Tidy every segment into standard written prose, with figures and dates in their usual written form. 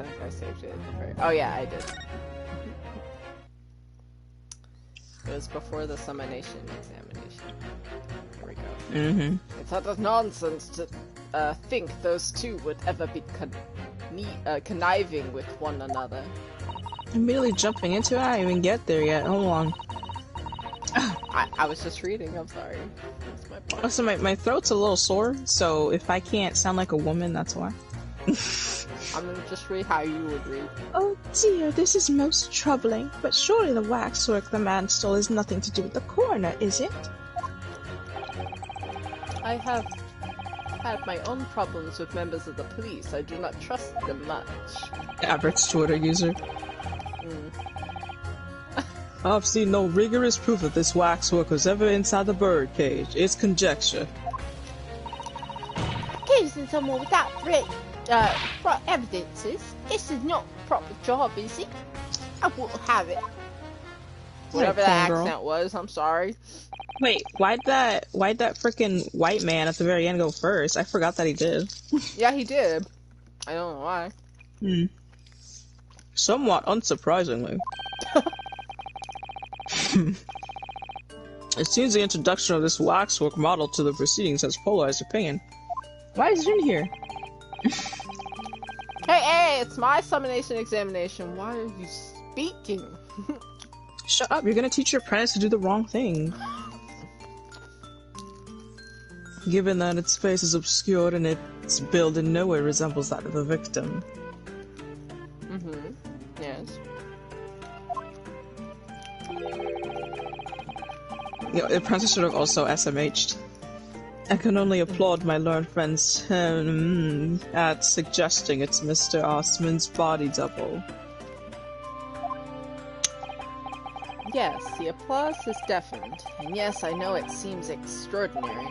think I saved it. Oh yeah, I did. It was before the summonation examination. Here we go. It's utter nonsense to think those two would ever be conniving with one another. Immediately jumping into it? I didn't even get there yet. Hold on. I was just reading, I'm sorry. That's my part. Also, my throat's a little sore, so if I can't sound like a woman, that's why. I'm gonna just read how you would read. Oh dear, this is most troubling. But surely the waxwork the man stole has nothing to do with the coroner, is it? I have had my own problems with members of the police. I do not trust them much. Average Twitter user. I've seen no rigorous proof that this waxwork was ever inside the bird cage. It's conjecture. Accusing someone without evidences. This is not a proper job, is it? I won't have it. Whatever that accent was, I'm sorry. Wait, why'd that freaking white man at the very end go first? I forgot that he did. Yeah, he did. I don't know why. Somewhat unsurprisingly. It seems the introduction of this waxwork model to the proceedings has polarized opinion. Why is it in here? Hey, it's my summonation examination. Why are you speaking? Shut up, you're gonna teach your apprentice to do the wrong thing. Given that its face is obscured and its build in no way resembles that of the victim. Yes. You know, the apprentice should have also SMH'd. I can only applaud my learned friends at suggesting it's Mr. Osman's body double. Yes, the applause is deafened, and yes, I know it seems extraordinary.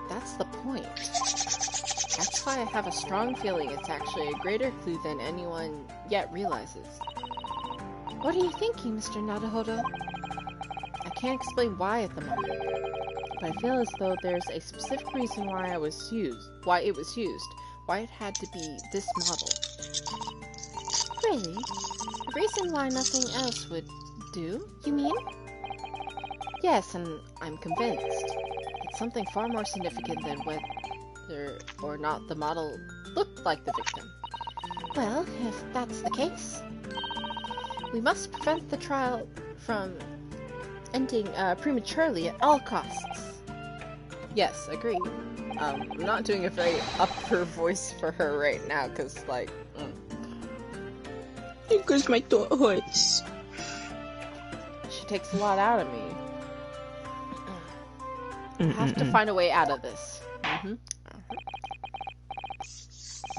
That's the point. That's why I have a strong feeling it's actually a greater clue than anyone yet realizes. What are you thinking, Mr. Naruhodo? I can't explain why at the moment, but I feel as though there's a specific reason why it was used, why it had to be this model. Really? A reason why nothing else would do, you mean? Yes, and I'm convinced. It's something far more significant than whether or not the model looked like the victim. Well, if that's the case, we must prevent the trial from ending prematurely at all costs. Yes, agreed. I'm not doing a very upper voice for her right now, because, like... Because my throat hurts. She takes a lot out of me. I have to find a way out of this.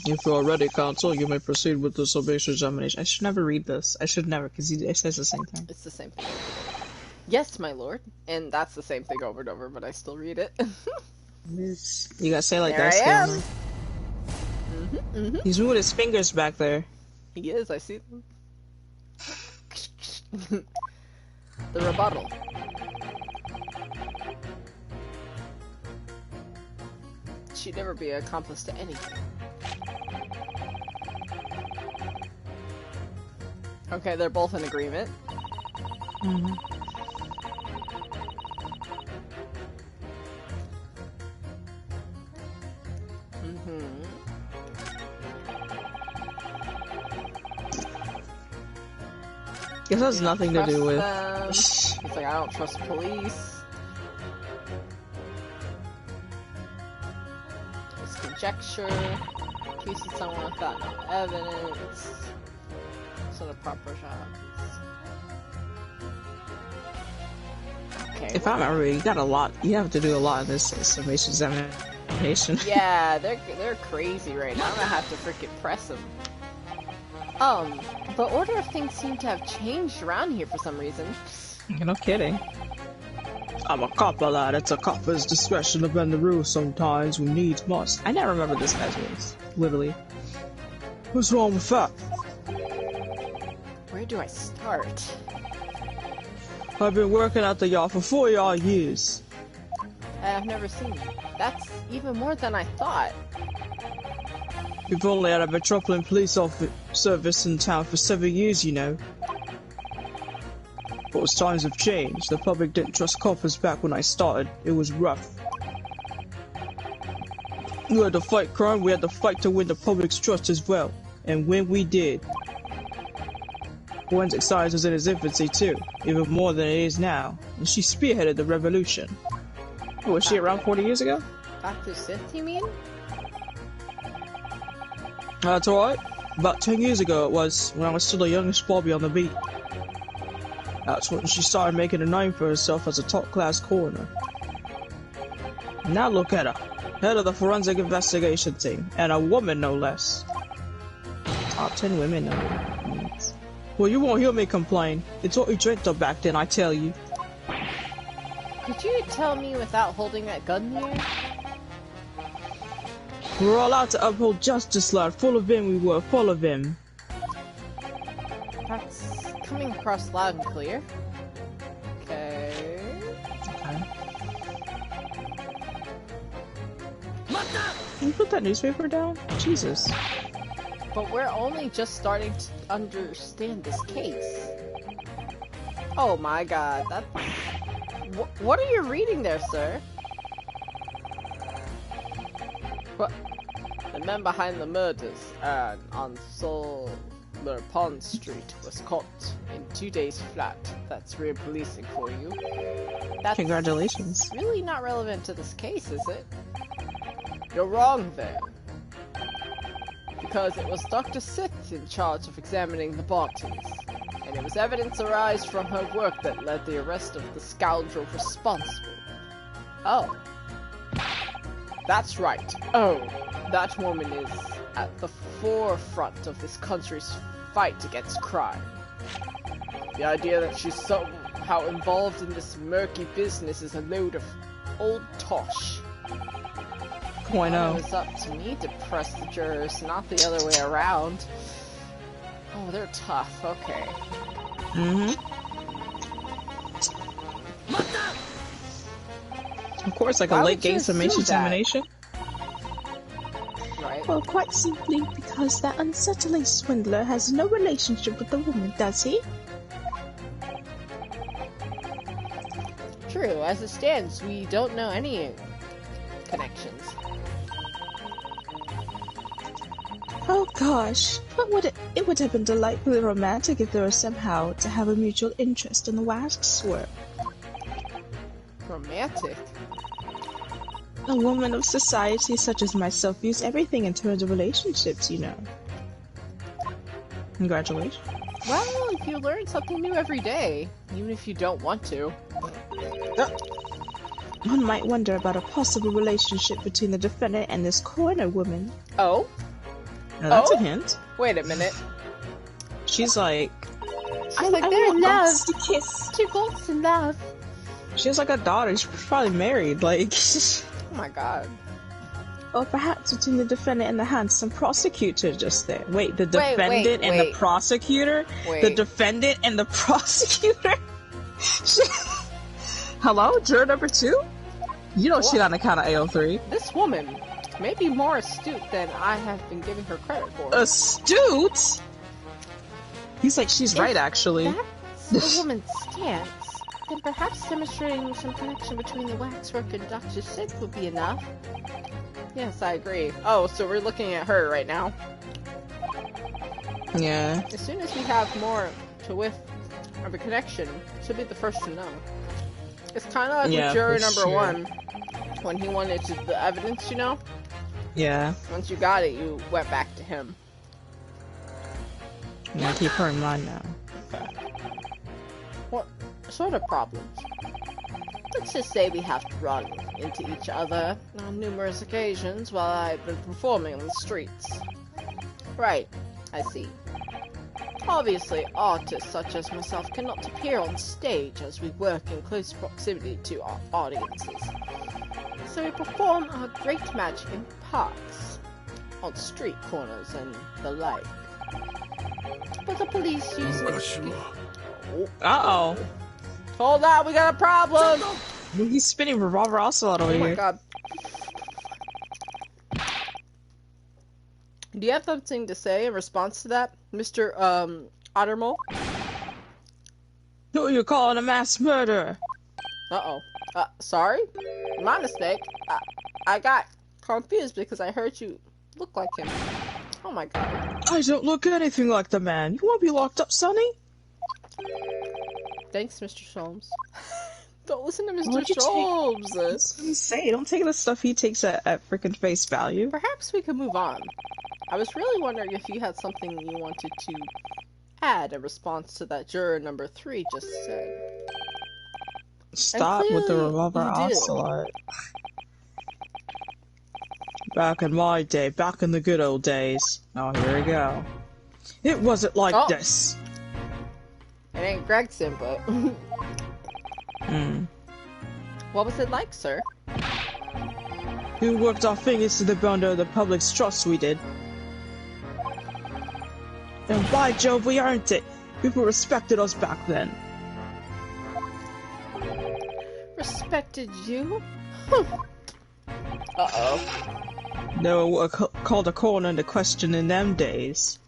If you are ready, counsel, you may proceed with the summation examination. I should never read this. I should never, because it says the same thing. It's the same thing. Yes, my lord. And that's the same thing over and over, but I still read it. You gotta say it like there that. I am. He's moving his fingers back there. He is, I see them. The rebuttal. She'd never be an accomplice to anything. Okay, they're both in agreement. This has nothing to do with... It's like, I don't trust police. It's conjecture. Accusing someone without no evidence. It's not a proper job. Okay. If I remember, you got a lot. You have to do a lot in this summation examination. Yeah, they're crazy right now. I'm gonna have to freaking press them. The order of things seem to have changed around here for some reason. You're no kidding. I'm a copper, lad. It's a copper's discretion to bend the rules sometimes when needs must. I never remember this guy's voice. Literally. What's wrong with that? Where do I start? I've been working at the yacht for 40-odd years. I've never seen it. That's even more than I thought. We've only had a Metropolitan Police Service in town for 7 years, you know. But as times have changed, the public didn't trust coppers back when I started. It was rough. We had to fight crime, we had to fight to win the public's trust as well. And when we did, forensic science was in its infancy too, even more than it is now. And she spearheaded the revolution. Was she around 40 years ago? Dr. Sith, you mean? That's alright. About 10 years ago it was, when I was still the youngest Bobby on the beat. That's when she started making a name for herself as a top-class coroner. Now look at her. Head of the forensic investigation team, and a woman no less. Top 10 women no less. Well, you won't hear me complain. It's what we dreamt of back then, I tell you. Could you tell me without holding that gun there? We're all out to uphold justice, lad. Full of him we were, full of him. That's coming across loud and clear. Okay. Can you put that newspaper down? Jesus. But we're only just starting to understand this case. Oh my god, that's... What are you reading there, sir? What? The man behind the murders on Solar Pond Street was caught in 2 days flat. That's real policing for you. That's Congratulations. really not relevant to this case, is it? You're wrong there. Because it was Dr. Sith in charge of examining the bodies, and it was evidence arise from her work that led the arrest of the scoundrel responsible. Oh. That's right. Oh, that woman is at the forefront of this country's fight against crime. The idea that she's somehow involved in this murky business is a load of old tosh. Oh, I know. It's up to me to press the jurors, not the other way around. Oh, they're tough. Okay. Of course, like Why a would late game you summation assume that? termination. Right. Well, quite simply because that unsettling swindler has no relationship with the woman, does he? True. As it stands, we don't know any connections. Oh gosh, but it would have been delightfully romantic if there were somehow to have a mutual interest in the waxwork. Romantic? A woman of society such as myself views everything in terms of relationships, you know. Congratulations. Well, if you learn something new every day, even if you don't want to. One might wonder about a possible relationship between the defendant and this coroner woman. Oh? Now that's Oh? a hint. Wait a minute. She's like... She's like, they're in love. To kiss. Two ghosts in love. She has like a daughter. She's probably married. Like... Oh my god. Or perhaps between the defendant and the handsome prosecutor just there. Wait, the Wait, defendant and the wait. prosecutor? Wait. The defendant and the prosecutor? Hello? Juror number 2? You know shit on account of AO3. This woman may be more astute than I have been giving her credit for. Astute? He's like, she's right, actually. That's the woman's stance. Then perhaps demonstrating some connection between the waxwork and Dr. Sith would be enough. Yes, I agree. Oh, so we're looking at her right now. Yeah. As soon as we have more to whiff of a connection, she'll be the first to know. It's kind of like Yeah, with juror for number sure. 1, when he wanted the evidence, you know? Yeah. Once you got it, you went back to him. Yeah, keep her in mind now. What sort of problems? Let's just say we have to run into each other on numerous occasions while I've been performing on the streets. Right, I see. Obviously, artists such as myself cannot appear on stage as we work in close proximity to our audiences. So we perform our great magic in parks, on street corners and the like. But the police use an Uh-oh. Hold on, we got a problem! He's spinning Revolver Ocelot over Oh my here. god. Do you have something to say in response to that, Mr. Ottermole? Who are you calling a mass murderer? Uh-oh. Sorry? My mistake. I got confused because I heard you look like him. Oh my god. I don't look anything like the man. You won't be locked up, Sonny? Thanks, Mr. Sholmes. Don't listen to Mr. What'd you Sholmes! That's what I'm saying. Don't take the stuff he takes at freaking face value. Perhaps we could move on. I was really wondering if you had something you wanted to add in response to that juror number 3 just said. Stop with the revolver ocelot. Back in my day, back in the good old days. Oh, here we go. It wasn't like this. It ain't Gregson, but... What was it like, sir? We worked our fingers to the bone of the public's trust, we did. And by Jove, we earned it. People respected us back then. Respected you? Uh-oh. They were called a coroner into question in them days.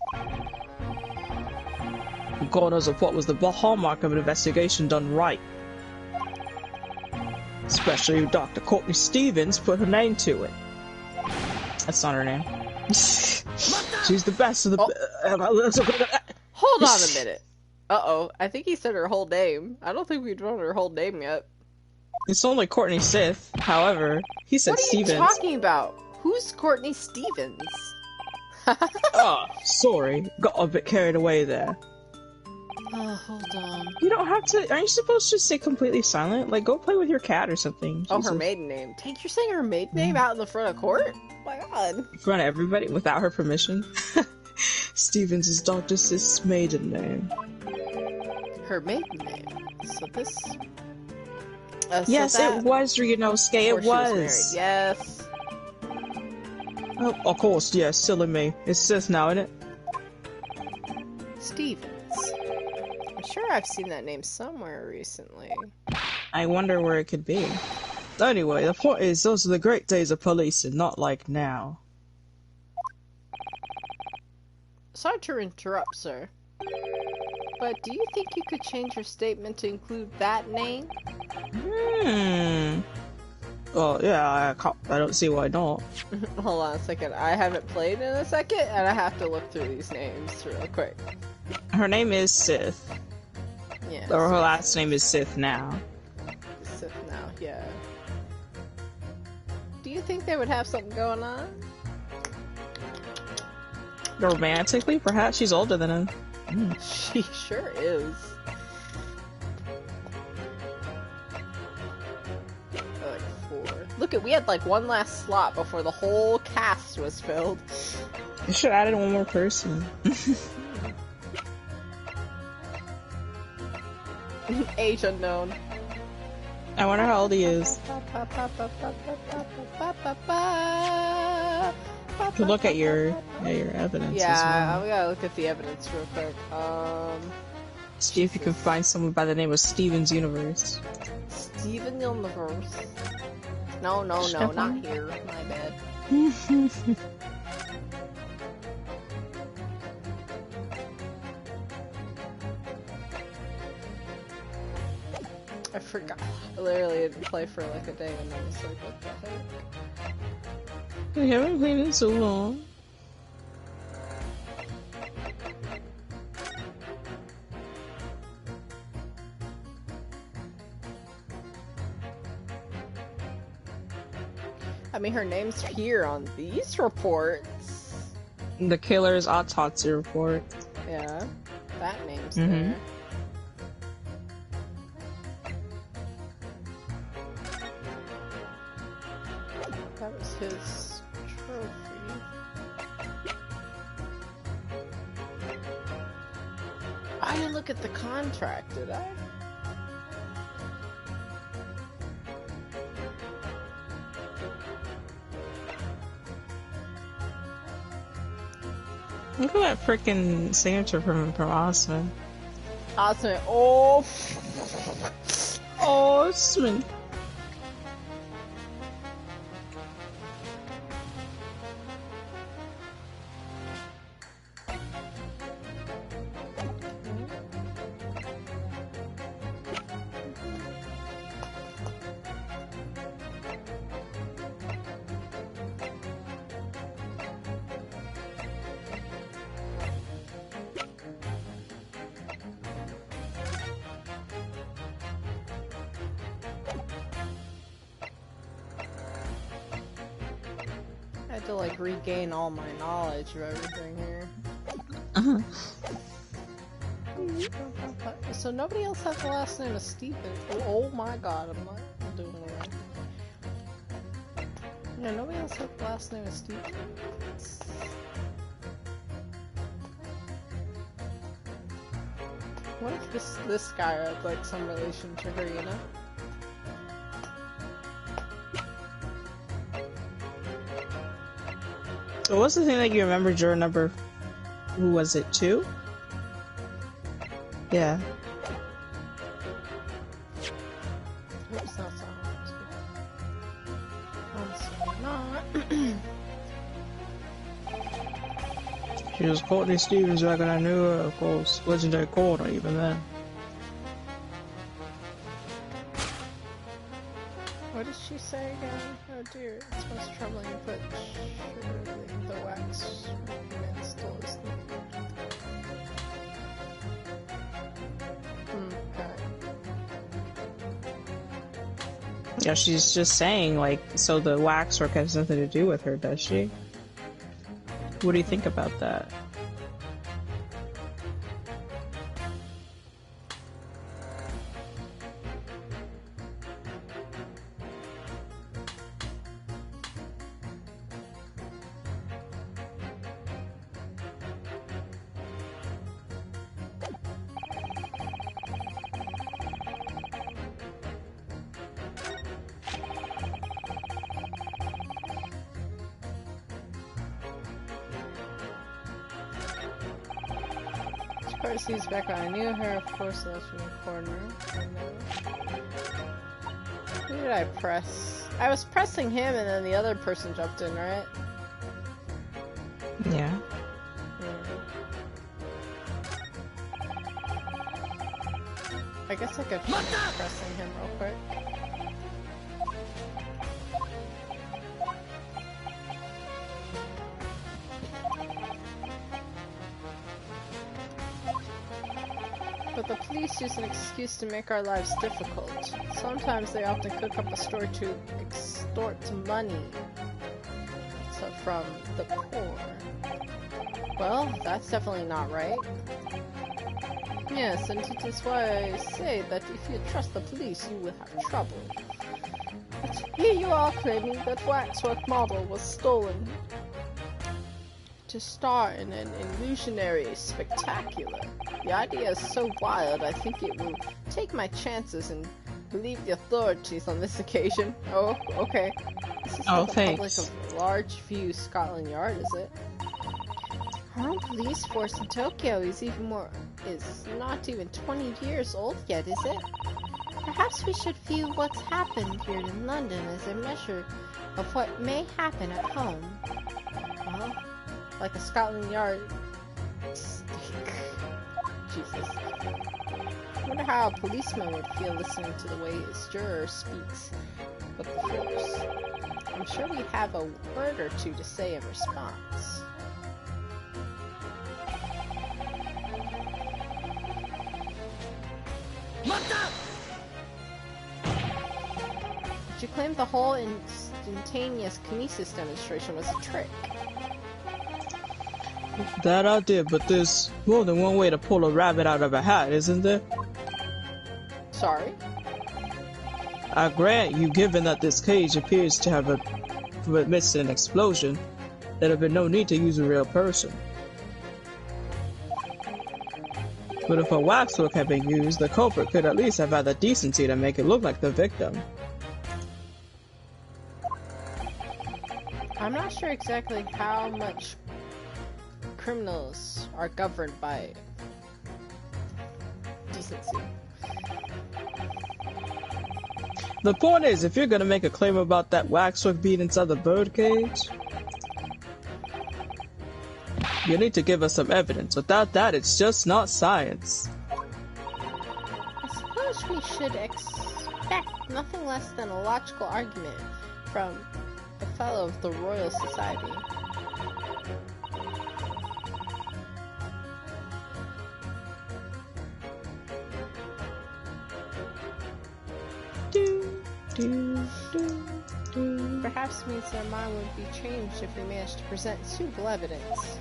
The coroner's report was the hallmark of an investigation done right. Especially Dr. Courtney Stevens put her name to it. That's not her name. She's the best of the... Hold on a minute. Uh-oh. I think he said her whole name. I don't think we've known her whole name yet. It's only Courtney Sith. However, he said Stevens. What are you talking about? Who's Courtney Stevens? Oh, sorry. Got a bit carried away there. Hold on. You don't have to... Aren't you supposed to stay completely silent? Like, go play with your cat or something. Oh, Jesus. her maiden name. Take you're saying her maiden name out in the front of court? Oh my god. In front of everybody without her permission? Stevens is Dr. Sith's maiden name. Her maiden name? So this... yes, so it was Ryunosuke, it was! Yes. Oh, of course, yes, silly me. It's Sith now, isn't it? Stevens. I'm sure I've seen that name somewhere recently. I wonder where it could be. Anyway, the point is, those are the great days of policing, not like now. Sorry to interrupt, sir. But do you think you could change your statement to include that name? Well, yeah, I don't see why not. Hold on a second. I haven't played in a second, and I have to look through these names real quick. Her name is Sith. Yeah. Or her last name is Sith now. Sith now, yeah. Do you think they would have something going on? Romantically, perhaps she's older than him. She sure is. Look at, we had like one last slot before the whole cast was filled. You should have added one more person. Age unknown. I wonder how old he is. To look at your evidence. Yeah, we gotta look at the evidence real quick. See if you can find someone by the name of Steven's Universe. Steven Universe. No, not here. My bad. I forgot. I literally didn't play for like a day and I was like, what the heck? We haven't played in so long. I mean, her name's here on these reports. The killer's autopsy report. Yeah, that name's there. That was his trophy. I didn't look at the contract, did I? Look at that freaking signature from Osman. Osman, oh! Osman! to like regain all my knowledge of everything here. Uh-huh. So nobody else has the last name of Stephen. Oh my god, I'm not doing it right. Yeah, nobody else has the last name of Stephen. What if this guy had like some relation to her, you know? So what's the thing that you remember juror number, who was it, 2? Yeah. Oops, that's not. She was Courtney Stevens back when I knew her, of course. Legendary Coroner even then. What did she say again? Oh dear, it's most troubling, but surely the wax man still is okay. Yeah, she's just saying, like, so the waxwork has nothing to do with her, does she? What do you think about that? Percy's back. I knew her, of course, that's from the corner. Who did I press? I was pressing him and then the other person jumped in, right? Yeah. I guess I could try pressing him real quick. But the police use an excuse to make our lives difficult. Sometimes they often cook up a story to extort money from the poor. Well, that's definitely not right. Yes, and it is why I say that if you trust the police, you will have trouble. But here you are claiming that Waxwork model was stolen to star in an illusionary spectacular. The idea is so wild, I think it will take my chances and believe the authorities on this occasion. Oh, okay. This is Oh, the thanks. public of Largeview, Scotland Yard, is it? Our own police force in Tokyo is not even 20 years old yet, is it? Perhaps we should view what's happened here in London as a measure of what may happen at home. Well, like a Scotland Yard steak. Jesus. I wonder how a policeman would feel listening to the way his juror speaks with the force. I'm sure we have a word or two to say in response. But you claimed the whole instantaneous kinesis demonstration was a trick. That I did, but there's more than one way to pull a rabbit out of a hat, isn't there? Sorry? I grant you, given that this cage appears to have missed an explosion, there'd have been no need to use a real person. But if a waxwork had been used, the culprit could at least have had the decency to make it look like the victim. I'm not sure exactly how much criminals are governed by decency. The point is, if you're gonna make a claim about that waxwork being inside the birdcage, you need to give us some evidence. Without that, it's just not science. I suppose we should expect nothing less than a logical argument from a fellow of the Royal Society. Do, do, do. Perhaps means their mind would be changed if we managed to present suitable evidence.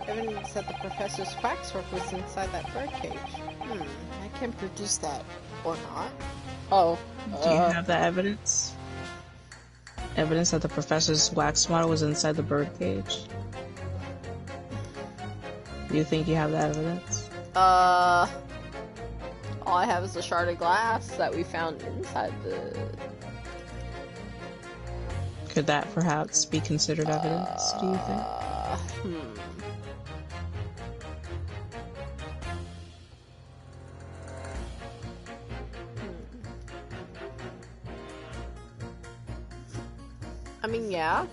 Evidence that the professor's waxwork was inside that birdcage. I can produce that. Or not. Oh. Do you have the evidence? Evidence that the professor's wax model was inside the birdcage? Do you think you have that evidence? All I have is a shard of glass that we found inside the... Could that perhaps be considered evidence, do you think? I mean, yeah.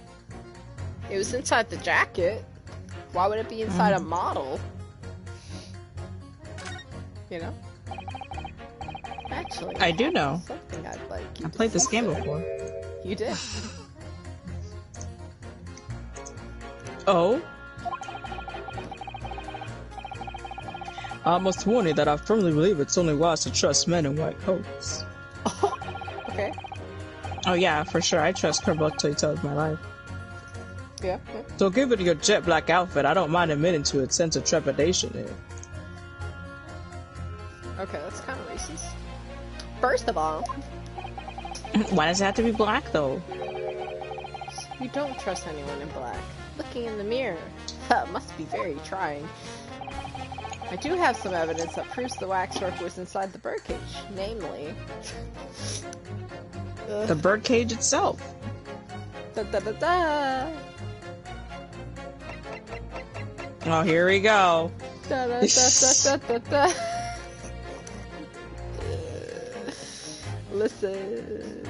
It was inside the jacket. Why would it be inside a model? You know? Actually, I do know. Something I'd like you I to played this game consider. before. You did? Oh? I must warn you that I firmly believe it's only wise to trust men in white coats. Okay. Oh yeah, for sure. I trust Kerbo till he tells my life. Yeah. So given your jet black outfit, I don't mind admitting to a sense of trepidation here. Okay, that's kind of racist. First of all, Why does it have to be black though? you don't trust anyone in black. Looking in the mirror must be very trying. I do have some evidence that proves the waxwork was inside the birdcage, namely... The birdcage itself. Da da da da! Oh, here we go. Da da da da da da! Listen...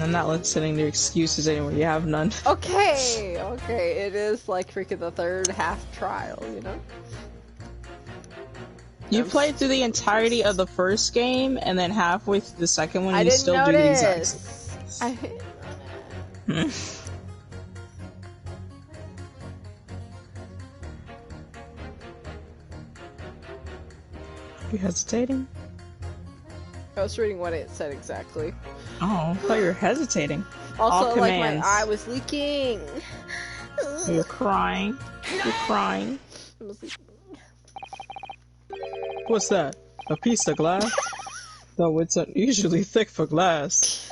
I'm not listening to your excuses anymore. You have none. Okay, it is like freaking the third half trial, you know? You played through the entirety of the first game, and then halfway through the second one, I you didn't still do the exact notice. same. You hesitating? I was reading what it said exactly. Oh, I thought you were hesitating. Also, All like, commands. my eye was leaking. You're crying. You're crying. I was leaking. What's that? A piece of glass? Though it's unusually thick for glass.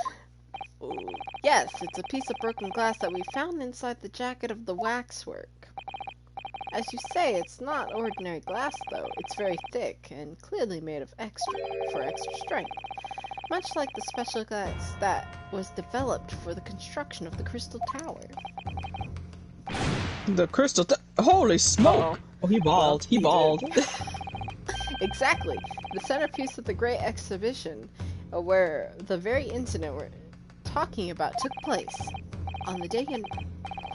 Ooh. Yes, it's a piece of broken glass that we found inside the jacket of the waxwork. As you say, it's not ordinary glass, though. It's very thick and clearly made of extra strength. Much like the special glass that was developed for the construction of the Crystal Tower. The crystal. Holy smoke! Oh, he balled. He balled. Exactly. The centerpiece of the Great Exhibition, where the very incident we're talking about took place. On the day in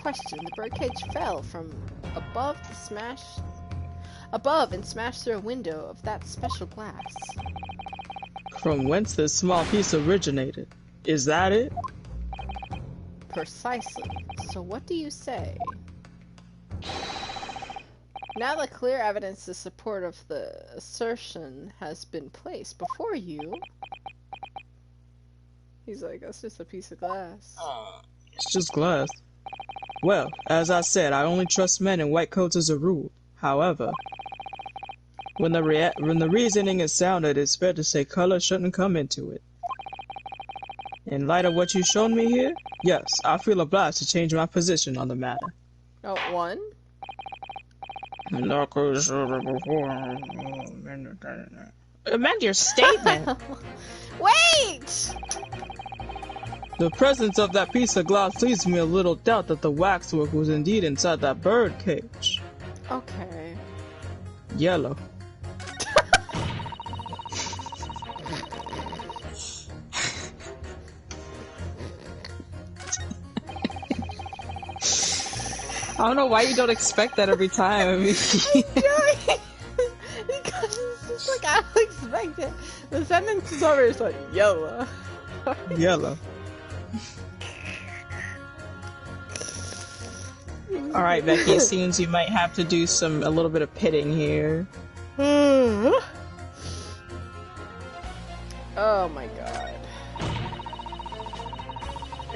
question, the birdcage fell from above and smashed through a window of that special glass. From whence this small piece originated. Is that it? Precisely. So what do you say? Now that clear evidence in support of the assertion has been placed before you... He's like, that's just a piece of glass. It's just glass. Well, as I said, I only trust men in white coats as a rule. However, when the reasoning is sounded, it's fair to say color shouldn't come into it. In light of what you've shown me here, yes, I feel obliged to change my position on the matter. Oh, one? Amend your statement. Wait! The presence of that piece of glass leaves me a little doubt that the waxwork was indeed inside that bird cage. Okay. Yellow. I don't know why you don't expect that every time. I mean, Because it's just like I don't expect it. The sentence is over, it's like, yellow. yellow. All right, Becky. It seems you might have to do a little bit of pitting here. Oh my god.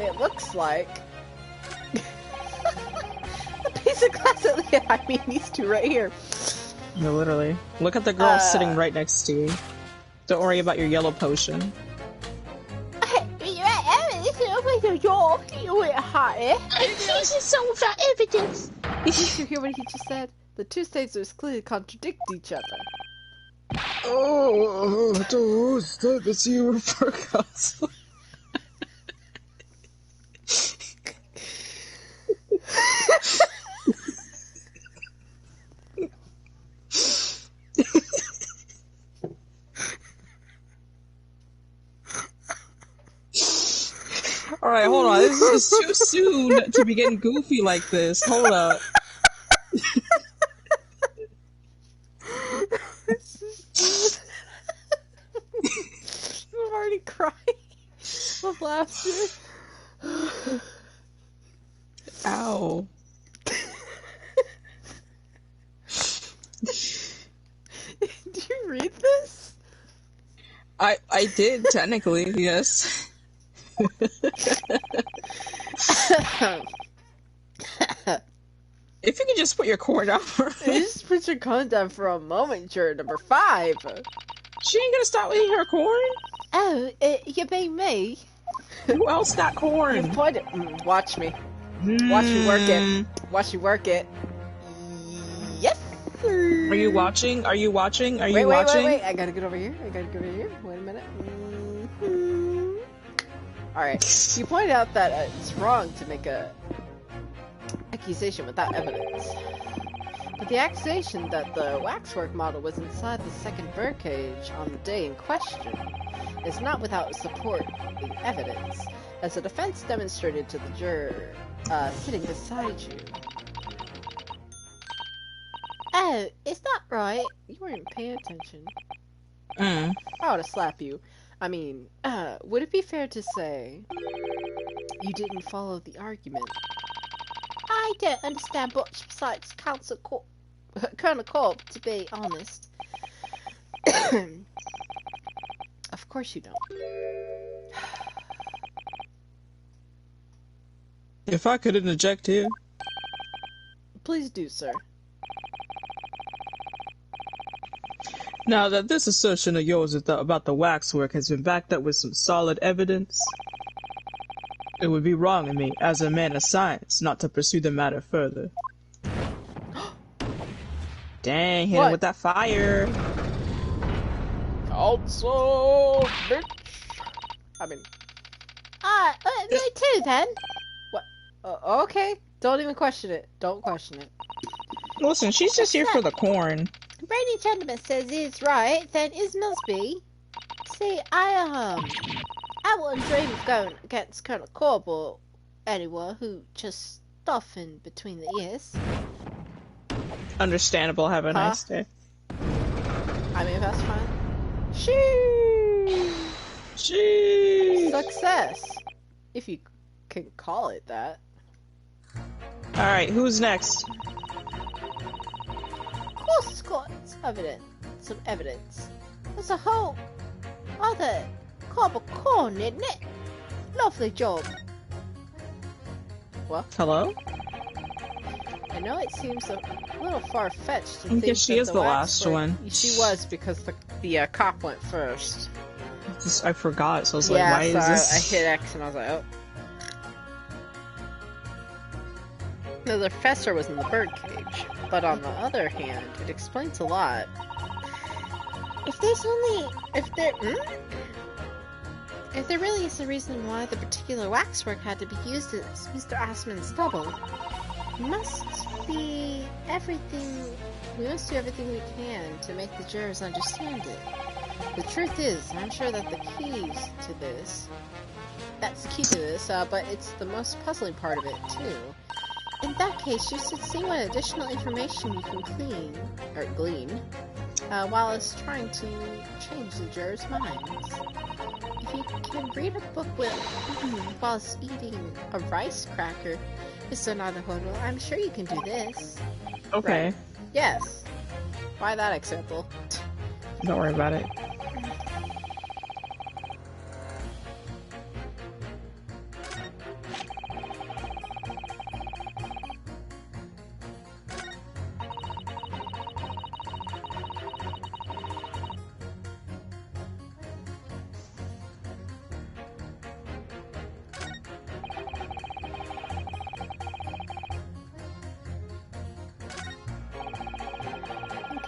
it looks like the piece of glass that I mean these two right here. No, literally. Look at the girl sitting right next to you. Don't worry about your yellow potion. This is so without evidence. Did you hear what he just said? The two statements clearly contradict each other. Oh, those that you forgot. Alright, hold on. This is too soon to be getting goofy like this. Hold up. I'm already crying of laughter. Ow. Did you read this? I did, technically, yes. If you could just put your corn down for a minute. Just put your corn down for a moment, juror number 5. She ain't gonna stop eating her corn? Oh, you mean me? Who else got You corn? pointed. Watch me. Watch me work it. Watch me work it. Yes. Are you watching? Are you watching? Are you Wait, watching? wait. I gotta get over here. Wait a minute. Alright. You pointed out that it's wrong to make a accusation without evidence. But the accusation that the waxwork model was inside the second birdcage on the day in question is not without support in evidence, as the defense demonstrated to the juror sitting beside you. Oh, is that right? You weren't paying attention. I ought to slap you. I mean, would it be fair to say you didn't follow the argument? I don't understand much besides Colonel Corp, to be honest. Of course you don't. If I could interject here. Please do, sir. Now that this assertion of yours about the waxwork has been backed up with some solid evidence, it would be wrong of me, as a man of science, not to pursue the matter further. Dang, hit him with that fire! Also, bitch! I mean... Me too, then. What? Okay. Don't even question it. Don't question it. Listen, she's just here for the corn. Brady Gentleman says it's right, then it must be. See, I wouldn't dream of going against Colonel Corp or anyone who just stuff in between the ears. Understandable, have a nice day. I mean, that's fine. Sheesh! Success! If you can call it that. Alright, who's next? Of course it's got some evidence. There's a whole other cob of corn, isn't it? Lovely job. What? Hello? I know it seems a little far-fetched to think guess she that is the last waxwork- one. She was, because the cop went first. I forgot, so I was like, Yeah, why is so this? I hit X and I was like, oh. No, the professor was in the birdcage, but on the other hand, it explains a lot. If there really is a reason why the particular waxwork had to be used as Mr. Assman's double, we must do everything we can to make the jurors understand it. The truth is, I'm sure that that's the key to this, but it's the most puzzling part of it, too. In that case, you should see what additional information you can glean, while it's trying to change the jurors' minds. If you can read a book whilst eating a rice cracker, Mr. Naruhodo, I'm sure you can do this. Okay. Right. Yes. Why that example? Don't worry about it.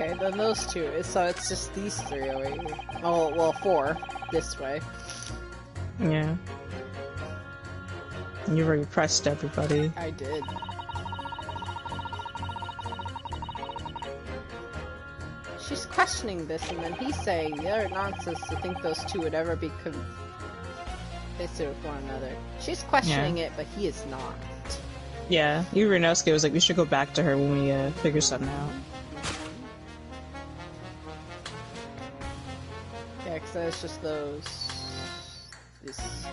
Okay, then those two. So it's just these three over here. Oh, well, four this way. Yeah. You already pressed everybody. I did. She's questioning this, and then he's saying they're nonsense to think those two would ever be complicit with one another. She's questioning it, but he is not. Yeah, Uranowski was like, we should go back to her when we figure something out. Yeah, because it's just those... This...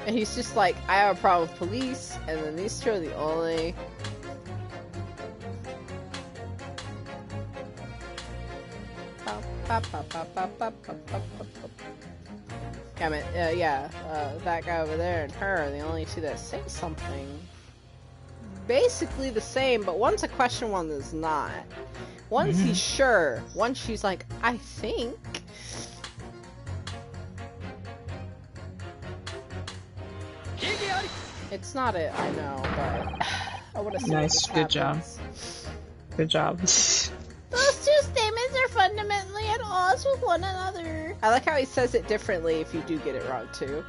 And he's just like, I have a problem with police, and then these two are the only... Damn it, that guy over there and her are the only two that say something basically the same, but one's a question, one is not. One's he's sure, one she's like, I think. It's not it, I know, but I would have seen nice, good job. Good job. Those two statements are fundamentally at odds with one another. I like how he says it differently if you do get it wrong, too.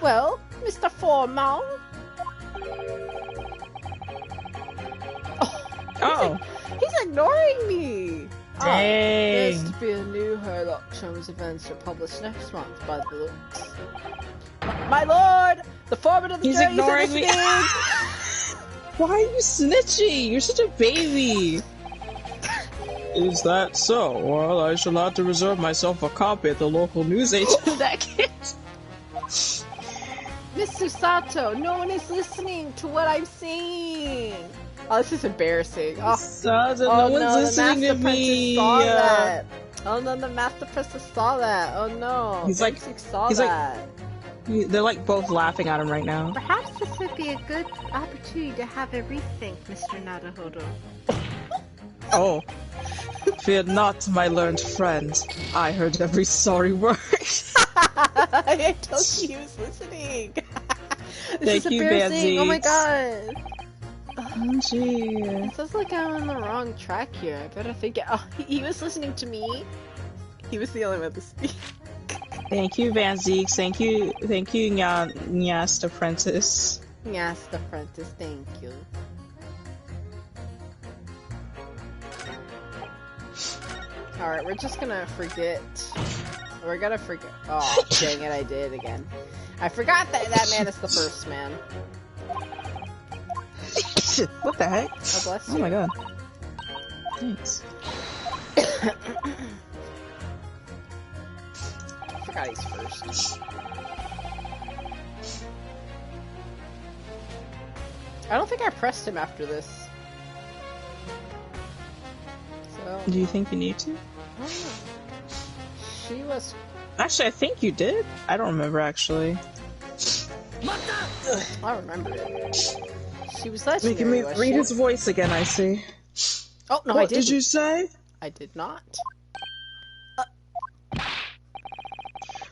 Well, Mr. Formal. Oh! He's ignoring me! Dang! There's to be a new Herlock Sherman's events are published next month by the looks. My lord! The foreman of the He's jury ignoring me! me! Why are you snitching? You're such a baby! Is that so? Well, I shall have to reserve myself a copy at the local newsagent in that case. Mr. Sato, no one is listening to what I'm saying! Oh, this is embarrassing. Oh, Sato, no one's listening to me! Saw that. Oh no, the Master Princess saw that. Oh no. He's like, saw he's that. They're like both laughing at him right now. Perhaps this would be a good opportunity to have a rethink, Mr. Naruhodo. Oh. Fear not, my learned friend. I heard every sorry word. I told you he was listening. This Thank is you, embarrassing. Bansies. Oh my god. Oh, gee. It sounds like I'm on the wrong track here. I better think. Oh, he was listening to me. He was the only one listening. Thank you, Van Zeeks. Thank you, Nyas the Apprentice. Yes, the apprentice. Thank you. Alright, we're just gonna forget. We're gonna forget. Oh, dang it, I did again. I forgot that that man is the first man. What the heck? Oh, bless you. Oh my god. Thanks. Forgot he's first. I don't think I pressed him after this. So. Do you think you need to? Oh. She was. Actually, I think you did. I don't remember, actually. I remember it. She was legendary. Making me was read she? his voice again, I see. Oh, no, what I didn't. did you say? I did not.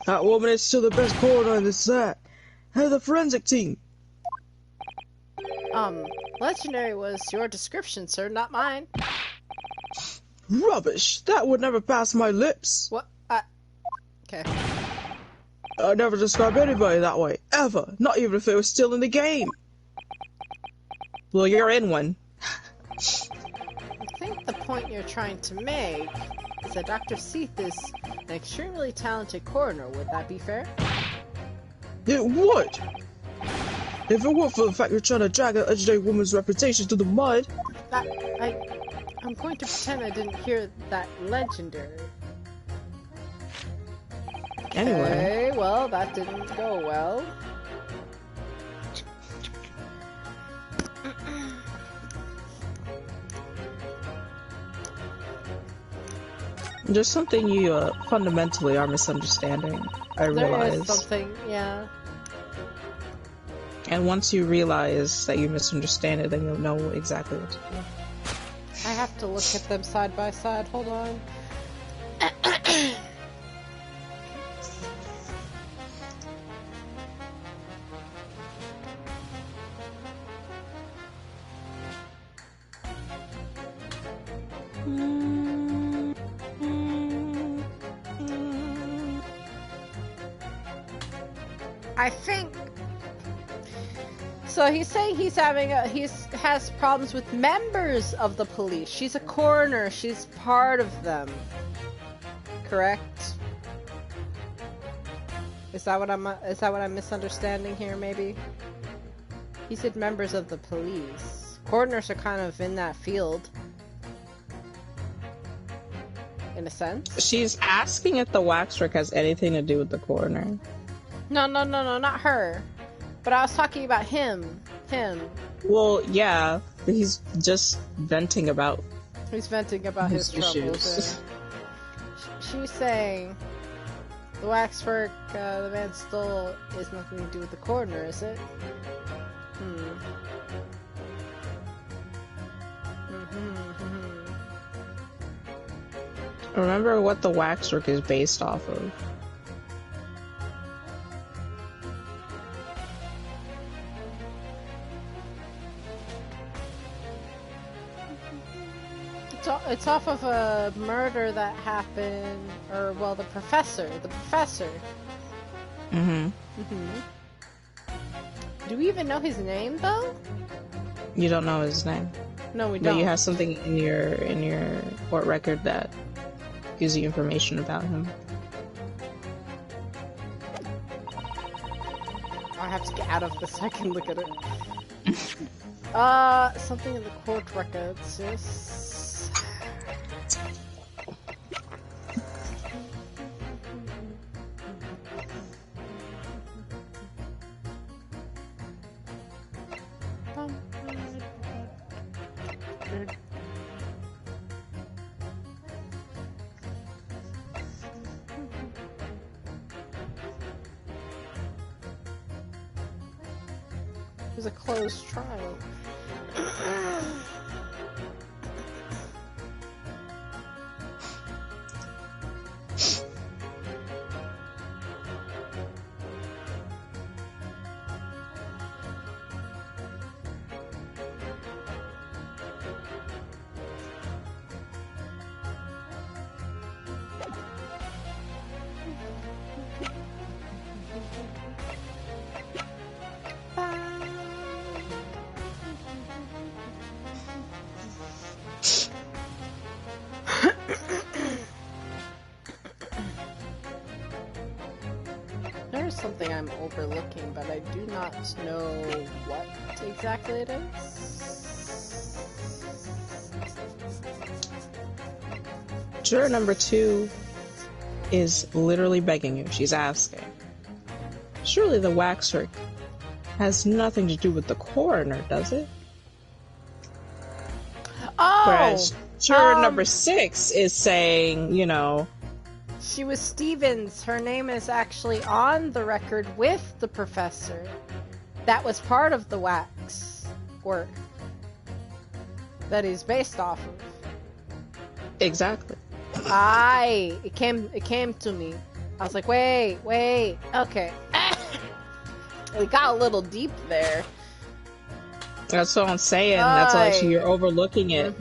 That woman is still the best coroner in this set. Head of the forensic team. Legendary was your description, sir, not mine. Rubbish! That would never pass my lips. What? Okay. I never describe anybody that way, ever. Not even if they were still in the game. Well, you're in one. I think the point you're trying to make is that Dr. Seath is an extremely talented coroner. Would that be fair? It would! If it weren't for the fact you're trying to drag a legendary woman's reputation to the mud. I'm going to pretend I didn't hear that legendary. Anyway. Okay, well, that didn't go well. There's something you fundamentally are misunderstanding, I realize. There is something, yeah. And once you realize that you misunderstand it, then you'll know exactly what to do. I have to look at them side by side. Hold on. I think. So he's saying he's having has problems with members of the police. She's a coroner. She's part of them. Correct? Is that what I'm misunderstanding here? Maybe. He said members of the police. Coroners are kind of in that field. In a sense. She's asking if the waxwork has anything to do with the coroner. No, not her. But I was talking about him. Well, yeah, he's just venting about. He's venting about his troubles. She's saying the waxwork the man stole is nothing to do with the coroner, is it? Remember what the waxwork is based off of. It's off of a murder that happened, or well, the professor. Do we even know his name though? You don't know his name. No, we don't. But you have something in your court record that gives you information about him. I have to get out of this so I can look at it. Something in the court records. Yes. It was a closed trial. There's something I'm overlooking, but I do not know what exactly it is. Juror number 2 is literally begging you. She's asking. Surely the waxwork has nothing to do with the coroner, does it? Oh! Whereas juror number 6 is saying, you know... She was Stevens. Her name is actually on the record with the professor. That was part of the wax work that he's based off of. Exactly. It came to me. I was like, wait, okay. We got a little deep there. That's what I'm saying. That's why you're overlooking it.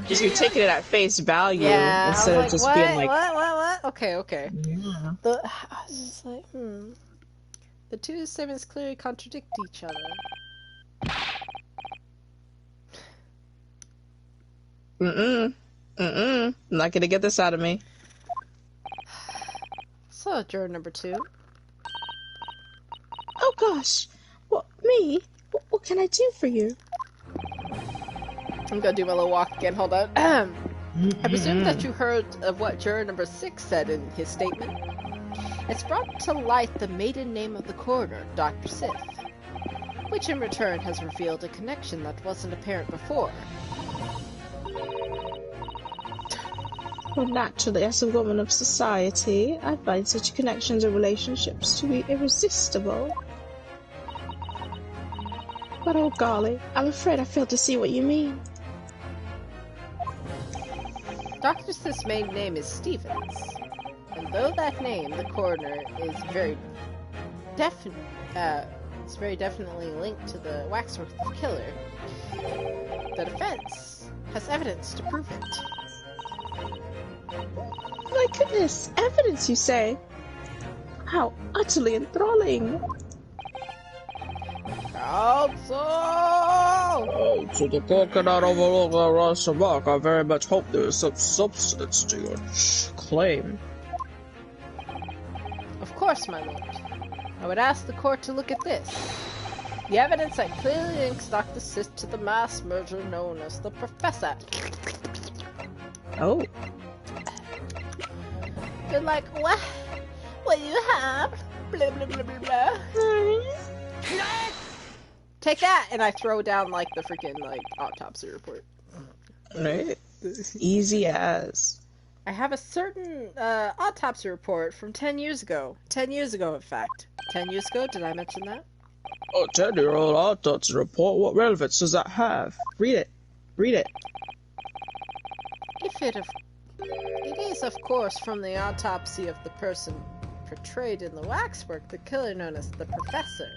Just you're taking it at face value instead of just being like, what? Okay. Yeah. I was just like, The two statements clearly contradict each other. Not gonna get this out of me. So, juror number 2. Oh gosh, me? What can I do for you? I'm gonna do my little walk again, hold on. I presume that you heard of what juror number 6 said in his statement. It's brought to light the maiden name of the coroner, Dr. Sith, which in return has revealed a connection that wasn't apparent before. Well, naturally, as a woman of society, I find such connections and relationships to be irresistible. But oh golly, I'm afraid I failed to see what you mean. Dr. Sith's maiden name is Stevens, and though that name, the coroner, is very definitely linked to the waxwork killer, the defense has evidence to prove it. My goodness, evidence, you say? How utterly enthralling. Counsel! Oh, so the court cannot overlook the Ross remark. I very much hope there is some substance to your claim. Of course, my lord. I would ask the court to look at this. The evidence that clearly links Dr. Sith to the mass murderer known as the Professor. Oh. You're like, what? What you have? Blah, blah, blah, blah, blah. Take that! And I throw down, like, the freaking, like, autopsy report. Right. Easy as. I have a certain, autopsy report from 10 years ago. 10 years ago, in fact. 10 years ago? Did I mention that? Oh, 10-year-old autopsy report? What relevance does that have? Read it. Read it. It is, of course, from the autopsy of the person portrayed in the waxwork, the killer known as the Professor.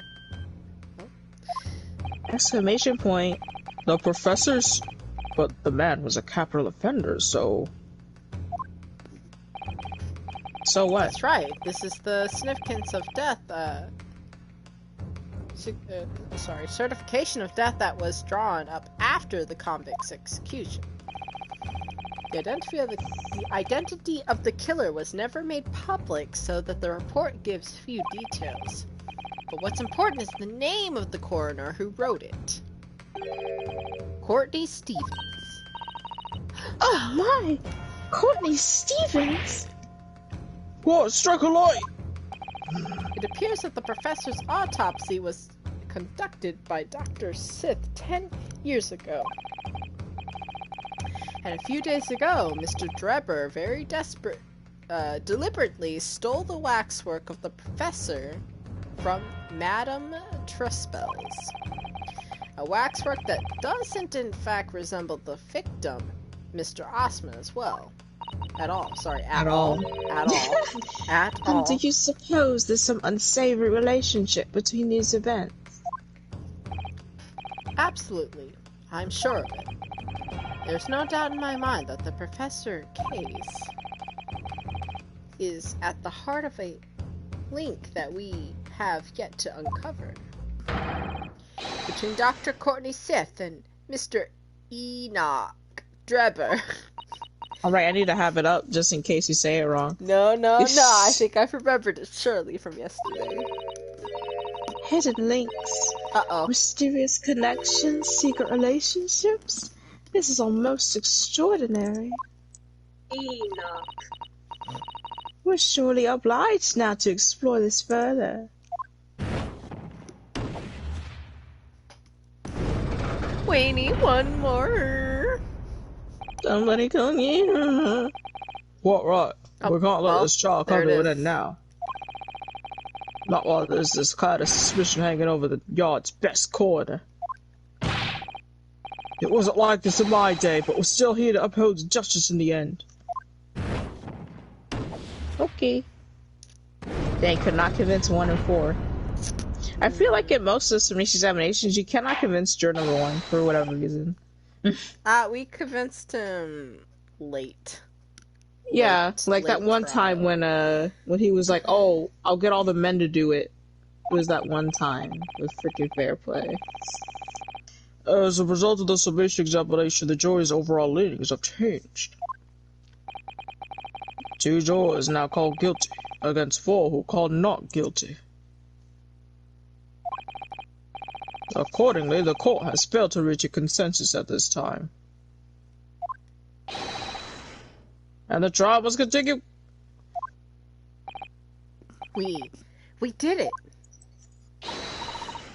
Exclamation point. The Professor's... But the man was a capital offender, so... So what? That's right. This is the significance of death, certification of death that was drawn up after the convict's execution. The identity of the killer was never made public, so that the report gives few details. But what's important is the name of the coroner who wrote it. Courtney Stevens. Oh my! Courtney Stevens? What? Struck a light! It appears that the professor's autopsy was conducted by Dr. Sith 10 years ago. And a few days ago, Mr. Drebber very deliberately stole the waxwork of the professor from Madame Truspel's. A waxwork that doesn't in fact resemble the victim, Mr. Osman, as well. At all. Sorry, at all. At all. At all. And do you suppose there's some unsavory relationship between these events? Absolutely. I'm sure of it. There's no doubt in my mind that the professor case is at the heart of a link that we have yet to uncover. Between Dr. Courtney Sith and Mr. Enoch Drebber. Alright, I need to have it up just in case you say it wrong. No, I think I've remembered it surely from yesterday. Hidden links. Uh-oh. Mysterious connections, secret relationships. This is almost extraordinary. Enoch. We're surely obliged now to explore this further. We need one more. Somebody come in. What, right? Oh, We can't let well, this child there come it to an is. end now. Not while there's this cloud of suspicion hanging over the yard's best corner. It wasn't like this in my day, but we're still here to uphold justice in the end. Okay. They could not convince 1 and 4. I feel like in most system examinations, you cannot convince juror number 1 for whatever reason. We convinced him late. Yeah, like that one time when he was like, "Oh, I'll get all the men to do it." It was that one time with freaking fair play. As a result of the summation examination, the jury's overall leanings have changed. 2 jurors now called guilty against 4 who called not guilty. Accordingly, the court has failed to reach a consensus at this time. And the trial must continue. We did it.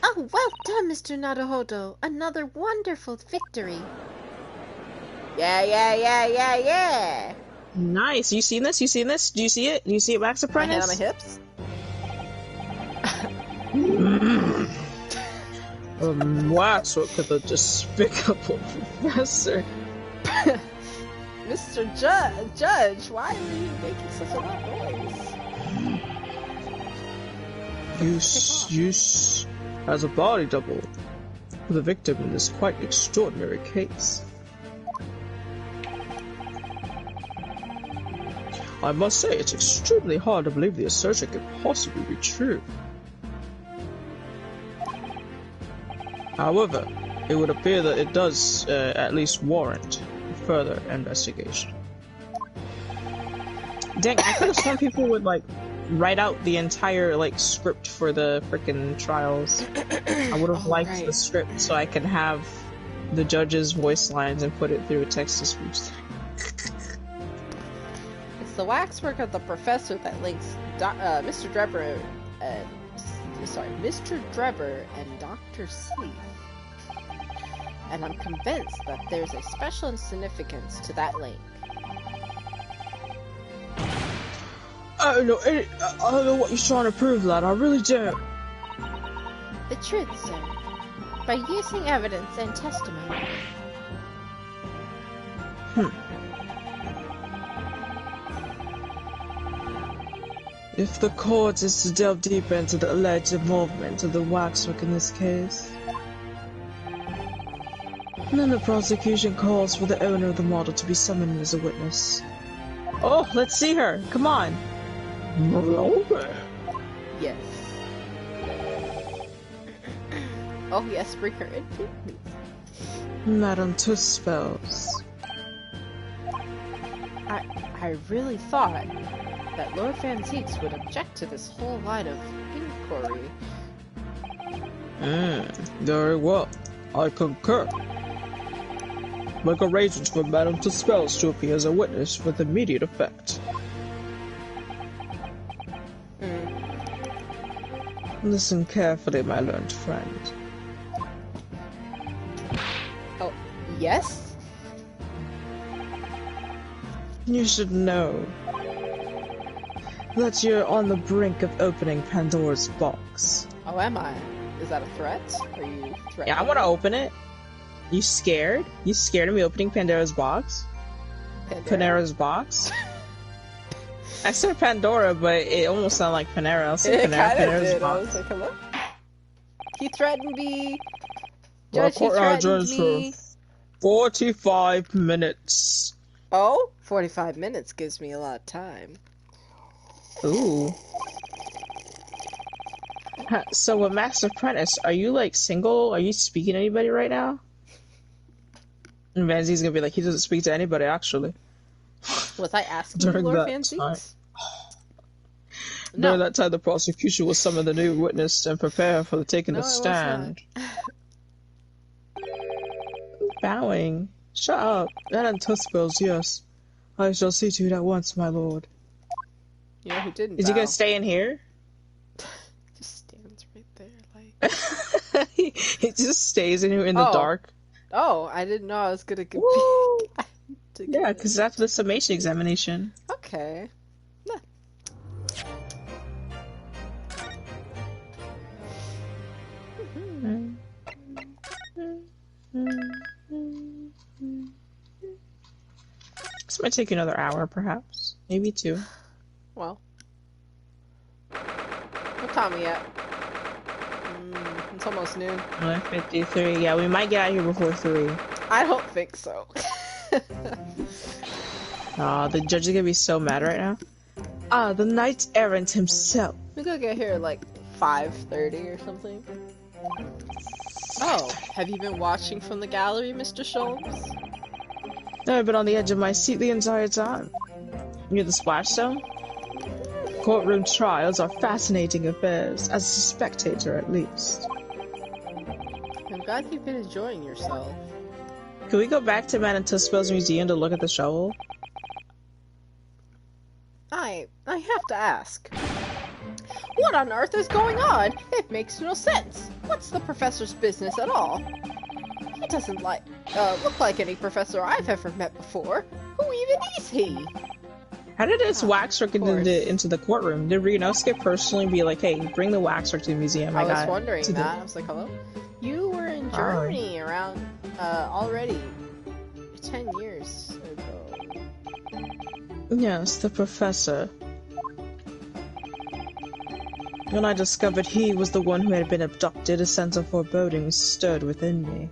Oh, well done, Mr. Naruhodo. Another wonderful victory. Yeah. Nice. You seen this? You seen this? Do you see it? Do you see it, Max My hand on Apprentice? my hips. Waxwork of the despicable professor. Mr. Judge, why are you making such a loud noise? Use as a body double for the victim in this quite extraordinary case. I must say, it's extremely hard to believe the assertion could possibly be true. However, it would appear that it does at least warrant further investigation. Dang, I could have sworn people would, like, write out the entire, like, script for the frickin' trials. I would have liked the script so I could have the judge's voice lines and put it through a text-to-speech thing. It's the waxwork of the professor that links Mr. Drebber and Mr. Drebber and Dr. Sleeth. And I'm convinced that there's a special significance to that link. I don't know what you're trying to prove, lad. I really don't. The truth, sir. By using evidence and testimony. If the court is to delve deeper into the alleged involvement of the waxwork in this case, then the prosecution calls for the owner of the model to be summoned as a witness. Oh, let's see her. Come on. Yes. Oh yes, bring her in, please. Madame Tuspels. I really thought that Lord Van Zieks would object to this whole line of inquiry. Very well. I concur. Make arrangements for Madame Tuspels to appear as a witness with immediate effect. Listen carefully, my learned friend. Oh, yes? You should know that you're on the brink of opening Pandora's box. Oh, am I? Is that a threat? Are you threatening? Yeah, I want to open it. You scared? You scared of me opening Pandora's box? Pandora's box? I said Pandora, but it almost sounded like Panera. I said Pandora's box. I was like, hello? He threatened me. Judge, he threatened me. 45 minutes. Oh? 45 minutes gives me a lot of time. Ooh. So with Master Apprentice, are you like single? Are you speaking to anybody right now? And Van Zieks gonna be like, he doesn't speak to anybody actually. Was I asking Lord Van Zieks? No. During that time, the prosecution will summon the new witness and prepare for the taking the stand. Bowing. Shut up. Madame Tuspels, yes. I shall see to it at once, my lord. Yeah, who didn't Is he gonna stay in here? Just stands right there, like... he just stays in here in the dark. Oh, I didn't know I was gonna compete. Yeah, because that's the summation examination. Okay. Nah. This might take another hour, perhaps. Maybe 2. Well. What time are we at? It's almost noon. 1:53. Yeah, we might get out of here before 3. I don't think so. The judge is gonna be so mad right now. The knight errant himself. We gotta get here at like 5:30 or something. Oh, have you been watching from the gallery, Mr. Sholmes? No, I've been on the edge of my seat the entire time. Near the splashstone? Courtroom trials are fascinating affairs, as a spectator at least. I'm glad you've been enjoying yourself. Can we go back to Madame Tuspels Museum to look at the shovel? I have to ask. What on earth is going on? It makes no sense. What's the professor's business at all? He doesn't look like any professor I've ever met before. Who even is he? How did this waxwork get into the courtroom? Did Ryunosuke personally be like, hey, bring the waxwork to the museum? I was wondering that. I was like, hello? You were in Germany around, already 10 years ago. Yes, the professor. When I discovered he was the one who had been abducted, a sense of foreboding stirred within me.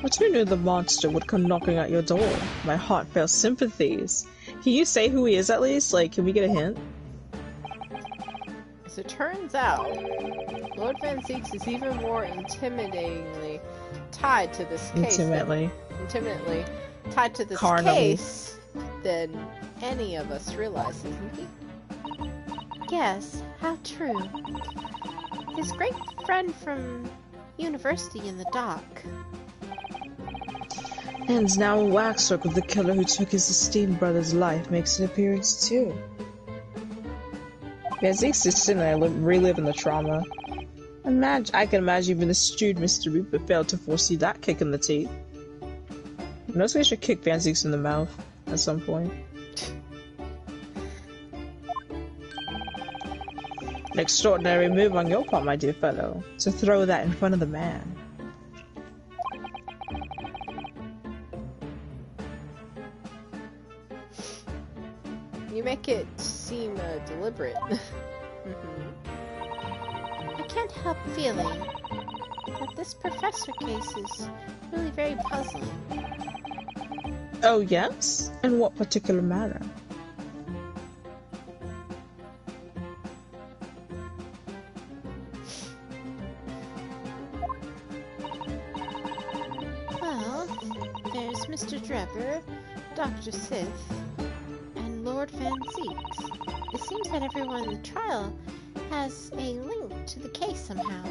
But who knew the monster would come knocking at your door? My heart felt sympathies. Can you say who he is at least? Like, can we get a hint? As it turns out, Lord Van Zieks is even more intimidatingly tied to this case. Intimately tied to this case than any of us realize, isn't he? Yes, how true. His great friend from university in the dock. And now a waxwork of the killer who took his esteemed brother's life makes an appearance too. Yeah, Zeke's just sitting there reliving the trauma. I can imagine even the stewed Mr. Reaper failed to foresee that kick in the teeth. Notice we should kick Van Zieks in the mouth at some point. An extraordinary move on your part, my dear fellow, to throw that in front of the man. You make it seem deliberate. I can't help feeling that this professor case is really very puzzling. Oh yes? In what particular manner? Well, there's Mr. Drebber, Dr. Sith, and Lord Van Zieks. It seems that everyone in the trial has a link to the case somehow.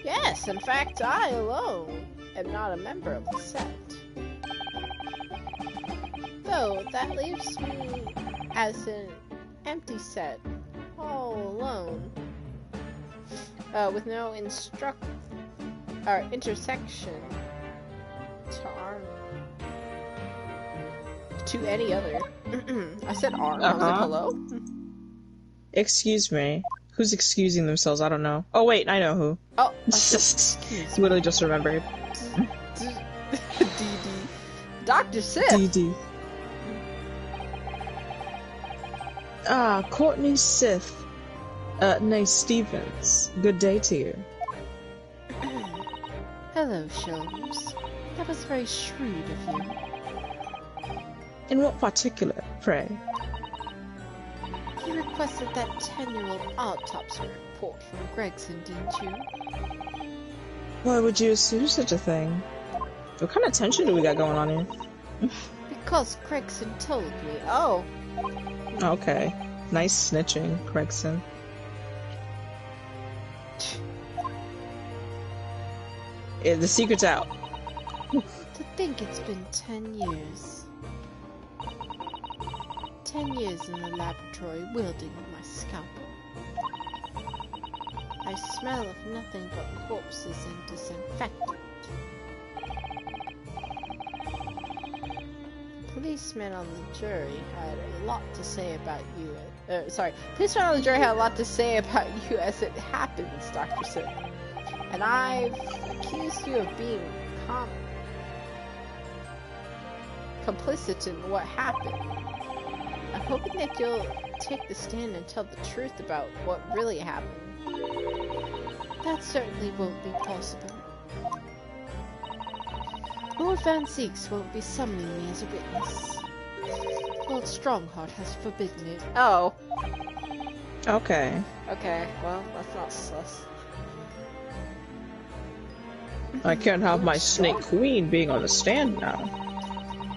Yes, in fact, I alone am not a member of the set. Though, that leaves me as an empty set, all alone, with no intersection to any other. I said arm. I was like, hello? Excuse me. Who's excusing themselves? I don't know. Oh wait, I know who. Oh, literally just remembered. DD. Dr. Sith. DD. Ah, Courtney Sith. Nay, Stevens. Good day to you. Hello, Sholmes. That was very shrewd of you. In what particular, pray? You requested that 10-year-old autopsy report from Gregson, didn't you? Why would you assume such a thing? What kind of tension do we got going on here? Because Gregson told me. Oh. Okay. Nice snitching, Gregson. Yeah, the secret's out. To think it's been 10 years. 10 years in the laboratory wielding my scalpel. I smell of nothing but corpses and disinfectant. Policemen on the jury had a lot to say about you. Policemen on the jury had a lot to say about you as it happens, Dr. Sith. And I've accused you of being complicit in what happened. I'm hoping that you'll take the stand and tell the truth about what really happened. That certainly won't be possible. Lord Van Zieks won't be summoning me as a witness. Lord Strongheart has forbidden it. Oh. Okay. Okay, well, that's not sus. I can't have my Snake Queen being on the stand now.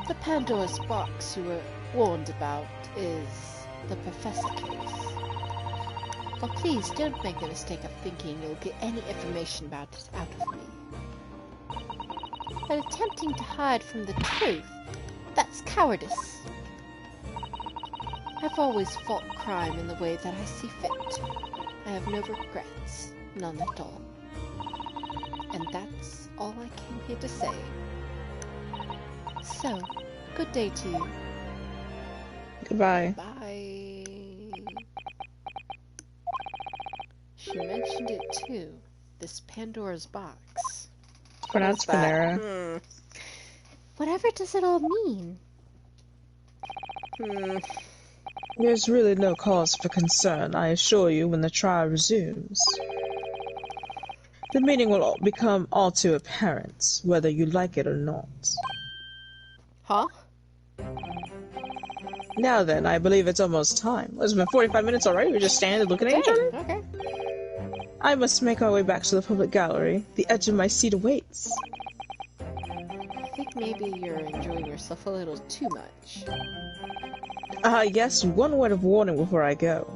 The Pandora's box you were warned about is the Professor case. But please don't make the mistake of thinking you'll get any information about it out of me. By attempting to hide from the truth, that's cowardice. I've always fought crime in the way that I see fit. I have no regrets, none at all. And that's all I came here to say. So, good day to you. Goodbye. Bye. She mentioned it too. This Pandora's box. Pronounced Panera. Whatever does it all mean? There's really no cause for concern, I assure you, when the trial resumes. The meaning will become all too apparent, whether you like it or not. Huh? Now then, I believe it's almost time. It's been 45 minutes already? We're just standing looking at each other? Okay. I must make our way back to the public gallery. The edge of my seat awaits. I think maybe you're enjoying yourself a little too much. Yes, one word of warning before I go.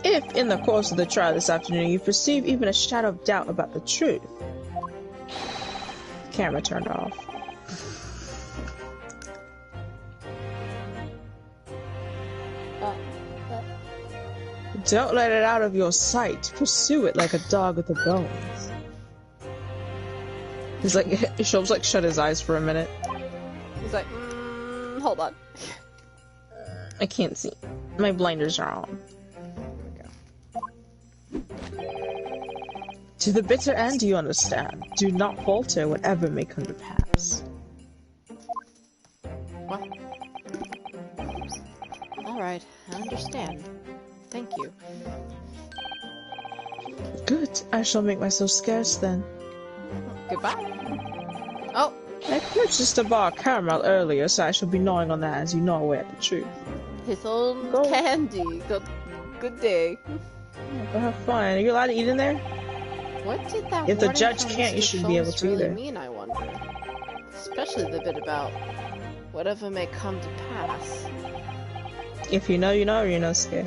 If, in the course of the trial this afternoon, you perceive even a shadow of doubt about the truth... Camera turned off. Don't let it out of your sight. Pursue it like a dog with the bones. He's like, Shob's like shut his eyes for a minute. He's like, hold on. I can't see. My blinders are on. To the bitter end, you understand. Do not falter, whatever may come to pass. What? Alright, I understand. Thank you. Good. I shall make myself scarce then. Goodbye. Oh! I purchased a bar of caramel earlier, so I shall be gnawing on that as you gnaw away at the truth. His own Go. candy. Good day. Go have fun. Are you allowed to eat in there? What did that If the warning judge from can't, you Mr. shouldn't be able Schultz to really either. mean, I wonder? Especially the bit about whatever may come to pass. If you know, you know, or you know, scared.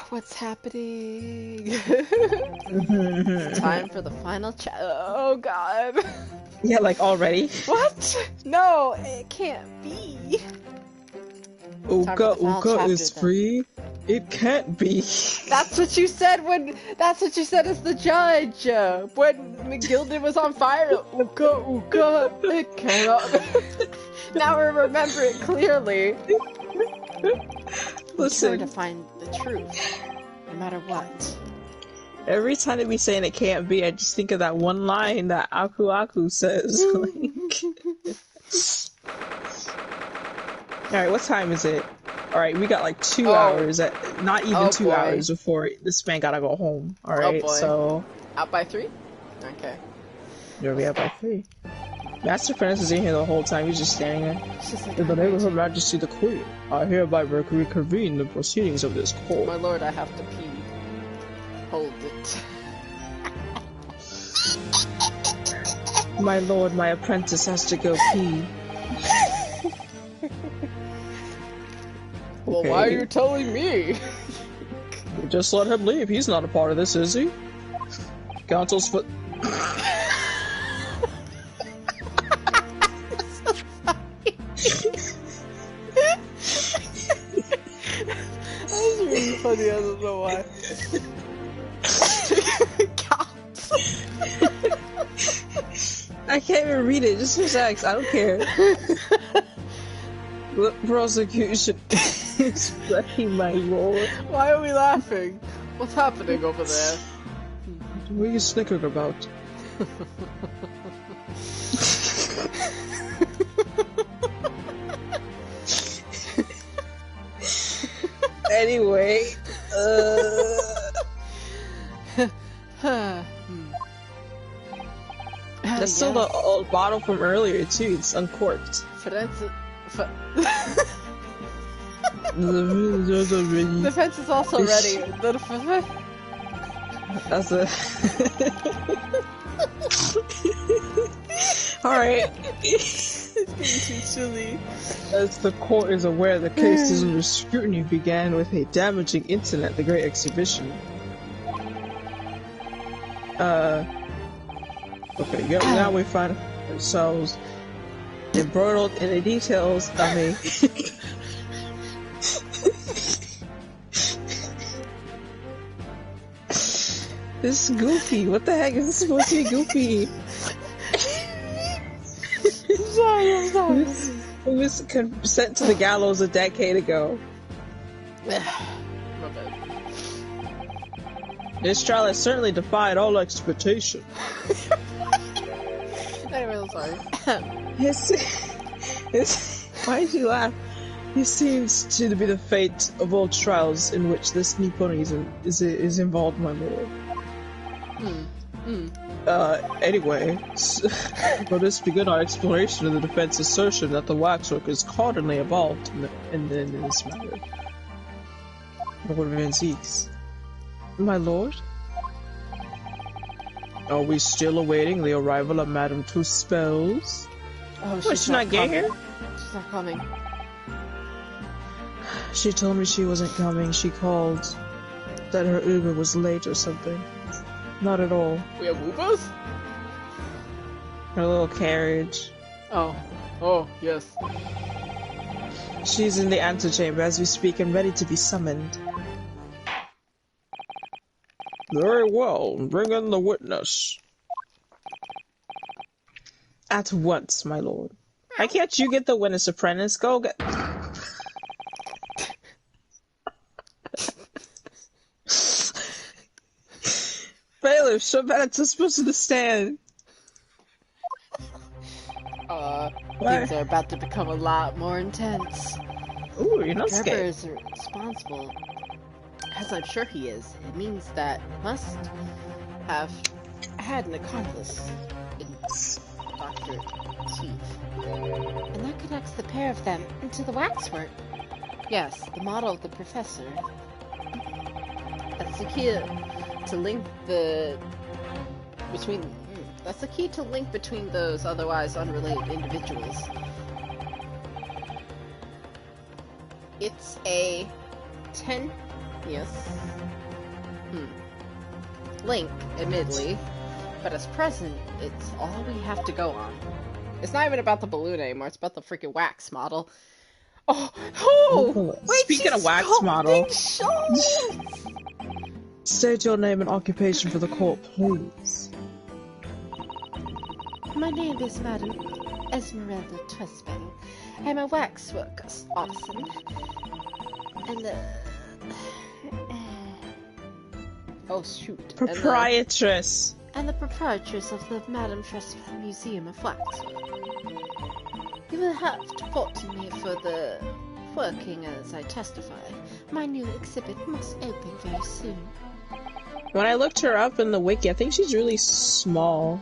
What's happening? It's time for the final chat. Oh god. Yeah, like already. What? No, it can't be. Uka is free. It can't be. That's what you said as the judge. When McGilden was on fire. Uka, it cannot. Now we remember it clearly. Listen. We're to find the truth, no matter what. Every time that we saying it can't be, I just think of that one line that Aku Aku says. Alright, what time is it? Alright, we got like 2 hours, not even 2 hours before this man gotta go home. Alright, so... Out by 3? Okay. You'll be out by 3. Master Apprentice is in here the whole time, he's just standing there. Like, In the name of Her Majesty the Queen, I hereby reconvene the proceedings of this court. my lord, I have to pee. Hold it. My lord, my apprentice has to go pee. Well, Okay. why are you telling me? Just let him leave, he's not a part of this, is he? Council's foot. That was really funny, I don't know why. I can't even read it, just for sex, I don't care. The prosecution is wrecking my lord. Why are we laughing? What's happening over there? What are you snickering about? Anyway, that's still the old bottle from earlier too. It's uncorked. The fence is also ready. That's a. Alright. It's getting too silly. As the court is aware, the case is under scrutiny began with a damaging incident at the Great Exhibition. Okay, yeah, now we find ourselves embroiled in the details of a... This is goofy. What the heck is this supposed to be goofy? I'm sorry. It was sent to the gallows a decade ago. My bad. This trial has certainly defied all expectation. Anyway, I'm sorry. Why did you laugh? It seems to be the fate of all trials in which this Nippon is involved, my lord. Anyway, let us begin our exploration of the defense assertion that the waxwork is cardinally involved in this matter. Lord Van Zeeks. My lord? Are we still awaiting the arrival of Madame Tuspels? Oh, she's not coming. here? She's not coming. She told me she wasn't coming. She called that her Uber was late or something. Not at all. We have Ubers? Her little carriage. Oh, yes. She's in the antechamber as we speak and ready to be summoned. Very well, bring in the witness. At once, my lord. Why can't you get the witness apprentice? Go get... Bailiff, show Madame supposed to stand. Things are about to become a lot more intense. Ooh, you're not Gerber scared. is responsible, as I'm sure he is. It means that must have had an accomplice in Dr. Teeth. And that connects the pair of them into the waxwork. Yes, the model of the professor. That's the key to link That's the key to link between those otherwise unrelated individuals. It's a link, admittedly, but as present, it's all we have to go on. It's not even about the balloon anymore, it's about the freaking wax model. Wait, speaking of wax model, state your name and occupation for the court, please. My name is Madame Esmeralda Tuspel. I'm a waxwork artisan. And oh shoot. Proprietress. And the proprietress of the Madame Tuspel Museum of Waxwork. You will have to pardon me for the working as I testify. My new exhibit must open very soon. When I looked her up in the wiki, I think she's really small.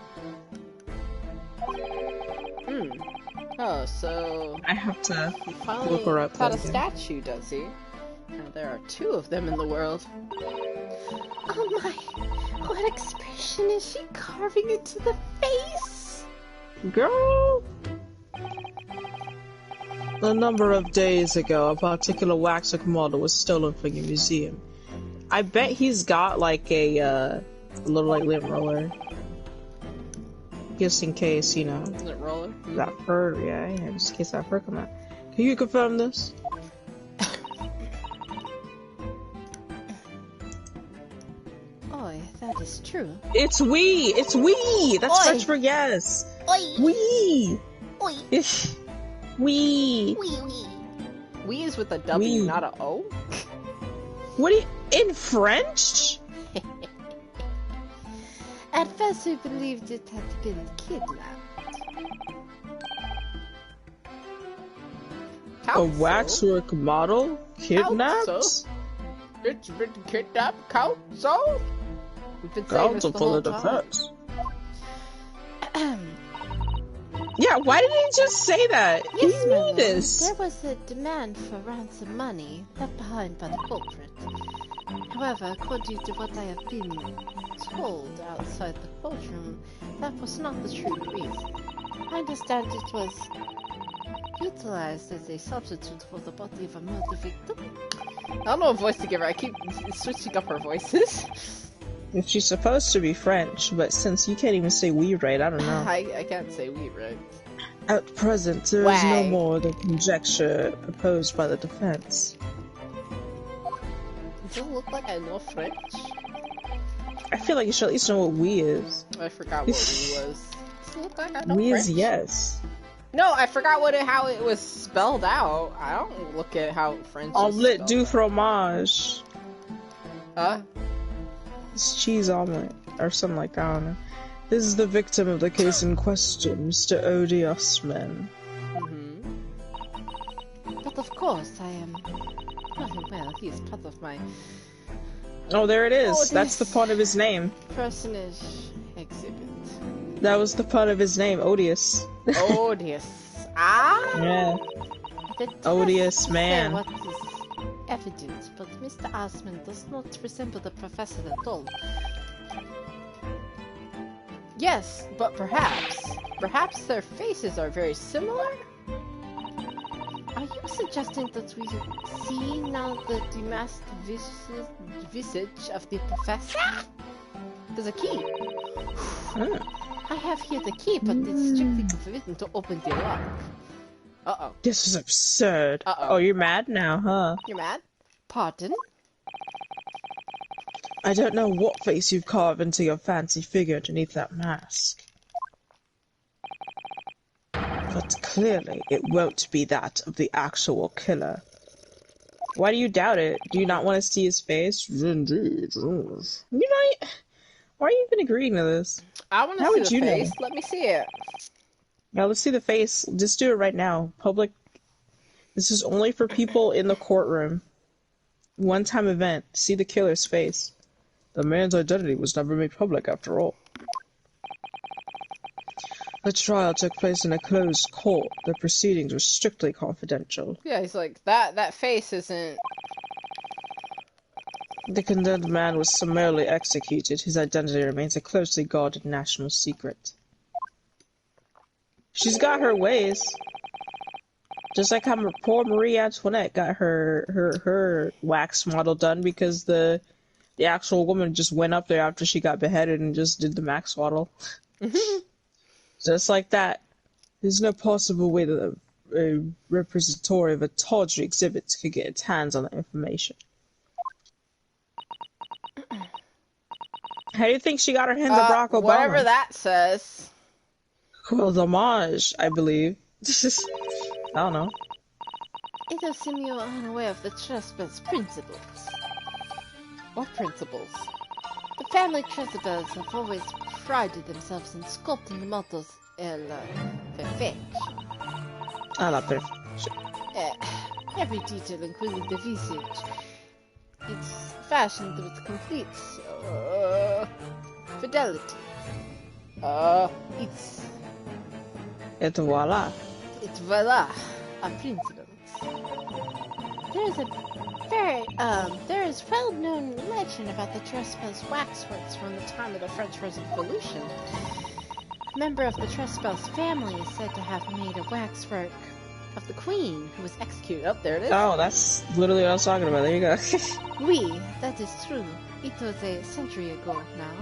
Oh, so I have to he finally look her up. got a statue, does he? Now, there are two of them in the world. Oh my! What expression is she carving into the face? Girl! A number of days ago, a particular waxwork model was stolen from your museum. I bet he's got like a little like lint roller. Just in case, you know. Lint roller? That fur, yeah, just in case that fur come out. Can you confirm this? Oi, that is true. It's we! It's we! That's Oi. French for yes! Oi! We! Oi! We! Wee. We is with a W, Oui. not a O? What do you, in French? At first we believed it had been kidnapped. A waxwork model? Kidnapped? Council? It's been kidnapped, Council? We've been saying this Council the for whole the time. defense. Yeah, why did he just say that? Yes, He my knew lord. this. There was a demand for ransom money left behind by the culprit. However, according to what I have been told outside the courtroom, that was not the true reason. I understand it was utilized as a substitute for the body of a murder victim. I don't know what voice to give her. I keep switching up her voices. If she's supposed to be French, but since you can't even say we right, I don't know. I can't say we, right? At present, there is no Wag. more than conjecture opposed by the defense. Does it look like I know French? I feel like you should at least know what we is. I forgot what we was. Does it look like I know We French? is yes. No, I forgot how it was spelled out. I don't look at how French is Omelette spelled. du fromage. Huh? It's cheese omelet, or something like that, I don't know. This is the victim of the case in question, Mr. Odiosman. But of course, I am well, he is part of my Oh, there it is. Oh, That's the this- part of his name. Personage exhibit. That was the pun of his name, Odious. Odious. Ah! Yeah. The test Odious say man. what is evident, but Mr. Osmond does not resemble the professor at all. Yes, but perhaps their faces are very similar? Are you suggesting that we see now the demasked visage of the professor? There's a key. Hmm. I have here the key, but it's strictly forbidden to open the lock. Uh-oh. This is absurd. Uh-oh. Oh, you're mad now, huh? You're mad? Pardon? I don't know what face you've carved into your fancy figure underneath that mask. But clearly, it won't be that of the actual killer. Why do you doubt it? Do you not want to see his face? Indeed. Why are you even agreeing to this? I want How to would see you the know? face. Let me see it. Now let's see the face. Just do it right now. Public. This is only for people in the courtroom. One-time event. See the killer's face. The man's identity was never made public after all. The trial took place in a closed court. The proceedings were strictly confidential. Yeah, he's like, that face isn't... The condemned man was summarily executed. His identity remains a closely guarded national secret. She's got her ways. Just like how poor Marie Antoinette got her wax model done because the actual woman just went up there after she got beheaded and just did the wax model. Just like that. There's no possible way that a repository of a tawdry exhibit could get its hands on that information. How do you think she got her hands on Barack Obama? Whatever that says. Well, homage, I believe. I don't know. It does seem you are unaware of the trespass principles. What principles? The family trespassers have always prided themselves in sculpting the models perfection. I love perfection. Every detail, including the visage, it's fashioned with complete fidelity. Et voila. It's voila, a principle. There is well-known legend about the trespass waxworks from the time of the French Revolution. A member of the trespass family is said to have made a waxwork of the queen who was executed. Oh, there it is. Oh, that's literally what I was talking about. There you go. Oui, that is true. It was a century ago now.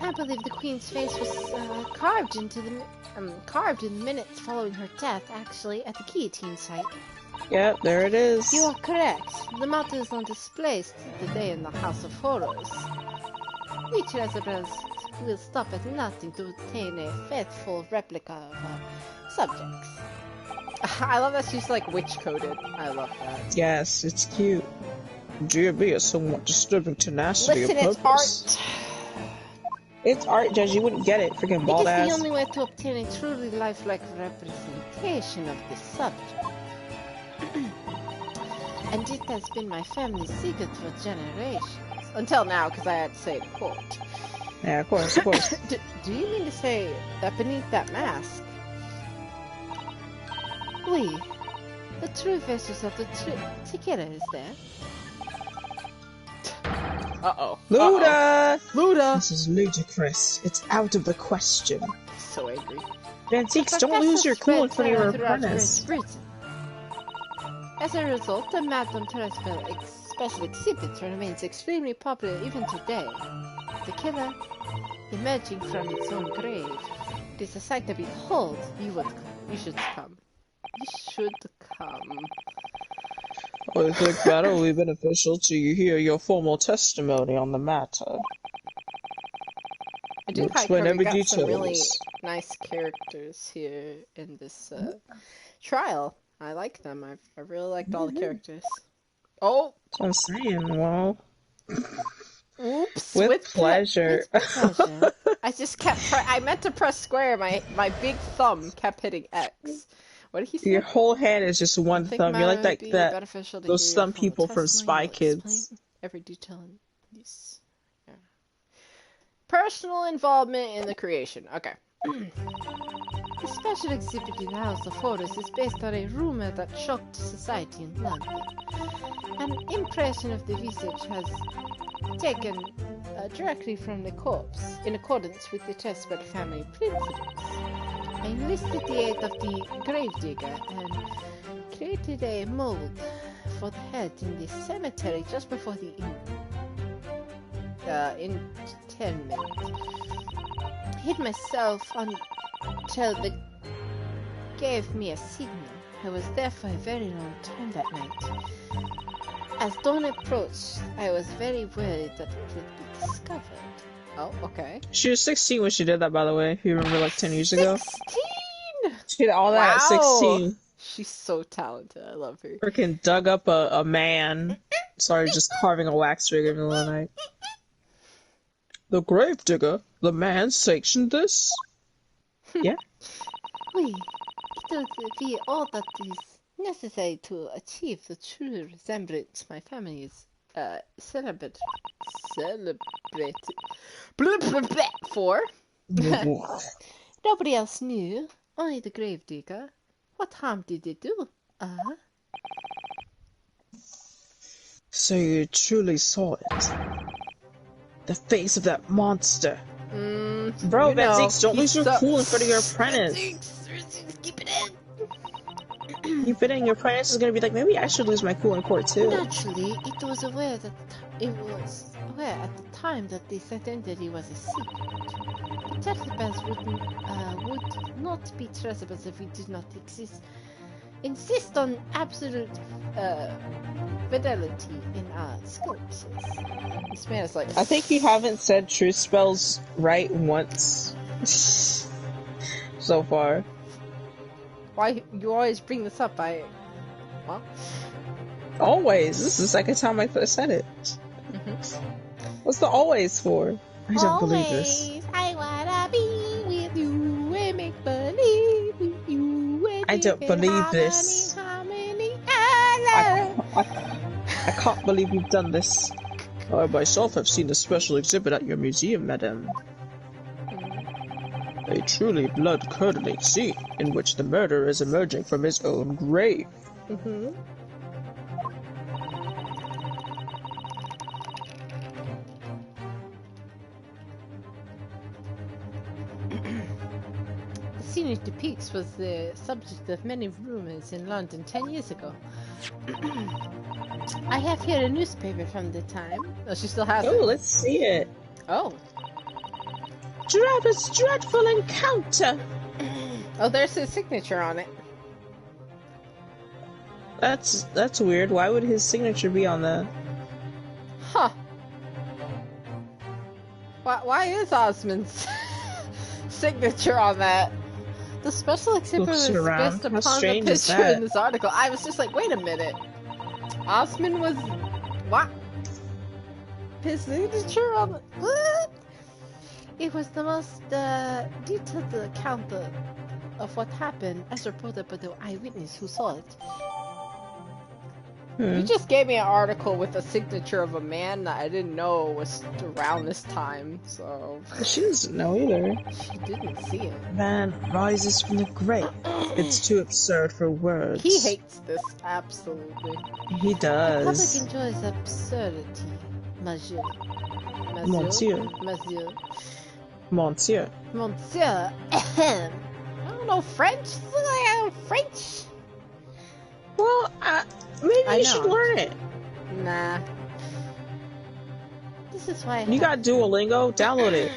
I believe the queen's face was carved in the minutes following her death, actually, at the guillotine site. Yep, there it is. You are correct. The model is on display today in the House of Horrors. We Treasures will stop at nothing to obtain a faithful replica of our subjects. I love that she's like witch-coded. I love that. Yes, it's cute. G&B is somewhat disturbing tenacity Listen, of it's purpose. art. It's art, Judge. You wouldn't get it. Freaking bald It is ass. the only way to obtain a truly lifelike representation of this subject. And it has been my family's secret for generations. Until now, because I had to say it in court. Yeah, of course, of course. Do you mean to say that beneath that mask? Oui, the true faces of the killer is there. Uh-oh. Luda! Luda! This is ludicrous. It's out of the question. So angry. Antiques, don't lose your cool in front of your apprentice. As a result, the Madame Terespel special exhibit remains extremely popular even today. The killer, emerging from its own grave, it is a sight to behold. You should come. You should come. I think that will be beneficial to you hear your formal testimony on the matter. I do like how we got some really nice characters here in this trial. I like them. I really liked all the characters. Oh! I'm saying, well... Oops! With pleasure. With pleasure. I just kept... I meant to press square. My big thumb kept hitting X. What did he say? Your whole hand is just one thumb. You're like those thumb people from Spy Kids. Every detail in this. Yeah. Personal involvement in the creation. Okay. The special exhibit in House of Horrors is based on a rumor that shocked society in London. An impression of the visage has taken directly from the corpse, in accordance with the Tespert family principles. I enlisted the aid of the gravedigger and created a mold for the head in the cemetery just before the interment. Hid myself until they gave me a signal. I was there for a very long time that night. As dawn approached, I was very worried that it would be discovered. Oh, okay. She was 16 when she did that, by the way. If you remember, like 10 years ago. 16! She did all that at 16. She's so talented. I love her. Freaking dug up a man. Sorry, just carving a wax figure in the middle of the night. The gravedigger? The man sanctioned this? Yeah. Oui, it will be all that is necessary to achieve the true resemblance my family is celebrate for. Nobody else knew, only the gravedigger. What harm did it do? So you truly saw it. The face of that monster. Bro, Benzix, don't lose your cool in front of your apprentice. Keep it in. Keep it in. Your apprentice is gonna be like, maybe I should lose my cool in court too. Naturally, it was aware at the time that this identity was a secret. The Teflibas would not be traceable if we did not insist on absolute fidelity in our sculptures. This man is like, I think you haven't said truth spells right once so far. why you always bring this up? Well, Always. This is the second time I said it. What's the always for? I don't believe this. I wanna be with you and make believe with you. I don't believe this. I can't believe you've done this. I myself have seen a special exhibit at your museum, madame. A truly blood-curdling scene in which the murderer is emerging from his own grave. The scene it depicts was the subject of many rumors in London 10 years ago. I have here a newspaper from the time. oh, she still has Oh, it. let's see it. Oh, Dravus' dreadful encounter. oh, there's his signature on it. That's weird. Why would his signature be on that? Huh. Why is Osmond's signature on that? The special exhibit Looks was around. based How upon the strange is Picture that? in this article. I was just like, wait a minute. Osmond was what? His signature on the what? It was the most detailed account of what happened, as reported by the eyewitness who saw it. You just gave me an article with a signature of a man that I didn't know was around this time, so She doesn't know either. she didn't see it. Man rises from the grave. It's too absurd for words. He hates this, absolutely. He The does. public enjoys absurdity, monsieur. Monsieur. Monsieur. Monsieur. Monsieur. Ahem. I don't know French. French? Well, maybe I you know. should learn it. Nah. This is why I You have, got Duolingo? Download it.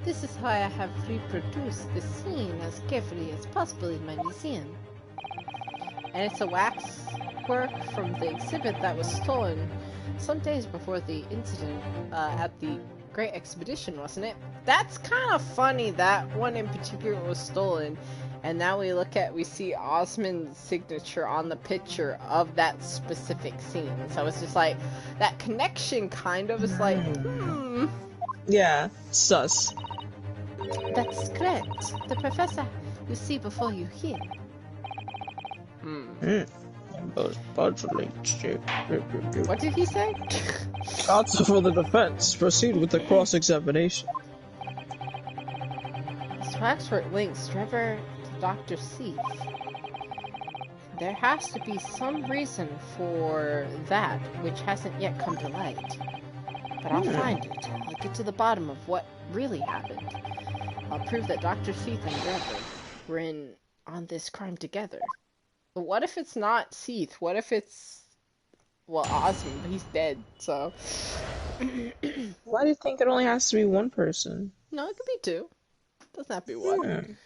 this is why I have reproduced the scene as carefully as possible in my museum. And it's a wax work from the exhibit that was stolen some days before the incident at the Great Expedition, wasn't it? That's kind of funny that one in particular was stolen. And now we see Osmond's signature on the picture of that specific scene. So it's just like, that connection kind of is like, Yeah, sus. That's correct. The professor you see before you here. Budgeting. What did he say? Counsel for the defense, proceed with the cross-examination. Waxford links Trevor to Dr. Seath. There has to be some reason for that which hasn't yet come to light. But I'll find it. I'll get to the bottom of what really happened. I'll prove that Dr. Seath and Trevor were in on this crime together. But what if it's not Seath? What if it's... well, Osmond, but he's dead, so... Why do you think it only has to be one person? No, it could be two. Doesn't have to be one.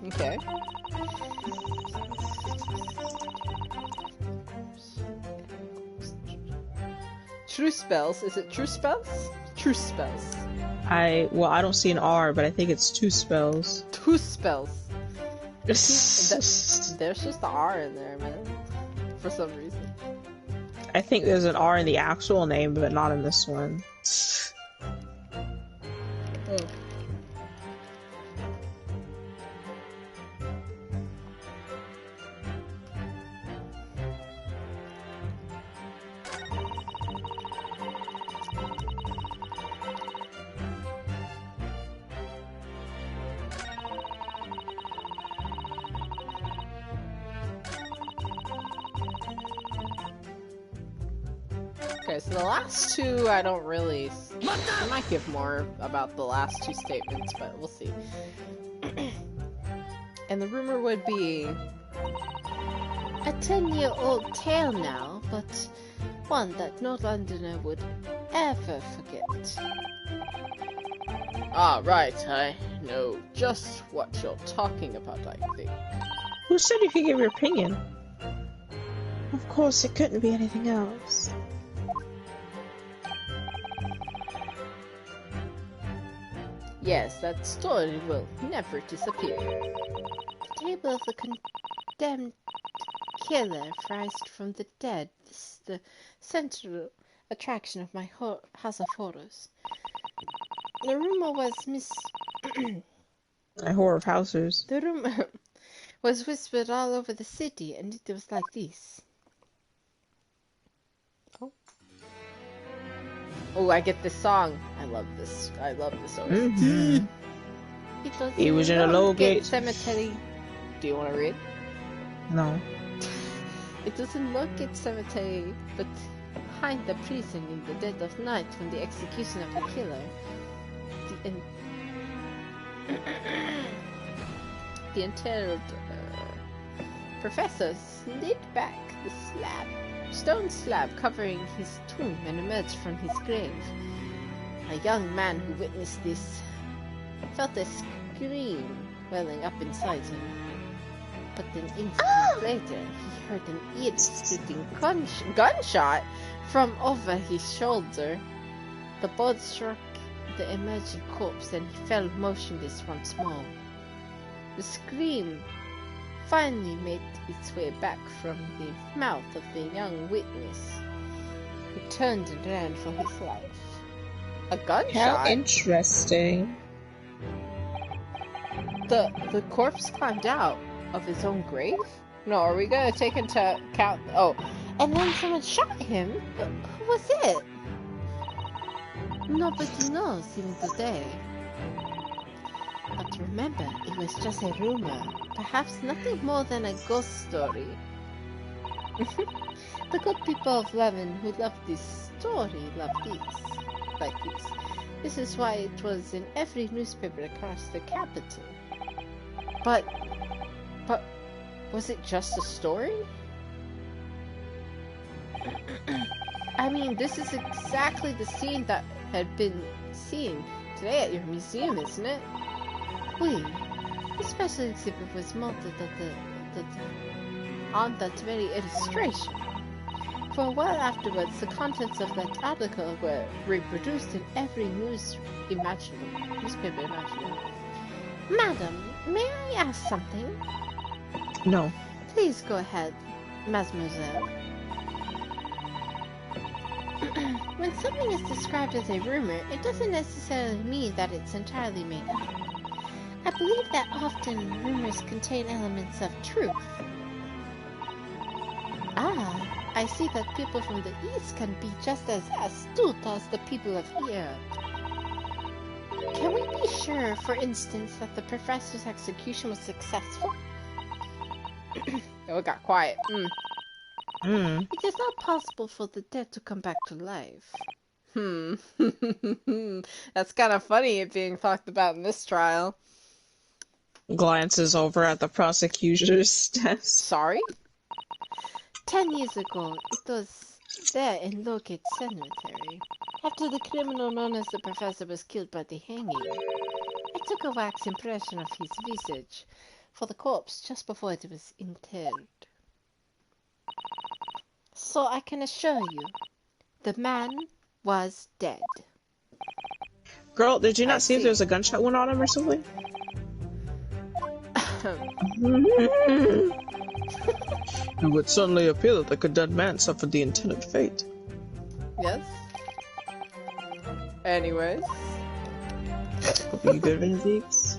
Okay. True spells. Is it true spells? True spells. I don't see an R, but I think it's two spells. Two spells. There's just the R in there, man. For some reason. I think there's an R in the actual name, but not in this one. Oh. Okay, so the last two I don't really... I might give more about the last two statements, but we'll see. And the rumor would be... a 10-year-old tale now, but one that no Londoner would ever forget. Ah, right, I know just what you're talking about, I think. Who said you could give your opinion? Of course, it couldn't be anything else. Yes, that story will never disappear. The table of the condemned killer rised from the dead. This is the central attraction of my House of Horrors. The rumor was A horror of houses. The rumor was whispered all over the city, and it was like this. Oh, I get this song. I love this. I love this OST. Mm-hmm. He was in a low gate cemetery. Do you want to read? No. It doesn't look at cemetery, but behind the prison in the dead of night when the execution of the killer. The interred professor slid back the stone slab covering his tomb and emerged from his grave. A young man who witnessed this felt a scream welling up inside him. But then instants later, he heard an ear-splitting gunshot from over his shoulder. The bullet struck the emerging corpse and he fell motionless once more. The scream finally made its way back from the mouth of the young witness, who turned and ran for his life. A gunshot? How interesting. The corpse climbed out of his own grave? No, are we gonna take into account... Oh, and then someone shot him? Who was it? Nobody knows even today. But remember, it was just a rumor. Perhaps nothing more than a ghost story. The good people of Levin who love this story love these. Like this. This is why it was in every newspaper across the capital. But, was it just a story? I mean, this is exactly the scene that had been seen today at your museum, isn't it? Oui. The special exhibit was mounted on that very illustration. For a while afterwards, the contents of that article were reproduced in every newspaper imaginable. Madam, may I ask something? No. Please go ahead, mademoiselle. When something is described as a rumor, it doesn't necessarily mean that it's entirely made up. I believe that often rumors contain elements of truth. Ah, I see that people from the East can be just as astute as the people of here. Can we be sure, for instance, that the professor's execution was successful? Oh, it got quiet. It is not possible for the dead to come back to life. That's kind of funny, it being talked about in this trial. Glances over at the prosecutor's desk. Sorry? 10 years ago, it was there in Logate Cemetery. After the criminal known as the Professor was killed by the hanging, I took a wax impression of his visage for the corpse just before it was interred. So I can assure you, the man was dead. Girl, did you not see if see. there was a gunshot wound on him or something? It would certainly appear that the dead man suffered the intended fate. Yes? Anyways. Hope you good, Benedicts?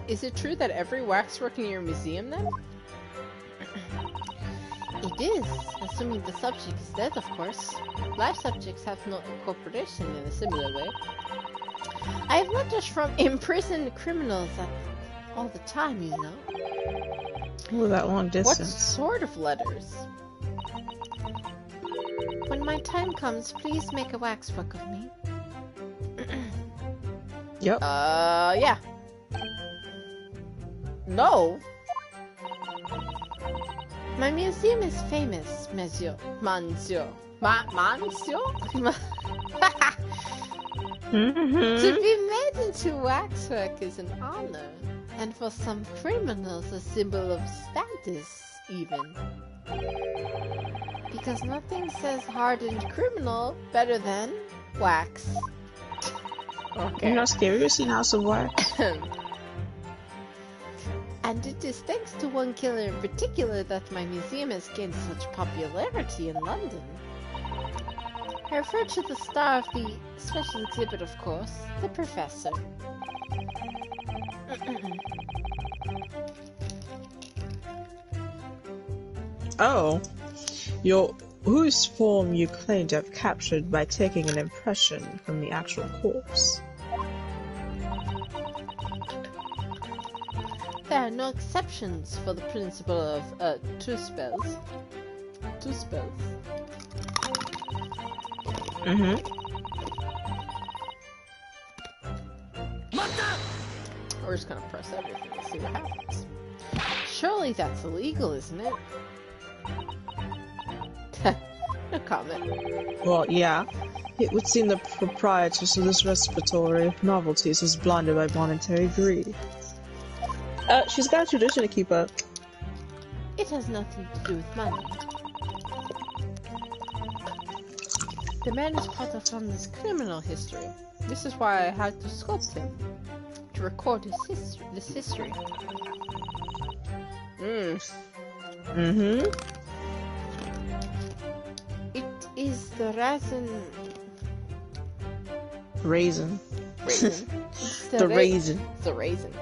Is it true that every waxwork in your museum then? It is, assuming the subject is dead, of course. Live subjects have no incorporation in a similar way. I have letters from imprisoned criminals all the time, you know. Oh, that long What distance. sort of letters? When my time comes, please make a waxwork of me. Yep. Yeah. No. My museum is famous, Monsieur. Manzio. Manzio? To be made into waxwork is an honor, and for some criminals a symbol of status, even. Because nothing says hardened criminal better than wax. Okay. You know, scary to see House of Wax. And it is thanks to one killer in particular that my museum has gained such popularity in London. I refer to the star of the special exhibit, of course, the Professor. Oh. Whose form you claim to have captured by taking an impression from the actual corpse? There are no exceptions for the principle of two spells. Two spells. We're just gonna press everything and see what happens. Surely that's illegal, isn't it? No comment. Well, yeah. It would seem the proprietress of this respiratory novelties is blinded by monetary greed. She's got a tradition to keep up. It has nothing to do with money. The man is part of London's criminal history. This is why I had to sculpt him. To record this history. It is the raisin. Raisin. Raisin. It's The raisin. It's a raisin.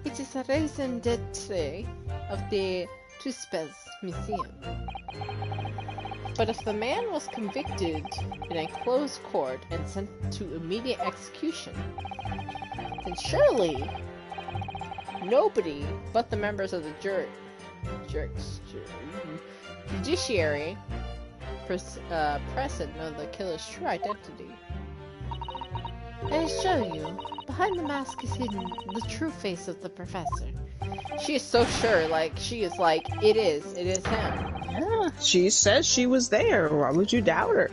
It is a raison d'etre of the Tuspes Museum. But if the man was convicted in a closed court and sent to immediate execution, then surely nobody but the members of the judiciary present know the killer's true identity. I assure you, behind the mask is hidden the true face of the Professor. She is so sure, like, she is like, it is him. Yeah, she says she was there. Why would you doubt her?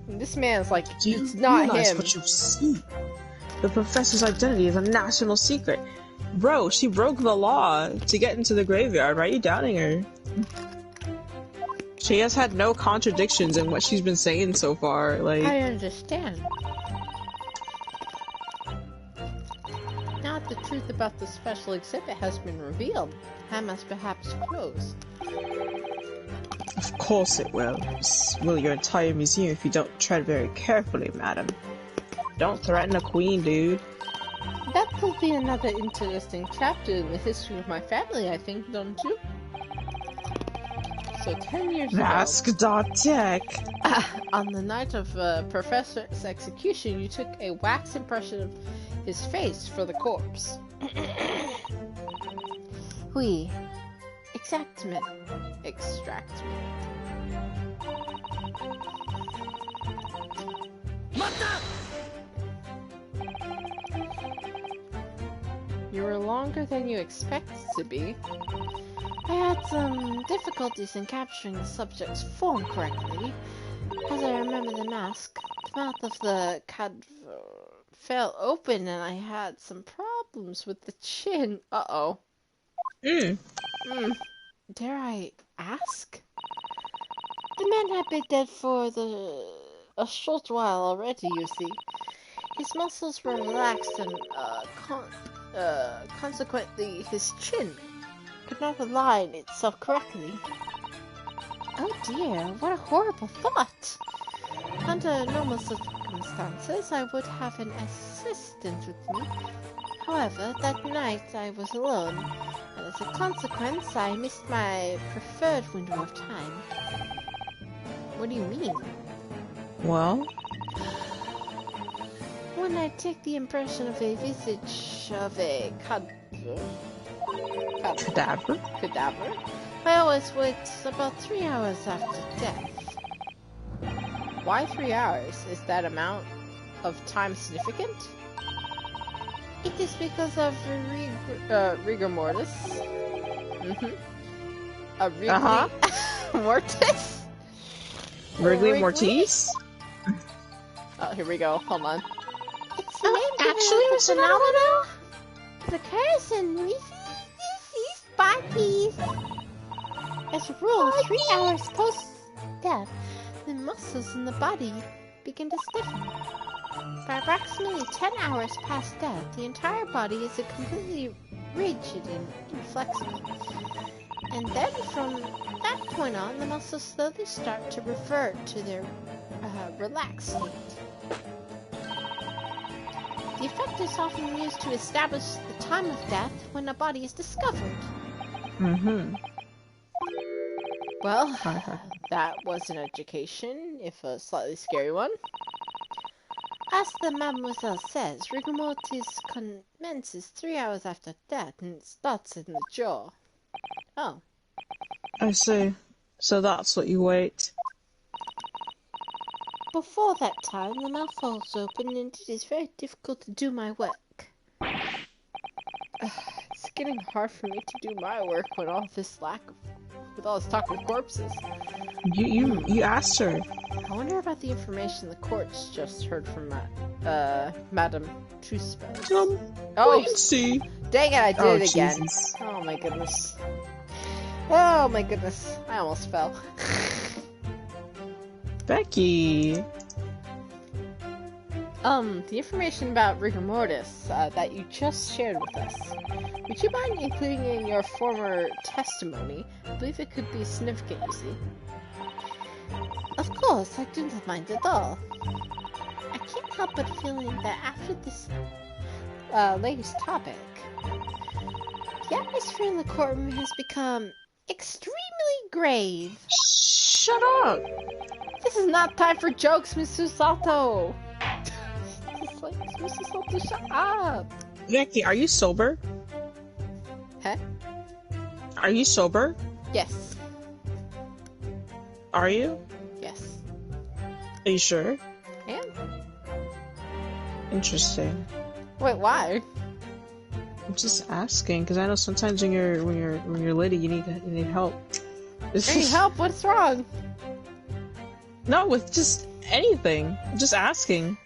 And this man's like, Do you it's not realize him. what you see? The Professor's identity is a national secret. Bro, she broke the law to get into the graveyard. Why are you doubting her? She has had no contradictions in what she's been saying so far. Like, I understand. the truth about the special exhibit has been revealed, I must perhaps close. Of course it will. Will your entire museum if you don't tread very carefully, madam. Don't threaten a queen, dude. That will be another interesting chapter in the history of my family, I think, don't you? So 10 years ago, Mask.tech. on the night of Professor's execution, you took a wax impression of his face for the corpse. Oui. Exactement. Extractment. You were longer than you expected to be. I had some difficulties in capturing the subject's form correctly. As I remember the mask, the mouth of the cadver fell open and I had some problems with the chin. Uh-oh. Dare I ask? The man had been dead for a short while already, you see. His muscles were relaxed and, consequently, his chin could not align itself correctly. Oh dear, what a horrible thought! Under normal circumstances, I would have an assistant with me. However, that night I was alone, and as a consequence, I missed my preferred window of time. What do you mean? Well? When I take the impression of a visage of a Cadaver? cadaver, I always wait about 3 hours after death. Why 3 hours? Is that amount of time significant? It is because of rigor mortis. Mortis? Wrigley Mortis? Oh, here we go. Hold on. It's the name actually, given Mr. to Naruto? the occurs in these bodies. As a rule, 3 hours post-death, the muscles in the body begin to stiffen. By approximately 10 hours past death, the entire body is completely rigid and inflexible. And then from that point on, the muscles slowly start to revert to their relaxed state. The effect is often used to establish the time of death when a body is discovered. Well, that was an education, if a slightly scary one. As the Mademoiselle says, rigor mortis commences 3 hours after death and it starts in the jaw. Oh. I see. So that's what you wait. Before that time, the mouth falls open and it is very difficult to do my work. It's getting hard for me to do my work with all this talk of corpses. You asked her. I wonder about the information the courts just heard from Madame Truspel. Wait and see. Dang it, I did it again. Jesus. Oh my goodness. Oh my goodness. I almost fell. Becky. The information about rigor mortis that you just shared with us. Would you mind including in your former testimony? I believe it could be significant, you see. Of course, I do not mind at all. I can't help but feeling that after this latest topic, the atmosphere in the courtroom has become extremely grave. Shut up. This is not time for jokes, Miss Susato. It's like, Miss Susato, shut up. Becky, are you sober? Huh? Are you sober? Yes. Are you? Yes. Are you sure? I am. Interesting. Wait, why? I'm just asking because I know sometimes when you're litty, you need help. I need help. What's wrong? No, with just anything. I'm just asking.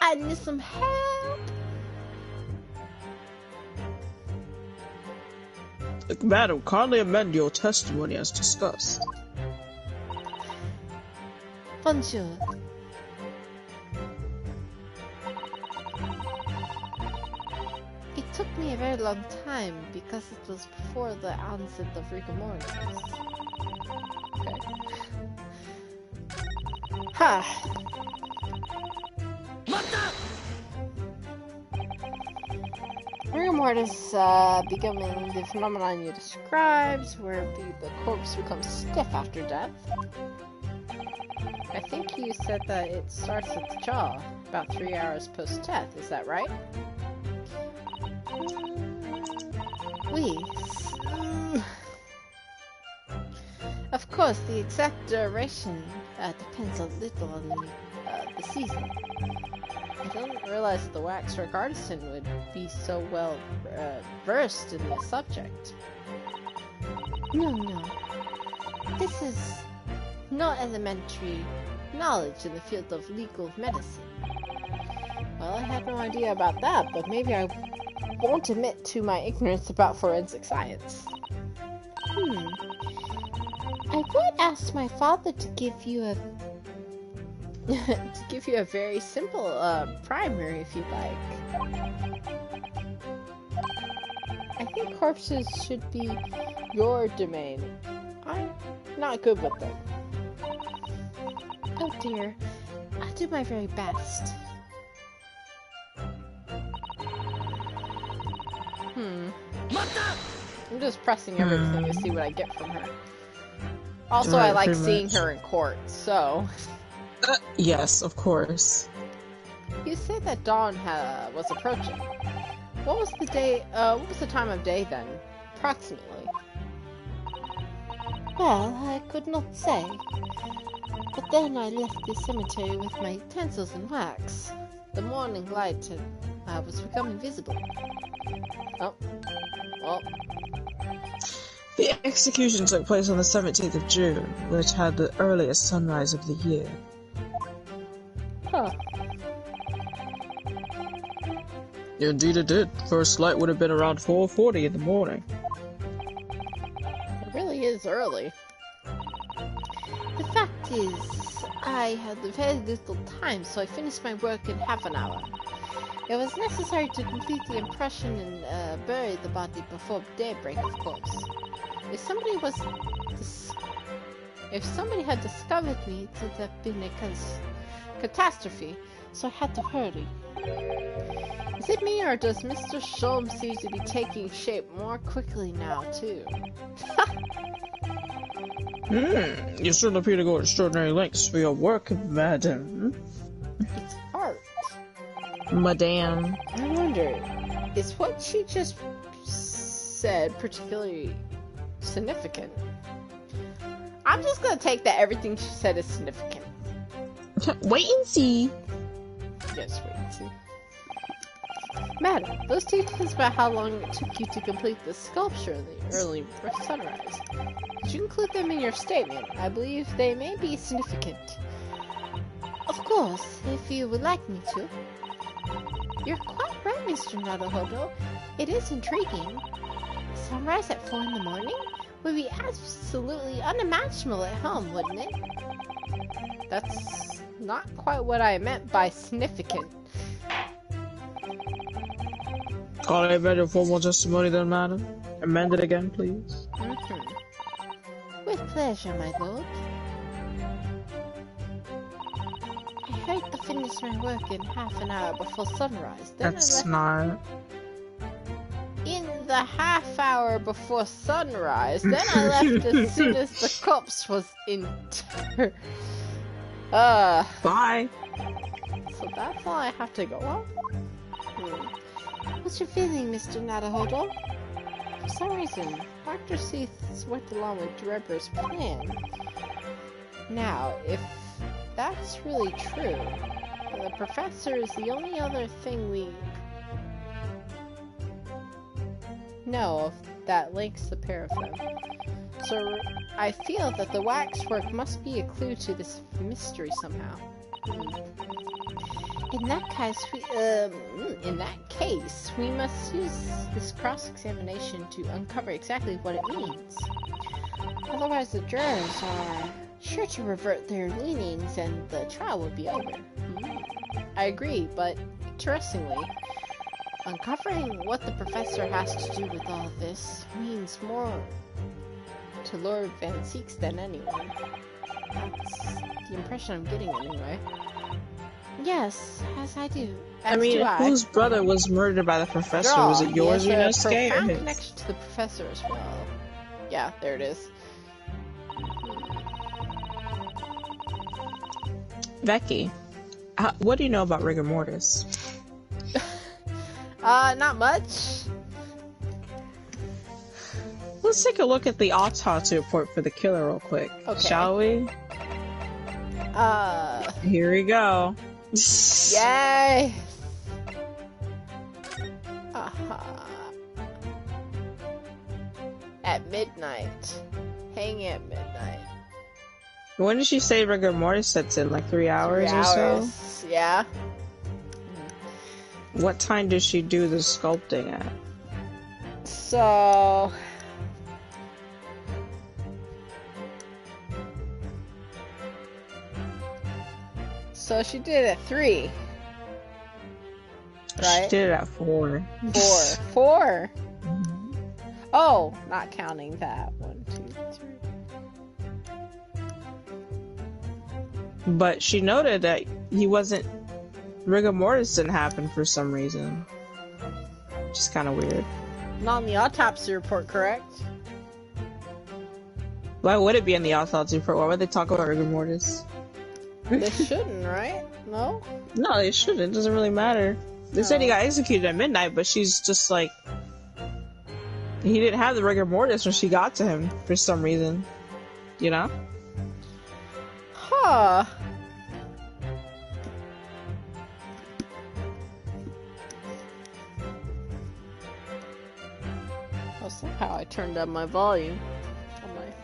I need some help. Madam, kindly amend your testimony as discussed. Bonjour. It took me very long time because it was before the onset of rigor mortis. Okay. Ha! Rigor mortis becoming the phenomenon you described, where the corpse becomes stiff after death. I think you said that it starts at the jaw, about 3 hours post-death, is that right? Oui. Of course, the exact duration depends a little on the season. I didn't realize that the waxwork artisan would be so well versed in the subject. No. This is not elementary knowledge in the field of legal medicine. Well, I had no idea about that, but maybe I won't admit to my ignorance about forensic science. I would ask my father to give you a to give you a very simple primer, if you'd like. I think corpses should be your domain. I'm not good with them. Oh dear, I'll do my very best. I'm just pressing everything to see what I get from her. Also, Right, I like pretty seeing much. her in court, so... Yes, of course. You said that dawn was approaching. What was the time of day then? Approximately. Well, I could not say. But then I left the cemetery with my utensils and wax. The morning light was becoming visible. Oh. Well, The execution took place on the 17th of June, which had the earliest sunrise of the year. huh. Indeed it did. First light would have been around 4:40 in the morning. It really is early. The fact is, I had very little time, so I finished my work in half an hour. It was necessary to complete the impression and bury the body before daybreak, of course. If somebody had discovered me, it would have been a catastrophe, so I had to hurry. Is it me, or does Mr. Sholm seem to be taking shape more quickly now, too? You certainly appear to go extraordinary lengths for your work, madam. It's art. Madame. I wonder, is what she just said particularly significant? I'm just gonna take that everything she said is significant. Wait and see. Yes, wait and see. Madam, those details about how long it took you to complete the sculpture in the early sunrise, did you include them in your statement? I believe they may be significant. Of course, if you would like me to. You're quite right, Mr. Naruhodo. It is intriguing. Sunrise at 4 in the morning would be absolutely unimaginable at home, wouldn't it? That's not quite what I meant by significant. Call I read your formal testimony then, madam? Amend it again, please. With pleasure, my lord. I hurried to finish my work in half an hour before sunrise. Then That's not... In the half hour before sunrise, then I left as soon as the corpse was interred. Bye! So that's all I have to go on? What's your feeling, Mr. Naruhodo? For some reason, Dr. Seath went along with Drebber's plan. Now, if that's really true, the professor is the only other thing we know of that links the pair of them. So I feel that the waxwork must be a clue to this mystery somehow. In that case, we must use this cross-examination to uncover exactly what it means. Otherwise, the jurors are sure to revert their leanings and the trial will be over. I agree, but interestingly, Uncovering what the professor has to do with all this means more to Lord Van Seeks than anyone. That's the impression I'm getting anyway. Yes, as I do. I mean, whose brother was murdered by the professor? Girl, Was it yours, he has Inosuke, a or profound his? connection to the professor as well. Yeah, there it is. Becky, what do you know about rigor mortis? Not much. Let's take a look at the autopsy report for the killer real quick, Okay. shall we? Here we go. Yay! Aha. At midnight. Hanging at midnight. When did she say rigor mortis sets in? Like 3 hours 3 or so? hours. Yeah. What time did she do the sculpting at? So... So she did it at 3. She Right? did it at 4. 4. Oh, not counting that. 1, 2, 3. But she noted that he wasn't. Rigor mortis didn't happen for some reason. Which is kind of weird. Not in the autopsy report, correct? Why would it be in the autopsy report? Why would they talk about rigor mortis? They shouldn't, right? No? No, they shouldn't. It doesn't really matter. They said he got executed at midnight, but she's just like... He didn't have the rigor mortis when she got to him, for some reason. You know? Huh. Well, somehow I turned down my volume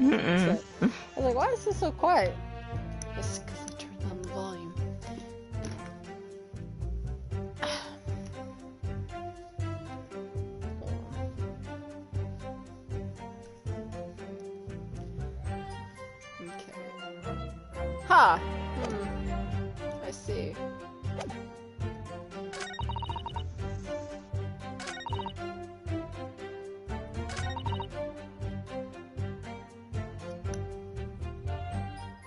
on my headset. I was like, why is this so quiet? It's because I turned down the volume. Okay. Huh. I see.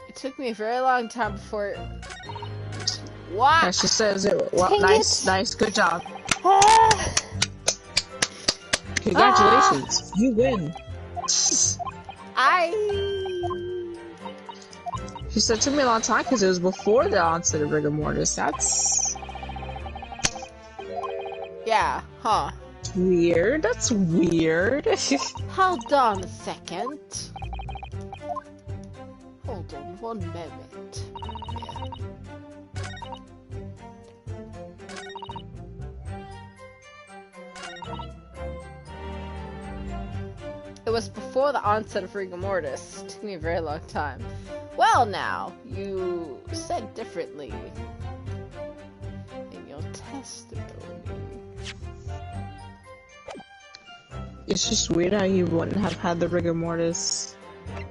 It took me a very long time before. What? As she says it. Well, Dang nice, good job. Ah! Congratulations, you win. She said it took me a long time because it was before the onset of rigor mortis. That's Yeah, huh. weird. That's weird. Hold on a second. Hold on one moment. It was before the onset of rigor mortis. It took me a very long time. Well now, you said differently in your testimony. It's just weird how you wouldn't have had the rigor mortis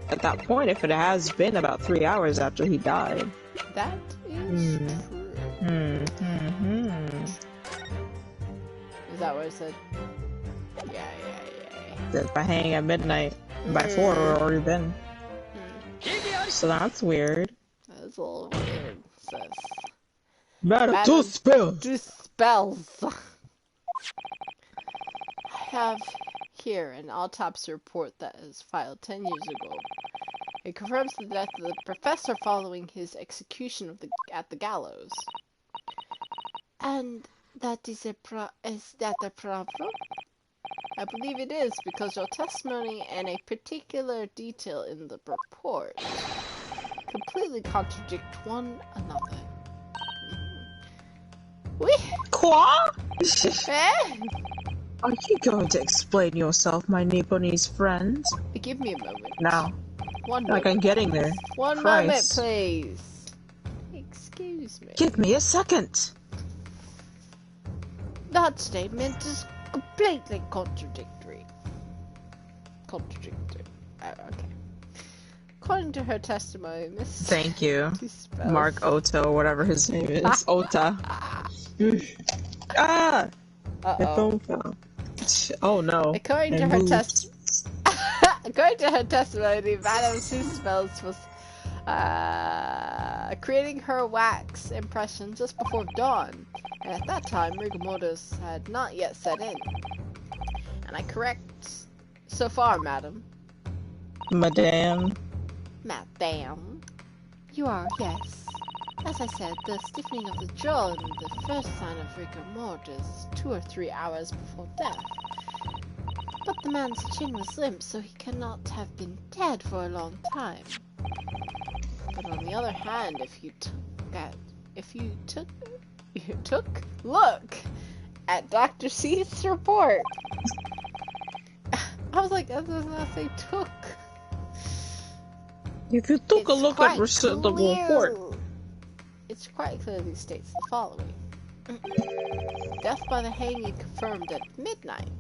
at that point if it has been about 3 hours after he died. That is true. Is that what I said? Yeah. That by hanging at midnight, by 4 it would already been. So that's weird. That's a little weird, sis. Matter to spell. Do spells. I have here an autopsy report that is filed 10 years ago. It confirms the death of the professor following his execution at the gallows. And that is is that a problem? I believe it is because your testimony and a particular detail in the report completely contradict one another. Quoi? Eh? Are you going to explain yourself, my Nipponese friend? Give me a moment. Now. One Like moment. I'm getting there. One Christ. moment, please. Excuse me. Give me a second. That statement is completely contradictory. Okay. According to her testimony, Miss Thank you. Spells- Mark Otto, whatever his name is. Ota. The phone fell. Oh no. According to It her moved. According to her testimony, Madame Seuss was creating her wax impression just before dawn, and at that time rigor mortis had not yet set in. And I correct so far, madam? Madame. Madame. You are, yes. As I said, the stiffening of the jaw is the first sign of rigor mortis 2 or 3 hours before death. But the man's chin was limp, so he cannot have been dead for a long time. But on the other hand, if you took look at Dr. C's report. I was like, that does not say took. If you took a look at the report. It's quite clearly states the following. Death by the hanging confirmed at midnight.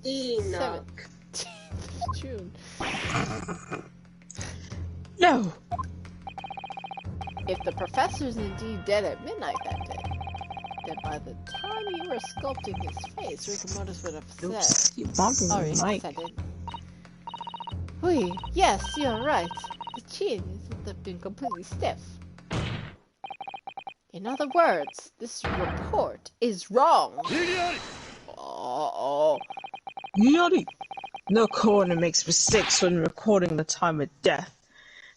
Enoch. 17th June. No. If the professor is indeed dead at midnight that day, then by the time you were sculpting his face, rigor mortis would have Oops. said. Keep bumping Sorry, the mic. said it. Oui, yes, you're right. The chin would have been completely stiff. In other words, this report is wrong. Oh. Yori. No coroner makes mistakes when recording the time of death.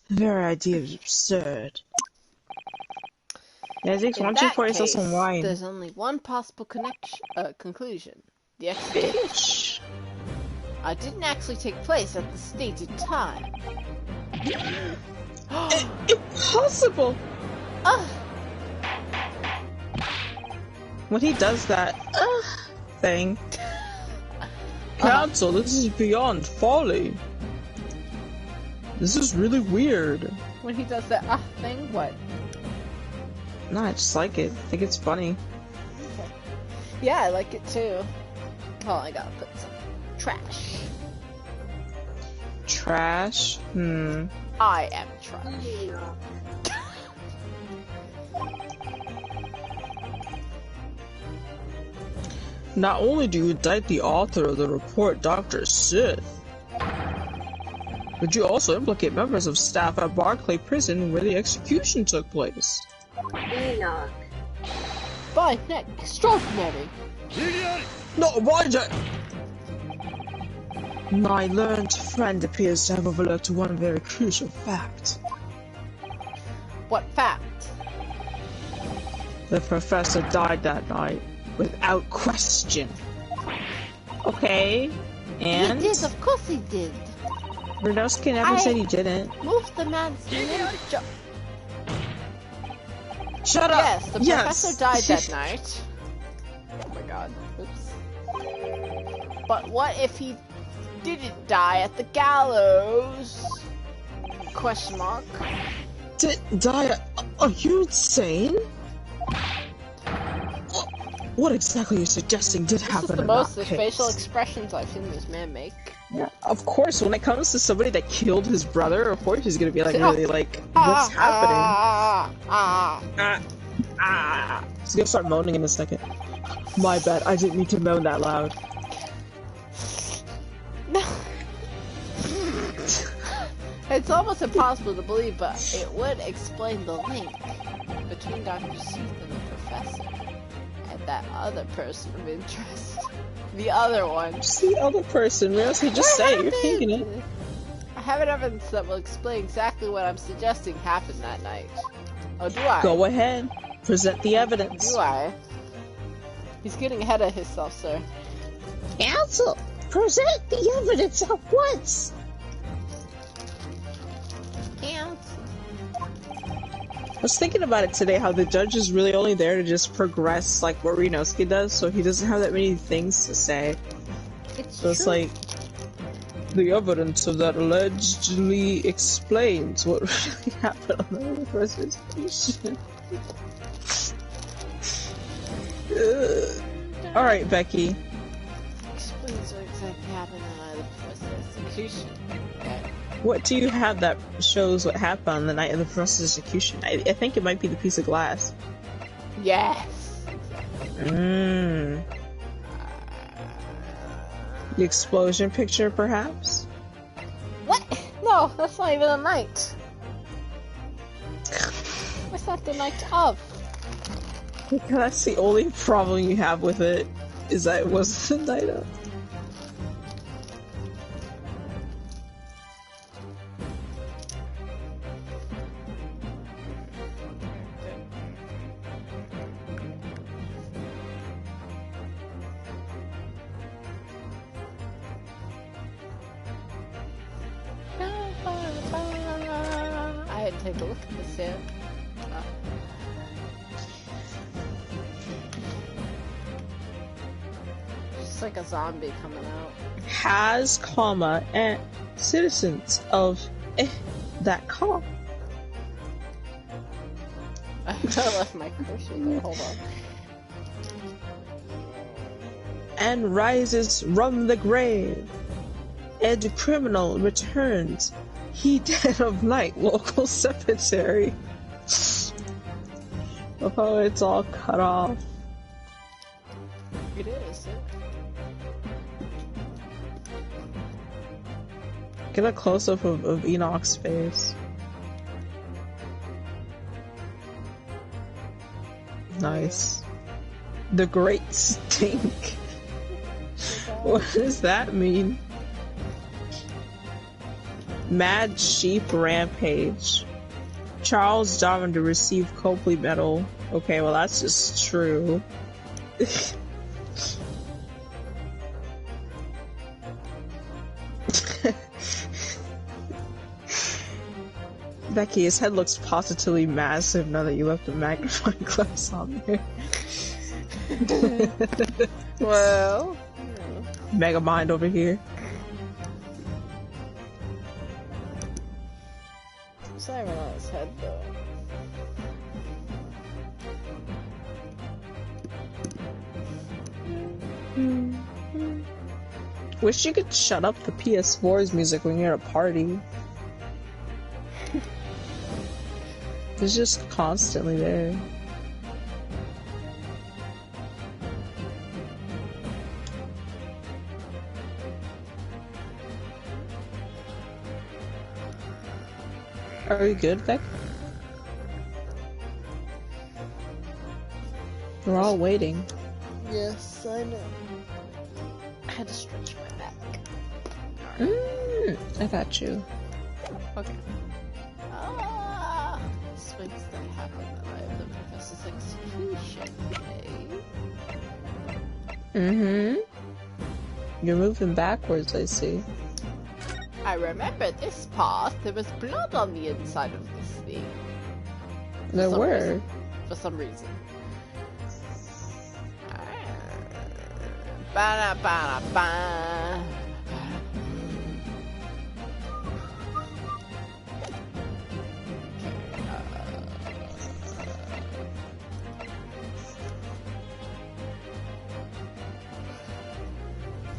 The very idea is absurd. Yeah, Zix, why don't you pour yourself some wine? There's only one possible conclusion. The execution Bitch. didn't actually take place at the stated time. Impossible! When he does that thing. Counsel, this is beyond folly. This is really weird. When he does that thing, what? Nah, I just like it. I think it's funny. Okay. Yeah, I like it too. Oh, I gotta put some trash. Trash? I am trash. Enoch. Not only do you indict the author of the report, Dr. Sith, but you also implicate members of staff at Barclay Prison where the execution took place. Enoch. By neck, extraordinary. No, why did My learned friend appears to have overlooked one very crucial fact. What fact? The professor died that night, without question. Okay, and? He did, of course he did. Rudowski never said he didn't. Moved the man's limb. Shut up! Yes, the professor died that night. Oh my god. Oops. But what if he didn't die at the gallows? Question mark. Didn't die? Are you insane? What exactly are you suggesting did This happen is the in most that case? facial expressions I've seen this man make. Yeah, of course, when it comes to somebody that killed his brother, of course he's gonna be like, really like, what's happening? He's gonna start moaning in a second. My bad, I didn't mean to moan that loud. No. It's almost impossible to believe, but it would explain the link between Dr. Seuss and the professor and that other person of interest. The other one. Just the other person, Rosie, just say it, you're thinking it. I have an evidence that will explain exactly what I'm suggesting happened that night. Oh, do I? Go ahead, present the evidence. Do I? He's getting ahead of himself, sir. Counsel, present the evidence at once. I was thinking about it today, how the judge is really only there to just progress like what Renoski does, so he doesn't have that many things to say. So it's like, the evidence of that allegedly explains what really happened on the first execution. Alright, Becky. Explains what exactly happened on the first execution. What do you have that shows what happened on the night of the first execution? I think it might be the piece of glass. Yes. The explosion picture, perhaps? What? No, that's not even a night. It's not the night of. That's the only problem you have with it, is that it wasn't the night of. I had to take a look at this yet. Just like a zombie coming out. Has, comma, and citizens of that car. I left my cursor there, hold on. And rises from the grave. And criminal returns. He dead of night, local cemetery. Oh, it's all cut off. It is. Get a close-up of Enoch's face. Nice. The Great Stink. What does that mean? Mad Sheep Rampage. Charles Darwin to receive Copley Medal. Okay, well that's just true. Becky, his head looks positively massive now that you left the magnifying glass on there. Well, Mega Mind over here. it's not even on his head though. Wish you could shut up the PS4's music when you're at a party. It's just constantly there. Are we good, Beck? We're all waiting. Yes, I know. I had to stretch my back. I got you. Okay. Swings that happen that I have the Professor's execution day. You're moving backwards, I see. I remember this path. There was blood on the inside of this thing. There were. For some reason. Ba-da-ba-da-ba.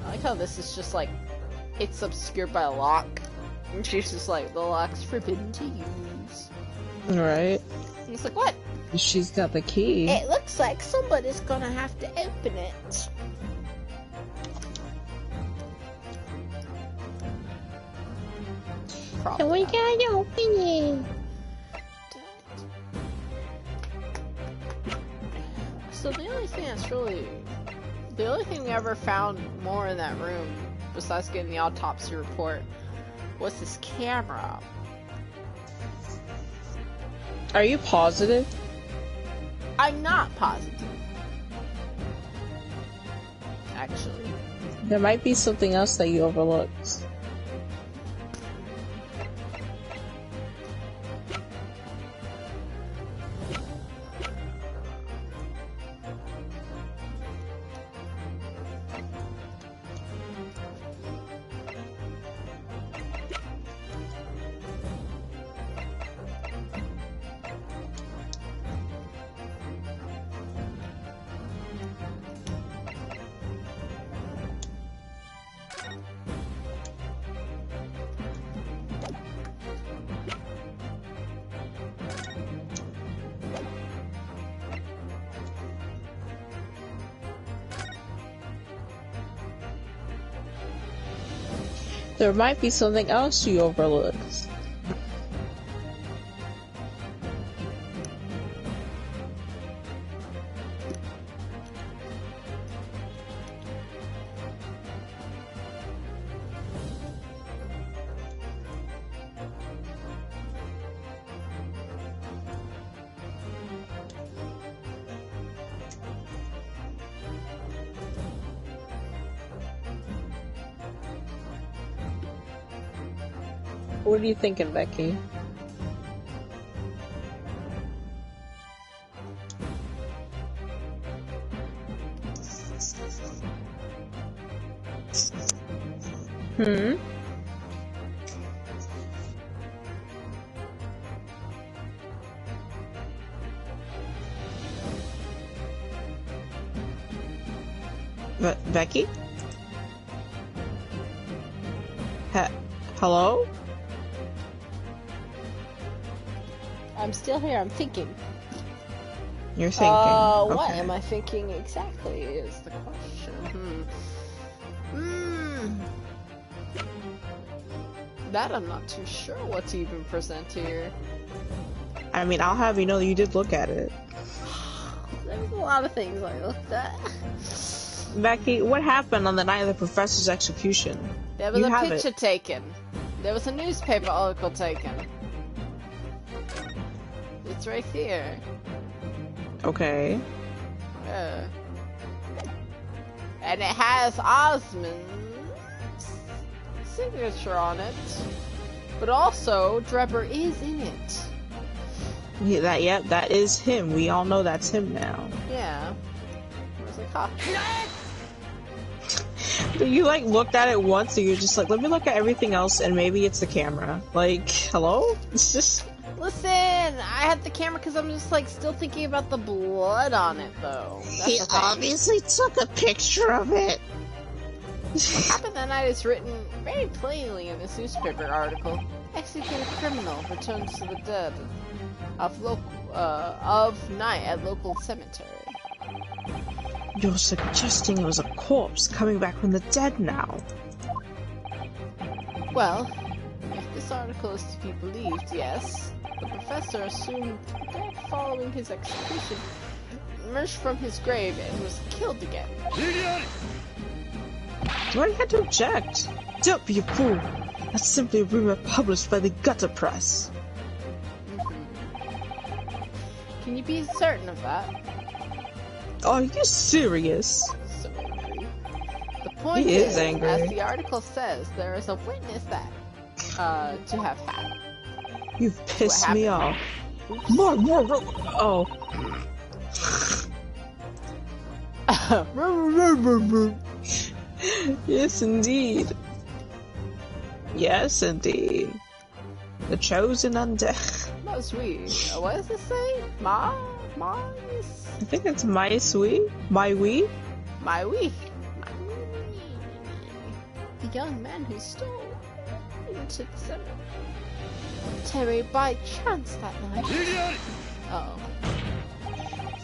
I like how this is just like, it's obscured by a lock. And she's just like, the lock's forbidden to use. Right. And it's like, what? She's got the key. It looks like somebody's gonna have to open it. And we gotta open it. So the only thing that's really... The only thing we ever found more in that room, besides getting the autopsy report, was this camera. Are you positive? I'm not positive. Actually. There might be something else that you overlooked. There might be something else you overlooked. What are you thinking, Becky? Hmm? Becky? Hello? I'm still here, I'm thinking. You're thinking. What Okay. am I thinking exactly is the question. That I'm not too sure what to even present here. I mean, I'll have you know that you did look at it. There's a lot of things I looked at. Becky, what happened on the night of the professor's execution? There was You a have picture it. taken. There was a newspaper article taken. It's right here. Okay. Yeah. And it has Osmond's signature on it. But also, Drebber is in it. Yeah, that is him. We all know that's him now. Yeah. I was like, huh. But you like looked at it once and you're just like, let me look at everything else and maybe it's the camera. Like, hello? It's just... Listen, I had the camera because I'm just like still thinking about the blood on it though. That's He the thing. obviously took a picture of it. What happened that night is written very plainly in this newspaper article. Executed criminal returns to the dead of night at local cemetery. You're suggesting it was a corpse coming back from the dead now. Well, if this article is to be believed, yes. The professor assumed dead following his execution, emerged from his grave and was killed again. You already had to object. Don't be a fool. That's simply a rumor published by the gutter press. Can you be certain of that? Are you serious? So angry. The point He is angry. as the article says, there is a witness that to have happened. You've pissed me off. Oops. More. Oh. Yes, indeed. Yes, indeed. The chosen undead. That's weird. What does it say? My I think it's my sweet. My wee. My wee. The young man who stole into the cemetery by chance that night. Oh.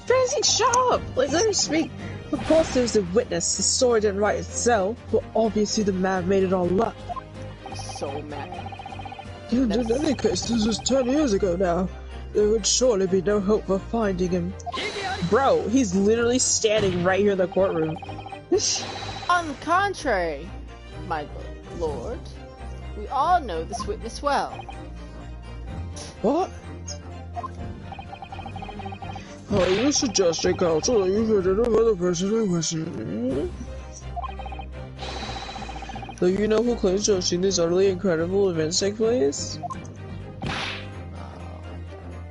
Francie, shut up! Let her speak. Of course there's a witness. The story didn't write itself, but obviously the man made it all up. I'm so mad. And in any case, this was 10 years ago now. There would surely be no hope for finding him. Bro, he's literally standing right here in the courtroom. On the contrary, my lord, we all know this witness well. What? Are you suggesting, counsel, that you've heard of the person in question? Do you know who claims to have seen these utterly incredible events take place?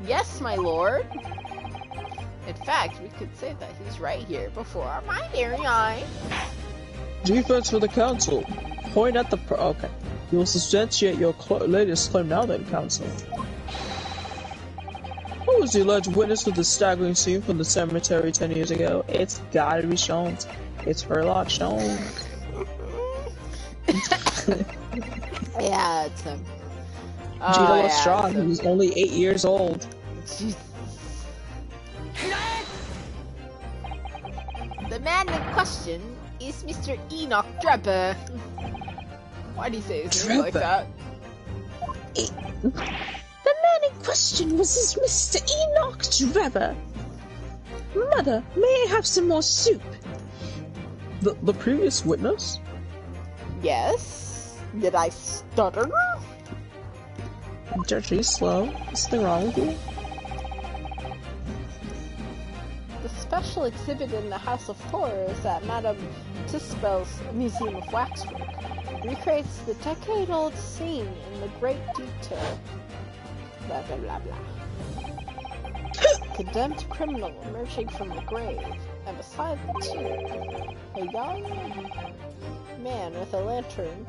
Yes, my lord. In fact, we could say that he's right here before our very eye. Defense for the council. Point at the okay. You'll substantiate your latest claim now then, counsel. Who was the alleged witness of the staggering scene from the cemetery 10 years ago? It's gotta be Sholmes. It's Herlock Sholmes. Yeah, it's him. Gina yeah, Lestrade, it's him. who's only 8 years old. Jesus. The man in question is Mr. Enoch Drebber. Why do you say his name like that? The man in question was this Mr. Enoch Drebber. Mother, may I have some more soup? The previous witness? Yes? Did I stutter? Dirty, slow. What's the wrong with you? The special exhibit in the House of Horrors at Madame Tussauds Museum of Waxwork recreates the decade-old scene in the great detail. Blah blah blah blah. Condemned criminal emerging from the grave, and beside the tomb, a young man with a lantern,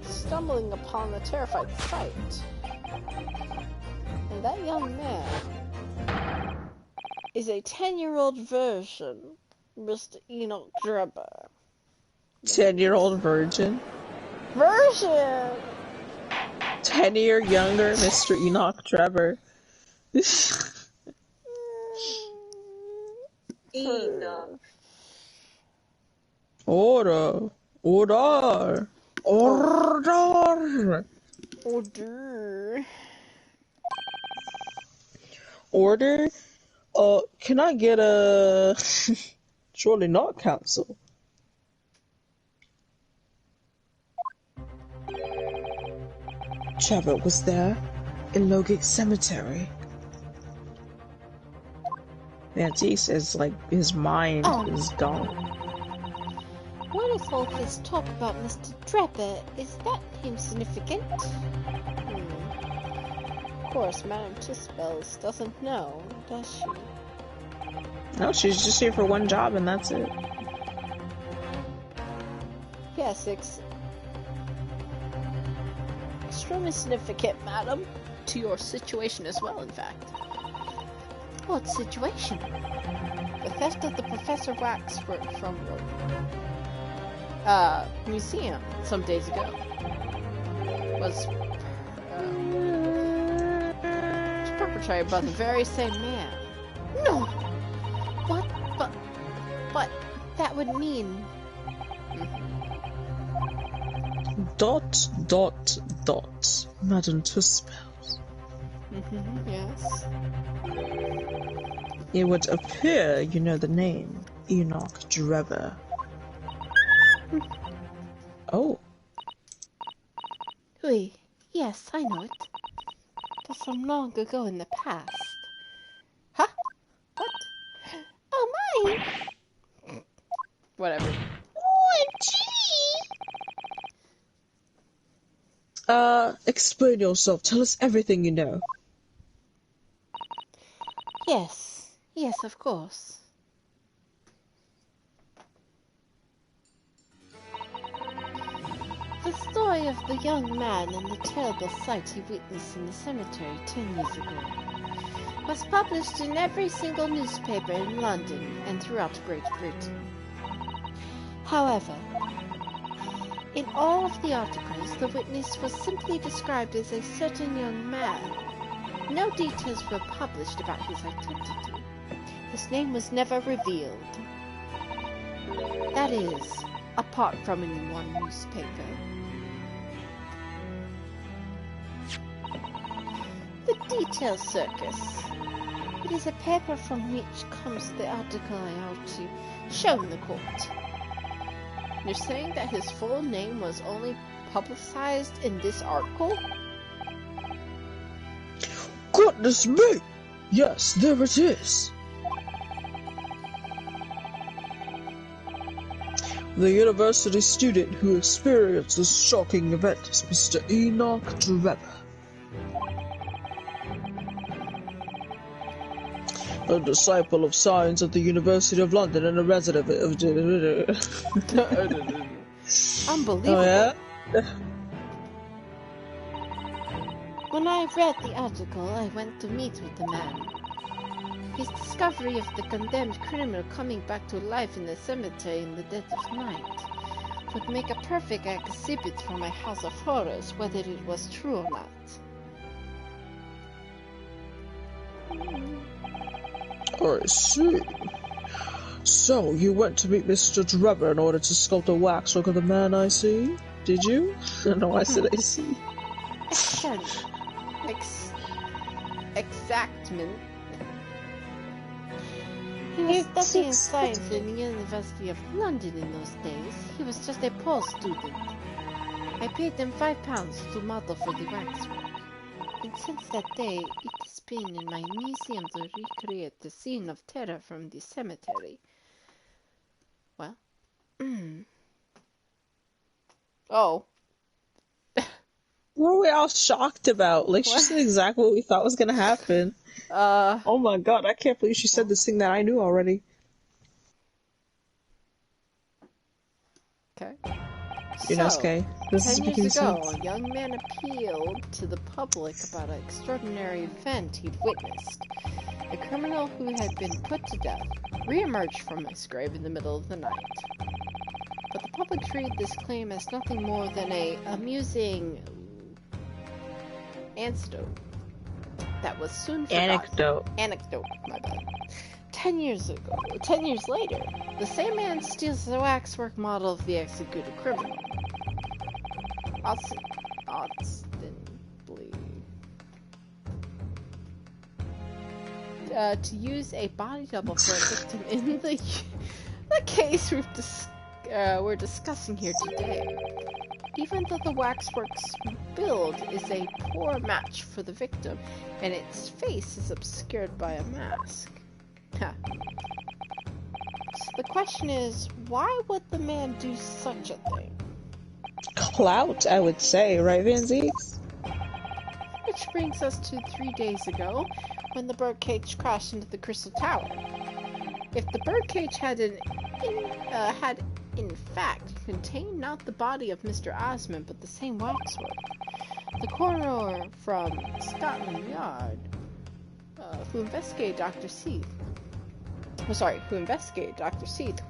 stumbling upon the terrified sight. And that young man is a 10-year-old version of Mr. Enoch Drebber. 10-year-old virgin? Version! 10-year younger Mr. Enoch Drebber. Enoch. Order! Order! Order! Order. Order? Can I get a... Surely not counsel. Trevor was there, in Logic Cemetery. Nancy says, like, his mind is gone. What is all this talk about Mr. Drebber? Is that name significant? Of course, Madame Tussauds doesn't know, does she? No, she's just here for one job and that's it. Yes, extremely significant, madam. To your situation as well, in fact. What situation? The theft of the Professor Waxwork from the museum some days ago was perpetrated by the very same man. No! What? But that would mean... Dot, dot, dot. Madame Tussauds. Yes. It would appear you know the name. Enoch Drebber. Oh. Oui, yes, I know it. But from long ago in the past. Huh? What? Oh, mine! Whatever. Explain yourself. Tell us everything you know. Yes, of course. The story of the young man and the terrible sight he witnessed in the cemetery 10 years ago was published in every single newspaper in London and throughout Great Britain. However, in all of the articles, the witness was simply described as a certain young man. No details were published about his identity. His name was never revealed. That is, apart from in one newspaper. The Detail Circus. It is a paper from which comes the article I ought to show in the court. You're saying that his full name was only publicized in this article? Goodness me! Yes, there it is. The university student who experienced this shocking event is Mr. Enoch Drebber. A disciple of science at the University of London and a resident of... Unbelievable. Oh, yeah? When I read the article, I went to meet with the man. His discovery of the condemned criminal coming back to life in the cemetery in the dead of night would make a perfect exhibit for my House of Horrors, whether it was true or not. I see. So, you went to meet Mr. Drebber in order to sculpt a waxwork of the man I see? Did you? No, I said I see. Excellent. Exactment. He was studying science in the University of London in those days. He was just a poor student. I paid him £5 to model for the waxwork. And since that day, it has been in my museum to recreate the scene of terror from the cemetery. Well, Oh. What were we all shocked about? Like, she said exactly what we thought was gonna happen. Oh my god, I can't believe she said this thing that I knew already. Okay. Yunosuke, this is 10 making years ago, sense. a young man appealed to the public about an extraordinary event he'd witnessed. A criminal who had been put to death re-emerged from his grave in the middle of the night. But the public treated this claim as nothing more than an amusing anecdote that was soon forgotten. Anecdote, my bad. 10 years later, the same man steals the waxwork model of the executed criminal. Ostensibly. To use a body double for a victim in the case we're discussing here today. Even though the waxwork's build is a poor match for the victim, and its face is obscured by a mask. Huh. So the question is, why would the man do such a thing? Clout, I would say, right, Vanzies? Which brings us to 3 days ago, when the birdcage crashed into the Crystal Tower. If the birdcage had in fact contained not the body of Mr. Osmond, but the same waxwork, the coroner from Scotland Yard, who investigated Dr. Seath,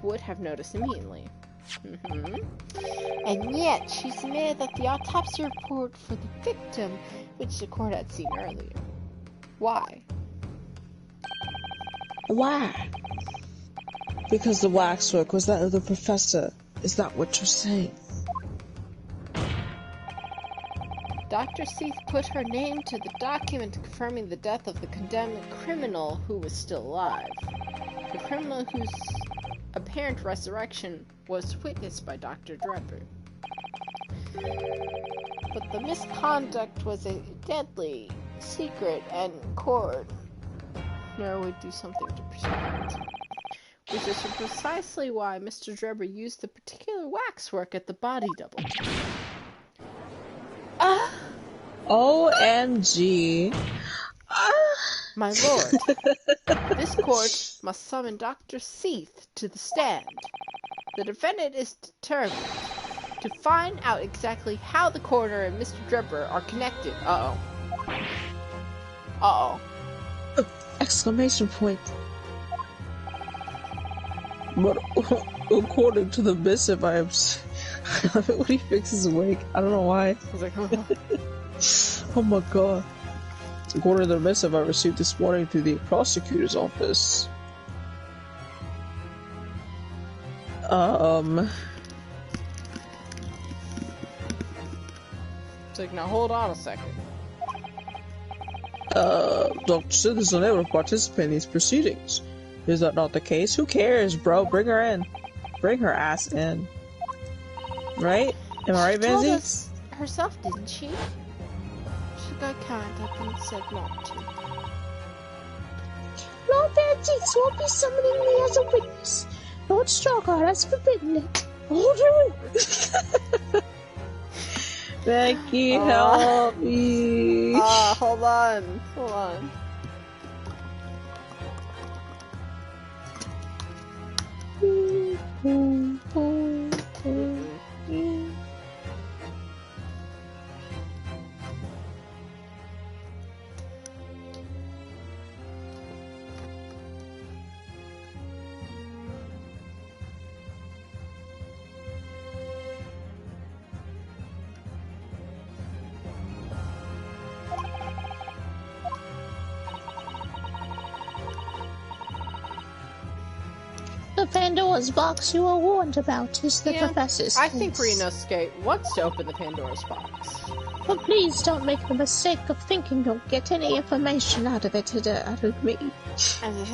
would have noticed immediately. And yet, she submitted that the autopsy report for the victim, which the court had seen earlier. Why? Why? Because the waxwork was that of the professor. Is that what you're saying? Dr. Seath put her name to the document confirming the death of the condemned criminal who was still alive. The criminal whose apparent resurrection was witnessed by Dr. Drebber. But the misconduct was a deadly secret, and court would do something to protect it. Which is precisely why Mr. Drebber used the particular waxwork at the body double. OMG. My lord, this court must summon Dr. Seath to the stand. The defendant is determined to find out exactly how the coroner and Mr. Drebber are connected. Uh-oh. Exclamation point. But according to the missive, I love it when he fixes his wig. I don't know why. I was like, Oh my god. According to the missive I received this morning through the prosecutor's office. It's like, now hold on a second. Dr. Sid is unable to participate in these proceedings. Is that not the case? Who cares, bro? Bring her in. Bring her ass in. Right? Am I right, She told Benzie? us herself, didn't she? She got kind up and said not to. Lord Vangelis won't be summoning me as a witness. Lord Strawguard has forbidden it. Oh no! Becky, help me. Hold on. Hold on. Pandora's box you were warned about is the professor's I case. think Renosuke wants to open the Pandora's box. But please don't make the mistake of thinking you'll get any information out of it out of me. Something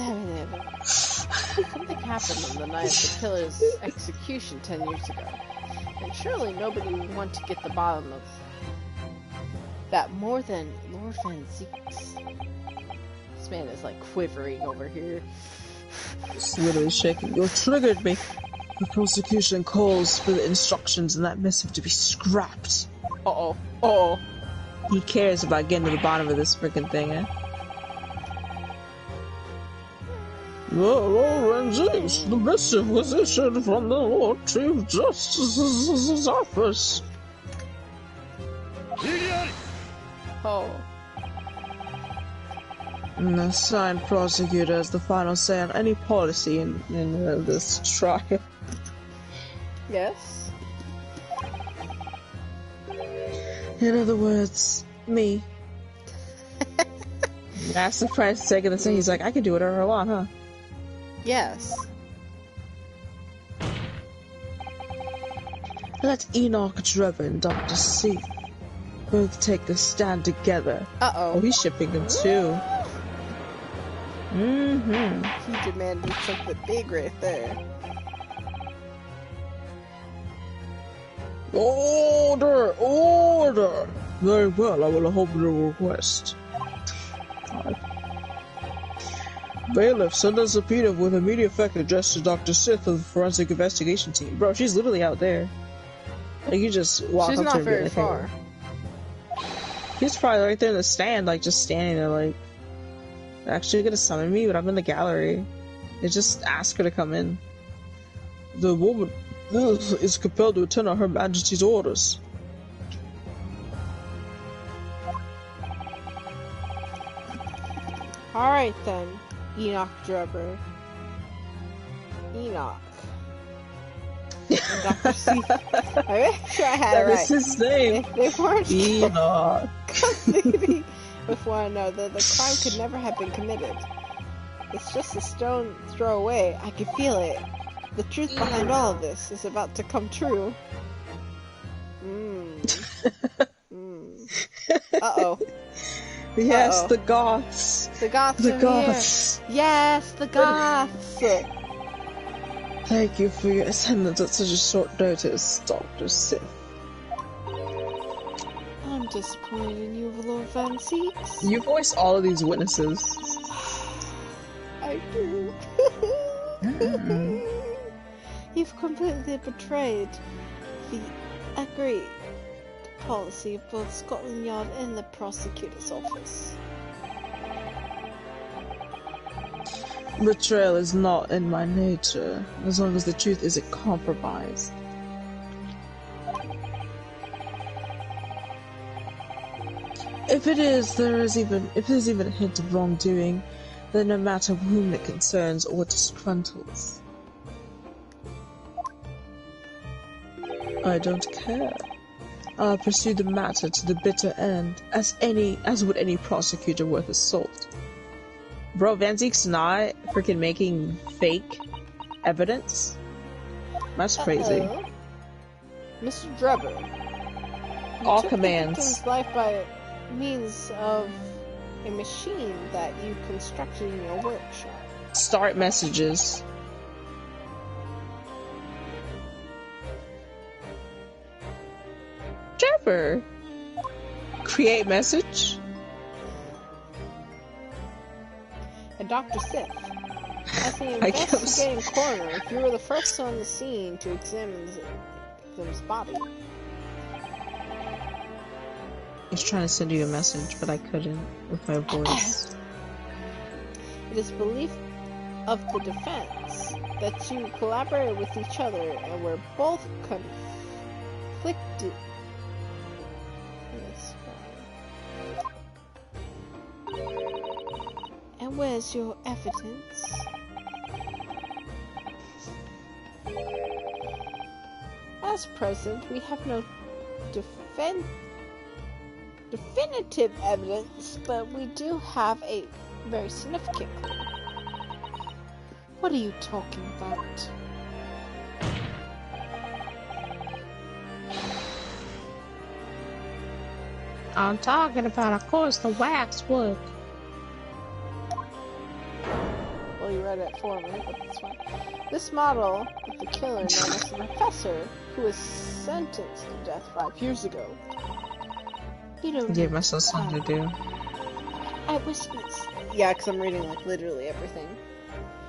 happened on the night of the killer's execution 10 years ago. And surely nobody would want to get the bottom of that more than Lord Van Zeeks. This man is like quivering over here. It's literally shaking. You triggered me. The prosecution calls for the instructions in that missive to be scrapped. Uh-oh. Uh-oh. He cares about getting to the bottom of this freaking thing, eh? Lord Zeeks, the missive was issued from the Lord Chief Justice's office. Oh. And the assigned prosecutor has the final say on any policy in this trial. Yes? In other words, me. That's the price taking this thing. He's like, I can do whatever I want, huh? Yes. Let Enoch Drebber and Dr. C both take the stand together. Uh-oh. Oh, he's shipping them too. Mm-hmm. He demanded something big right there. Order! Order! Very well, I will hold your request. Bailiff, send a subpoena with immediate effect addressed to Dr. Sith of the Forensic Investigation Team. Bro, she's literally out there. Like, you just walk She's up to not her and be very like, far. hey. He's probably right there in the stand, like, just standing there, like, actually gonna summon me, but I'm in the gallery. They just ask her to come in. The woman is compelled to attend on Her Majesty's orders. Alright then, Enoch Drebber. Enoch. And Dr. C. I make sure I had it right. That is his name. If they weren't Enoch. completely with one another, the crime could never have been committed. It's just a stone throw away. I can feel it. The truth behind all of this is about to come true. Uh-oh. Yes, Uh-oh. the Goths. The Goths The are Goths. here. Yes, the Goths. Thank you for your attendance at such a short notice, Dr. Sith. I'm disappointed in you, Lord Van Zeeks. You voice all of these witnesses. I do. You've completely betrayed the agreed policy of both Scotland Yard and the prosecutor's office. Betrayal is not in my nature, as long as the truth isn't compromised. If there's even a hint of wrongdoing, then no matter whom it concerns or disgruntles, I don't care. I'll pursue the matter to the bitter end, as would any prosecutor worth his salt. Bro, Van Zeek's not freaking making fake evidence? That's crazy. Uh-oh. Mr. Drebber. All took commands. The victim's life by means of a machine that you constructed in your workshop. Start messages. Trevor! Create message? And Dr. Sith, as the I guess. investigating coroner, you were the first on the scene to examine the victim's body. I was trying to send you a message, but I couldn't with my voice. It is belief of the defense that you collaborated with each other and were both conflicted. And where's your evidence? As present, we have no definitive evidence, but we do have a very significant clue. What are you talking about? I'm talking about, of course, the waxwork. Well, you read it for me, but that's fine. This model of the killer known as the Professor, who was sentenced to death 5 years ago. You don't Gave myself something to do. I witnessed. Yeah, because I'm reading like literally everything.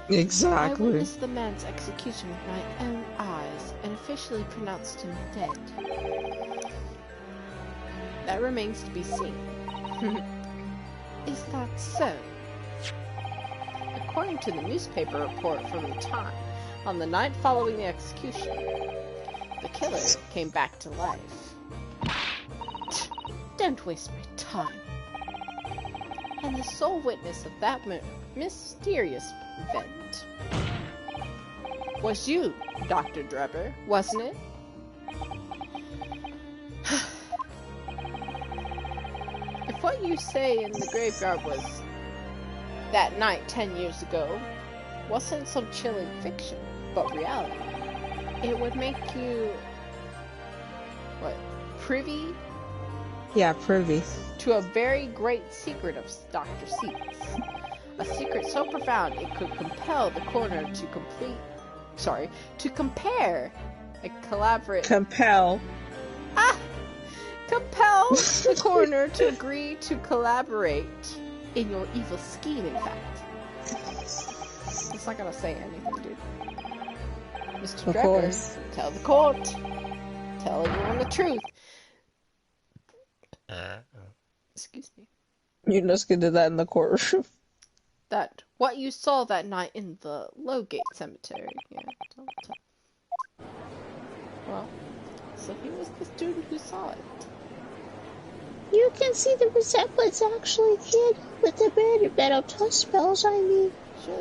I Exactly. witnessed the man's execution with my own eyes and officially pronounced him dead. That remains to be seen. Is that so? According to the newspaper report from the time, on the night following the execution, the killer came back to life. Don't waste my time. And the sole witness of that mysterious event was you, Dr. Drebber, wasn't it? If what you say in the graveyard was that night 10 years ago wasn't some chilling fiction, but reality, it would make you, what, privy Yeah, privy. to a very great secret of Dr. Seats. A secret so profound it could compel the coroner to compare a collaborate... Compel. Compel the coroner to agree to collaborate in your evil scheme, in fact. It's not gonna say anything, dude. Mr. Of Drebber, course. tell the court. Tell everyone the truth. Excuse me. You just did that in the courtroom. That what you saw that night in the Lowgate Cemetery. Yeah, tell. Well, so he was the student who saw it. You can see the resemblance actually, kid, with the bearded metal touch spells, I mean.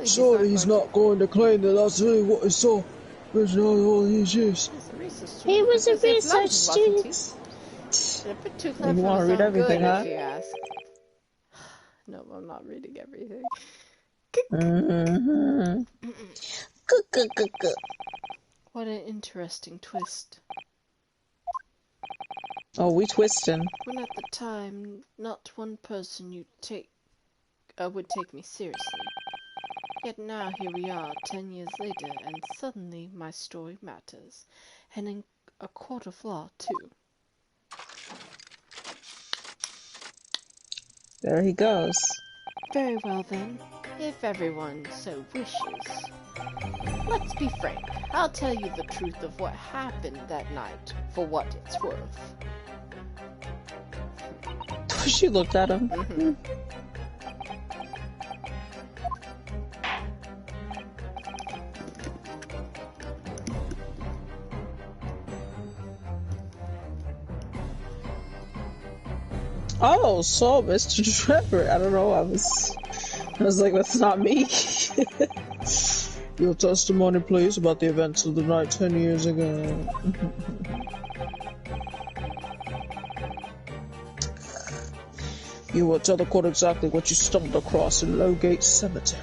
Surely He's not going to claim that that's really what he saw. There's not all these years. He was a Because he research loved, wasn't he? student. A bit too clever You for wanna his read own everything, good, huh? if you ask. No, I'm not reading everything. Mm-hmm. Good. What an interesting twist. Oh, we twisting. When at the time, not one person would take me seriously. Yet now here we are, 10 years later, and suddenly my story matters. And in a court of law, too. There he goes. Very well then, if everyone so wishes. Let's be frank. I'll tell you the truth of what happened that night, for what it's worth. She looked at him. Mhm. Oh, so Mr. Trevor. I don't know. I was like, that's not me. Your testimony, please, about the events of the night 10 years ago. You will tell the court exactly what you stumbled across in Lowgate Cemetery.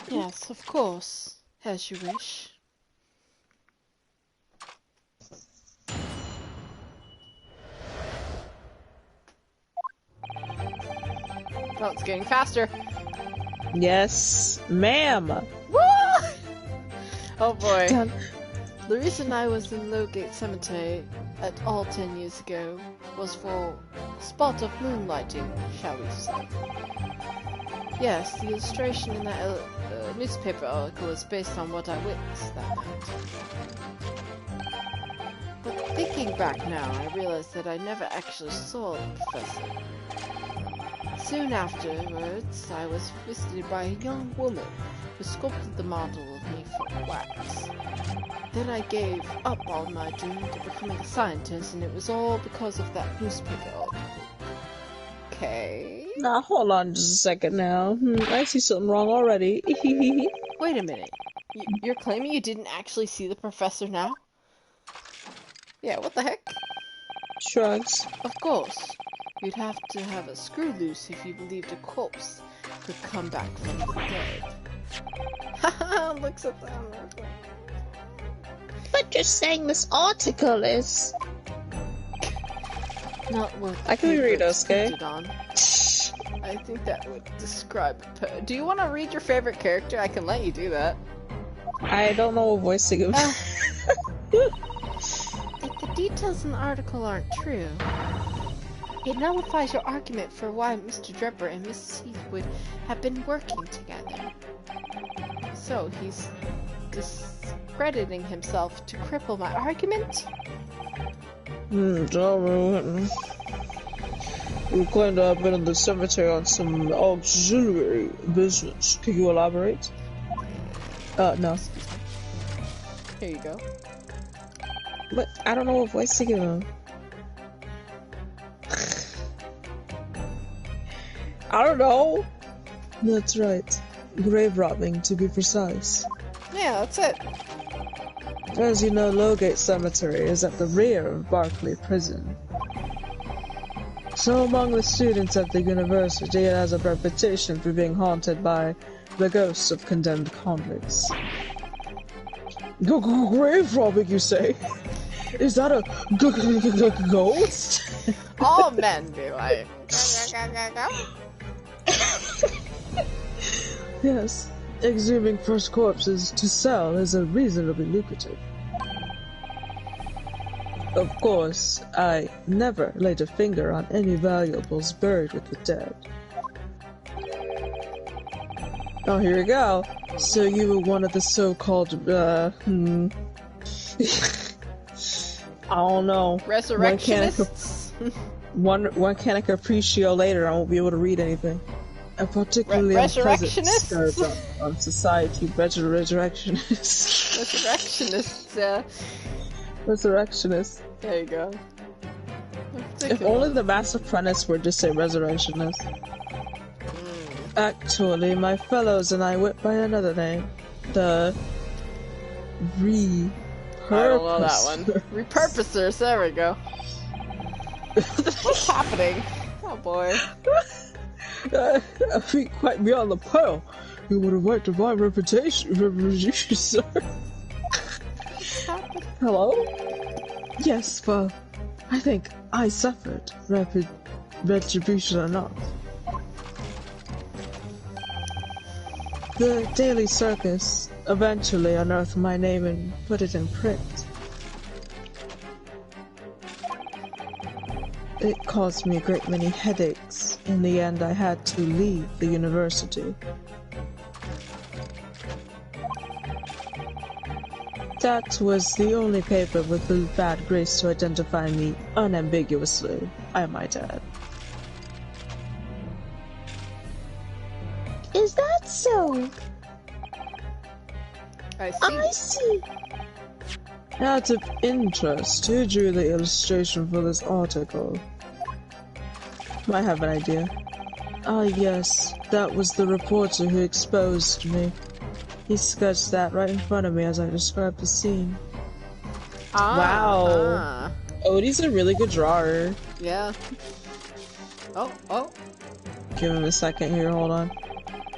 Yes, of course, as you wish. Oh, it's getting faster. Yes, ma'am. Woo! Oh boy. Dun- The reason I was in Lowgate Cemetery at all 10 years ago was for a spot of moonlighting, shall we say. Yes, the illustration in that newspaper article is based on what I witnessed that night. But thinking back now, I realized that I never actually saw the professor. Soon afterwards, I was visited by a young woman who sculpted the model of me from wax. Then I gave up on my dream to becoming a scientist, and it was all because of that newspaper article. Okay. Now, hold on just a second now. I see something wrong already. Wait a minute. You're claiming you didn't actually see the professor now? Yeah, what the heck? Shrugs. Of course. You'd have to have a screw loose if you believed a corpse could come back from the dead. Haha, looks at them. But you're saying this article is... Not worth I can read us, okay? printed on. I think that would describe it. Do you want to read your favorite character? I can let you do that. I don't know what voice to give. If the details in the article aren't true, it nullifies your argument for why Mr. Drebber and Mrs. Heath would have been working together. So, he's discrediting himself to cripple my argument? You claim to have been in the cemetery on some auxiliary business. Can you elaborate? No. Here you go. But I don't know what voice to give him. I don't know. That's right. Grave robbing, to be precise. Yeah, that's it. As you know, Lowgate Cemetery is at the rear of Barclay Prison. So among the students at the university, it has a reputation for being haunted by the ghosts of condemned convicts. Grave robbing, you say? Is that a ghost? All men be like... Yes, exhuming fresh corpses to sell is a reasonably lucrative. Of course, I never laid a finger on any valuables buried with the dead. Oh, here we go. So you were one of the so-called, I don't know. Resurrectionists? One can I Capriccio later, I won't be able to read anything. A particularly unpleasant start on society. Resurrectionists. Resurrectionists, yeah. Resurrectionists. There you go. If only the Master Apprentice were just a resurrectionist. Actually, my fellows and I went by another name. The Repurposers. I don't know that one. Repurposers, there we go. What's happening? Oh boy. Feet quite beyond the pale. You would have wiped my reputation, sir. Hello? Yes, well, I think I suffered retribution enough. The Daily Circus eventually unearthed my name and put it in print. It caused me a great many headaches. In the end, I had to leave the university. That was the only paper with the bad grace to identify me unambiguously, I might add. Is that so? I see. I see. Out of interest, who drew the illustration for this article? Might have an idea. Ah yes, that was the reporter who exposed me. He sketched that right in front of me as I described the scene. Wow. Odie's a really good drawer. Yeah. Oh. Give him a second here, hold on.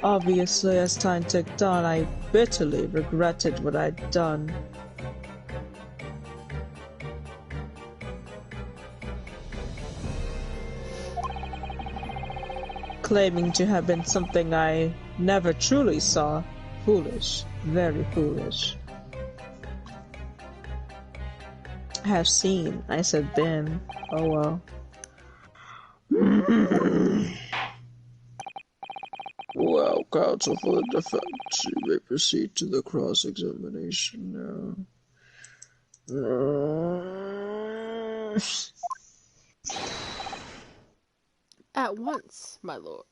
Obviously, as time ticked on, I bitterly regretted what I'd done. Claiming to have been something I never truly saw. Foolish. Very foolish. Have seen. I said been. Oh well. Well, counsel for the defense, you may proceed to the cross-examination now. At once, my lord.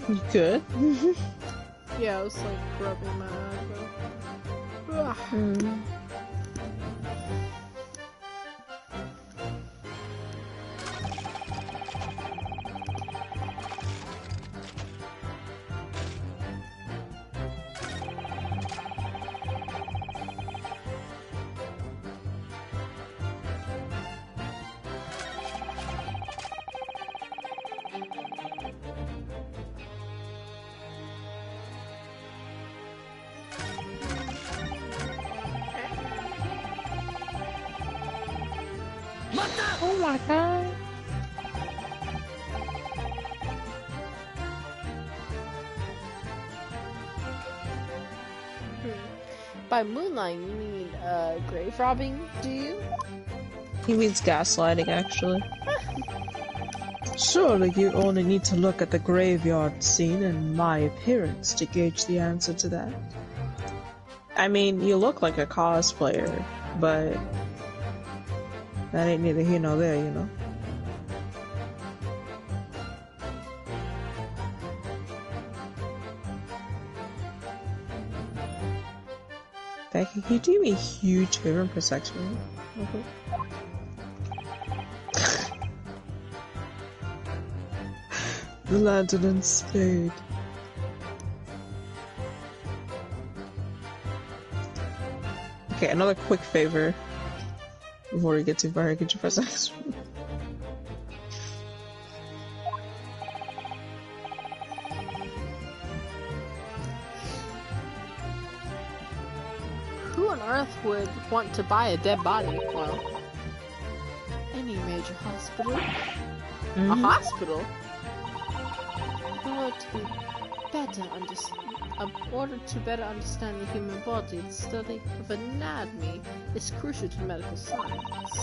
You could. Yeah, I was like rubbing my eyebrow. Ugh. Oh my god. By moonlight, you mean grave robbing, do you? He means gaslighting, actually. Surely you only need to look at the graveyard scene and my appearance to gauge the answer to that. I mean, you look like a cosplayer, but that ain't neither here nor there, you know? Becky, can you do me a huge favor and protect me? Okay. The lantern and spade. Okay, another quick favor before we get too far. Could you press X? Who on earth would want to buy a dead body? Well, any major hospital. A hospital? In order to better understand the human body, the study of anatomy is crucial to medical science.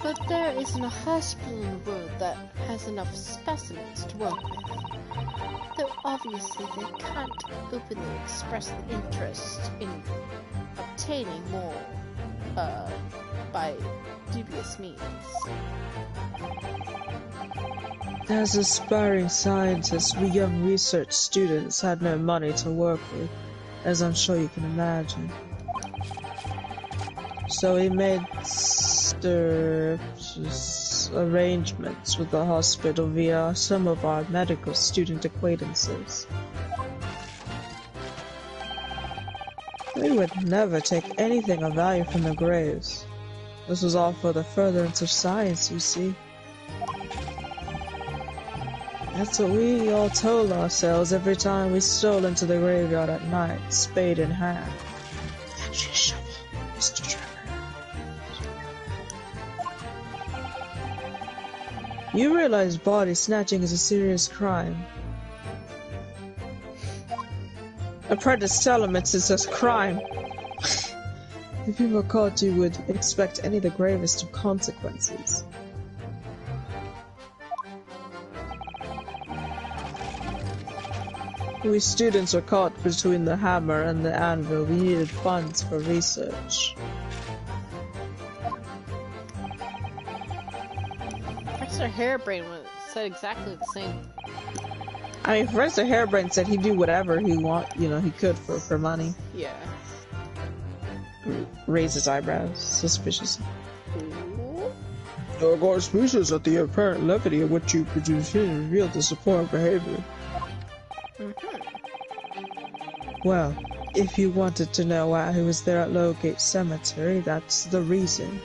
But there isn't a hospital in the world that has enough specimens to work with. Though obviously they can't openly express the interest in obtaining more, by dubious means. As aspiring scientists, we young research students had no money to work with, as I'm sure you can imagine. So we made arrangements with the hospital via some of our medical student acquaintances. We would never take anything of value from the graves. This was all for the furtherance of science, you see. That's what we all told ourselves every time we stole into the graveyard at night, spade in hand. That's your shovel, Mr. Trevor. You realize body snatching is a serious crime. Apprentice, tell him it's just crime. If you were caught, you would expect any of the gravest of consequences. We students were caught between the hammer and the anvil. We needed funds for research. Professor Harebrain said exactly the same. I mean, Professor Harebrain said he'd do whatever he could for money. Yeah. Raise his eyebrows suspiciously. Ooh. Our species at the apparent levity of what you produce here revealed disappointing behavior. Well, if you wanted to know why he was there at Lowgate Cemetery, that's the reason.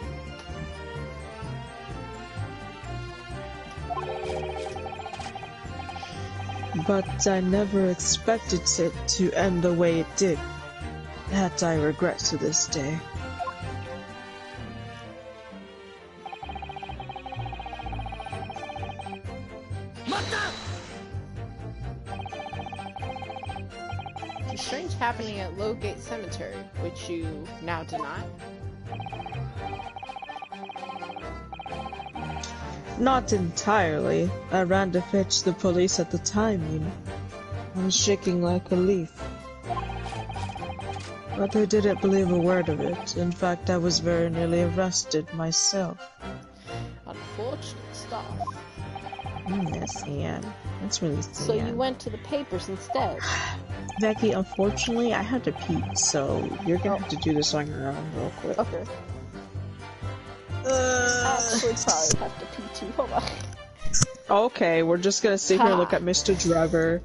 But I never expected it to end the way it did. That I regret to this day. Strange happening at Lowgate Cemetery, which you now deny? Not entirely. I ran to fetch the police at the time, you know. I was shaking like a leaf. But they didn't believe a word of it. In fact, I was very nearly arrested myself. Unfortunate stuff. Yes, Ian. That's really So sad. you went to the papers instead. Becky, unfortunately, I had to pee, so you're gonna have to do this on your own real quick. Okay. I actually probably have to pee too. Hold on. Okay, we're just gonna sit here and look at Mr. Driver.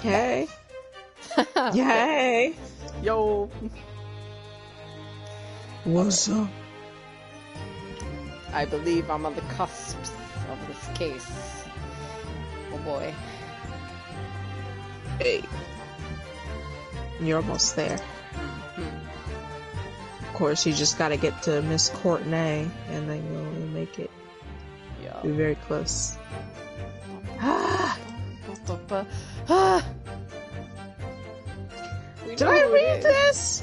Hey. Yay. Yo. What's up? I believe I'm on the cusp of this case. Oh boy. Hey. You're almost there. Of course, you just gotta get to Miss Courtney, and then you'll make it. Yeah. Be very close. Did I read this?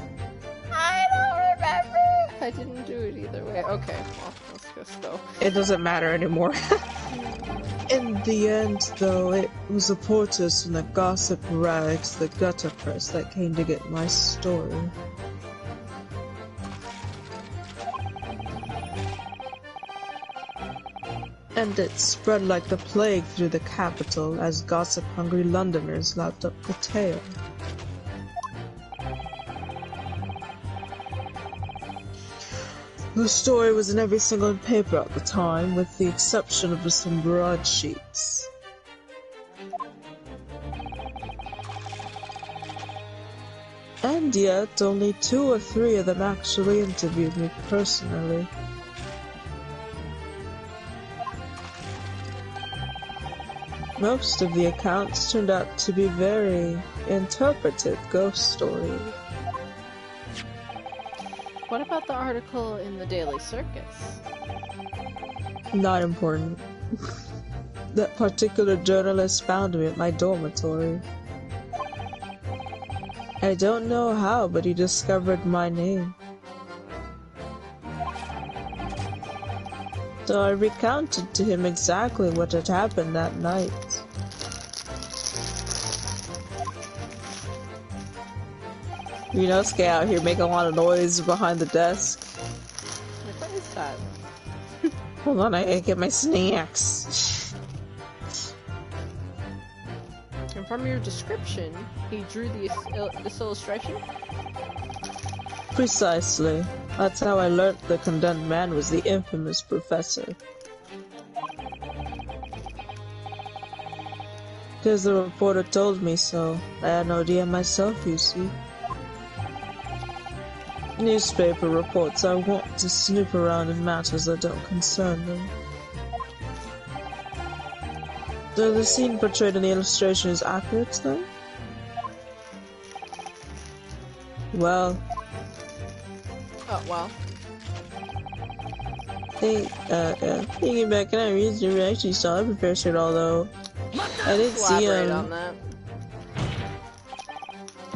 I don't remember. I didn't do it either way. Okay, well, let's just go. It doesn't matter anymore. In the end, though, it was reporters from the gossip rags, the gutter press, that came to get my story. And it spread like the plague through the capital as gossip-hungry Londoners lapped up the tale. The story was in every single paper at the time, with the exception of some broadsheets. And yet, only 2 or 3 of them actually interviewed me personally. Most of the accounts turned out to be very interpretive ghost stories. What about the article in the Daily Circus? Not important. That particular journalist found me at my dormitory. I don't know how, but he discovered my name. So I recounted to him exactly what had happened that night. You know, Skay out here making a lot of noise behind the desk. What is that? Hold on, I gotta get my snacks. And from your description, he drew this illustration? Precisely. That's how I learnt the condemned man was the infamous professor. Because the reporter told me so. I had no idea myself, you see. Newspaper reports I want to snoop around in matters that don't concern them. So the scene portrayed in the illustration is accurate, then? Well. Oh, well. Thinking back, and I really actually saw the professor, although I didn't see him. On that.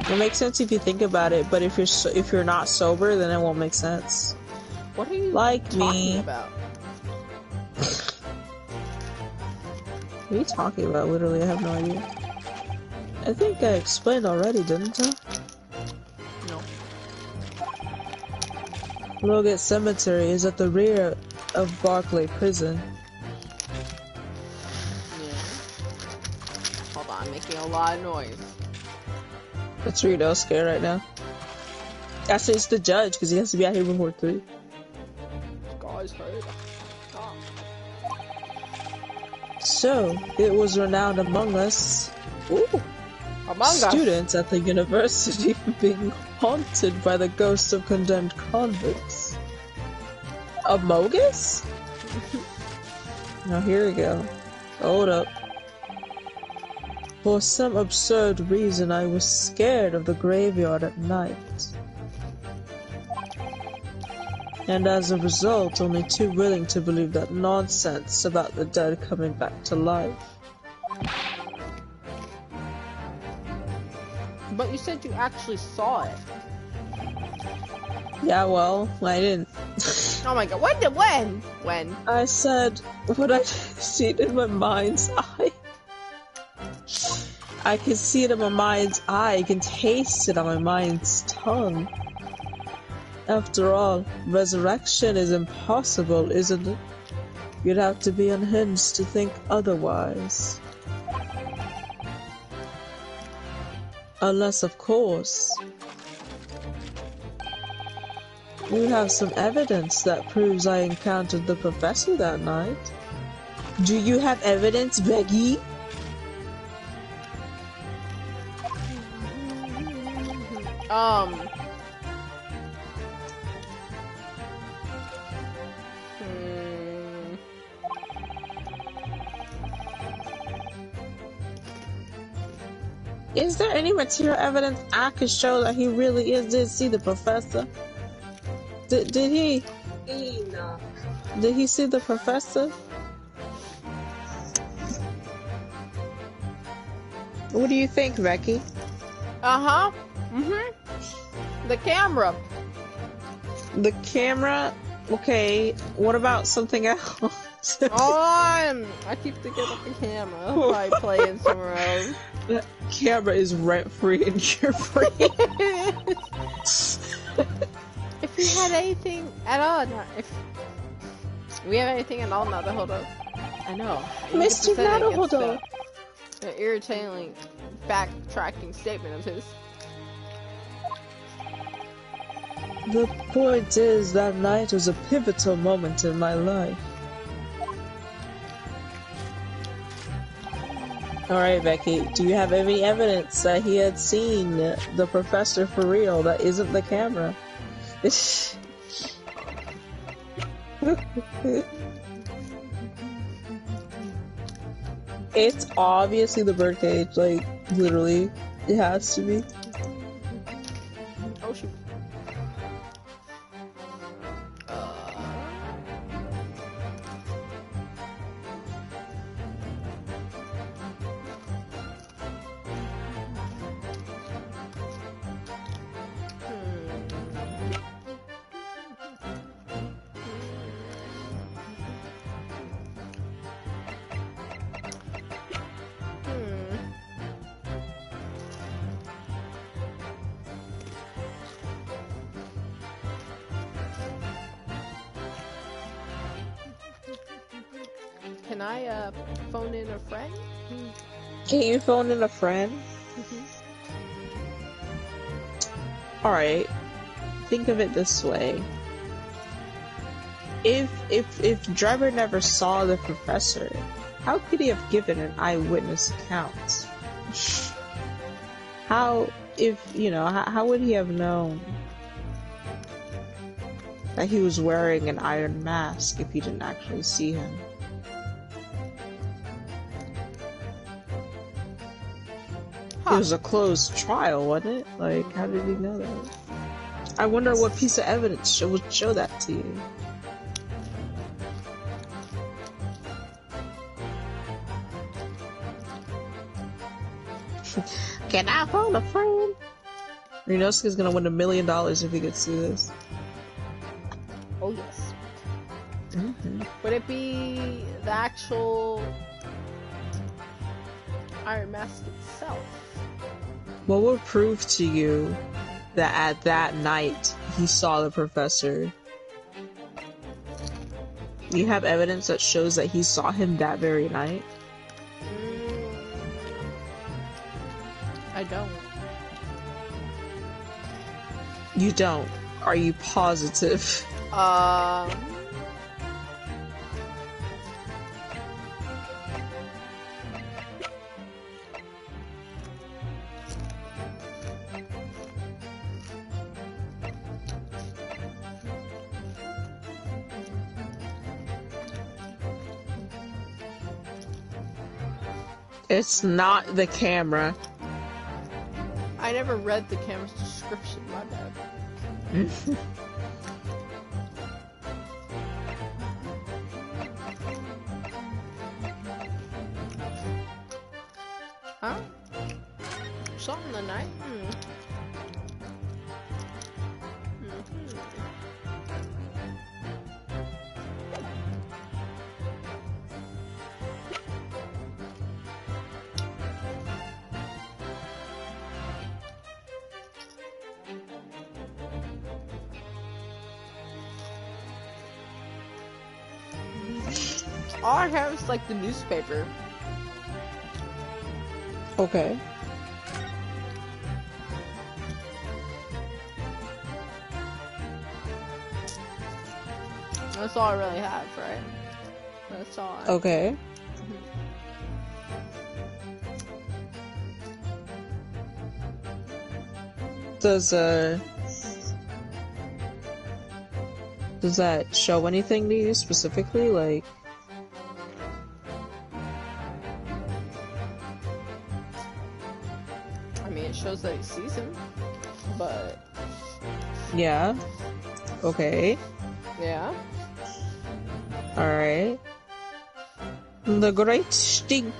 It makes sense if you think about it, but if you're not sober, then it won't make sense. What are you like talking me about? What are you talking about? Literally, I have no idea. I think I explained already, didn't I? No. Logan Cemetery is at the rear of Barclay Prison. Yeah. Hold on, making a lot of noise. It's Rito scared right now. Actually, it's the judge, because he has to be out here before 3. Guys hurt. Stop. So, it was renowned among us. Ooh. Among Students at the university being haunted by the ghosts of condemned convicts. Amogus? Now here we go. Hold up. For some absurd reason, I was scared of the graveyard at night. And as a result, only too willing to believe that nonsense about the dead coming back to life. But you said you actually saw it. Yeah, well, I didn't. Oh my god, when? I said what I see it in my mind's eye. I can see it in my mind's eye, I can taste it on my mind's tongue. After all, resurrection is impossible, isn't it? You'd have to be unhinged to think otherwise. Unless, of course, you have some evidence that proves I encountered the professor that night. Do you have evidence, Becky? Is there any material evidence I could show that he really did see the professor? Did he? Enoch. Did he see the professor? What do you think, Becky? Uh-huh. Mm-hmm. The camera. The camera? Okay, what about something else? I keep thinking of the camera. I'll probably play it somewhere else. The camera is rent-free and you're-free. If we had anything at all, if we have anything at all, Naruhodo. I know. Mr. Naruhodo. An irritatingly backtracking statement of his. The point is, that night was a pivotal moment in my life. Alright, Becky, do you have any evidence that he had seen the professor for real that isn't the camera? It's obviously the birdcage, like, literally. It has to be. Oh shoot. Can I phone in a friend? Can you phone in a friend? Alright. Think of it this way. If Drebber never saw the professor, how could he have given an eyewitness account? How, if, you know, how would he have known that he was wearing an iron mask if he didn't actually see him? It was a closed trial, wasn't it? Like, how did he know that? I wonder what piece of evidence would show that to you. Can I phone a friend? Ryunosuke's gonna win $1 million if he gets through this. Oh yes. Mm-hmm. Would it be the actual Iron Mask itself? What would prove to you that at that night he saw the professor? You have evidence that shows that he saw him that very night? I don't. You don't. Are you positive? It's not the camera. I never read the camera's description, my bad. Huh? Something in the night? All I have is like the newspaper. Okay. That's all I really have, right? That's all. Okay. Does that show anything to you specifically? Like, I mean, it shows that he sees him, but yeah. Okay. yeah. Alright. The Great Stink.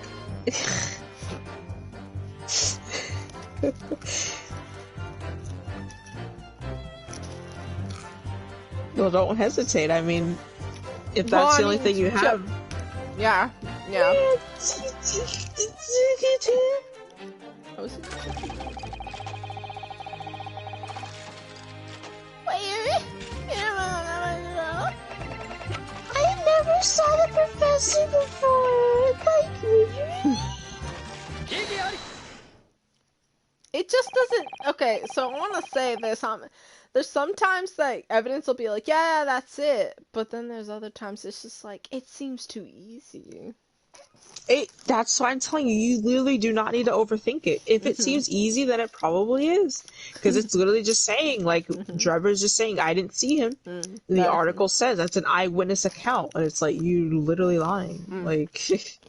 Well, don't hesitate. I mean, if that's the only thing you have. Yeah. Yeah. How is it? I never saw the professor before. Like, really? It just doesn't. Okay, so I want to say this. There's sometimes that evidence will be like, yeah, that's it. But then there's other times it's just like, it seems too easy. That's why I'm telling you, you literally do not need to overthink it. If it seems easy, then it probably is. Because it's literally just saying, like, Trevor's just saying, I didn't see him. And the article says that's an eyewitness account. And it's like, you literally lying. Like, it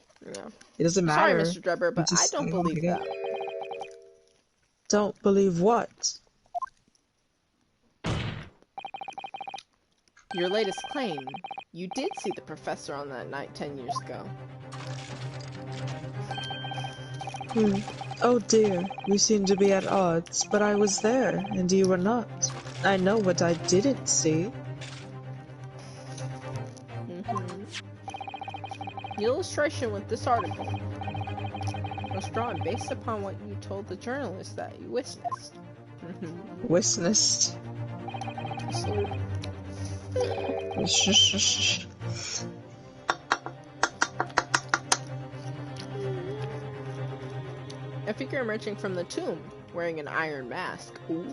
doesn't matter. Sorry, Mr. Drebber, but I don't believe that. Don't believe what? Your latest claim. You did see the professor on that night 10 years ago. Oh dear, we seem to be at odds, but I was there, and you were not. I know what I didn't see. The illustration with this article was drawn based upon what you told the journalist that you witnessed. Witnessed? A figure emerging from the tomb, wearing an iron mask. Ooh.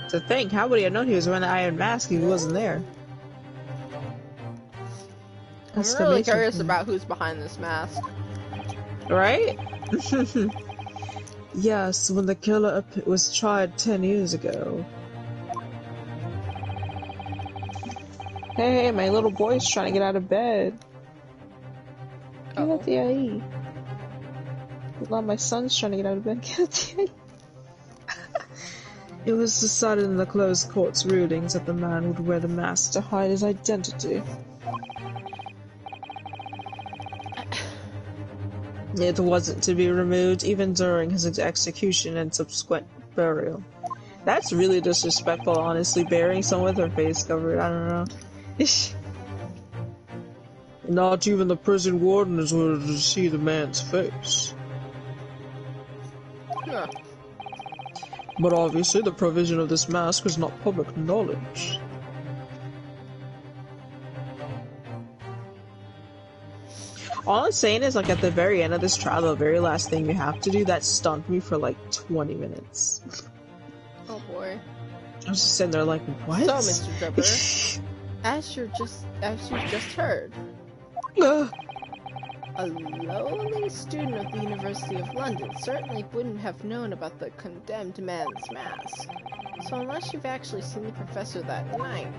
To think, how would he have known he was wearing the iron mask if he wasn't there? I'm really curious about who's behind this mask. Right? Yes, when the killer was tried 10 years ago. Hey, my little boy's trying to get out of bed. Get out the IE. Well, my son's trying to get out of bed. Get out the IE. It was decided in the closed court's rulings that the man would wear the mask to hide his identity. It wasn't to be removed even during his execution and subsequent burial. That's really disrespectful, honestly, burying someone with their face covered. I don't know. Not even the prison wardens wanted to see the man's face. Huh. But obviously the provision of this mask was not public knowledge. All I'm saying is, like, at the very end of this trial, the very last thing you have to do, that stunned me for like 20 minutes. Oh boy. I was just sitting there like, what? So, Mr. Trevor, as you just heard, a lowly student of the University of London certainly wouldn't have known about the condemned man's mask. So unless you've actually seen the professor that night,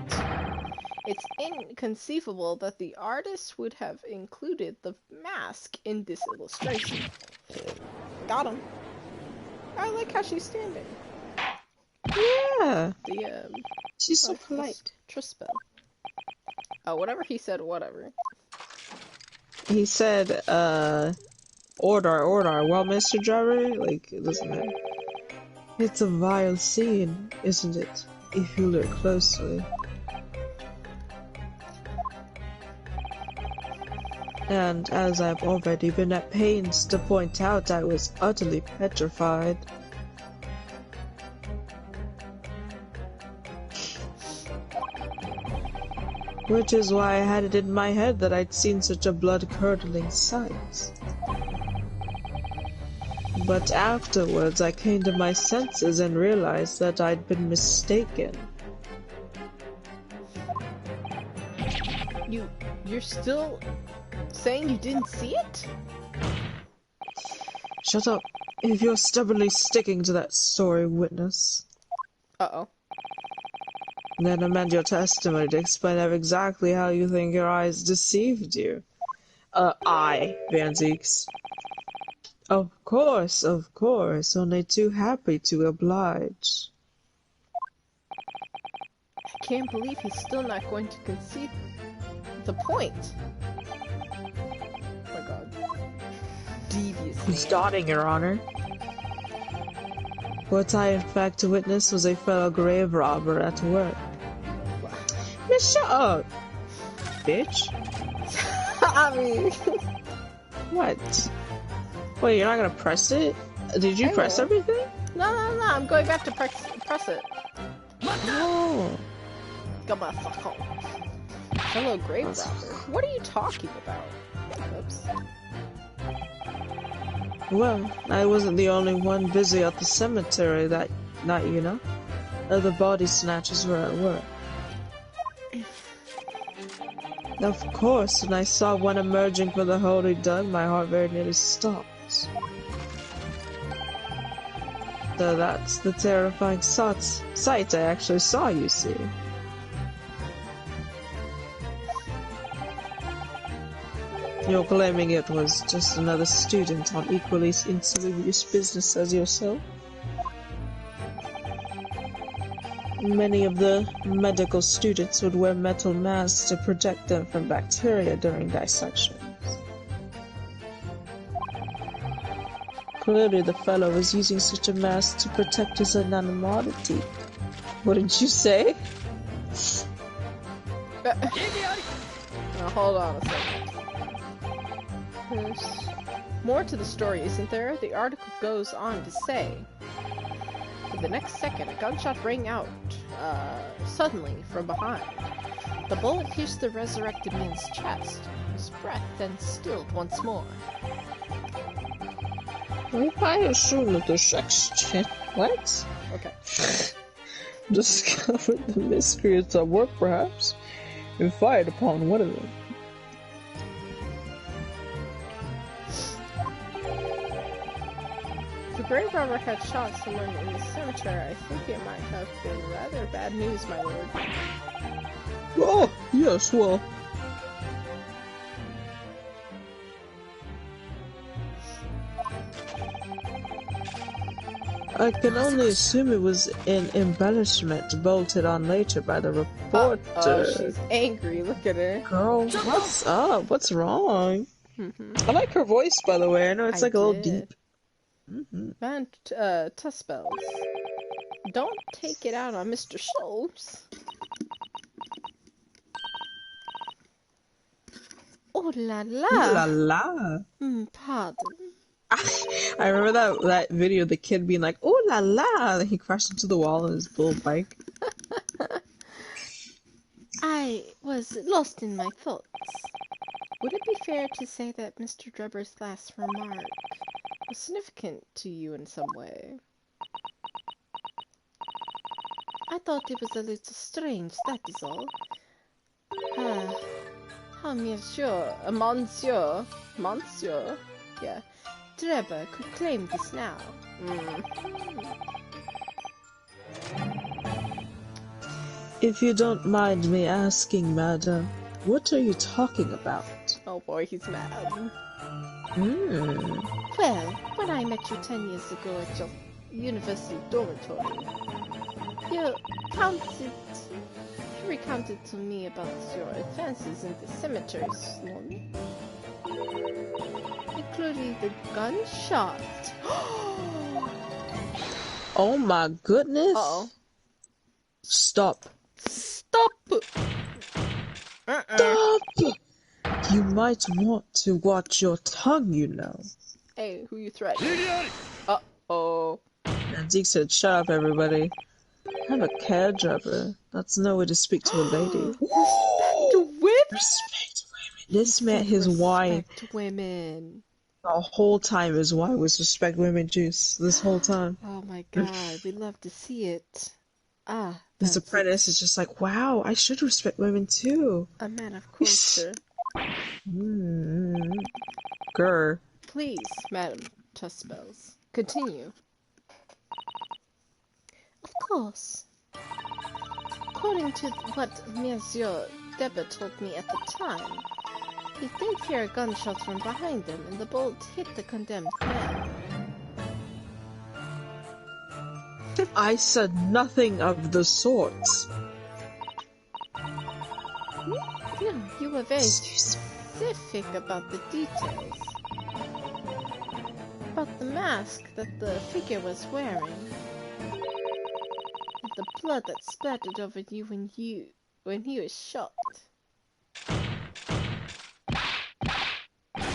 it's inconceivable that the artist would have included the mask in this illustration. Got him. I like how she's standing. Yeah. She's so polite. Trispel. Oh, whatever he said, whatever. He said, order. Well, Mr. Driver, like, it doesn't matter. It's a vile scene, isn't it? If you look closely. And as I've already been at pains to point out, I was utterly petrified. Which is why I had it in my head that I'd seen such a blood-curdling sight. But afterwards I came to my senses and realized that I'd been mistaken. You're still saying you didn't see it? Shut up. If you're stubbornly sticking to that story, witness. Uh-oh. Then amend your testimony to explain exactly how you think your eyes deceived you. I, Van Zieks. Of course, only too happy to oblige. I can't believe he's still not going to concede the point. Oh my god. Devious man. He's dotting, Your Honor. What I in fact witnessed was a fellow grave robber at work. Miss, shut up! Bitch. I mean... What? Wait, you're not gonna press it? Did you press everything? No, I'm going back to press it. Oh. Got my fuck home. Hello, grave robber. What are you talking about? Oops. Well, I wasn't the only one busy at the cemetery that night, you know? Other body snatchers were at work. Of course, when I saw one emerging from the hole he dug, my heart very nearly stopped. So that's the terrifying sight I actually saw, you see. You're claiming it was just another student on equally insidious business as yourself? Many of the medical students would wear metal masks to protect them from bacteria during dissections. Clearly the fellow was using such a mask to protect his anonymity. What did you say? Now hold on a second. There's more to the story, isn't there? The article goes on to say, for the next second, a gunshot rang out, suddenly from behind. The bullet pierced the resurrected man's chest. His breath then stilled once more. I assume that the sex what? Okay. Discovered the miscreants at work, perhaps, and fired upon one of them. grave robber had shot someone in the cemetery, I think it might have been rather bad news, my lord. Oh, yes, well. I can only assume it was an embellishment bolted on later by the reporter. Oh, she's angry. Look at her. Girl, what's up? What's wrong? I like her voice, by the way. I know it's like a little deep. Man, Tuspels. Don't take it out on Mr. Schultz. Oh la la. Ooh la la. Pardon. I remember that video of the kid being like, "Oh la la!" He crashed into the wall on his little bike. I was lost in my thoughts. Would it be fair to say that Mr. Drebber's last remark was significant to you in some way? I thought it was a little strange, that is all. How Monsieur, yeah, Drebber could claim this now. If you don't mind me asking, madam, what are you talking about? Oh boy, he's mad. Well, when I met you 10 years ago at your university dormitory, you recounted to me about your advances in the cemetery slum, including the gunshot. Oh my goodness! Uh-oh. Stop! Stop! Stop! You might want to watch your tongue, you know. Hey, who you threatening? Uh-oh. And Zeke said, "Shut up, everybody. I'm a cab driver. That's no way to speak to a lady." Respect women? Respect women. This meant his wife. Respect women. The whole time his wife was respect women juice. This whole time. Oh my god, we love to see it. This apprentice is just like, wow, I should respect women too. A man of culture. Grr. Please, Madam Tuspels, continue. Of course. According to what Monsieur Drebber told me at the time, he did hear a gunshot from behind him, and the bolt hit the condemned man. I said nothing of the sort. No, you were very specific about the details. About the mask that the figure was wearing. And the blood that splattered over you when he was shot.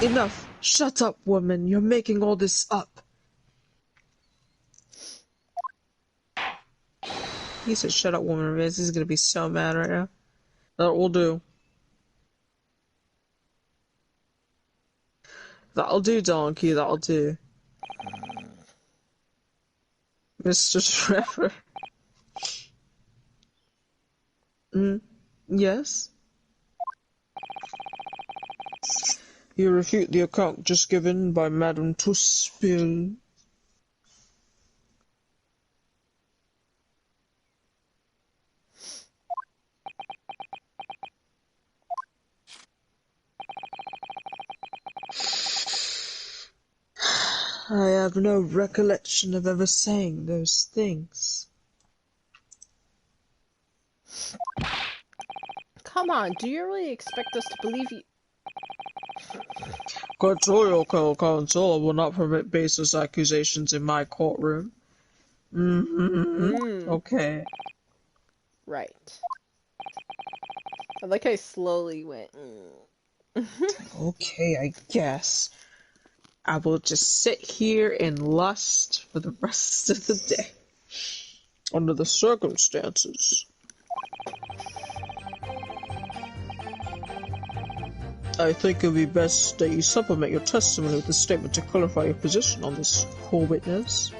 Enough! Shut up, woman! You're making all this up! He said, "Shut up, woman." Riz is gonna be so mad right now. That will do. That'll do, donkey. That'll do. Mr. Trevor. Yes? You refute the account just given by Madame Tuspel. I have no recollection of ever saying those things. Come on, do you really expect us to believe you? Cartorial Council will not permit baseless accusations in my courtroom. Okay. Right. I like how I slowly went. Okay, I guess. I will just sit here and lust for the rest of the day. Under the circumstances. I think it would be best that you supplement your testimony with a statement to clarify your position on this, co-witness.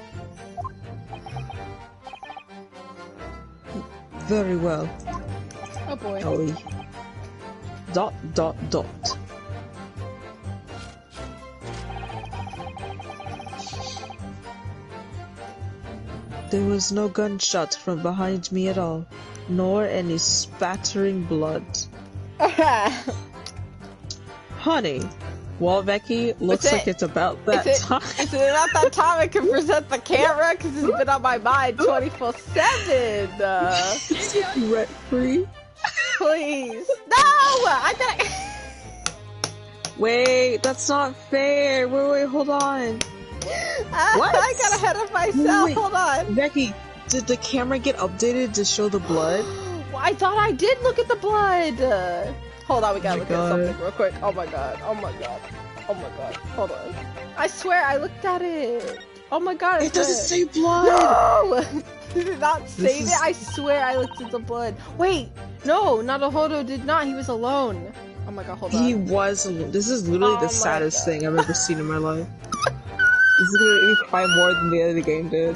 Very well. Oh boy. Ellie. ... There was no gunshot from behind me at all, nor any spattering blood. Honey, well, Becky, looks like it's about that time. Is it about that time I can present the camera? Because it's been on my mind 24/7. Rent free? Please. No! I bet. Wait, that's not fair. Wait, hold on. What? I got ahead of myself. Wait. Hold on. Becky, did the camera get updated to show the blood? Well, I thought I did look at the blood. Hold on, we gotta look at something real quick. Oh my god. Oh my god. Oh my god. Hold on. I swear I looked at it. Oh my god. It doesn't say blood. No! Did it not save it? I swear I looked at the blood. Wait. No, Naruhodo did not. He was alone. Oh my god, hold on. He was. This is literally the saddest thing I've ever seen in my life. This is gonna make me cry more than the other game did.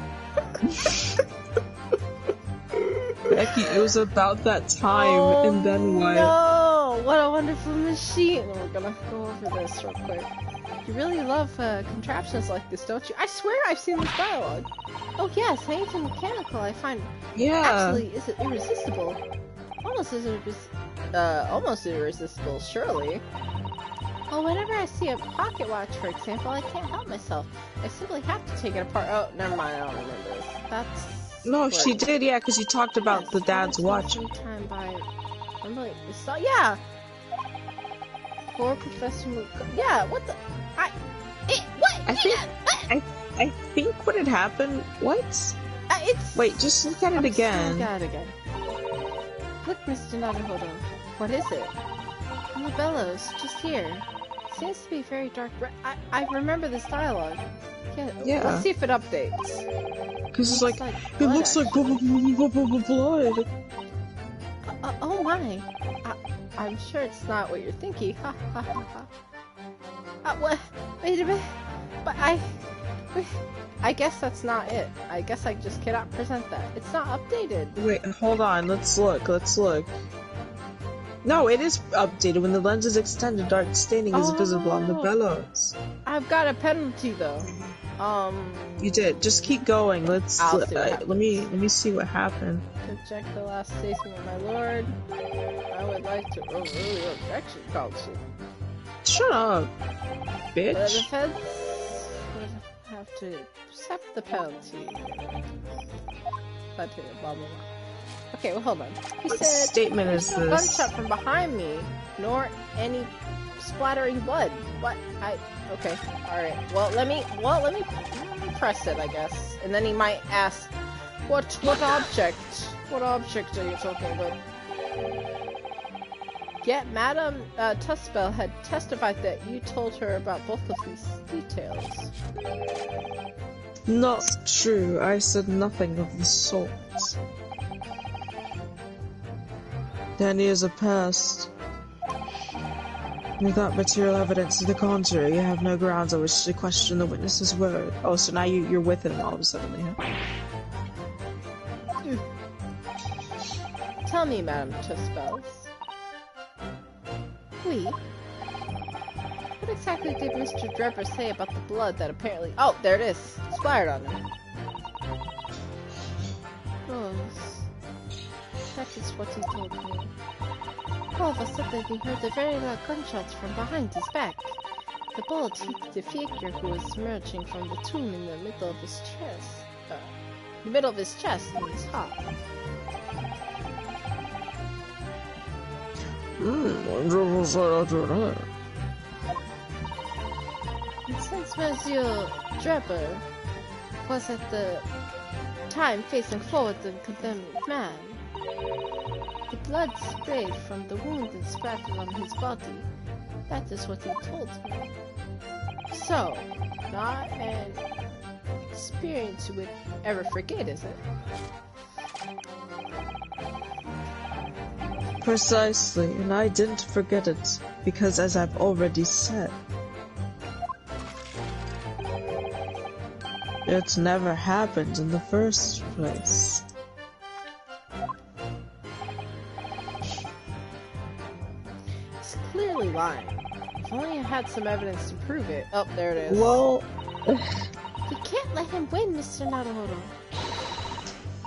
Becky, it was about that time, and then what? No! What a wonderful machine! We're gonna go over this real quick. You really love contraptions like this, don't you? I swear I've seen this dialogue. Oh yes, anything mechanical I find absolutely is irresistible. Almost irresistible, surely. Well, whenever I see a pocket watch, for example, I can't help myself. I simply have to take it apart. Oh, never mind, I don't remember this. That's... No, she did, yeah, because you talked about the dad's watch. Sometime by... yeah! Poor Professor... Yeah, what the... what? I think what had happened... What? It's... Wait, just look at it again. Look at it again. Look, Mr. Naruhodo. What is it? On the bellows, just here. Seems to be very dark. I remember this dialogue. Yeah. Let's see if it updates. Because it's like it looks like blood. Oh my! I'm sure it's not what you're thinking. Ha ha ha ha. What? Wait a minute. But I guess that's not it. I guess I just cannot present that. It's not updated. Wait, hold on. Let's look. No, it is updated. When the lens is extended, dark staining is visible on the bellows. I've got a penalty though. You did. Just keep going. Let me see what happened. To check the last statement of my lord, I would like to overrule your objection, counsel. Shut up, bitch. The defense would have to accept the penalty. Blah, blah, blah. Okay, well, hold on. What statement is this? Gunshot from behind me, nor any splattering blood. What? Okay, alright. Well, let me press it, I guess. And then he might ask, what object? What object are you talking about? Yet Madame Tuspel had testified that you told her about both of these details. Not true. I said nothing of the sort. 10 years have passed. Without material evidence to the contrary, you have no grounds on which to question the witness's word. Oh, so now you're with him all of a sudden, huh? Tell me, Madame Tuspel. What exactly did Mr. Drebber say about the blood that apparently— oh, there it is! Splattered on him. Oh, that is what he told me. All of a sudden he heard a very loud gunshot from behind his back. The bullet hit the figure who was emerging from the tomb in the middle of his chest. In his heart. And since Monsieur Drebber was at the time facing forward the condemned man, the blood sprayed from the wound and splattered on his body. That is what he told me. So, not an experience you would ever forget, is it? Precisely, and I didn't forget it, because as I've already said, it never happened in the first place. He's clearly lying. If only I had some evidence to prove it. Oh, there it is. Well... We can't let him win, Mr. Naruhodo.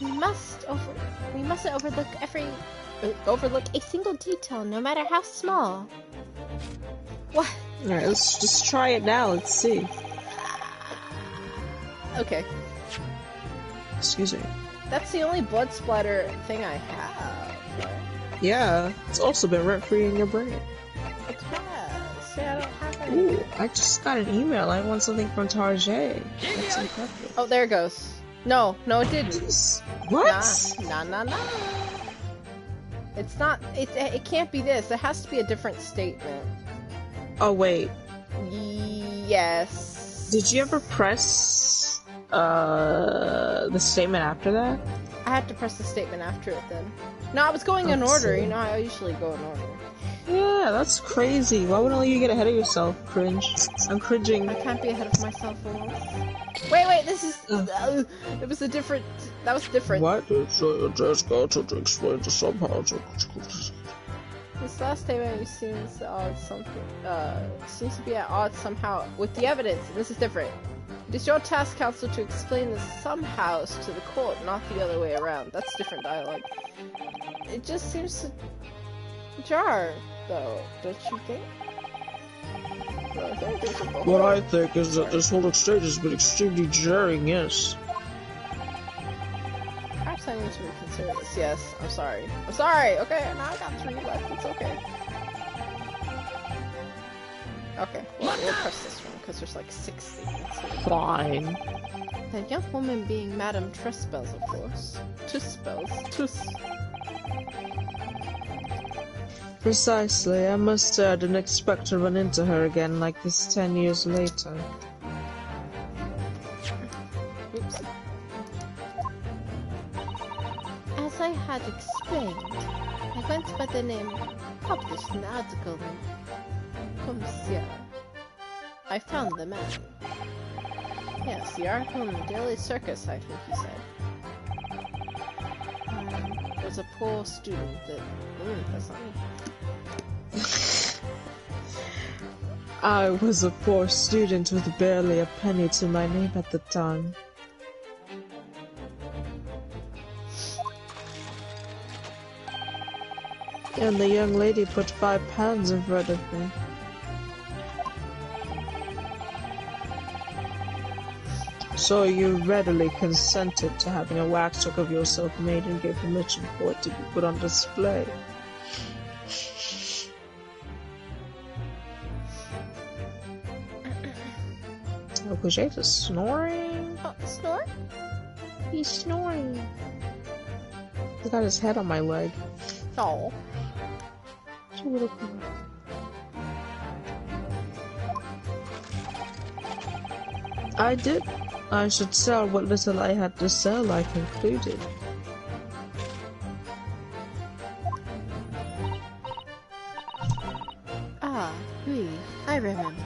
We mustn't overlook a single detail, no matter how small. What? Alright, let's just try it now. Let's see. Okay. Excuse me. That's the only blood splatter thing I have. Right? Yeah, it's also been rent-free in your brain. It has. See, I don't have any. Ooh, I just got an email. I want something from Tarjay. That's incredible. Oh, there it goes. No, it didn't. What? Nah. It's not. It can't be this. It has to be a different statement. Oh, wait. Yes. Did you ever press the statement after that? I had to press the statement after it then. No, I was going in order. You know, I usually go in order. Yeah, that's crazy. Why wouldn't you get ahead of yourself? Cringe. I'm cringing. I can't be ahead of myself for once. Wait, this is... it was a different... That was different. What? So just got to explain to somehow. This last statement seems seems to be at odds somehow with the evidence, and this is different. It is your task, Counsel, to explain the somehows to the court, not the other way around. That's different dialogue. It just seems to jar, though, don't you think? What I think is that this whole exchange has been extremely jarring, yes. Perhaps I need to reconsider this. Yes, I'm sorry. Okay, now I got 3 left. It's okay. Okay, well, we'll press this one, because there's like 6 statements here. Fine. The young woman being Madame Truspels, of course. Tuss. Precisely. I must say I didn't expect to run into her again like this 10 years later. Oops. As I had explained, I went by the name published in the article in Comsia. I found the man. Yes, the article in the Daily Circus, I think you said. Was a poor student that... that's not me. I was a poor student with barely a penny to my name at the time. And the young lady put £5 in front of me. So you readily consented to having a waxwork of yourself made and gave permission for it to be put on display. Oh, Kuja's is snoring. Oh, snore? He's snoring. He's got his head on my leg. Oh. So little cool. I did. I should sell what little I had to sell, I concluded. Ah, oui, I remember now.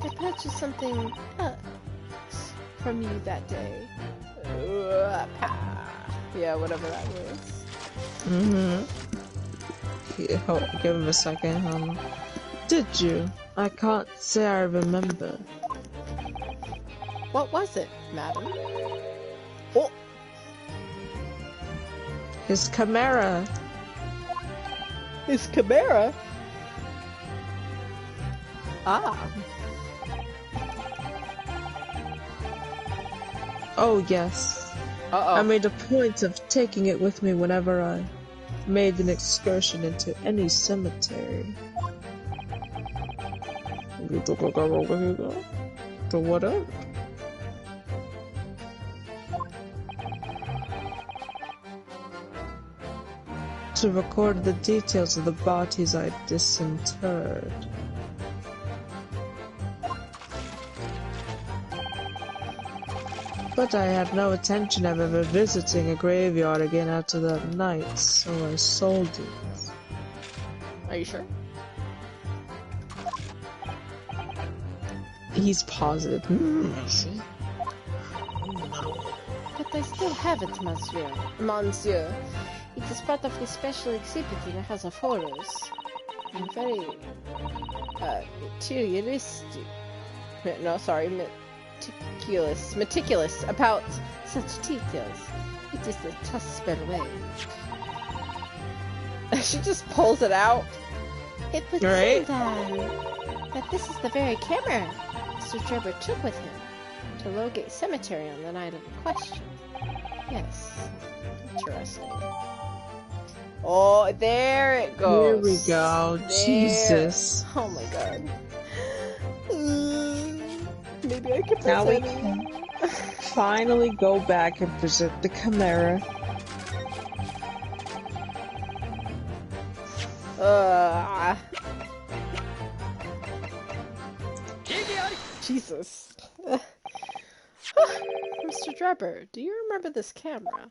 I purchased something from you that day. Yeah, whatever that was. Yeah, give him a second. Did you? I can't say I remember. What was it, madam? Oh! His chimera. His chimera? Ah. Oh, yes. Uh-oh. I made a point of taking it with me whenever I made an excursion into any cemetery. You took a car over here, though? To what end? To record the details of the bodies I disinterred. But I had no intention of ever visiting a graveyard again after that night, so I sold it. Are you sure? He's positive. But I still have it, monsieur. Monsieur. It is part of the special exhibit in the House of Horrors. And very... materialistic. No, sorry, meticulous about such details. It is the Tuspel way. She just pulls it out. It would Right. seem then that this is the very camera Mr. Drebber took with him to Logate Cemetery on the night of the question. Yes, interesting. Oh, there it goes. Here we go. There. Jesus. Oh my god. Maybe I can Now we present can finally go back and present the Chimera. Jesus. Mr. Drebber, do you remember this camera?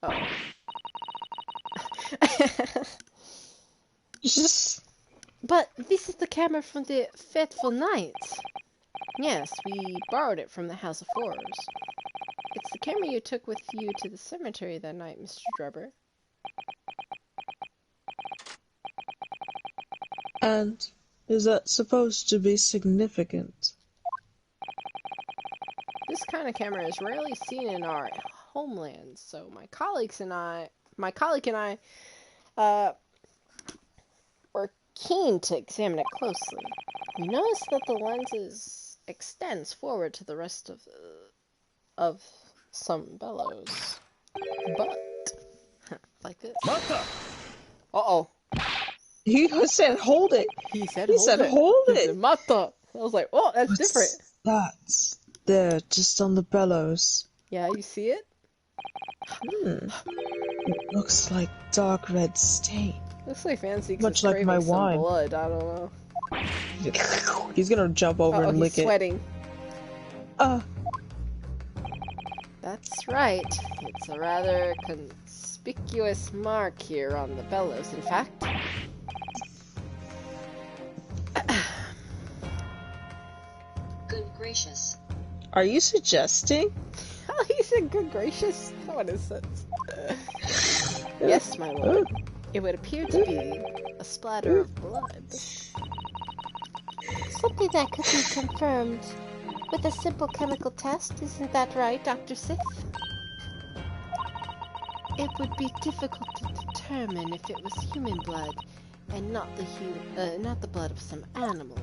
Oh. Just But this is the camera from the fateful night. Yes, we borrowed it from the House of Horrors. It's the camera you took with you to the cemetery that night, Mr. Drebber. and is that supposed to be significant? This kind of camera is rarely seen in our homelands, so my colleague and I, were keen to examine it closely. We noticed that the lens extends forward to the rest of some bellows, but like this. Uh-oh. He said, "Hold it." He said, He said, "Hold He said, it." Mata. I was like, oh, that's different. That's there, just on the bellows. Yeah, you see it? It looks like dark red stain. Looks like Fancy Much like my some wine. blood. I don't know. He's gonna jump over Oh, and he's lick sweating. it. That's right. It's a rather conspicuous mark here on the bellows, in fact. Good gracious. Are you suggesting? Oh, he said, good gracious. What is this? Yes, my lord. It would appear to be a splatter of blood. Something that could be confirmed with a simple chemical test, isn't that right, Dr. Sith? It would be difficult to determine if it was human blood and not the blood of some animal.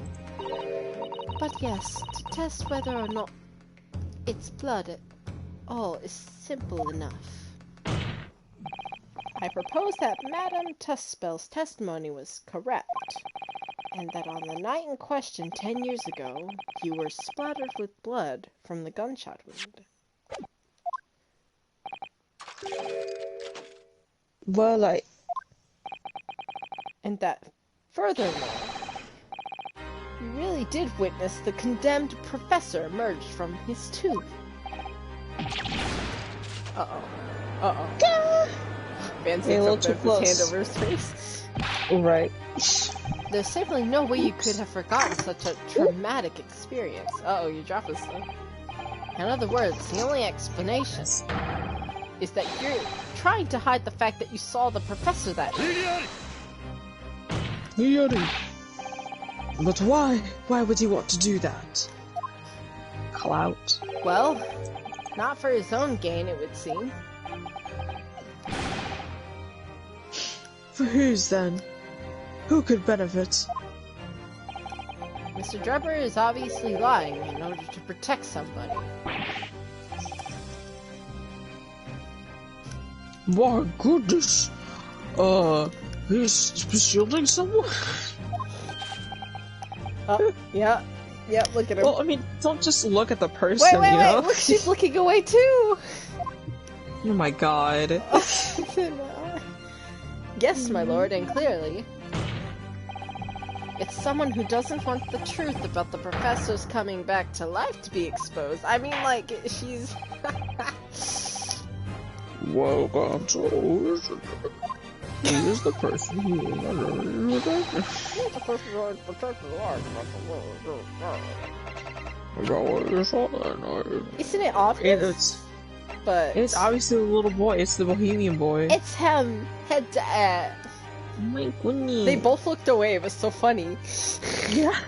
But yes, to test whether or not it's blood at all is simple enough. I propose that Madame Tuspel's testimony was correct, and that on the night in question 10 years ago, you were splattered with blood from the gunshot wound. Well, And that, furthermore, you really did witness the condemned professor emerge from his tube. Uh-oh. Uh-oh. Fancy a little put too his close. hand over his face. right. There's simply no way you could have forgotten such a traumatic experience. Uh-oh, you dropped his stuff. In other words, the only explanation Is that you're trying to hide the fact that you saw the professor that night. But why? Why would he want to do that? Clout. Well, not for his own gain, it would seem. For whose then? Who could benefit? Mr. Drebber is obviously lying in order to protect somebody. My goodness. He's shielding someone? Oh, yeah. Yeah, look at him. Well, I mean, don't just look at the person, wait, you know? look, she's looking away too! Oh my god. Yes, my lord, and clearly. It's someone who doesn't want the truth about the professor's coming back to life to be exposed. I mean, like, she's... Welcome to... He is the person who... Isn't it obvious? But It's obviously the little boy. It's the Bohemian boy. it's him, head to Oh my goodness. They both looked away. It was so funny. Yeah.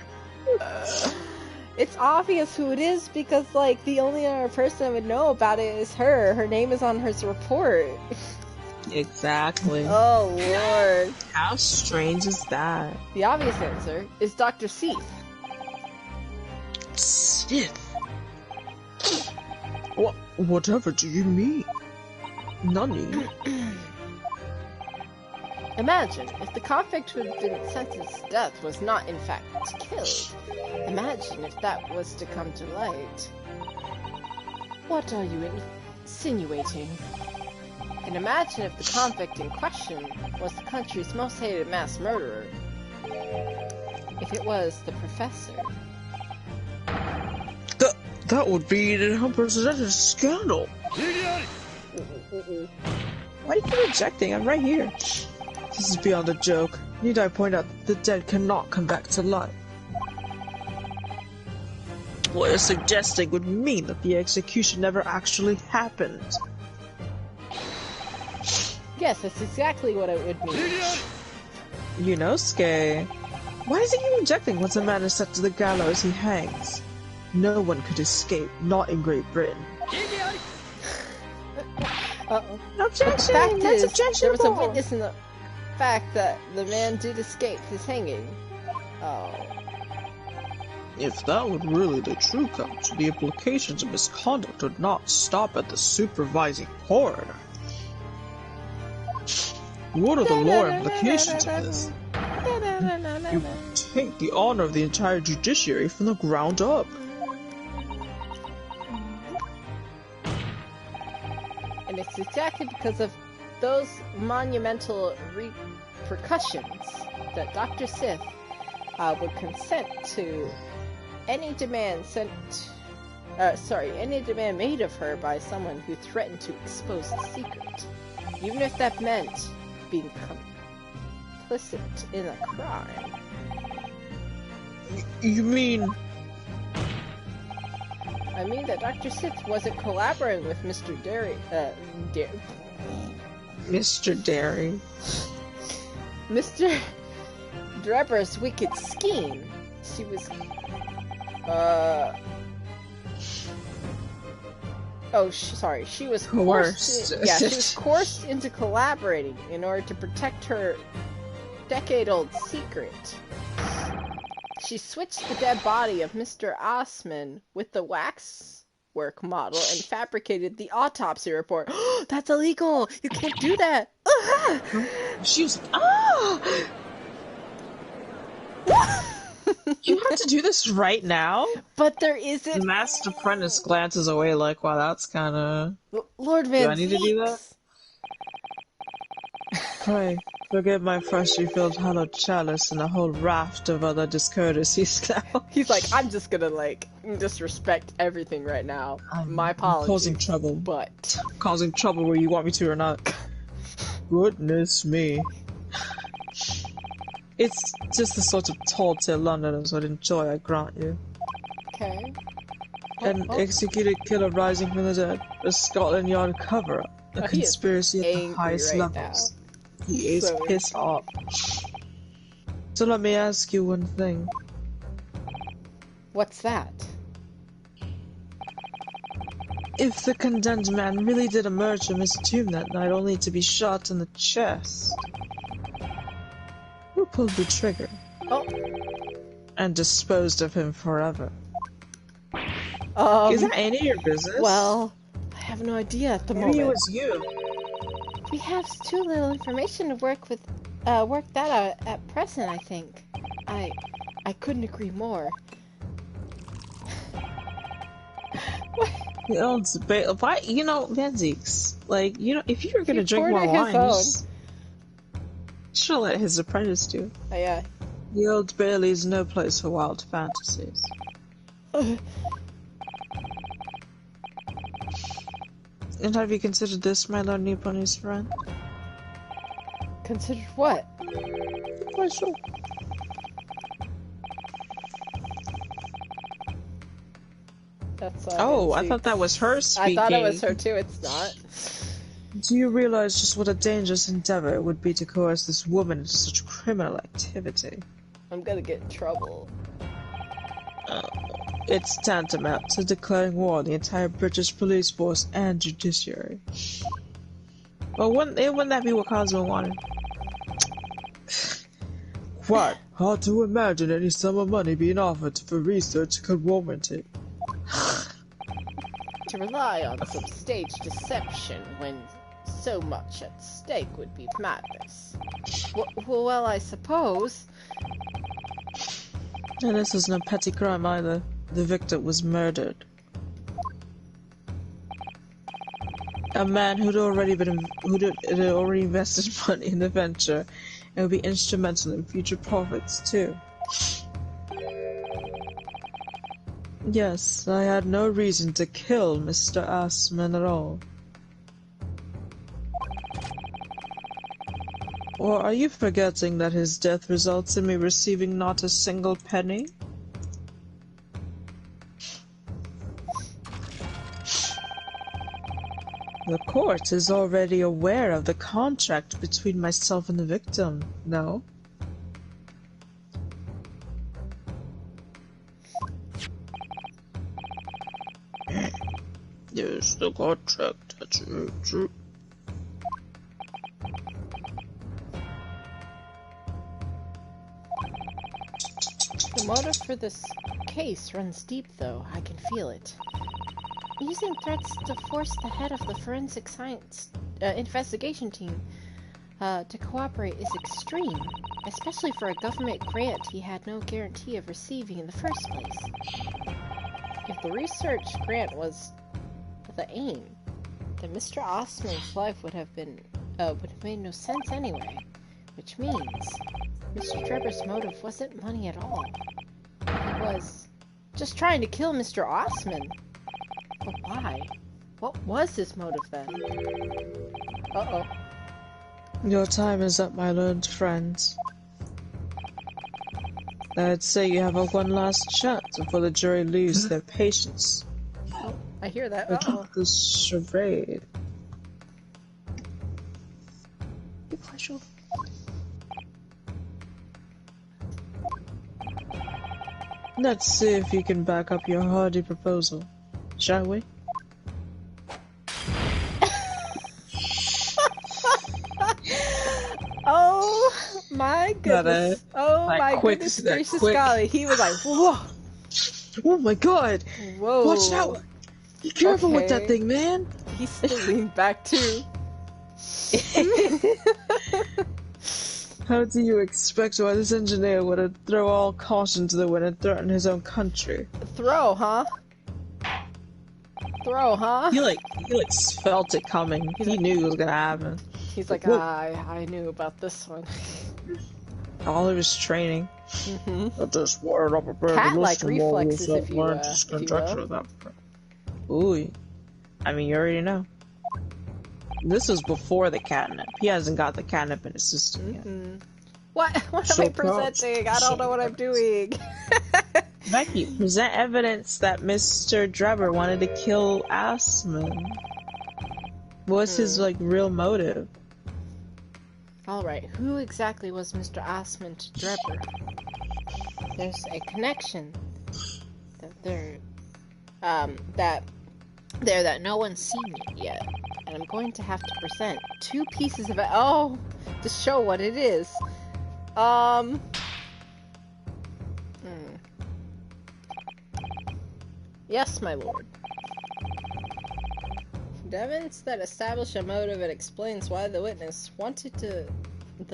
It's obvious who it is because, like, the only other person that would know about it is her. Her name is on her report. Exactly. Oh, Lord. How strange is that? The obvious answer is Dr. Seath. Sith? Whatever do you mean? Nani? Imagine if the convict who had been sentenced to death was not in fact killed. Imagine if that was to come to light. What are you insinuating? And imagine if the convict in question was the country's most hated mass murderer. If it was the professor. That would be an unprecedented scandal. Why are you rejecting? I'm right here. This is beyond a joke. Need I point out that the dead cannot come back to life? What you're suggesting would mean that the execution never actually happened. Yes, that's exactly what it would mean. Yunosuke, why is he rejecting once a man is set to the gallows he hangs? No one could escape, not in Great Britain. Uh-oh. Objection! But the fact That's is, there was a objectionable! witness in the fact that the man did escape his hanging. Oh. If that were really the true cause, the implications of misconduct would not stop at the supervising coroner. What are the law implications of this? You take the honor of the entire judiciary from the ground up. And it's exactly because of those monumental repercussions that Dr. Sith would consent to any demand any demand made of her by someone who threatened to expose the secret, even if that meant being complicit in a crime. You mean... I mean that Dr. Sith wasn't collaborating with Mr. Mr. Derry? Mr. Drebber's wicked scheme. She was, she was Coerced. Yeah, she was coerced into collaborating in order to protect her decade-old secret. She switched the dead body of Mr. Osman with the waxwork model and fabricated the autopsy report. That's illegal! You can't do that! She was... You have to do this right now? But there isn't... The masked apprentice glances away like, wow, that's kinda... Lord Van Do I need to do that? Pray, forgive my freshly filled hollow chalice and a whole raft of other discourtesies now. He's like, I'm just gonna, disrespect everything right now. My apologies. Causing trouble. But... Causing trouble where you want me to or not. Goodness me. It's just the sort of tall tale Londoners would enjoy, I grant you. Okay. An executed killer rising from the dead, a Scotland Yard cover-up, a he is conspiracy at the angry highest right levels. He is So- pissed off. So let me ask you one thing. What's that? If the condemned man really did emerge from his tomb that night only to be shot in the chest, who pulled the trigger Oh. and disposed of him forever? Is that any of your business? Well, I have no idea at the Maybe it moment. was you. We have too little information to work that out at present, I think. I couldn't agree more. The old debate. Why, Van Zeeks, if you were gonna He drink poured more it his wine, own. you should let his apprentice do. Yeah. The Old Bailey is no place for wild fantasies. And have you considered this, my Lord Nipponi's friend? Considered what? Why so? That's Oh, I see. thought that was her I speaking. thought it was her too. It's not. Do you realize just what a dangerous endeavor it would be to coerce this woman into such criminal activity? I'm gonna get in trouble. It's tantamount to declaring war on the entire British police force and judiciary. Well, wouldn't that be what Cosmo wanted? What? Hard to imagine any sum of money being offered for research could warrant it. To rely on some staged deception when so much at stake would be madness. Well, I suppose. And this was no petty crime either. The victim was murdered. A man who'd already invested money in the venture and would be instrumental in future profits too. Yes, I had no reason to kill Mr. Assman at all. Or are you forgetting that his death results in me receiving not a single penny? The court is already aware of the contract between myself and the victim, no? Yes, the contract, that's true. The motive for this case runs deep, though. I can feel it. Using threats to force the head of the forensic science investigation team to cooperate is extreme, especially for a government grant he had no guarantee of receiving in the first place. If the research grant was the aim, then Mr. Ostman's life would have made no sense anyway, which means Mr. Drebber's motive wasn't money at all. He was just trying to kill Mr. Ostman. But why? What was his motive then? Uh-oh. Your time is up, my learned friends. I'd say you have one last chance before the jury lose their patience. Oh, I hear that. With this charade. Be casual. Let's see if you can back up your hardy proposal, shall we? Oh my goodness! Oh my goodness gracious golly! He was like, whoa! Oh my god! Whoa! Watch out! Be careful with that thing, man! He still leaned back too. How do you expect why this engineer would throw all caution to the wind and threaten his own country? Throw, huh? Throw, huh? He felt it coming. He knew it was gonna happen. He's like, I knew about this one. All of his training. Mm-hmm. I just wired up a pair of Cat-like reflexes, if you will. Ooh. I mean, you already know. This was before the catnip. He hasn't got the catnip in his system yet. What am I presenting? I don't know what I'm doing. Becky, present evidence that Mr. Drebber wanted to kill Assman. What's his, real motive? Alright, who exactly was Mr. Assman to Drebber? There's a connection that no one's seen yet. And I'm going to have to present 2 pieces of it. Oh, to show what it is. Yes, my lord. The evidence that establish a motive and explains why the witness wanted the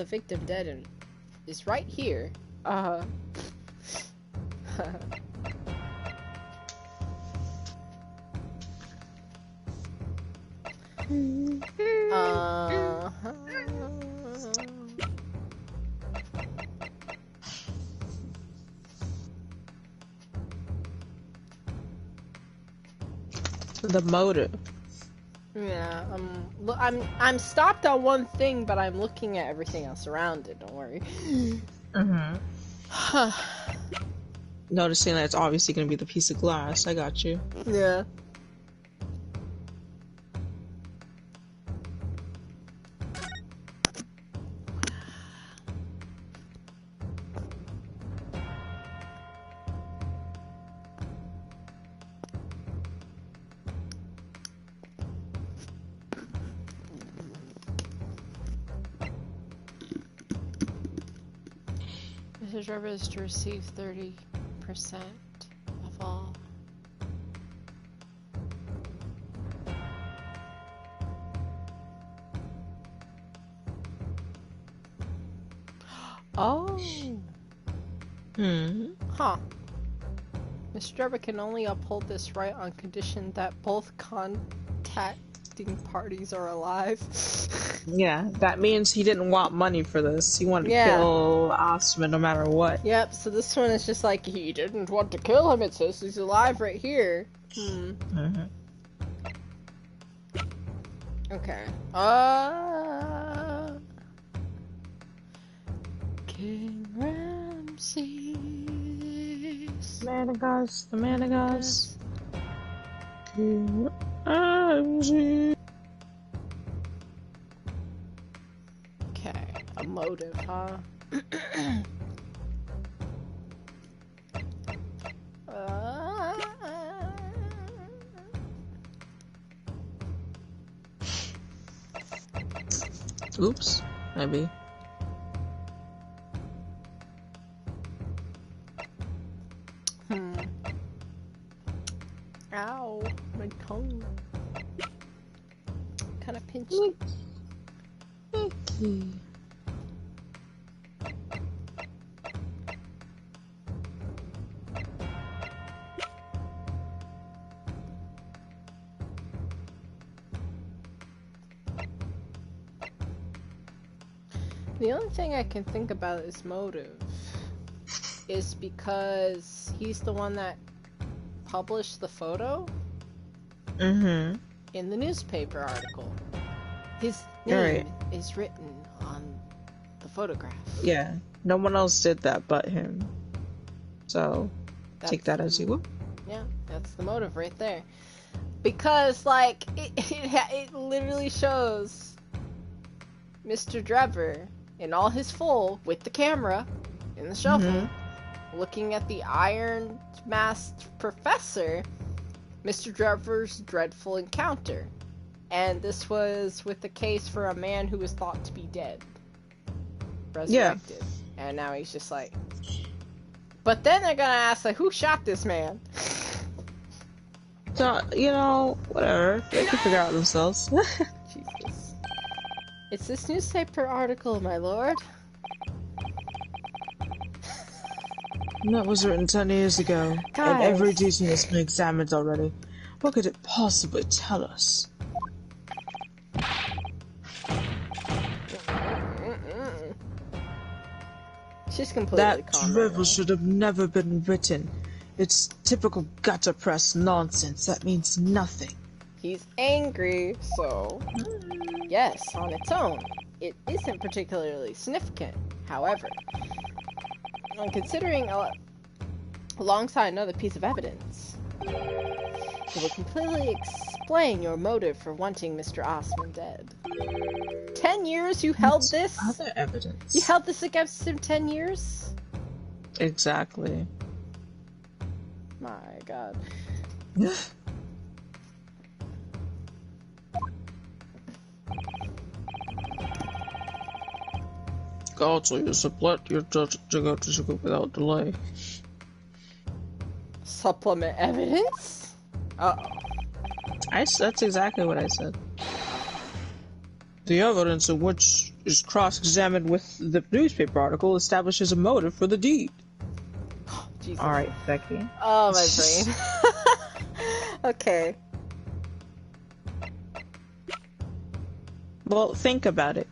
victim dead and is right here. The motive. Yeah, I'm stopped on one thing, but I'm looking at everything else around it. Don't worry. Noticing that it's obviously going to be the piece of glass. I got you. Yeah. Mr. Trevor is to receive 30% of all. Oh. Huh. Mr. Trevor can only uphold this right on condition that both contacting parties are alive. Yeah, that means he didn't want money for this. He wanted to kill Osman no matter what. Yep, so this one is just like, he didn't want to kill him, it says he's alive right here. Okay. King Ramses. Managas, the Managas. King Ramses. Okay, a motive, huh? Oops, maybe. Ow, my tongue. Kind of pinched. Okay. The only thing I can think about is motive is because he's the one that published the photo in the newspaper article. His name is written on the photograph. Yeah, no one else did that but him. So, take that as you will. Yeah, that's the motive right there. Because, like, it literally shows Mr. Trevor in all his full, with the camera in the shuffle, looking at the iron masked professor, Mr. Trevor's dreadful encounter. And this was with the case for a man who was thought to be dead. Resurrected. Yeah. And now he's just like... But then they're gonna ask, like, who shot this man? So, you know, whatever. They can figure out themselves. Jesus. It's this newspaper article, my lord. That was written 10 years ago. Guys. And every detail has been examined already. What could it possibly tell us? She's completely that calm. drivel right should have never been written. It's typical gutter press nonsense that means nothing. He's angry, so yes, on its own, it isn't particularly significant. However, when considering alongside another piece of evidence, it will completely explain your motive for wanting Mr. Osman dead. 10 years you held this? Other evidence. You held this against him 10 years? Exactly. My god. God, so you supplant your judge to go to school without delay. Supplement evidence? Uh-oh. That's exactly what I said. The evidence in which is cross-examined with the newspaper article establishes a motive for the deed. Oh, Jesus. Alright, Becky. Oh, my brain. Okay. Well, think about it.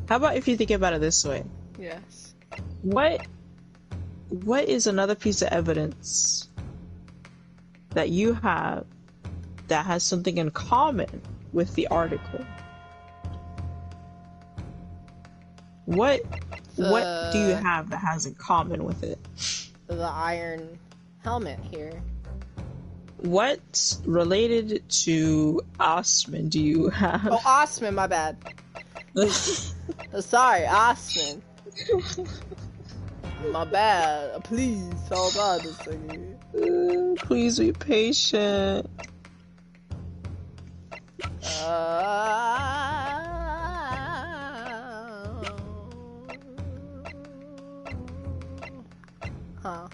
How about if you think about it this way? Yes. What is another piece of evidence that you have that has something in common with the article? What do you have that has in common with it? The iron helmet here. What related to Osman do you have? Oh, Osman, my bad. Oh, sorry, Osman. My bad. Please, hold on a second. Please be patient. Huh.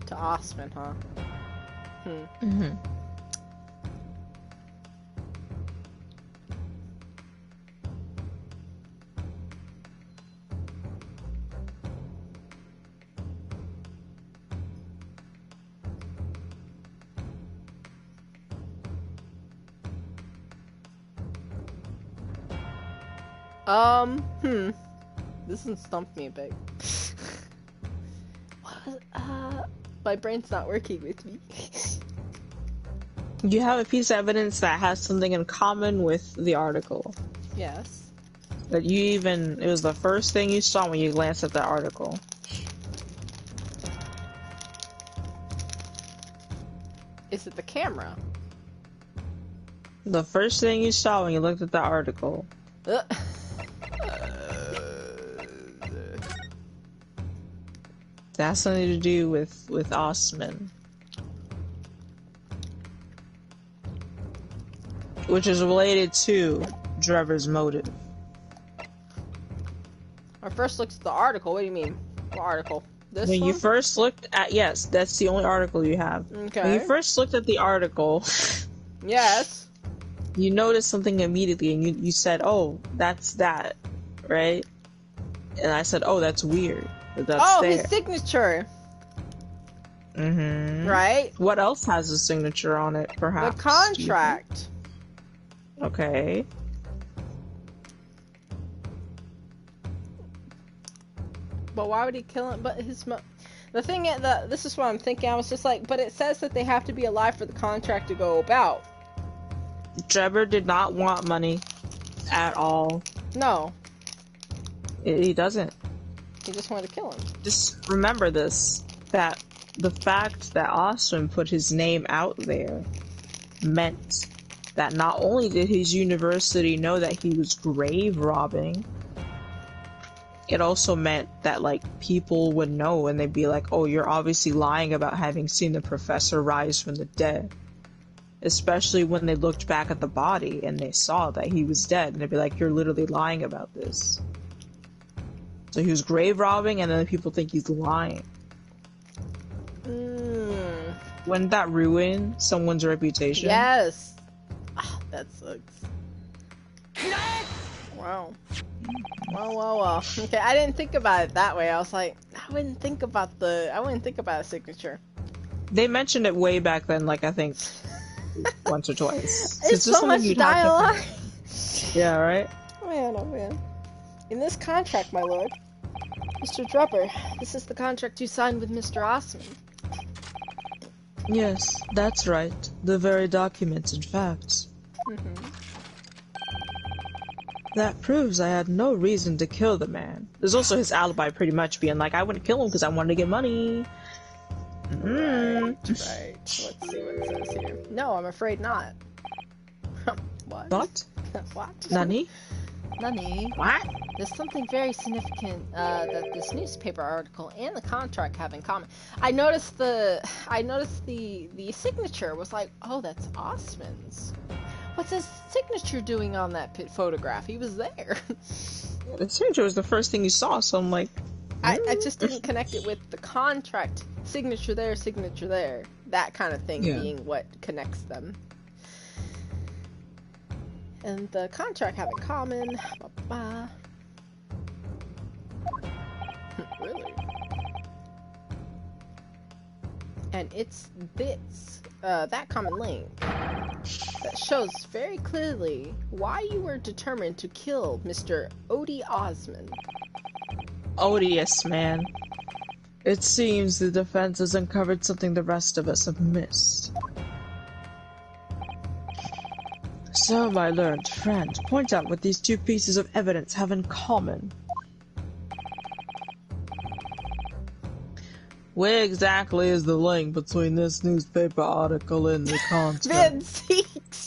To Osman, huh? Mm-hmm. This one stumped me a bit. What? My brain's not working with me. You have a piece of evidence that has something in common with the article. Yes. That it was the first thing you saw when you glanced at the article. Is it the camera? The first thing you saw when you looked at the article. That has something to do with Osman. Which is related to Trevor's motive. I first looked at the article. What do you mean? What article? This When one? you first looked at, yes, that's the only article you have. Okay. When you first looked at the article, Yes. you noticed something immediately and you said, oh, that's that, right? And I said, oh, that's weird. But that's there. His signature. Mm-hmm. Right? What else has a signature on it, perhaps? The contract. Okay. But why would he kill him? But the thing is, this is what I'm thinking. I was just like, but it says that they have to be alive for the contract to go about. Trevor did not want money at all. No. He doesn't. He just wanted to kill him. Just remember this, that the fact that Austin put his name out there meant that not only did his university know that he was grave robbing, it also meant that, like, people would know and they'd be like, oh, you're obviously lying about having seen the professor rise from the dead. Especially when they looked back at the body and they saw that he was dead, and they'd be like, you're literally lying about this. So he was grave robbing, and then people think he's lying. Wouldn't that ruin someone's reputation? Yes. That sucks. Wow. Well. Okay, I didn't think about it that way. I was like, I wouldn't think about a signature. They mentioned it way back then, like, I think once or twice. It's so much dialogue. Yeah, right? Man, oh man. In this contract, my lord, Mr. Trevor, this is the contract you signed with Mr. Osman. Yes, that's right. The very documents and facts. That proves I had no reason to kill the man. There's also his alibi pretty much being like, I wouldn't kill him because I wanted to get money. Right. Let's see what it says here. No, I'm afraid not. What? What? What? Nani? Nani? What? There's something very significant that this newspaper article and the contract have in common. I noticed the signature was like, oh, that's Osman's. What's his signature doing on that photograph? He was there. The signature was the first thing you saw, so I'm like... I just didn't connect it with the contract. Signature there, that kind of thing being what connects them. And the contract have in common. Really? And it's this, that common link that shows very clearly why you were determined to kill Mr. Odie Osman. Odious, man. It seems the defense has uncovered something the rest of us have missed. So, my learned friend, point out what these two pieces of evidence have in common. Where exactly is the link between this newspaper article and the contract? Vince,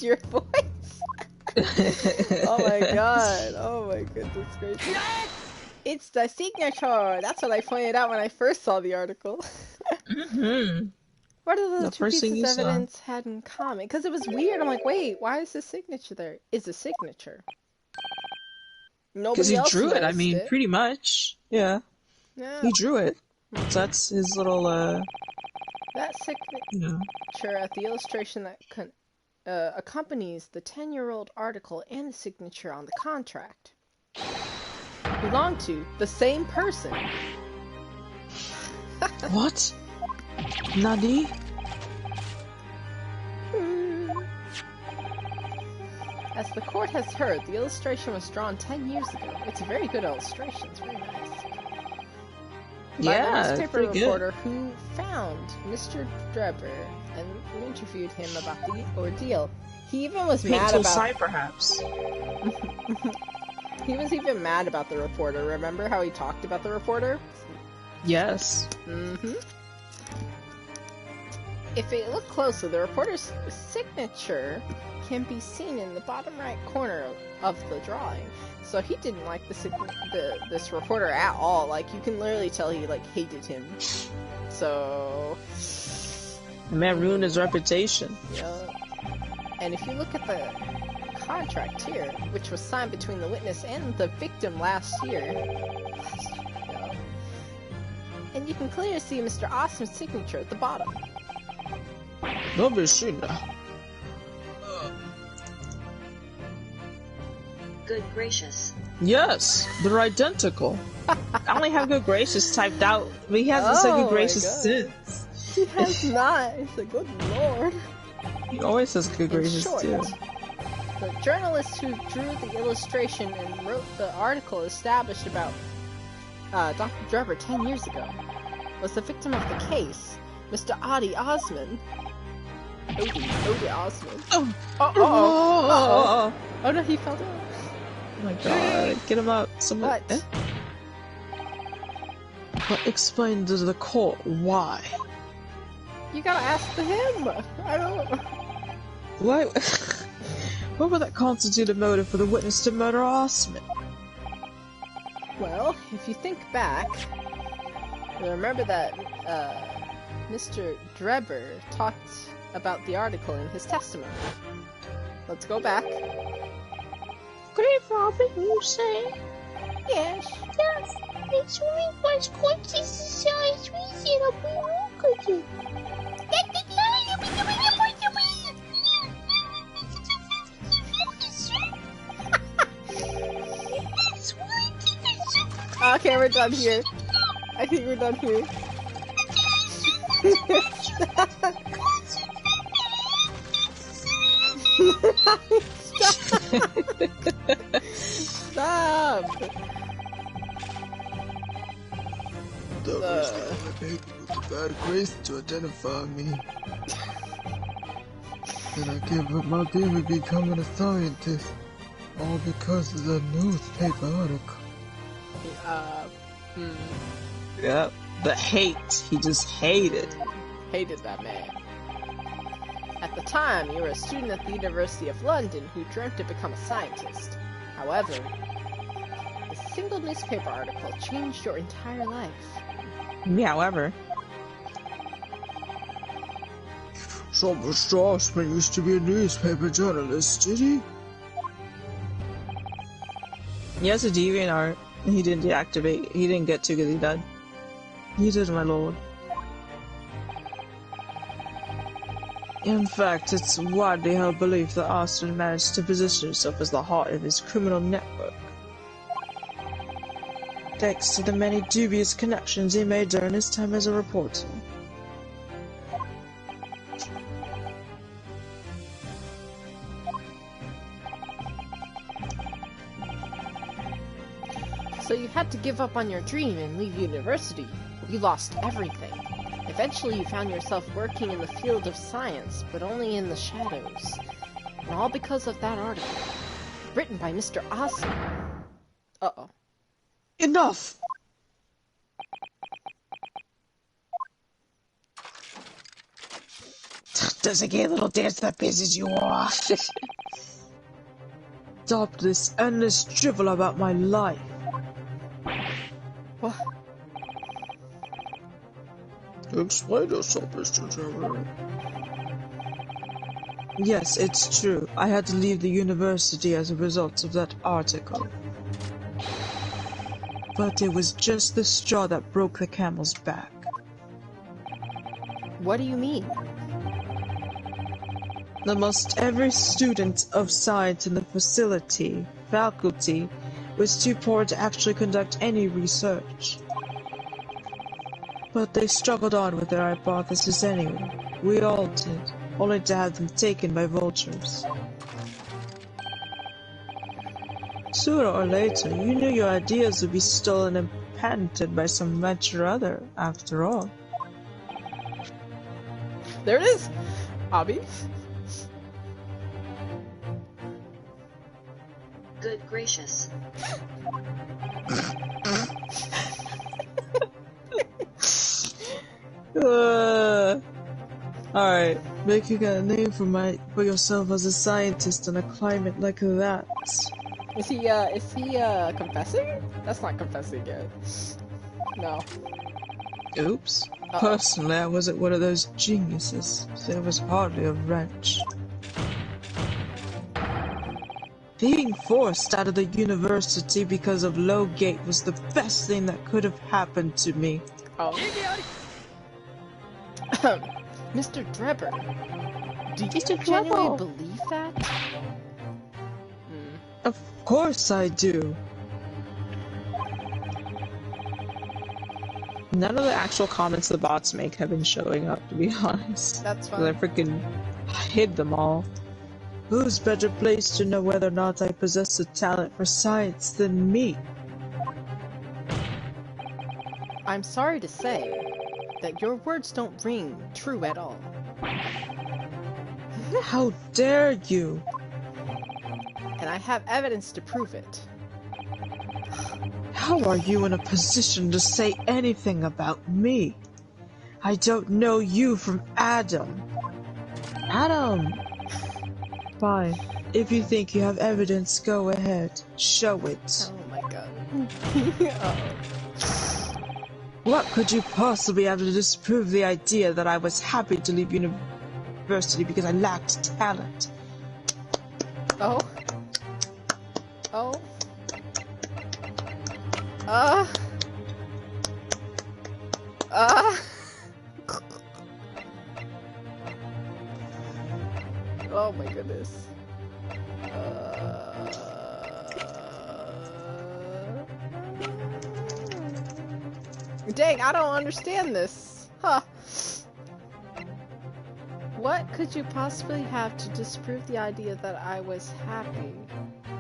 your voice. Oh my god. Oh my goodness gracious. It's the signature. That's what I pointed out when I first saw the article. What are the two pieces of evidence had in common? Because it was weird. I'm like, wait, why is the signature there? Is a signature? Because he drew it. I mean, pretty much. Yeah. Yeah, He drew it. So that's his little, that signature you know. at the illustration that accompanies the 10-year-old article and the signature on the contract belong to the same person. What? Nani? As the court has heard, the illustration was drawn 10 years ago. It's a very good illustration. It's very nice. By Yeah, a it's newspaper pretty good. reporter who found Mr. Drebber and interviewed him about the ordeal. He even was mad Painful about. sight, perhaps. He was even mad about the reporter. Remember how he talked about the reporter? Yes. Mm-hmm. If you look closely, the reporter's signature can be seen in the bottom right corner of the drawing. So he didn't like this reporter at all. Like, you can literally tell he, like, hated him. So... The man ruined his reputation. yeah. And if you look at the contract here, which was signed between the witness and the victim last year, yeah, and you can clearly see Mr. Austin's signature at the bottom. Don't be seen now. Good gracious. Yes, they're identical. I only have good gracious typed out, but he hasn't said Oh good my gracious God. since. He has not. It's a good lord. He always says good In gracious short, too. the journalist who drew the illustration and wrote the article established about Dr. Drebber 10 years ago was the victim of the case, Mr. Adi Osman. Odie Osman. Oh. Uh-oh. Oh no, he fell down. Oh my god, get him up. Someone. What? Eh? But explain to the court why. You gotta ask him. I don't. Why? What would that constitute a motive for the witness to murder Osman? Well, if you think back, you'll remember that Mr. Drebber talked about the article in his testimony. Let's go back. Grandfather, you say? Yes. Yes, it's only was quite exercise reasonable cooking. Okay, we're done here. I think we're done here. Stop! Douglas gave the paper with the bad grace to identify me. Then I gave up my dream of becoming a scientist, all because of the newspaper article. Yep. The hate. He just hated. Hated that man. At the time, you were a student at the University of London who dreamt to become a scientist. However, a single newspaper article changed your entire life. Me, however. So Mr. Osman used to be a newspaper journalist, did he? He has a DeviantArt. He didn't deactivate. He didn't get to because he died. He did, my lord. In fact, it's widely held belief that Austin managed to position himself as the heart of his criminal network, thanks to the many dubious connections he made during his time as a reporter. So you had to give up on your dream and leave university. You lost everything. Eventually you found yourself working in the field of science, but only in the shadows. And all because of that article. Written by Mr. Austin. Uh-oh. Enough! Does a gay little dance that pisses you off? Stop this endless drivel about my life. What? Explain yourself, Mr. Trevor. Yes, it's true. I had to leave the university as a result of that article. But it was just the straw that broke the camel's back. What do you mean? Almost every student of science in the faculty, was too poor to actually conduct any research. But they struggled on with their hypothesis anyway. We all did, only to have them taken by vultures. Sooner or later, you knew your ideas would be stolen and patented by some wretch or other, after all. There it is! Abby? Good gracious. Alright, making a name for yourself as a scientist in a climate like that. Is he confessing? That's not confessing yet. No. Oops. Uh-oh. Personally, I wasn't one of those geniuses, so it was hardly a wrench. Being forced out of the university because of Lowgate was the best thing that could have happened to me. Oh. Mr. Drebber, do you genuinely believe that? Of course I do. None of the actual comments the bots make have been showing up, to be honest. That's fine. 'Cause I freaking hid them all. Who's better placed to know whether or not I possess a talent for science than me? I'm sorry to say that your words don't ring true at all. How dare you? And I have evidence to prove it. How are you in a position to say anything about me? I don't know you from Adam. Adam! Fine. If you think you have evidence, go ahead. Show it. Oh my god. What could you possibly have to disprove the idea that I was happy to leave university because I lacked talent? Oh. Oh. Oh my goodness. Dang, I don't understand this. Huh. What could you possibly have to disprove the idea that I was happy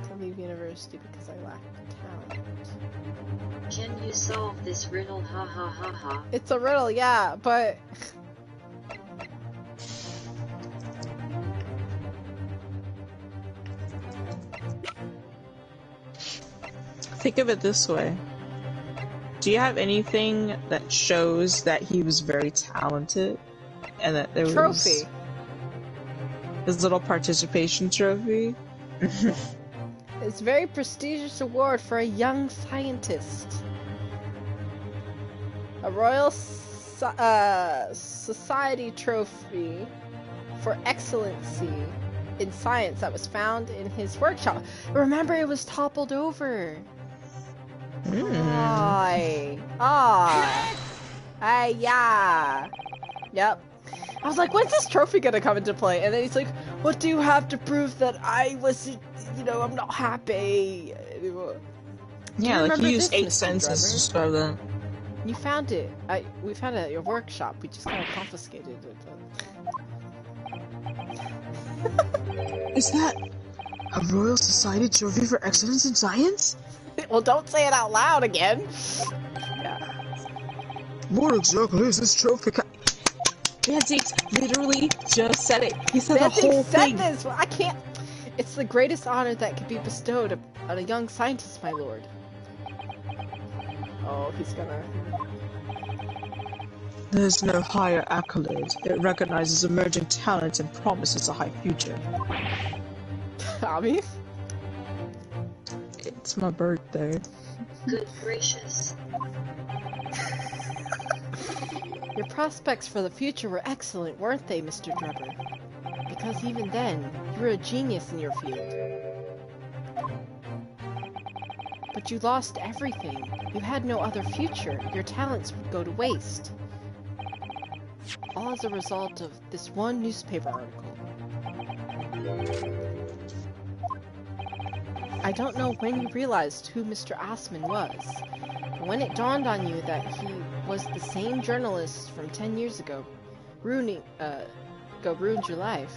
to leave university because I lacked talent? Can you solve this riddle? Ha ha ha ha. It's a riddle, yeah, but... Think of it this way. Do you have anything that shows that he was very talented? And that there Trophy. was his little participation trophy? It's a very prestigious award for a young scientist. A Royal Society trophy for excellency in science that was found in his workshop. Remember, it was toppled over. Yeah. Yep. I was like, when's this trophy gonna come into play? And then he's like, what do you have to prove that I was, I'm not happy? Yeah, like you used this, 8 Mr. sentences to describe that. You found it. We found it at your workshop. We just kind of confiscated it. Is that a Royal Society trophy for excellence in science? Well, don't say it out loud again. Yeah. What exactly is this trophy? Danzig literally just said it. He said the Danzig whole said thing. this. I can't. It's the greatest honor that could be bestowed on a young scientist, my lord. Oh, he's gonna. There's no higher accolade. It recognizes emerging talent and promises a high future. Tommy? It's my birthday. Good gracious. Your prospects for the future were excellent, weren't they, Mr. Drebber? Because even then, you were a genius in your field. But you lost everything. You had no other future. Your talents would go to waste. All as a result of this one newspaper article. I don't know when you realized who Mr. Assman was, but when it dawned on you that he was the same journalist from 10 years ago, ruined your life,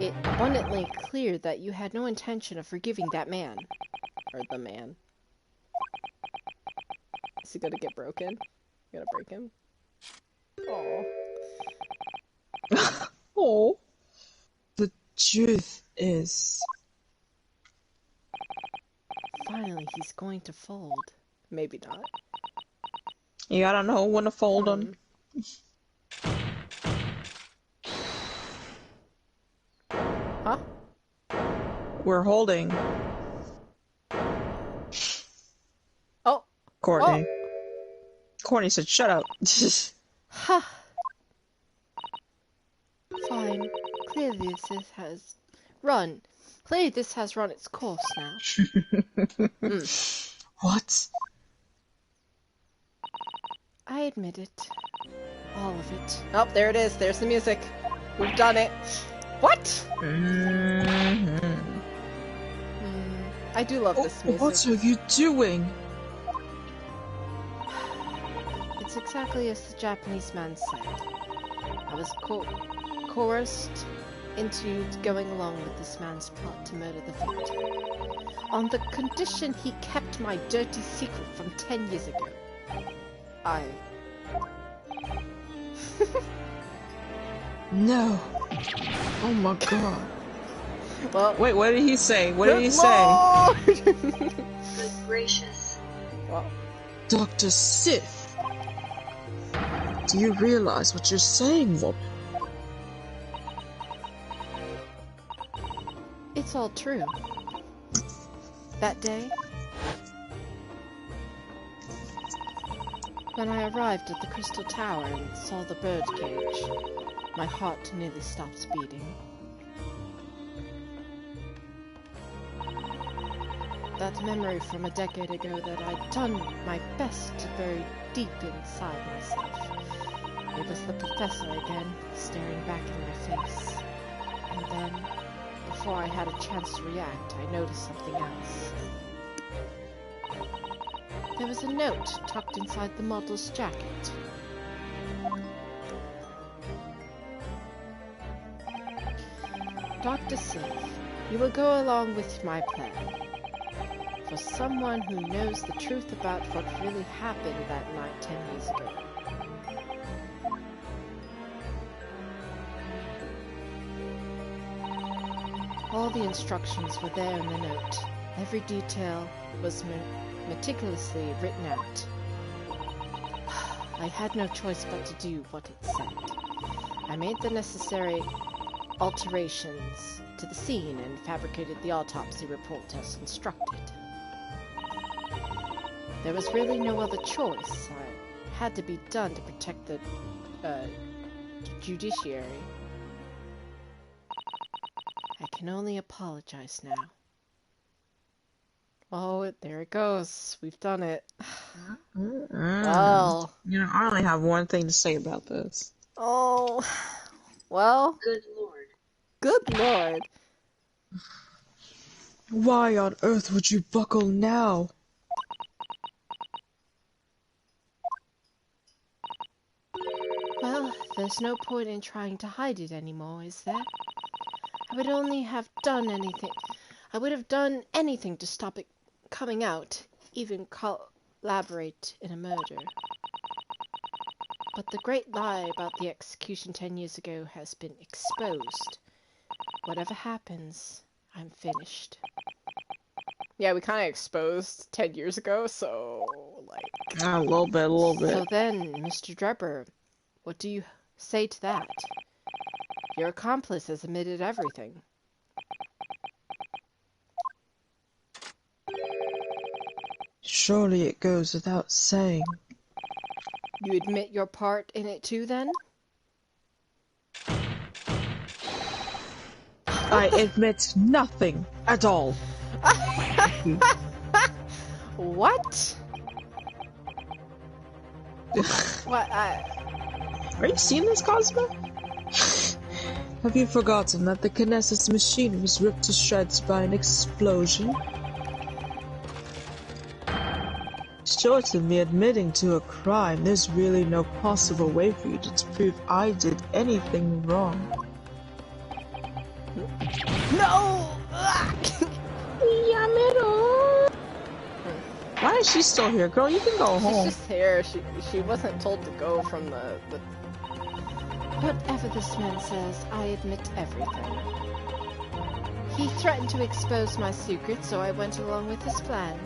it abundantly clear that you had no intention of forgiving that man. Or the man. Is he gonna get broken? You gonna break him? Oh. Oh. The truth is... Finally, he's going to fold. Maybe not. You gotta know when to fold them. Huh? We're holding. Oh! Courtney. Courtney said, shut up. Ha! Fine. Clearly this has run its course now. What? I admit it. All of it. Oh, there it is. There's the music. We've done it. What? I do love this music. What are you doing? It's exactly as the Japanese man said. I was coerced into going along with this man's plot to murder the victim, on the condition he kept my dirty secret from 10 years ago. No. Oh my god. Well, Wait, what did he say? What did he say? Good gracious. Well, Dr. Sith. Do you realize what you're saying, woman? it's all true. That day, when I arrived at the Crystal Tower and saw the bird cage, my heart nearly stopped beating. That memory from a decade ago that I'd done my best to bury deep inside myself. It was the professor again, staring back in my face. And then, before I had a chance to react, I noticed something else. There was a note tucked inside the model's jacket. Dr. Sith, you will go along with my plan. For someone who knows the truth about what really happened that night 10 years ago. All the instructions were there in the note. Every detail was meticulously written out. I had no choice but to do what it said. I made the necessary alterations to the scene and fabricated the autopsy report as instructed. There was really no other choice. It had to be done to protect the judiciary. I can only apologize now. Oh, there it goes. We've done it. Well. You know, I only have one thing to say about this. Oh. Well. Good lord. Good lord. Why on earth would you buckle now? Well, there's no point in trying to hide it anymore, is there? I would only have done anything. I would have done anything to stop it coming out, even collaborate in a murder. But the great lie about the execution 10 years ago has been exposed. Whatever happens, I'm finished. Yeah, we kind of exposed 10 years ago, so, like... A little bit. So then, Mr. Drebber, what do you say to that? Your accomplice has admitted everything. Surely it goes without saying. You admit your part in it too, then? I admit nothing at all. What? What? Are you seeing this, Cosmo? Have you forgotten that the Kinesis machine was ripped to shreds by an explosion? Short of me admitting to a crime, there's really no possible way for you to prove I did anything wrong. No! Yamero! Why is she still here, girl? You can go She's home. just here. She wasn't told to go from the. Whatever this man says, I admit everything. He threatened to expose my secret, so I went along with his plan.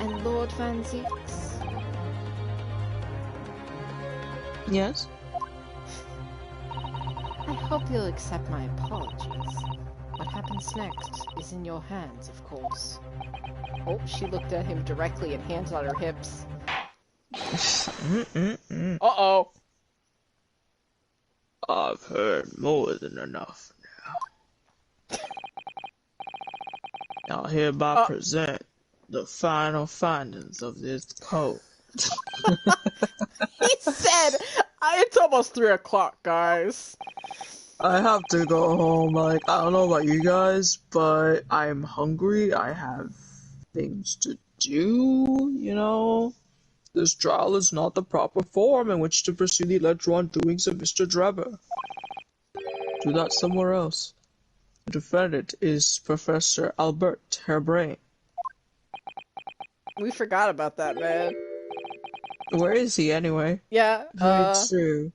And Lord Van Zieks? Yes? I hope you'll accept my apologies. What happens next is in your hands, of course. Oh, she looked at him directly and hands on her hips. Mm-mm-mm. Uh-oh. I've heard more than enough now. I'll hereby present the final findings of this code. He said, it's almost 3 o'clock, guys. I have to go home. Like, I don't know about you guys, but I'm hungry. I have things to do, you know? This trial is not the proper form in which to pursue the alleged wrongdoings of Mr. Drebber. Do that somewhere else. The defendant is Professor Albert Herbrain. We forgot about that, man. Where is he anyway? Yeah, Very true.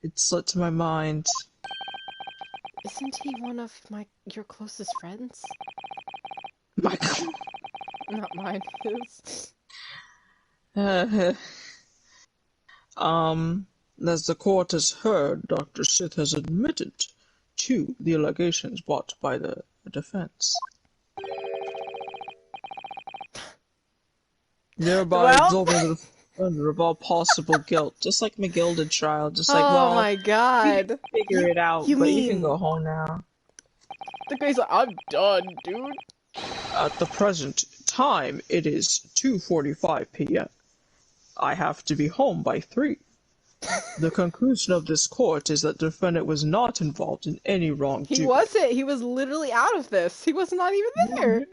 It slipped my mind. Isn't he one of your closest friends? Michael. not mine, his. As the court has heard, Dr. Sith has admitted to the allegations brought by the defense. Thereby absolving the defender of all possible guilt, just like McGilded trial. Just like, well, my god. you can figure it out, you but you mean- can go home now. The guy's like, I'm done, dude. At the present time, it is 2:45 p.m. I have to be home by 3. The conclusion of this court is that the defendant was not involved in any wrongdoing. He wasn't. He was literally out of this. He was not even there.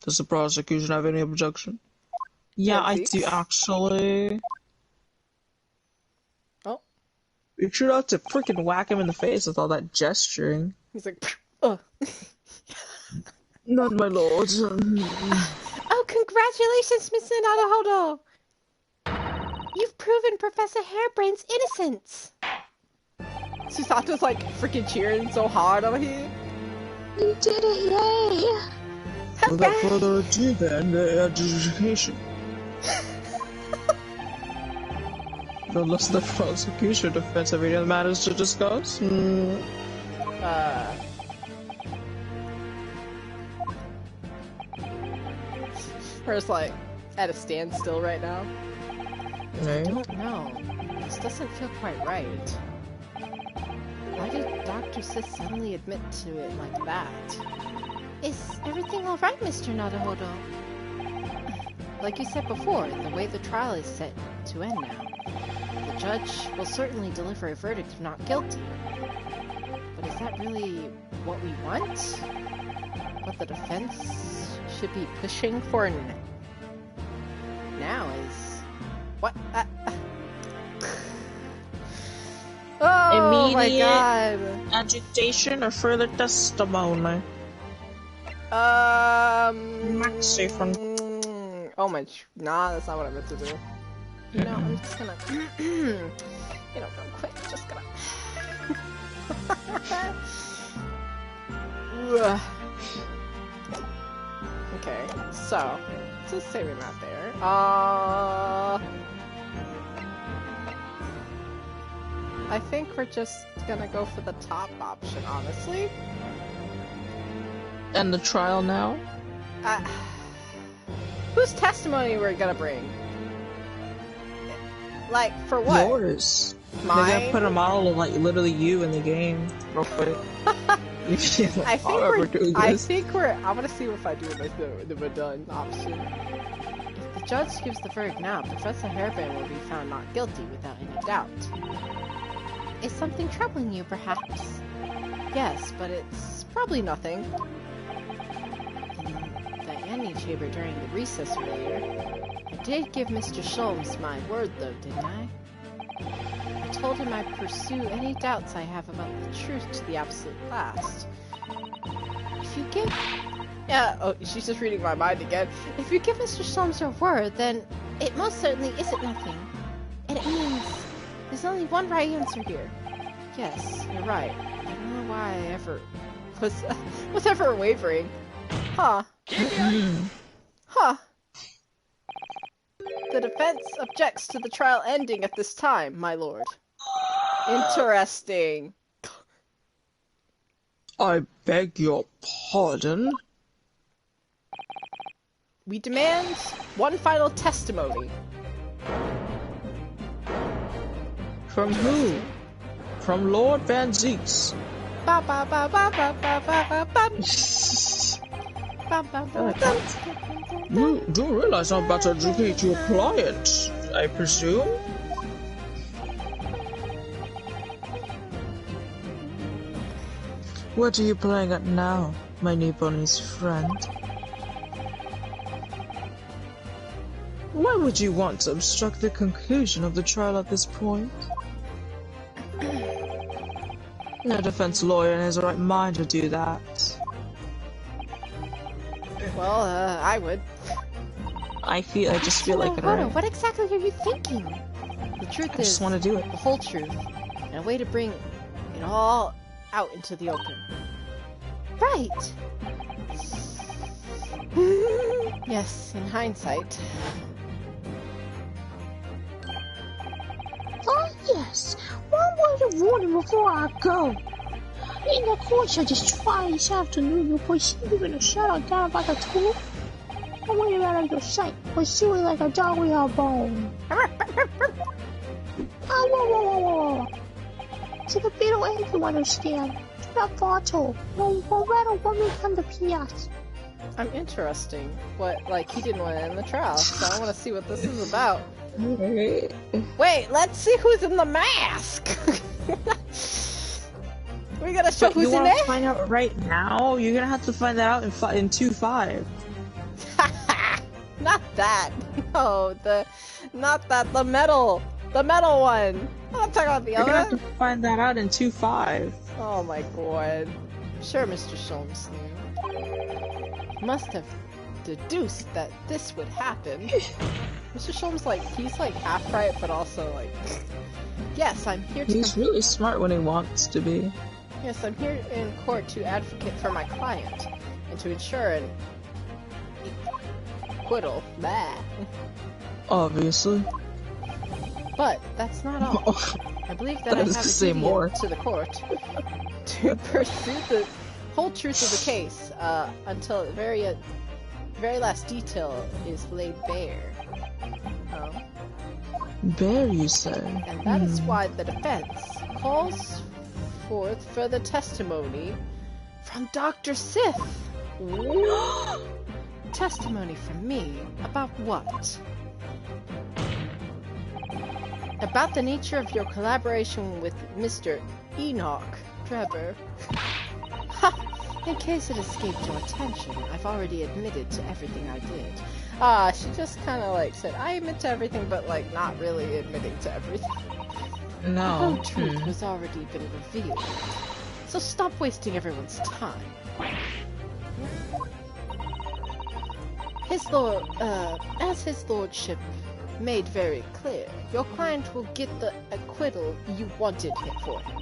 Does the prosecution have any objection? Yeah, I do actually. Oh. You sure not to freaking whack him in the face with all that gesturing. He's like, ugh. Not my lord. Oh, congratulations, Mr. Naruhodo! You've proven Professor Hairbrain's innocence! Susato's like freaking cheering so hard over here. You did it, yay! Without further ado, then, the adjudication. Unless the prosecution defense have any other matters to discuss? We're just like at a standstill right now. I don't know. This doesn't feel quite right. Why did Dr. Sith suddenly admit to it like that? Is everything alright, Mr. Naruhodo? Like you said before, the way the trial is set to end now, the judge will certainly deliver a verdict of not guilty. But is that really what we want? What the defense should be pushing for now is... What? Oh my Immediate god! agitation or further testimony? Maxi from... Oh my... Nah, that's not what I meant to do. You know, I'm just gonna... real quick, just gonna... Okay, so... Just say we're not there. I think we're just gonna go for the top option, honestly. And the trial now? Whose testimony we're gonna bring? Like, for what? Yours. Mine? Maybe I put a model of like literally you in the game real quick. I think I'll ever do this. I want to see if I do the Verdun option. If the judge gives the verdict now, Professor Hairbane will be found not guilty without any doubt. Is something troubling you, perhaps? Yes, but it's probably nothing. In the antechamber during the recess earlier, I did give Mr. Sholmes my word, though, didn't I? I told him I'd pursue any doubts I have about the truth to the absolute last. If you give... Yeah, oh, she's just reading my mind again. If you give Mr. Sholmes your word, then it most certainly isn't nothing. And it means there's only one right answer here. Yes, you're right. I don't know why I ever was ever wavering. Huh. Huh. The defense objects to the trial ending at this time, my lord. Interesting. I beg your pardon? We demand one final testimony. From who? From Lord Van Zeeks. Ba ba ba ba ba ba ba ba. Ba ba ba ba. You do realize I'm about to educate your client, I presume? What are you playing at now, my Nipponi's friend? Why would you want to obstruct the conclusion of the trial at this point? No defense lawyer in his right mind to do that. Well, I would. I just feel like it, Hold on, right? what exactly are you thinking? The truth I is, just want to do it. the whole truth, and a way to bring it all out into the open. Right! Yes, in hindsight. Oh, yes. One word of warning before I go. In the course of this trial this afternoon, you'll proceed with a shadow down by the tool. I'm waiting out of your sight, pursuing like a dog with a bone. Oh, whoa, whoa, whoa, whoa, whoa. To the middle end, you understand. Do not falter. No matter what may come to pass. I'm interesting, but, like, he didn't want to end the trial, so I want to see what this is about. Wait, let's see who's in the mask! We gotta show who's you in want it? to find out right now? You're gonna have to find that out in 2-5. Not that. No, not that. The metal one. I'm not talking about the You're gonna have other. to find that out in 2-5. Oh my god. I'm sure Mr. Sholmes knew. Must have deduced that this would happen. Mr. Sholmes, he's half right, but also yes, I'm here to. He's really smart when he wants to be. Yes, I'm here in court to advocate for my client and to ensure an acquittal. Bah. Obviously. But that's not all. I believe that I have is a to say duty more. to the court to pursue the whole truth of the case until the very last detail is laid bare. Bear, you say? And that is why the defense calls forth further testimony from Dr. Sith. Testimony from me about what? About the nature of your collaboration with Mr. Enoch Drebber. Ha! In case it escaped your attention, I've already admitted to everything I did. She just kind of said, I admit to everything, but not really admitting to everything. The No. whole truth has already been revealed. So stop wasting everyone's time. As his lordship made very clear, your client will get the acquittal you wanted for him.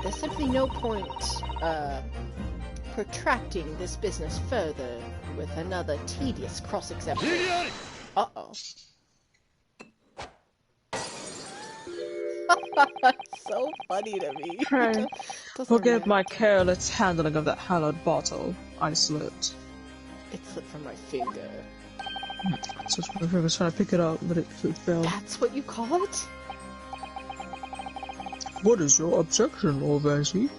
There's simply no point, protracting this business further with another tedious cross-examination. Uh-oh. It's so funny to me. Hey, Doesn't forgive matter. my careless handling of that hallowed bottle. I slipped. It slipped from my finger. So my finger was trying to pick it up, but it fell. That's what you call it? What is your objection, Lord Van Zeek?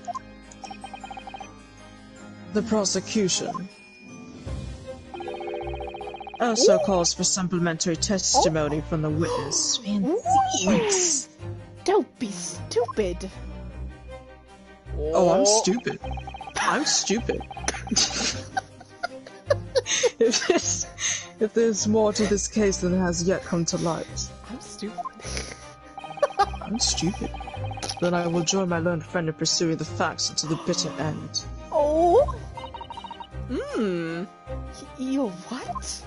The prosecution also calls for supplementary testimony from the witness. Man, thanks. Don't be stupid. Oh, I'm stupid. I'm stupid. If there's more to this case than has yet come to light. I'm stupid. I'm stupid. Then I will join my learned friend in pursuing the facts until the bitter end. Oh. You what?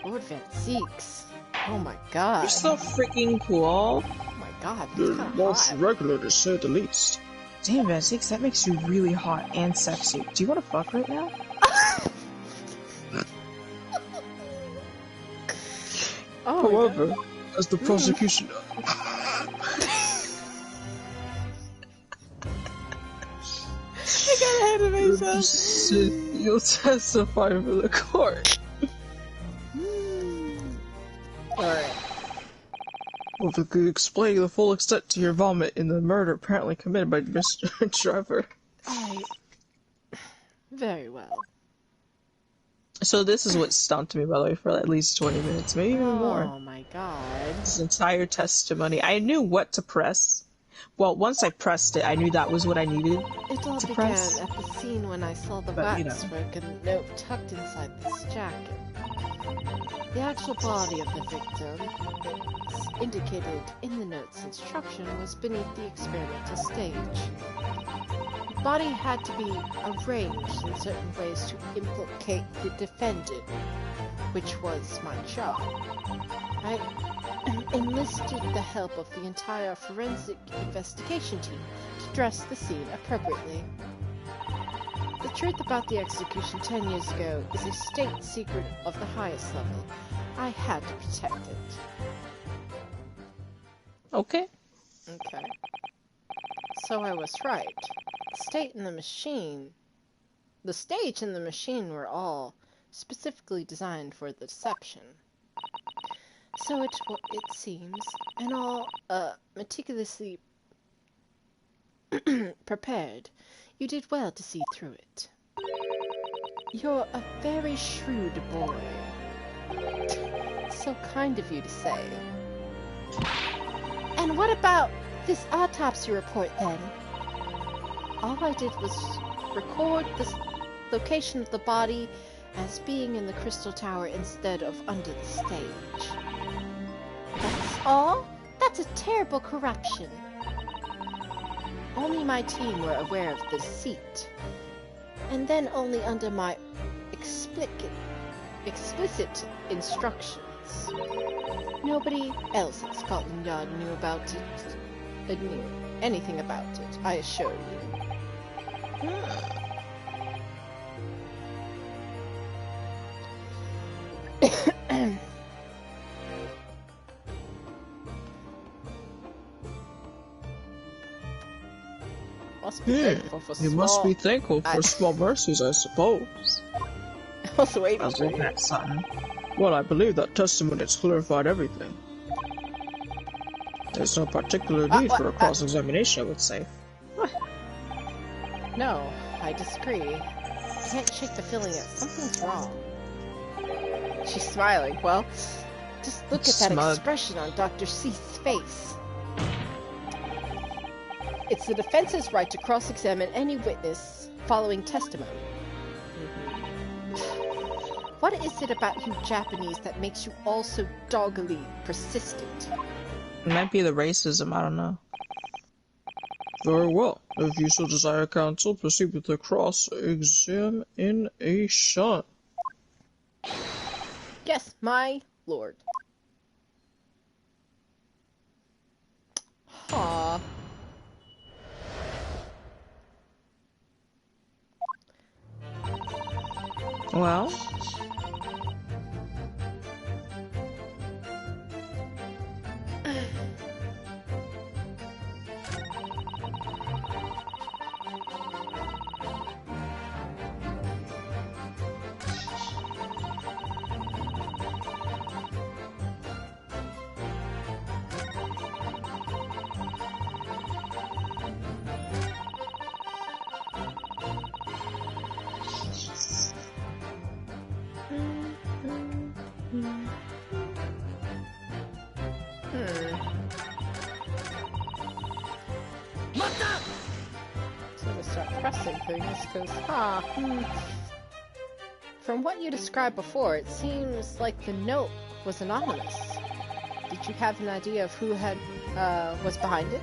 Lord Van Zeeks. Oh my god. You're so freaking cool. Oh my god, he's kinda hot. regular to say the least. Damn, Van Zeeks, that makes you really hot and sexy. Do you want to fuck right now? Oh However, as the prosecution... I got ahead of myself. You'll testify for the court. Alright. Well, if you could explain the full extent to your vomit in the murder apparently committed by Mr. Trevor. Very well. So this is what stumped me, by the way, for at least 20 minutes, maybe even more. Oh my god. This entire testimony. I knew what to press. Well, once I pressed it, I knew that was what I needed It all to began press. at the scene when I saw the But, you know. waxwork and note tucked inside this jacket. The actual body of the victim, it's indicated in the note's instruction, was beneath the experimental stage. The body had to be arranged in certain ways to implicate the defendant, which was my job. I enlisted the help of the entire forensic investigation team to dress the scene appropriately. The truth about the execution 10 years ago is a state secret of the highest level. I had to protect it. Okay. Okay. So I was right. The stage and the machine were all specifically designed for the deception. So it seems, and all meticulously prepared. You did well to see through it. You're a very shrewd boy. So kind of you to say. And what about this autopsy report then? All I did was record the location of the body as being in the Crystal Tower instead of under the stage. That's all? That's a terrible corruption. Only my team were aware of the deceit. And then only under my explicit instructions. Nobody else at Scotland Yard knew about it. Knew anything about it, I assure you. Must be thankful for You must be thankful for small mercies, I suppose. I was waiting I was for looking you. at something. Well, I believe that testimony has clarified everything. There's no particular need for a cross-examination, I would say. No, I disagree. I can't shake the feeling that something's wrong. She's smiling. Well, just look at that Smug. expression on Dr. C's face. It's the defense's right to cross-examine any witness following testimony. What is it about you Japanese that makes you all so doggedly persistent? It might be the racism, I don't know. Very well. If you so desire, counsel, proceed with the cross-examination. Yes, my lord. Aww. Well... same thing, I suppose. From what you described before, it seems like the note was anonymous. Did you have an idea of who was behind it?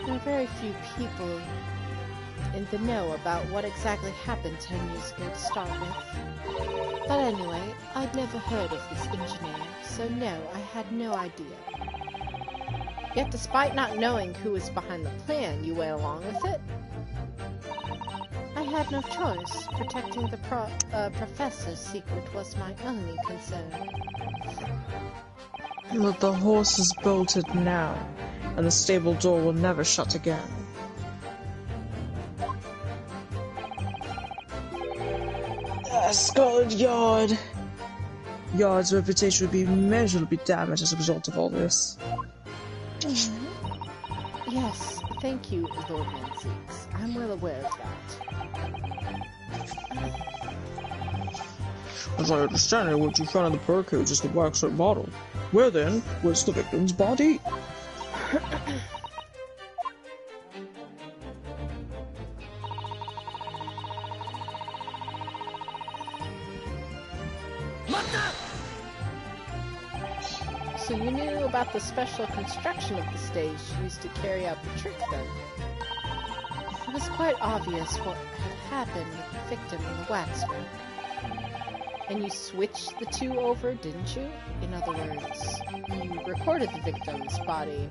There are very few people in the know about what exactly happened 10 years ago to start with. But anyway, I'd never heard of this engineer, so no, I had no idea. Yet despite not knowing who was behind the plan, you went along with it? I had no choice. Protecting the professor's secret was my only concern. But the horse is bolted now, and the stable door will never shut again. Scotland Yard! Yard's reputation would be immeasurably damaged as a result of all this. Yes, thank you, Lord Manseeks. I'm well aware of that. As I understand it, what you found in the birdcage is the waxwork model. Where then was the victim's body? So you knew about the special construction of the stage used to carry out the trick then? It was quite obvious what had happened with the victim and the waxwork. And you switched the two over, didn't you? In other words, you recorded the victim's body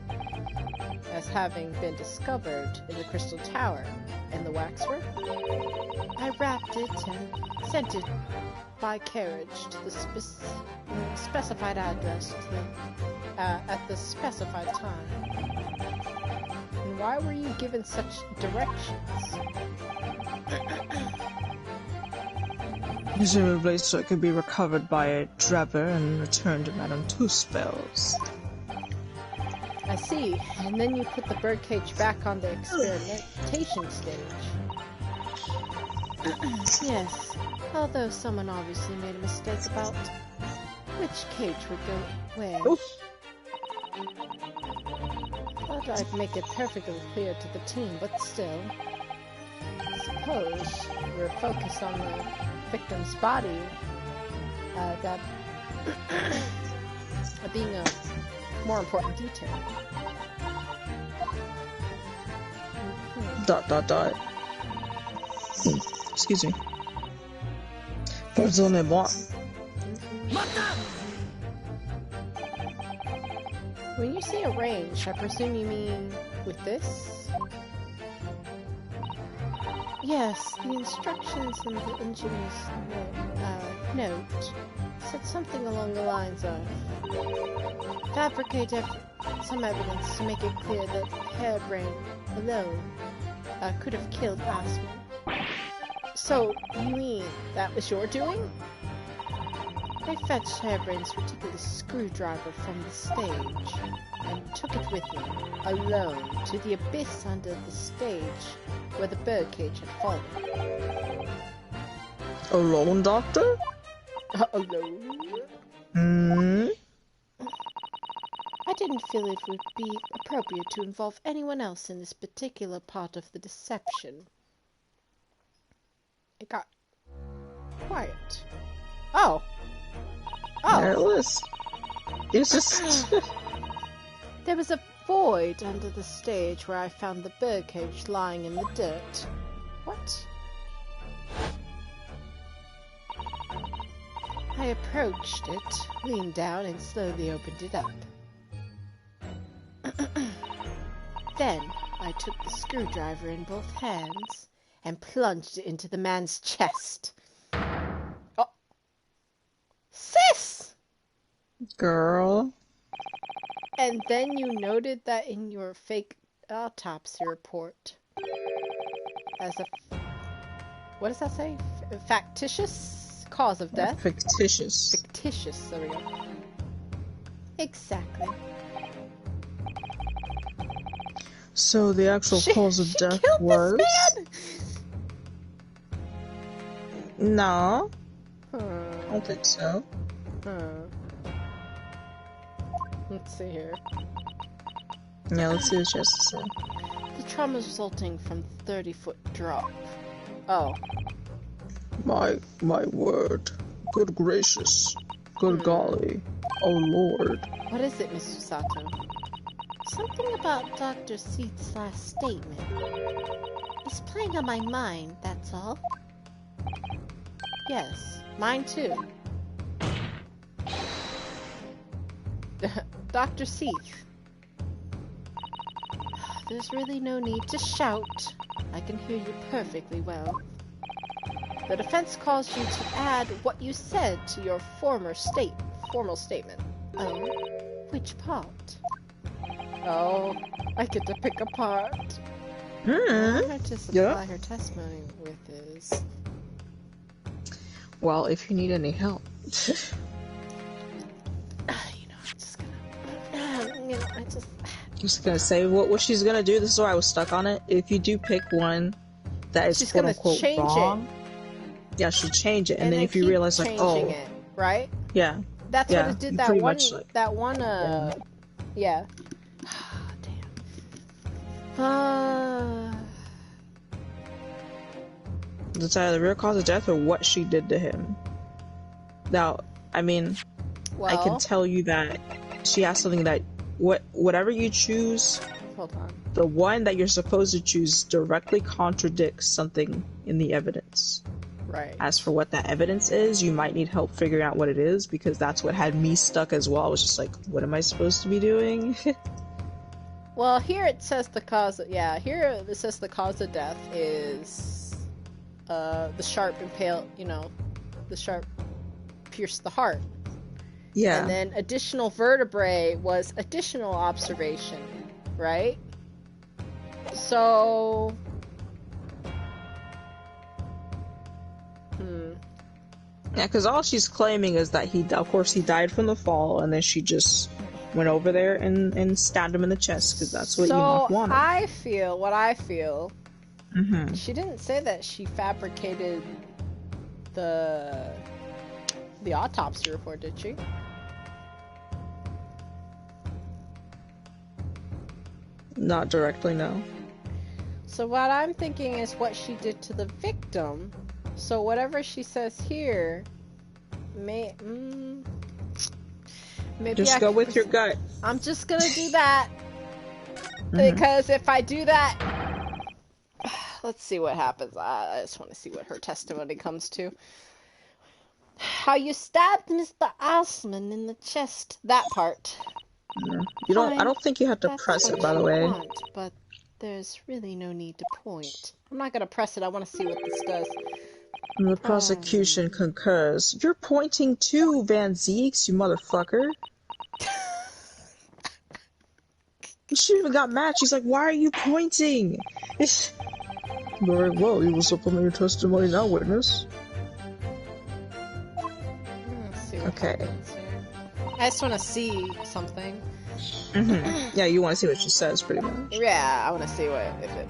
as having been discovered in the Crystal Tower, and the waxwork? I wrapped it and sent it by carriage to the specified address at the specified time. And why were you given such directions? Presumably so it could be recovered by a driver and returned to Madame Tussauds. I see. And then you put the birdcage back on the experimentation stage. Yes, although someone obviously made a mistake about which cage would go where. Oof. Thought I'd make it perfectly clear to the team, but still. I suppose we're focused on the victim's body, that being a more important detail. ... Excuse me. Pardonnez-moi. When you say arrange, I presume you mean with this? Yes, the instructions in the engineer's note said something along the lines of fabricate some evidence to make it clear that Harebrain alone could have killed Aspen. So, you mean that was your doing? I fetched Harebrain's ridiculous screwdriver from the stage and took it with me, alone, to the abyss under the stage where the birdcage had fallen. Alone, Doctor? Alone? Hmm? I didn't feel it would be appropriate to involve anyone else in this particular part of the deception. It got quiet. Oh! There it was. It's just... There was a void under the stage where I found the birdcage lying in the dirt. What? I approached it, leaned down, and slowly opened it up. Then I took the screwdriver in both hands and plunged it into the man's chest. Oh. Sis! Girl. And then you noted that in your fake autopsy report as a... What does that say? Factitious cause of death? Fictitious. Fictitious, there we go. Exactly. So the actual cause of death killed was... this man? No. I don't think so. Let's see here. Yeah, let's see what she has to say. The trauma resulting from 30-foot drop. Oh. My word. Good gracious. Good golly. Oh lord. What is it, Miss Susato? Something about Dr. Seath's last statement. It's playing on my mind, that's all. Yes, mine too. Dr. Seath. There's really no need to shout. I can hear you perfectly well. The defense calls you to add what you said to your formal statement. Oh, which part? Oh, I get to pick a part. What I to supply her testimony with is... Well, if you need any help. Just gonna say what she's gonna do. This is why I was stuck on it. If you do pick one that is quote unquote wrong, yeah, she'll change it. And then if you realize like, oh, it, right? Yeah, that's what it did. That one, yeah. Damn. It's either the real cause of death or what she did to him. Now, I mean, I can tell you that she has something that whatever you choose, hold on. The one that you're supposed to choose directly contradicts something in the evidence. Right. As for what that evidence is, you might need help figuring out what it is, because that's what had me stuck as well. I was just like, what am I supposed to be doing? Well, here it says the cause of, here it says the cause of death is the sharp impale, the sharp pierced the heart. Yeah. And then additional vertebrae was additional observation, right? So... Yeah, because all she's claiming is that he died from the fall, and then she just went over there and stabbed him in the chest, because that's what Enoch wanted. What I feel, mm-hmm. She didn't say that she fabricated the autopsy report, did she? Not directly, no. So what I'm thinking is what she did to the victim. So whatever she says here, maybe just go with your gut. I'm just gonna do that because if I do that, let's see what happens. I just want to see what her testimony comes to. How you stabbed Mr. Osman in the chest. That part. You don't. I don't think you have to press it. By the way. But there's really no need to point. I'm not gonna press it. I want to see what this does. The prosecution concurs. You're pointing too, Van Zeeks, you motherfucker. She even got mad. She's like, why are you pointing? Very well, you will supplement your testimony now, witness. Okay. I just want to see something. Mm-hmm. Yeah, you want to see what she says, pretty much. Yeah, I want to see what if it.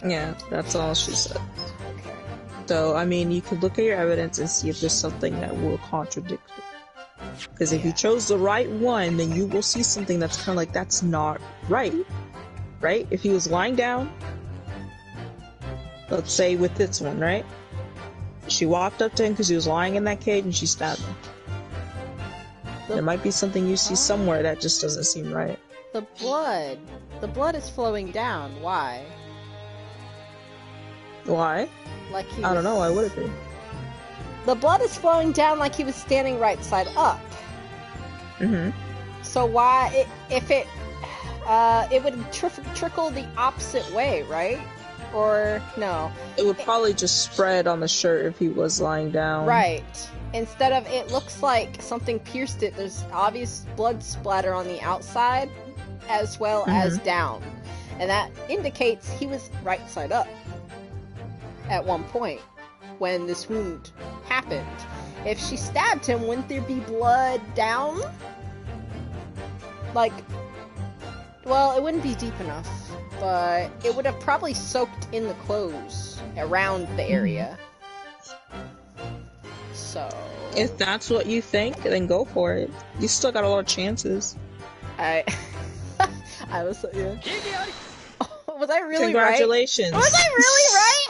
Yeah, that's all she said. Okay. So, I mean, you could look at your evidence and see if there's something that will contradict it. Because if you chose the right one, then you will see something that's kind of like, that's not right. Right? If he was lying down, let's say with this one, right? She walked up to him because he was lying in that cage and she stabbed him. There might be something you see somewhere that just doesn't seem right. The blood is flowing down. Why? Why? Like I don't know. Why would it be? The blood is flowing down like he was standing right side up. Mm-hmm. So why, if it would trickle the opposite way, right? Or no? It would probably just spread on the shirt if he was lying down. Right. Instead of, it looks like something pierced it. There's obvious blood splatter on the outside as well as down. And that indicates he was right side up at one point when this wound happened. If she stabbed him, wouldn't there be blood down? Like, well, it wouldn't be deep enough, but it would have probably soaked in the clothes around the area. So, If that's what you think, then go for it. You still got a lot of chances. I was yeah. Was I really Congratulations. right? Was I really right?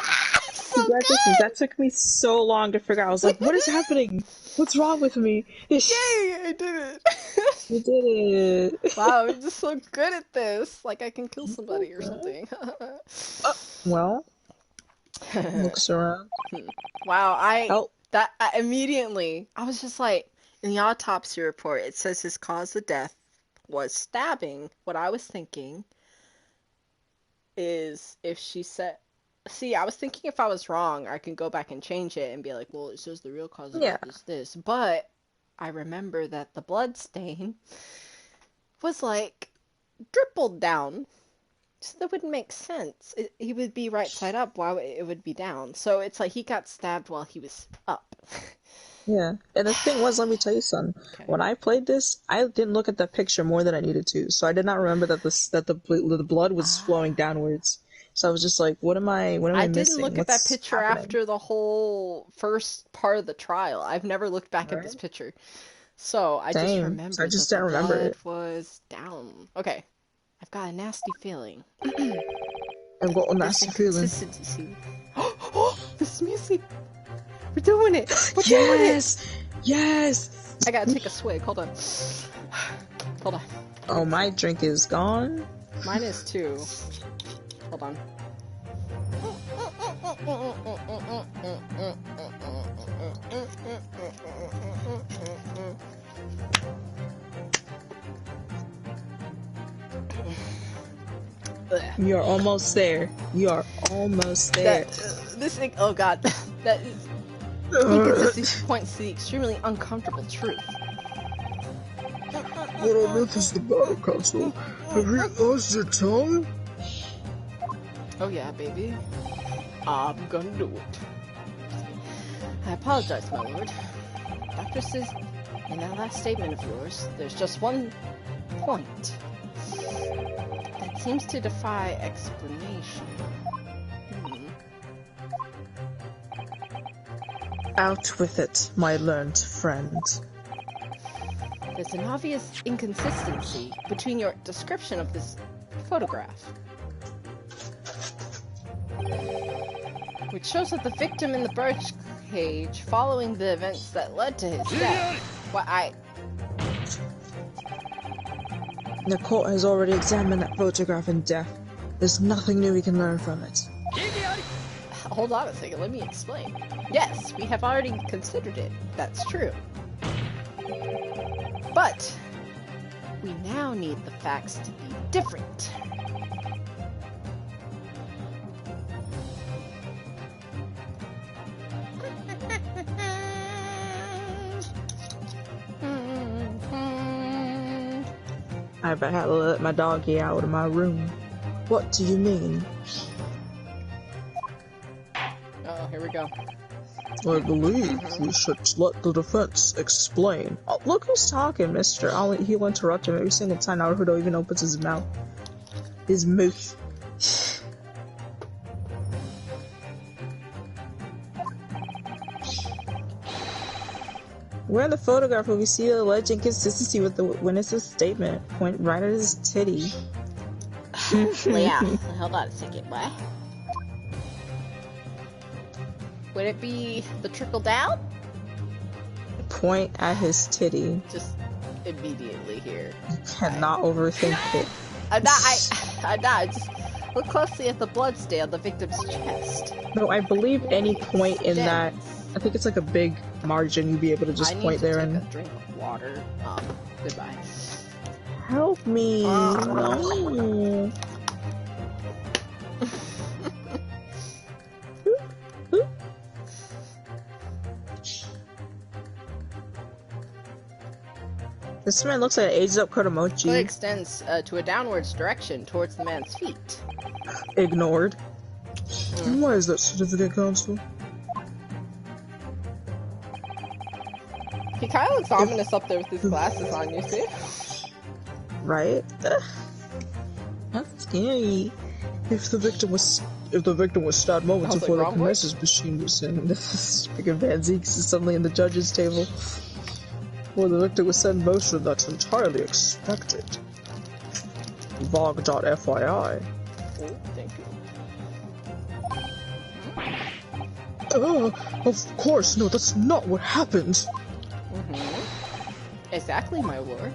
So Congratulations. good. That took me so long to figure out. I was like, what is happening? What's wrong with me? Yay, I did it. You did it. Wow, I'm just so good at this. Like I can kill somebody or something. Well, looks around. Wow, Oh, immediately I was just like, in the autopsy report, it says his cause of death was stabbing. What I was thinking is if she said, see, I was thinking if I was wrong, I can go back and change it and be like, well, it says the real cause of death is this. But I remember that the blood stain was like dribbled down. So that wouldn't make sense. He would be right side up while it would be down. So it's like he got stabbed while he was up. yeah. And the thing was, let me tell you something. Okay. When I played this, I didn't look at the picture more than I needed to. So I did not remember that the blood was flowing downwards. So I was just like, what am I missing? I didn't look at that What's picture happening? after the whole first part of the trial. I've never looked back at this picture. So I just Same. remember So I just that didn't the remember blood it. was down. Okay. I've got a nasty feeling. I've got a nasty feeling. Inconsistency. Oh, this is music. We're doing it. We're doing it. Yes! I gotta take a swig. Hold on. Hold on. Oh, my drink is gone. Mine is too. Hold on. You're almost there. You are almost there. Oh god, that is inconsistency points to the extremely uncomfortable truth. What on earth is the matter, Constable? Have you lost your tongue? Oh yeah, baby. I'm gonna do it. I apologize, my lord. Doctor says in that last statement of yours, there's just one point that seems to defy explanation. Out with it, my learned friend. There's an obvious inconsistency between your description of this photograph, which shows that the victim in the birdcage following the events that led to his death. What The court has already examined that photograph in depth. There's nothing new we can learn from it. Hold on a second, let me explain. Yes, we have already considered it. That's true. But we now need the facts to be different. I bet I had to let my doggy out of my room. What do you mean? Oh, here we go. I believe we should let the defense explain. Oh, look who's talking, mister. He'll interrupt him every single time Naruto even opens his mouth. His mouth. Where in the photograph will we see the alleged inconsistency with the witness's statement? Point right at his titty. Yeah, hold on a second, what? Would it be the trickle down? Point at his titty. Just immediately here. Cannot overthink it. I'm not, just look closely at the blood stain on the victim's chest. No, I believe any point in that, I think it's like a big margin you'd be able to just point there and... I need to take a drink of water. Goodbye. Help me! No. This man looks like an aged up Foot Kodomochi. extends to a downwards direction towards the man's feet. Ignored. And why is that certificate, Constable? He kind of looks ominous up there with his glasses on, you see? Right? That's scary. If the victim was if the victim was stabbed moments I was like, before the wrong voice? Kinesis machine was in, freaking Van Zeeks is suddenly in the judge's table. Or the victim was set in motion, that's entirely expected. VOG.FYI. Oh, thank you. Of course, no, that's not what happened. Exactly, my lord.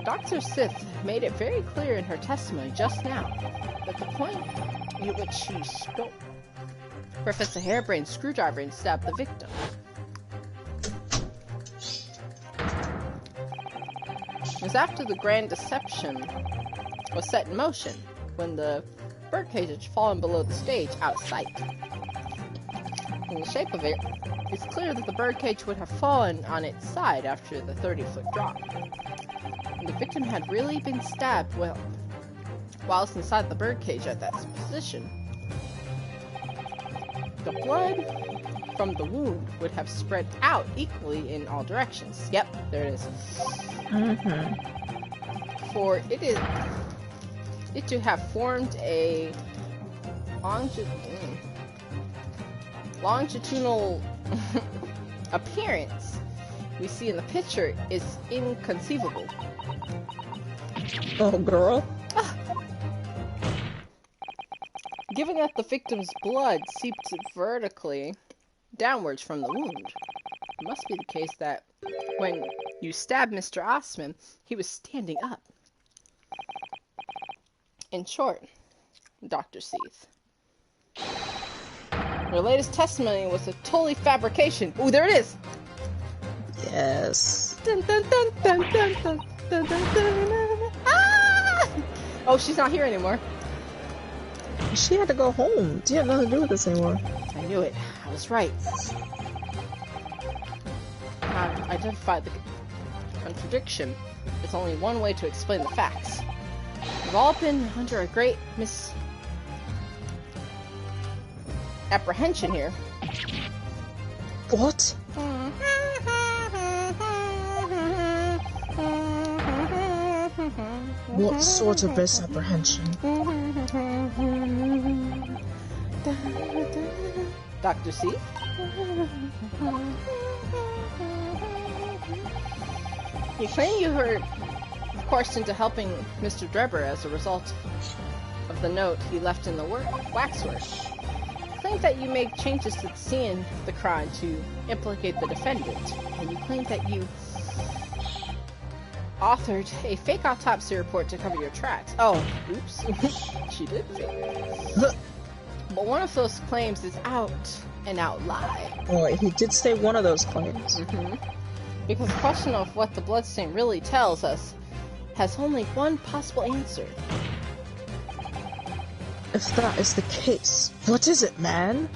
Dr. Sith made it very clear in her testimony just now that the point at which she stole Professor Harebrain's screwdriver and stabbed the victim. It was after the grand deception was set in motion, when the birdcage had fallen below the stage out of sight. From the shape of it, it's clear that the birdcage would have fallen on its side after the 30-foot drop. And the victim had really been stabbed whilst inside the birdcage at that position. The blood from the wound would have spread out equally in all directions. Yep, there it is. For it to have formed a longitudinal appearance we see in the picture is inconceivable. Oh, girl. Given that the victim's blood seeped vertically downwards from the wound, it must be the case that when you stabbed Mr. Osman, he was standing up. In short, Dr. Seath, your latest testimony was a totally fabrication. Ooh, there it is! Yes. Dun, dun, dun, dun, dun, dun, dun, dun, dun. Ah! Oh, she's not here anymore. She had to go home. She had nothing to do with this anymore. I knew it. I was right. I've identified the contradiction. There's only one way to explain the facts. We've all been under a great misapprehension here. What? What sort of misapprehension? Dr. C? You claim you were forced into helping Mr. Drebber as a result of the note he left in the waxwork. You claim that you made changes to the scene of the crime to implicate the defendant, and you claim that you authored a fake autopsy report to cover your tracks. Oh, oops. She did fake. But one of those claims is out and out lie. Boy, he did say one of those claims. Because the question of what the bloodstain really tells us has only one possible answer. If that is the case, what is it, man?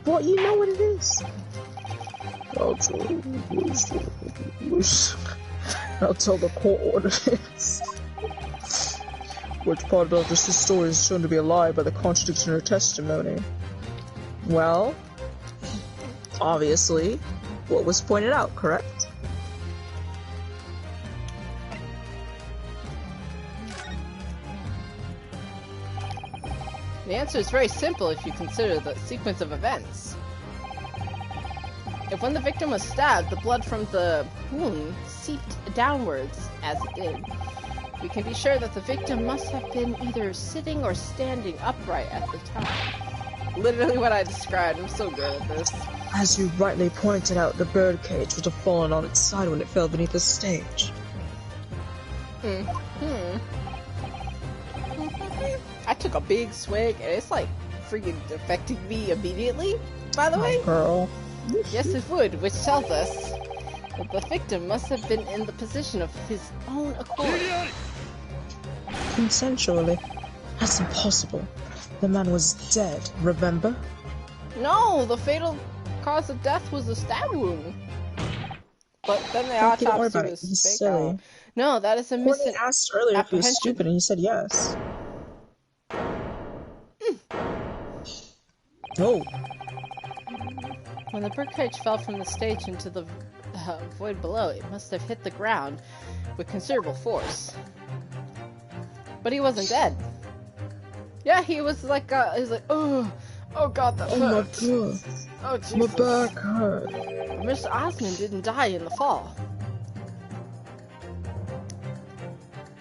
What, you know what it is? I'll tell the court what it is. Which part of this story is shown to be a lie by the contradiction in her testimony? Well, obviously, what was pointed out, correct? The answer is very simple if you consider the sequence of events. If when the victim was stabbed, the blood from the wound seeped downwards, as it did, we can be sure that the victim must have been either sitting or standing upright at the time. Literally what I described. I'm so good at this. As you rightly pointed out, the birdcage would have fallen on its side when it fell beneath the stage. I took a big swig, and it's like freaking affecting me immediately, by the way. Girl. Yes, it would, which tells us that the victim must have been in the position of his own accord. Consensually. That's impossible. The man was dead, remember? No, the fatal cause of death was a stab wound. But then the Don't worry autopsy about it. was He's fake silly. out. No, that is a Courtney asked earlier if he was apprehension. stupid, and he said yes. Oh. When the birdcage fell from the stage into the void below, it must have hit the ground with considerable force. But he wasn't dead. Yeah, he was like, oh god, that Oh my hurts. god. Oh Jesus. My back hurt. Mr. Osmond didn't die in the fall.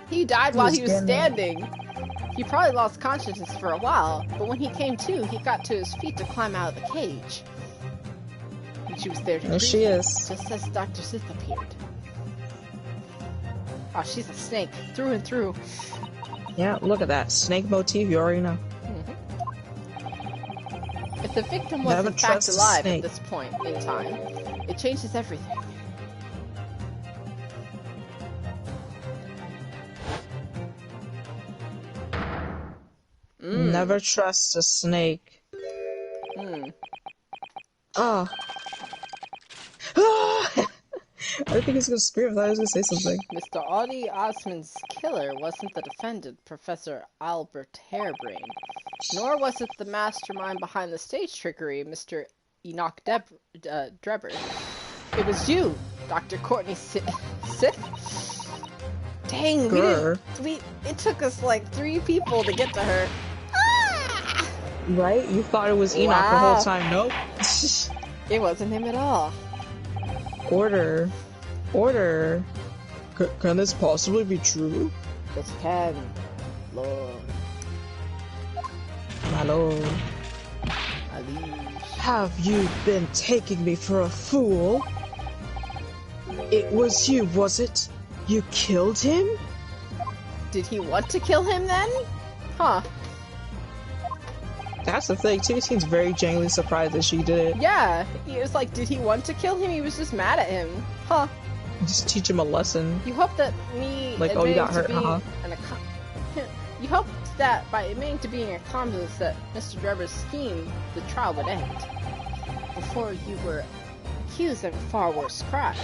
He died while he was standing. He probably lost consciousness for a while, but when he came to, he got to his feet to climb out of the cage. And she was there to There greet she him, is. just as Dr. Sith appeared. Oh, she's a snake, through and through. Yeah, look at that. Snake motif, you already know. If the victim was Never in fact trust a alive at snake. this point in time, it changes everything. Never trust a snake. Oh. I didn't think he was gonna scream. I thought he was gonna say something. Mr. Audie Osmond's killer wasn't the defendant, Professor Albert Harebrain, nor was it the mastermind behind the stage trickery, Mr. Enoch Drebber. It was you, Dr. Courtney Sith. Dang, it took us like 3 people to get to her. Ah! Right? You thought it was Enoch the Wow. whole time. Nope. It wasn't him at all. Order. Order. Can this possibly be true? It can, Lord. My lord. Ali. Have you been taking me for a fool? It was you, was it? You killed him? Did he want to kill him then? Huh. That's the thing, too. He seems very genuinely surprised that she did it. Yeah, he was like, did he want to kill him? He was just mad at him. Huh. Just teach him a lesson. You hope that me Like, oh, you got hurt, admitting to being you hoped that by admitting to being an accomplice that Mr. Drebber's scheme, the trial would end. Before you were accused of a far worse crime.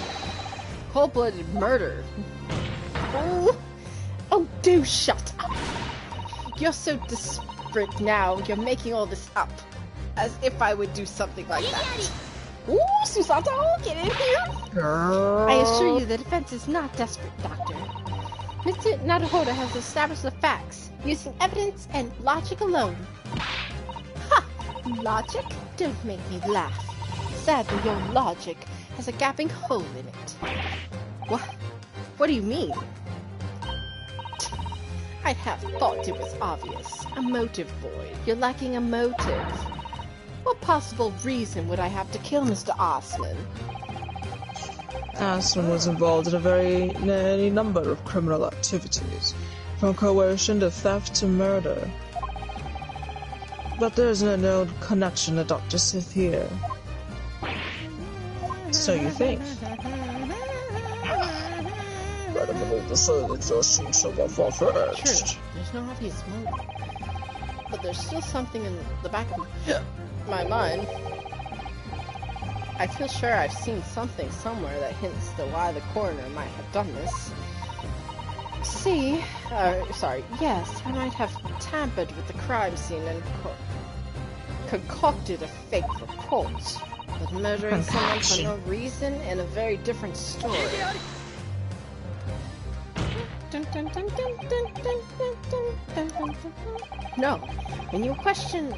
Cold-blooded murder. Oh, do shut up. You're so desperate now, you're making all this up. As if I would do something like that. Ooh, Susato, get in here! I assure you the defense is not desperate, Doctor. Mr. Naruhodo has established the facts, using evidence and logic alone. Ha! Logic? Don't make me laugh. Sadly, your logic has a gaping hole in it. What? What do you mean? I'd have thought it was obvious. A motive void. You're lacking a motive. What possible reason would I have to kill Mr. Osmond? Aspen was involved in any number of criminal activities, from coercion to theft to murder. But there's no known connection to Dr. Sith here. So you think? True, there's no obvious motive. But there's still something in the back of my mind. I feel sure I've seen something somewhere that hints to why the coroner might have done this. Yes, I might have tampered with the crime scene and concocted a fake report. But murdering someone for no reason in a very different story. No, when you question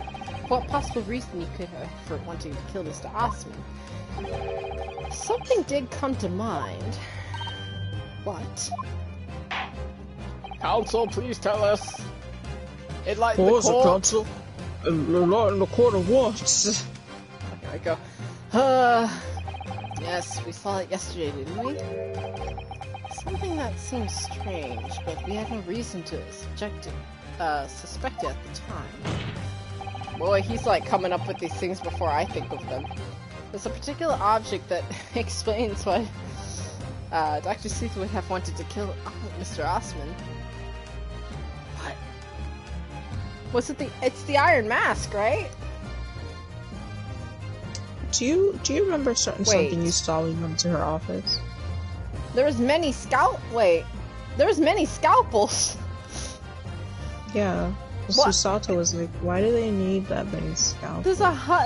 what possible reason you could have for wanting to kill Mr. Osmond, something did come to mind. What? Counsel, please tell us. Enlighten the court. Counsel? Enlighten the court of what? Here I go. Yes, we saw it yesterday, didn't we? Something that seems strange, but we had no reason to suspect it at the time. Boy, he's like coming up with these things before I think of them. There's a particular object that explains why Dr. Sith would have wanted to kill Mr. Osmond. What? Was it it's the Iron Mask, right? Do you remember something you saw when you went to her office? There was many scalpels. Yeah. What? Susato was like, why do they need that many scalpels? It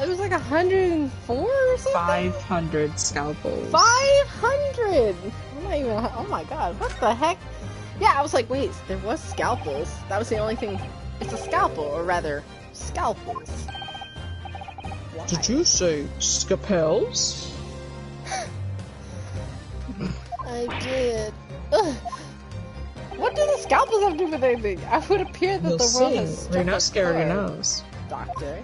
was like 104 or something? 500 scalpels. 500! Oh my god, what the heck? Yeah, I was like, wait, there was scalpels. That was the only thing It's a scalpel, or rather, scalpels. Why? Did you say scalpels? I did. Ugh. What do the scalpels have to do with anything? I would appear that You'll the world see. has You're not scared of your apart. nose. Doctor,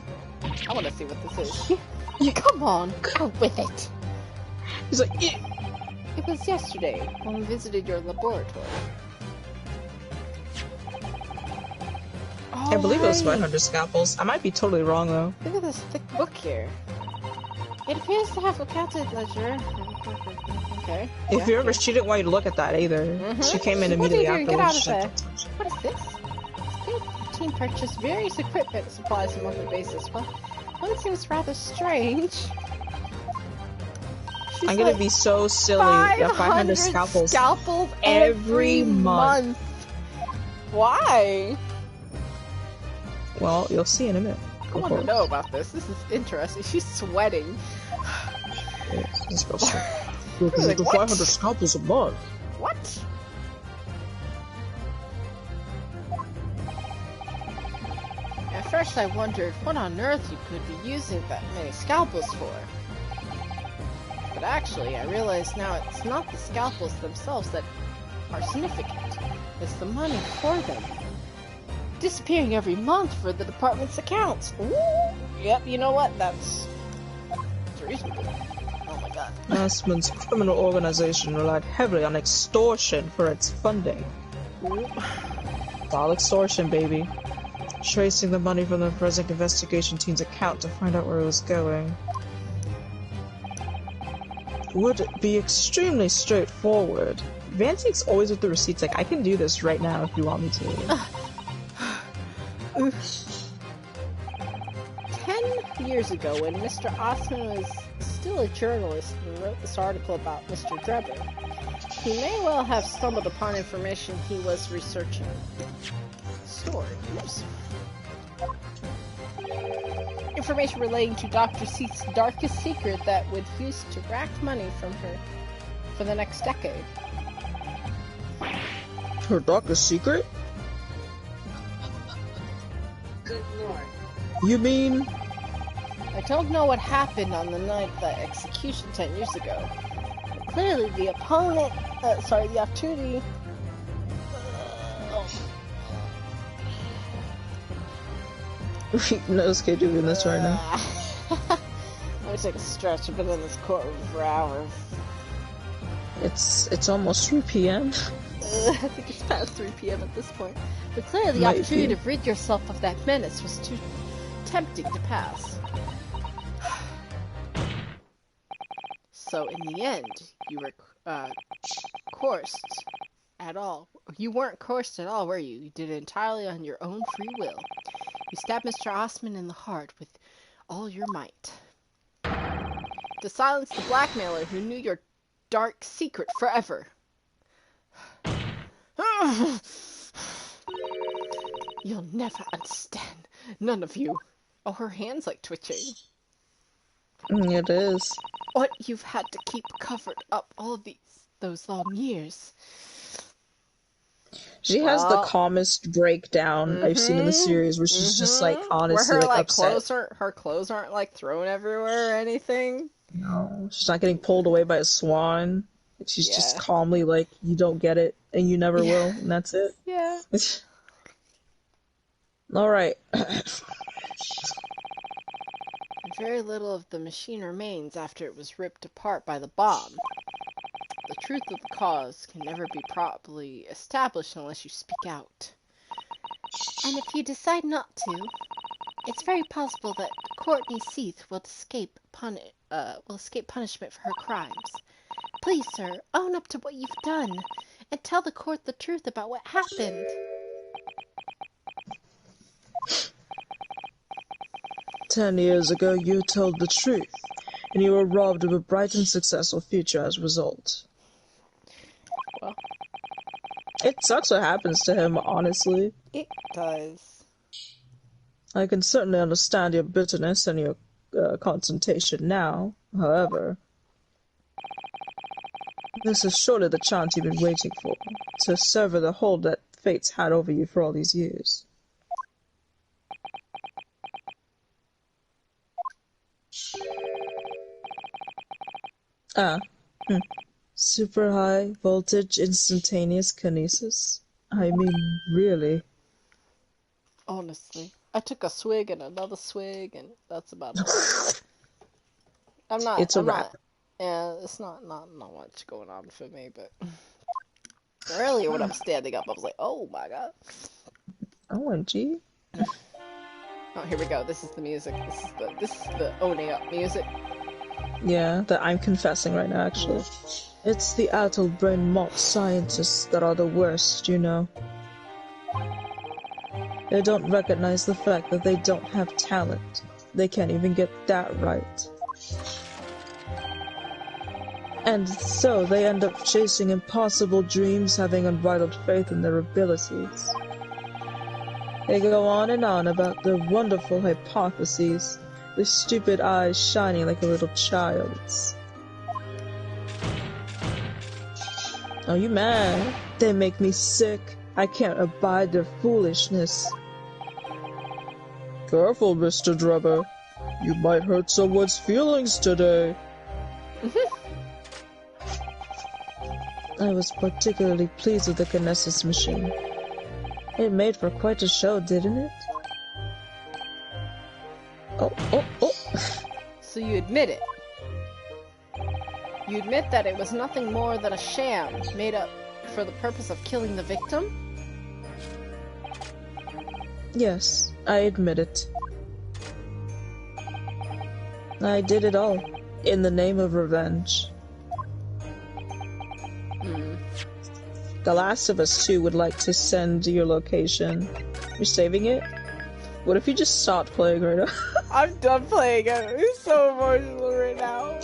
I want to see what this is. Come on, out with it. He's like, "Eh." It was yesterday when we visited your laboratory. I believe it was Alright. 500 scalpels. I might be totally wrong though. Look at this thick book here. It appears to have a counted ledger. Okay. If you remember, she didn't want you to look at that either. She came in What are you immediately doing? Get out afterwards. of She's there. like, What is this? The team purchased various equipment supplies on a monthly basis. Well, one seems rather strange. She's I'm gonna like, be so silly. Yeah, 500 scalpels. scalpels every every month. Why? Well, you'll see in a minute. I want to know about this. This is interesting. She's sweating. Let's go. Like, what? 500 scalpels a month. What? At first I wondered what on earth you could be using that many scalpels for. But actually, I realize now it's not the scalpels themselves that are significant. It's the money for them. Disappearing every month for the department's accounts. Ooh. Yep, you know what? That's reasonable. Oh my god. Aspen's criminal organization relied heavily on extortion for its funding. Ooh. It's all extortion, baby. Tracing the money from the forensic investigation team's account to find out where it was going would be extremely straightforward. Vantique's always with the receipts, like, I can do this right now if you want me to. 10 years ago, when Mr. Osman was still a journalist and wrote this article about Mr. Drebber, he may well have stumbled upon information he was researching. Stored. Oops. Information relating to Dr. Seat's darkest secret that would use to rack money from her for the next decade. Her darkest secret? Good lord. You mean? I don't know what happened on the night of that execution 10 years ago. But clearly the the opportunity... Nose can't doing this right now. Let me take a stretch. I've been in this courtroom for hours. It's almost 3 p.m. I think it's past 3 p.m. at this point. But clearly the Might opportunity be. to rid yourself of that menace was too tempting to pass. So in the end, you were coerced at all. You weren't coerced at all, were you? You did it entirely on your own free will. You stabbed Mr. Osman in the heart with all your might. To silence the blackmailer who knew your dark secret forever. You'll never understand. None of you. Oh, her hand's like twitching. It is. What you've had to keep covered up all those long years. She has the Well, calmest breakdown I've seen in the series, where she's just like honestly where her like upset. her clothes aren't like thrown everywhere or anything. No, she's not getting pulled away by a swan. She's just Yeah. calmly like, you don't get it, and you never will, and that's it. Yeah. All right. Very little of the machine remains after it was ripped apart by the bomb. The truth of the cause can never be properly established unless you speak out. And if you decide not to, it's very possible that Courtney Seath will escape punishment for her crimes. Please, sir, own up to what you've done, and tell the court the truth about what happened. 10 years ago, you told the truth, and you were robbed of a bright and successful future as a result. Well, It sucks what happens to him, honestly. it does. I can certainly understand your bitterness and your concentration now, however. This is surely the chance you've been waiting for, to sever the hold that fate's had over you for all these years. Ah. Super high voltage instantaneous kinesis? I mean, really? Honestly, I took a swig and another swig, and that's about it. I'm not. It's a I'm wrap. not. Yeah, it's not much going on for me. But earlier when I was standing up, I was like, "Oh my god!" OMG. Oh, here we go. This is the music. This is the owning up music. Yeah, that I'm confessing right now, actually. It's the addle brain mock scientists that are the worst, you know. They don't recognize the fact that they don't have talent. They can't even get that right. And so they end up chasing impossible dreams, having unbridled faith in their abilities. They go on and on about their wonderful hypotheses, their stupid eyes shining like a little child's. Oh, you mad? They make me sick. I can't abide their foolishness. Careful, Mr. Drebber. You might hurt someone's feelings today. I was particularly pleased with the Kinesis machine. It made for quite a show, didn't it? Oh. So you admit it. You admit that it was nothing more than a sham made up for the purpose of killing the victim? Yes, I admit it. I did it all, in the name of revenge. The Last of Us 2 would like to send your location. You're saving it? What if you just stopped playing right now? I'm done playing it. I'm so emotional right now.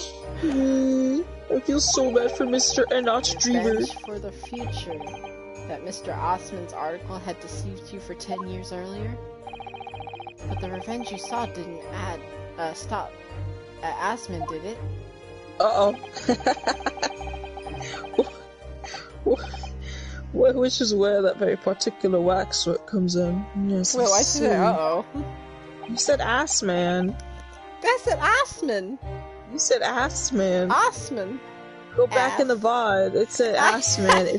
I feel so bad for Mr. Enoch Dreamer. Revenge for the future. That Mr. Osman's article had deceived you for 10 years earlier? But the revenge you saw didn't stop at Osman, did it? Uh-oh. Which is where that very particular waxwork comes in. Yes. Wait, why'd you say uh-oh? You said ass man. I said Osman. You said ass man. Osman. Go back in the VOD. It said ass man.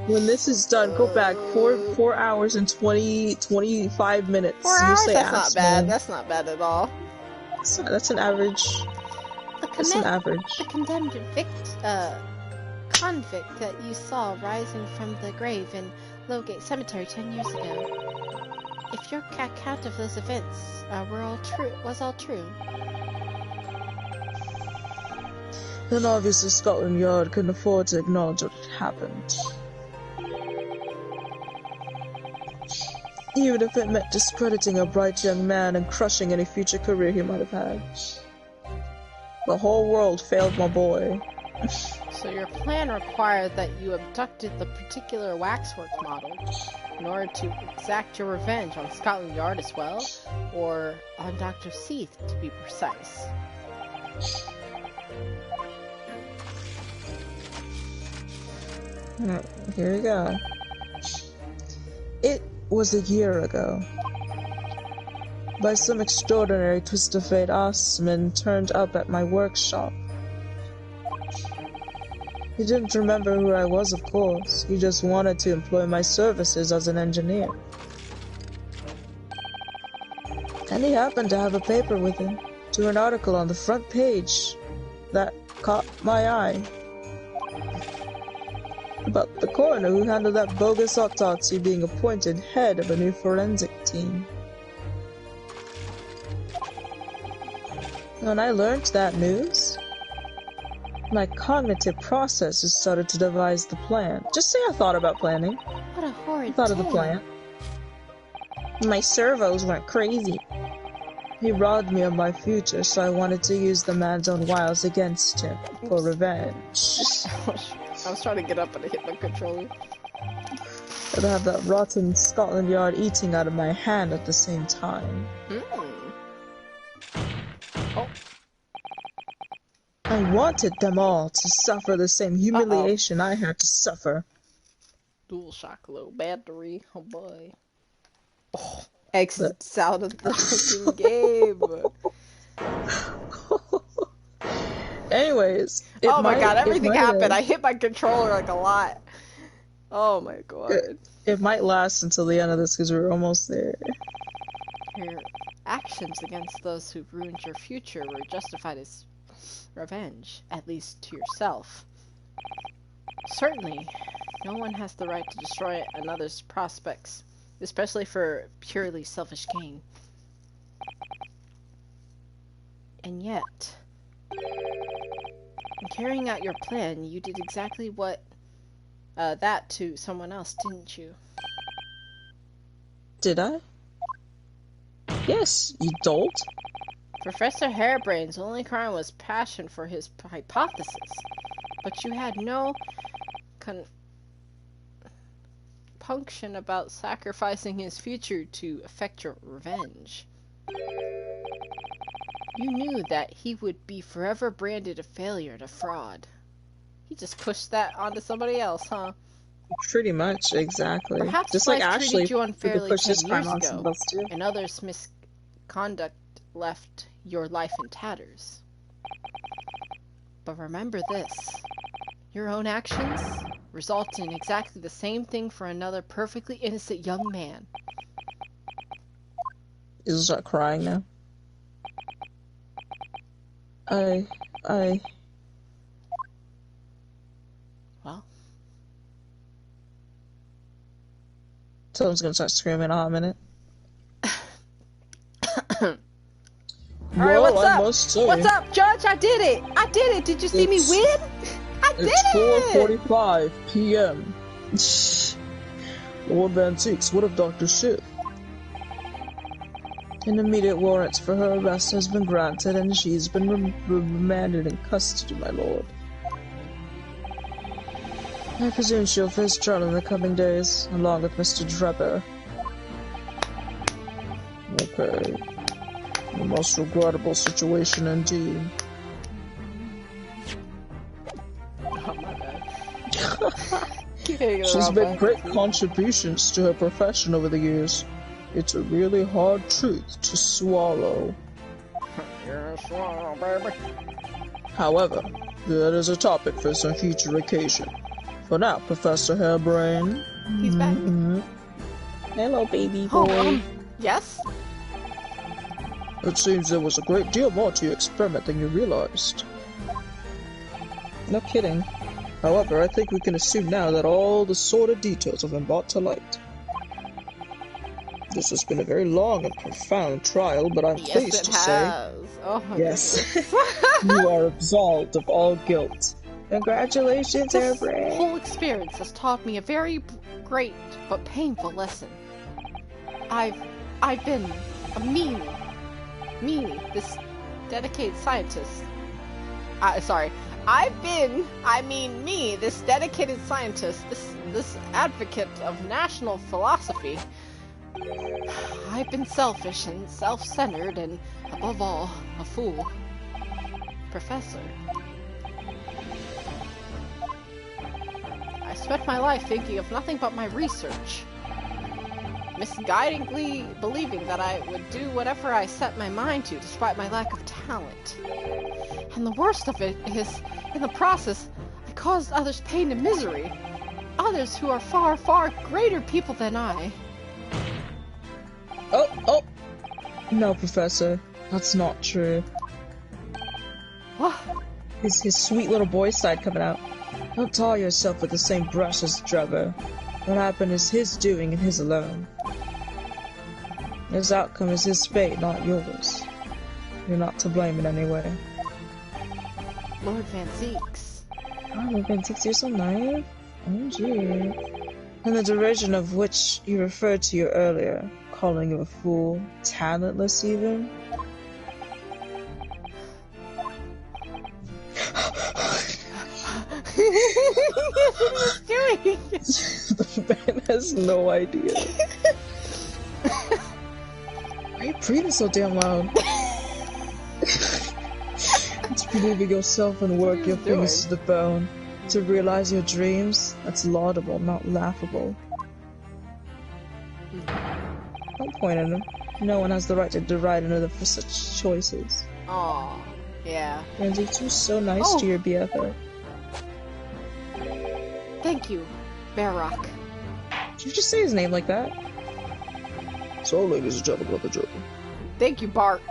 When this is done, go back 4 hours and 25 minutes. 4 hours? Say That's ass not bad. man. That's not bad at all. That's an average. That's an average. The condemned convict that you saw rising from the grave in Lowgate Cemetery 10 years ago. If your account of those events was all true, Then obviously Scotland Yard couldn't afford to acknowledge what had happened. Even if it meant discrediting a bright young man and crushing any future career he might have had. The whole world failed my boy. So your plan required that you abducted the particular waxwork model in order to exact your revenge on Scotland Yard as well, or on Dr. Seath to be precise. Here we go. It was a year ago. By some extraordinary twist of fate, Osman turned up at my workshop. He didn't remember who I was, of course. He just wanted to employ my services as an engineer. And he happened to have a paper with him, to an article on the front page that caught my eye. About the coroner who handled that bogus autopsy being appointed head of a new forensic team. When I learned that news, my cognitive processes started to devise the plan. Just say I thought about planning. what a horrid Thought of the tale. plan. My servos went crazy. He robbed me of my future, so I wanted to use the man's own wiles against him for revenge. I was trying to get up and I hit my controller. I'd have that rotten Scotland Yard eating out of my hand at the same time. I wanted them all to suffer the same humiliation I had to suffer. DualShock low battery. Oh boy. Oh, exit sound of the freaking game. Anyways, Oh my god, everything happened. I I hit my controller like a lot. Oh my god. it might last until the end of this because we're almost there. Your actions against those who ruined your future were justified as revenge, at least to yourself. Certainly, no one has the right to destroy another's prospects, especially for purely selfish gain. And yet, in carrying out your plan, you did exactly that to someone else, didn't you? Did I? Yes, you dolt. Professor Harebrain's only crime was passion for his hypothesis, but you had no compunction about sacrificing his future to effect your revenge. You knew that he would be forever branded a failure and a fraud. He just pushed that onto somebody else, huh? Pretty much, exactly. Perhaps Just like life Ashley, treated you we could unfairly push 10 this crime years on some ago, of us too. and others' misconduct left your life in tatters. But remember this. Your own actions result in exactly the same thing for another perfectly innocent young man. You'll start crying now. Well, Someone's gonna start screaming in a minute. Alright, what's I up? must say, What's up, Judge? I did it! I did it! Did you see me It's- win? I did It's it! 4:45 p.m. Lord Van Teeks, what of Dr. Sith? An immediate warrant for her arrest has been granted, and she's been remanded in custody, my lord. I presume she'll face trial in the coming days, along with Mr. Drebber. Okay. A most regrettable situation indeed. Oh my god. Keep hitting the She's wrong made button. great contributions to her profession over the years. It's a really hard truth to swallow. You're a swallow, baby. However, that is a topic for some future occasion. For now, Professor Harebrain. He's back. Hello, baby boy. Yes? It seems there was a great deal more to your experiment than you realized. No kidding. However, I think we can assume now that all the sordid details have been brought to light. This has been a very long and profound trial, but I'm Yes, pleased it to say, has. Oh my yes, goodness. you are absolved of all guilt. Congratulations, This Harebrain. whole experience has taught me a very great but painful lesson. I've been a meanie, this dedicated scientist. This dedicated scientist, this advocate of national philosophy. I've been selfish and self-centered and, above all, a fool. Professor. I spent my life thinking of nothing but my research, misguidingly believing that I would do whatever I set my mind to despite my lack of talent. And the worst of it is, in the process, I caused others pain and misery. Others who are far, far greater people than I. Oh! No, Professor. That's not true. What? His sweet little boy side coming out. Don't tar yourself with the same brush as Drebber. What happened is his doing and his alone. His outcome is his fate, not yours. You're not to blame in any way. Lord Van Zeeks. Oh, Lord Van Zeeks, you're so naive. OMG. And the derision of which you referred to you earlier, calling you a fool, talentless even. What are you doing? The man has no idea. Why are you breathing so damn loud? To believe in yourself and work your fingers to the bone. To realize your dreams, that's laudable, not laughable. Don't point at him. No one has the right to deride another for such choices. Aw, Yeah. Ramsey, you're so nice to your BFF. Thank you, Bear Rock. Did you just say his name like that? So, ladies and gentlemen of the jury. Thank you, Bark.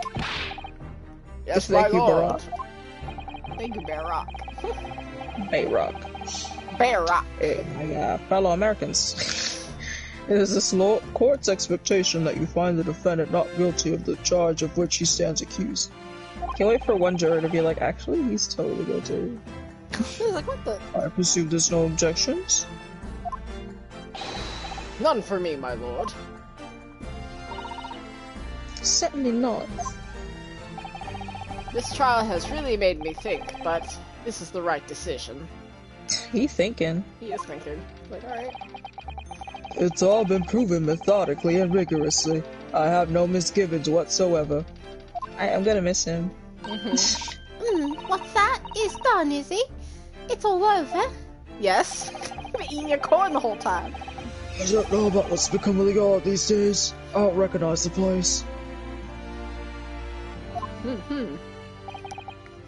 Yes, Thank you, Lord. Thank you, Bear Rock. Bayrock. Bear Rock. Hey, fellow Americans. It is this court's expectation that you find the defendant not guilty of the charge of which he stands accused. Can't wait for one juror to be like, actually, he's totally guilty. He's like, what the? I presume there's no objections? None for me, my lord. Certainly not. This trial has really made me think, but this is the right decision. He thinking. He is thinking. Like, alright. It's all been proven methodically and rigorously. I have no misgivings whatsoever. I'm gonna miss him. What's that? It's done, is it? It's all over? Yes. I've been eating your corn the whole time. I don't know about what's become of the yard these days. I don't recognize the place.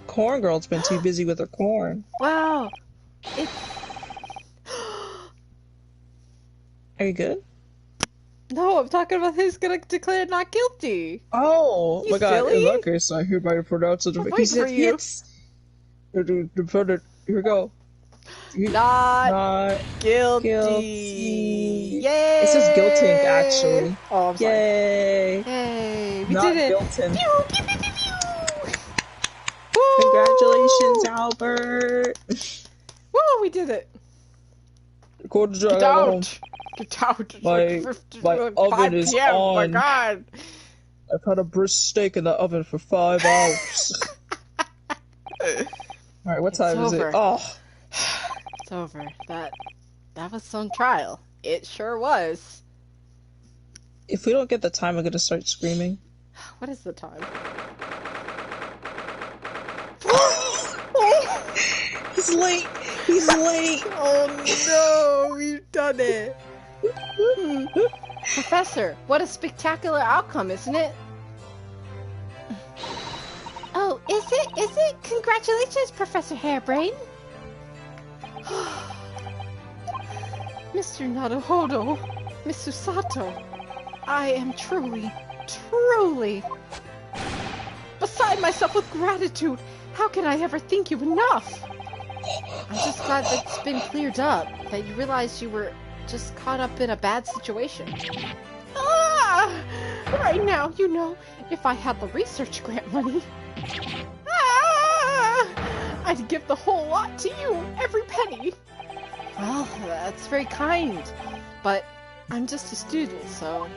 Corn Girl's been too busy with her corn. Wow. It's... Are you good? No, I'm talking about who's gonna declare not guilty. Oh You my god. silly? In that case, I hereby pronounce it. I'm He waiting said for you. The defendant. Here we go. Not guilty. guilty. Yay! It says guilting, actually. Oh, I'm sorry. Yay! Yay! We Not did it! guilting. Pew, pew, pew, pew, pew. Woo! Congratulations, Albert! Woo! We did it! According to Get I got home. out! Get out! It's My- like my 5 oven is PM. Oh my on. god! I've had a brisk steak in the oven for 5 hours. Alright, what time is over. it? Oh! It's over. That was some trial. It sure was. If we don't get the time, I'm gonna start screaming. What is the time? He's late! He's late! Oh no! We've done it! Professor, what a spectacular outcome, isn't it? Oh, is it? Is it? Congratulations, Professor Hairbrain. Mr. Naruhodo, Miss Susato, I am truly, truly beside myself with gratitude. How can I ever thank you enough? I'm just glad that it's been cleared up, that you realized you were just caught up in a bad situation. Ah! Right now, you know, if I had the research grant money, I'd give the whole lot to you, every penny. Well, that's very kind, but I'm just a student, so...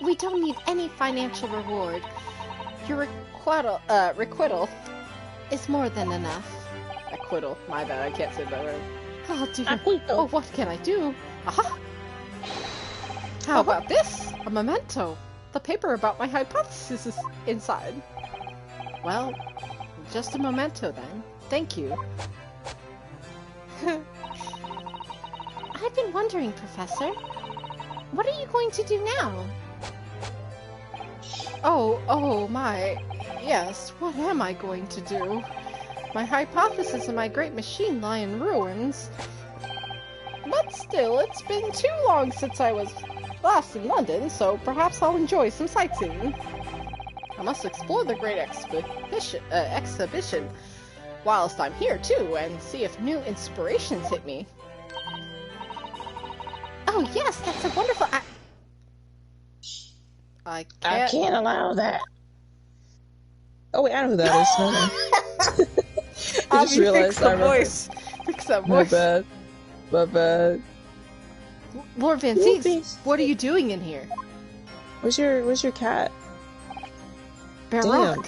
We don't need any financial reward. Your requital It's more than enough. acquittal. My bad, I can't say that word. Oh dear. Acquittal. Oh, what can I do? Aha! How about this? A memento. The paper about my hypothesis is inside. Well, just a memento then. Thank you. I've been wondering, Professor. What are you going to do now? Oh my. Yes, what am I going to do? My hypothesis and my great machine lie in ruins. But still, it's been too long since I was last in London, so perhaps I'll enjoy some sightseeing. I must explore the great exhibition whilst I'm here too, and see if new inspirations hit me. Oh yes, that's a wonderful... I I can't... can't allow that. Oh wait, I know who that is. No, no. I just realized I remember. Fix that My voice. bad. My bad. Lord Van Lord Zieks, Van what are you doing in here? Where's your cat? Bear Damn. Rock.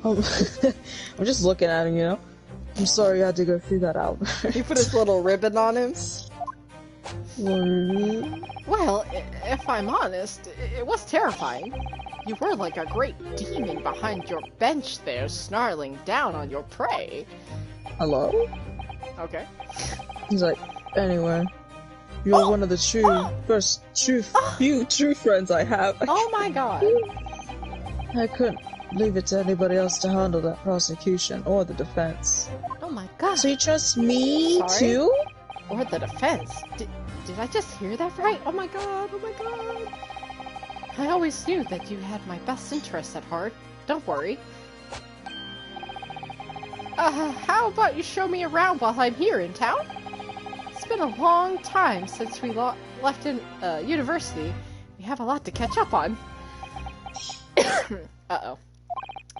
I'm just looking at him, you know. I'm sorry I had to go through that, Albert. He put his little ribbon on him. What? Well, if I'm honest, it was terrifying. You were like a great demon behind your bench there, snarling down on your prey. Hello? Okay. He's like, anyway. You're one of the few true friends I have. Oh my god. I couldn't leave it to anybody else to handle that prosecution or the defense. Oh my god. So you trust me Sorry? too? Or the defense. Did I just hear that right? Oh my god, oh my god. I always knew that you had my best interests at heart. Don't worry. How about you show me around while I'm here in town? It's been a long time since we left in university. We have a lot to catch up on. Uh-oh.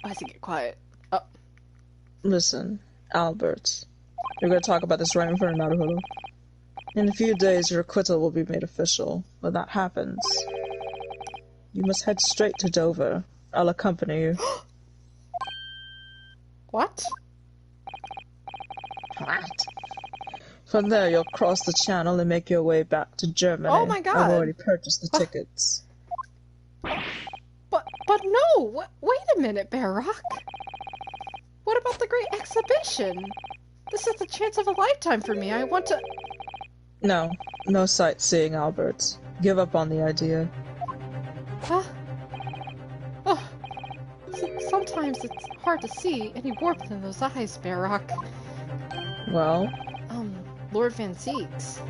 Why does it get quiet? Oh. Listen, Albert. You're going to talk about this right in front of Naruhodo. In a few days, your acquittal will be made official. When that happens, you must head straight to Dover. I'll accompany you. What? What? From there, you'll cross the channel and make your way back to Germany. Oh my god! I've already purchased the tickets. But no! Wait a minute, Bear Rock! What about the Great Exhibition? This is the chance of a lifetime for me. I want to... No sightseeing, Albert. Give up on the idea. Huh? Oh. Sometimes it's hard to see any warmth in those eyes, Bear Rock. Well? Lord Van Zeeks.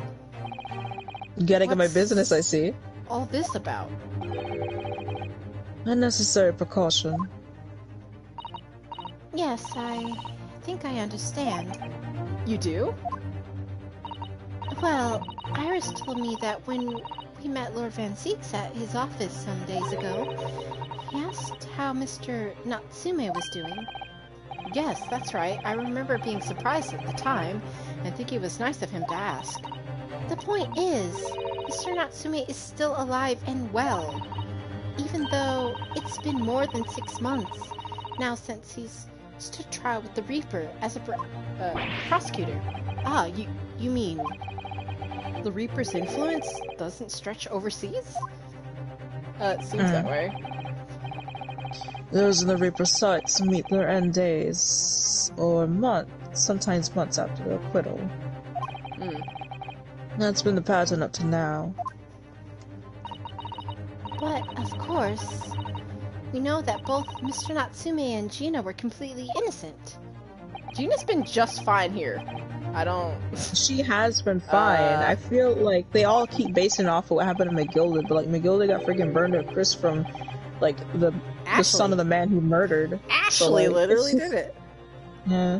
Getting in my What's business, I see. all this about? Unnecessary precaution. Yes, I think I understand. You do? Well, Iris told me that when we met Lord Van Zeeks at his office some days ago, he asked how Mr. Natsume was doing. Yes, that's right. I remember being surprised at the time, and think it was nice of him to ask. The point is, Mr. Natsume is still alive and well, even though it's been more than 6 months now since he's stood trial with the Reaper as a prosecutor. Ah, you mean the Reaper's influence doesn't stretch overseas? It seems that way. Those in the Reaper sites meet their end days, or sometimes months after the acquittal. That's been the pattern up to now. But, of course, we know that both Mr. Natsume and Gina were completely innocent. Gina's been just fine here. She has been fine. I feel like they all keep basing off of what happened to McGilda, but like McGilda got freaking burned to a crisp from like the son of the man who murdered. Ashley literally did it. Yeah.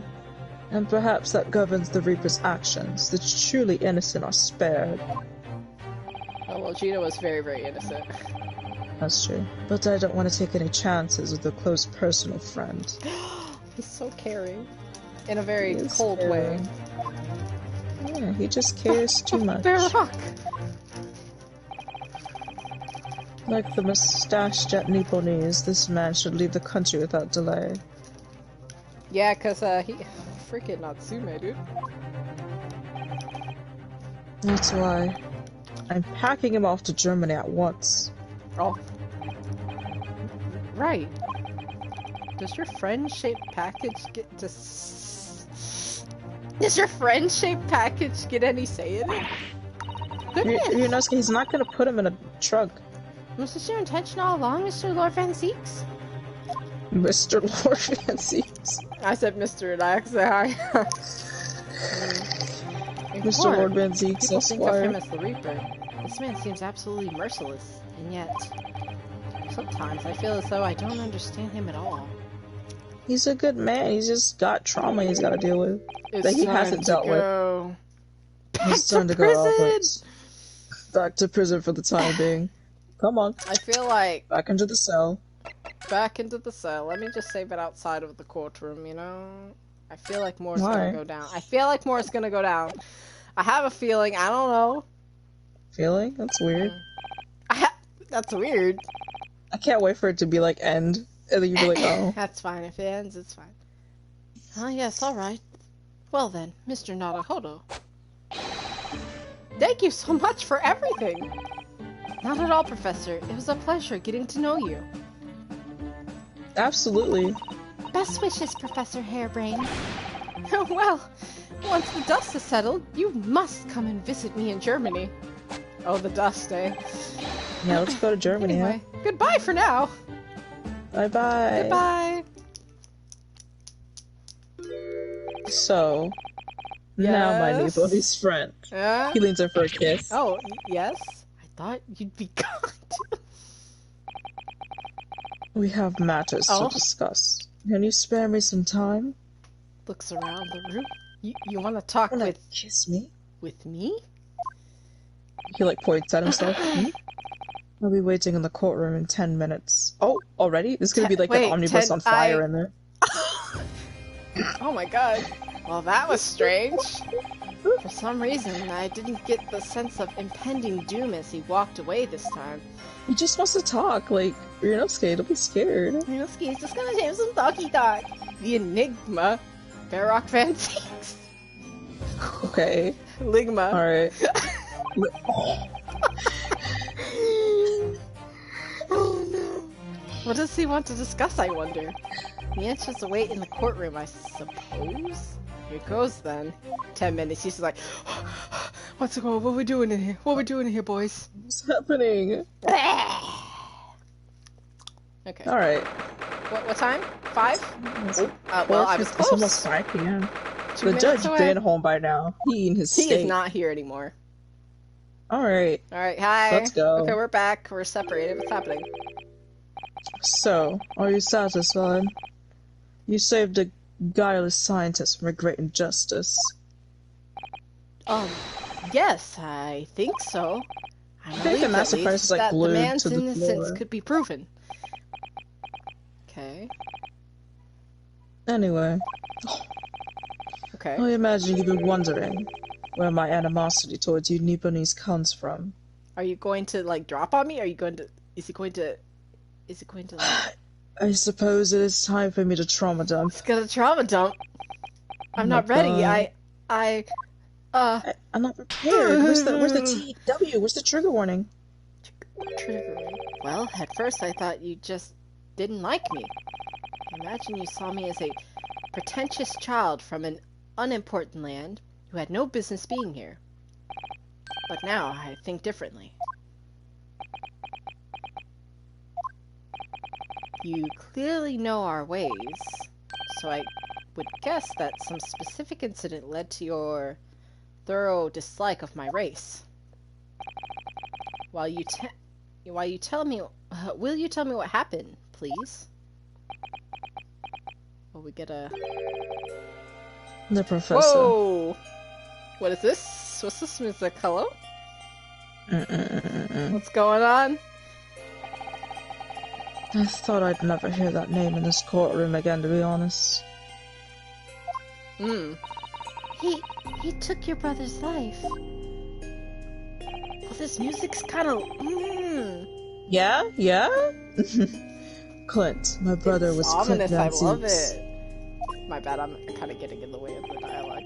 And perhaps that governs the Reaper's actions. The truly innocent are spared. Oh well, Gina was very, very innocent. That's true. But I don't want to take any chances with a close personal friend. He's so caring. In a very He's cold way. Yeah, he just cares too much. Bear Rock! Like the mustached Nipponese, this man should leave the country without delay. Yeah, cause he... freaking Natsume, dude. That's why I'm packing him off to Germany at once. Oh. Right. Does your friend-shaped package get Does your friend-shaped package get any say in it? Ryunosuke, he's not gonna put him in a trunk. Was this your intention all along, Mr. Lord Van Zeeks? Mr. Lord Van Zeeks. I said Mr. and I said hi. Mr. Lord Van Zeeks, People think of Esquire. him as the Reaper. This man seems absolutely merciless, and yet... sometimes I feel as though I don't understand him at all. He's a good man, he's just got trauma he's gotta deal with. That he hasn't dealt with. It's time to go, Albert. Back to prison for the time being. Come on. I feel like... back into the cell. Back into the cell. Let me just save it outside of the courtroom, you know? I feel like more is gonna go down. I feel like more is gonna go down. I have a feeling, I don't know. Feeling? That's weird. That's weird. I can't wait for it to be like end. And then you'd be like, oh. That's fine. If it ends, it's fine. Oh, yes, alright. Well then, Mr. Naruhodo. Thank you so much for everything! Not at all, Professor. It was a pleasure getting to know you. Absolutely. Best wishes, Professor Hairbrain. Well, once the dust is settled, you must come and visit me in Germany. Oh, the dust, eh? Yeah, let's go to Germany, Anyway, goodbye for now. huh? Bye-bye. Goodbye. So, now my new Yes? boy's friend. He leans in for a kiss. Oh, yes? I thought you'd be gone. We have matters Oh. to discuss. Can you spare me some time? Looks around the room. You want to talk Wanna with kiss me? me? He like points at himself. I'll be waiting in the courtroom in 10 minutes. Oh, already? This is gonna be like Wait, an omnibus 10 on fire in there. Oh my god. Well, that was strange. For some reason, I didn't get the sense of impending doom as he walked away this time. He just wants to talk. Like, you're not scared. Don't be scared. Minosky's just gonna have some talky talk. The Enigma. Varrock Fancies. Okay. Ligma. Alright. Oh no. What does he want to discuss, I wonder? The answers await in the courtroom, I suppose? Here goes then. 10 minutes, he's just like, what's going on? What we doing in here? What we doing in here, boys? What's happening? Okay. Alright. What time? 5? Well, I was It's close. almost 5 p.m. 2 The minutes judge away. been home by now. He in his He state. is not here anymore. Alright. Alright, hi. Let's go. Okay, we're back. We're separated. What's happening? So, are you satisfied? You saved a guileless scientist from a great injustice. Yes, I think so. I think believe the at Master least Price is, like, that the glued man's to the innocence floor. could be proven. Okay. Anyway, Okay. I imagine you've been wondering where my animosity towards you Nipponese comes from. Are you going to like drop on me? Are you going to? Is it going to? Like, I suppose it is time for me to trauma dump. it's gonna trauma dump? I'm my not ready. God. I'm not prepared. Where's the TW? Where's the trigger warning? Triggering. Well, at first I thought you just didn't like me. Imagine you saw me as a pretentious child from an unimportant land who had no business being here. But now I think differently. You clearly know our ways, so I would guess that some specific incident led to your thorough dislike of my race. While you tell me, will you tell me what happened, please? Will we get a... The professor. Whoa! What is this? What's this music? Hello? What's going on? I thought I'd never hear that name in this courtroom again, to be honest. He took your brother's life. Well, this music's kind of... Yeah? Yeah? Clint, my brother was Clint ominous. Van I love Zieks. it. My bad. I'm kind of getting in the way of the dialogue.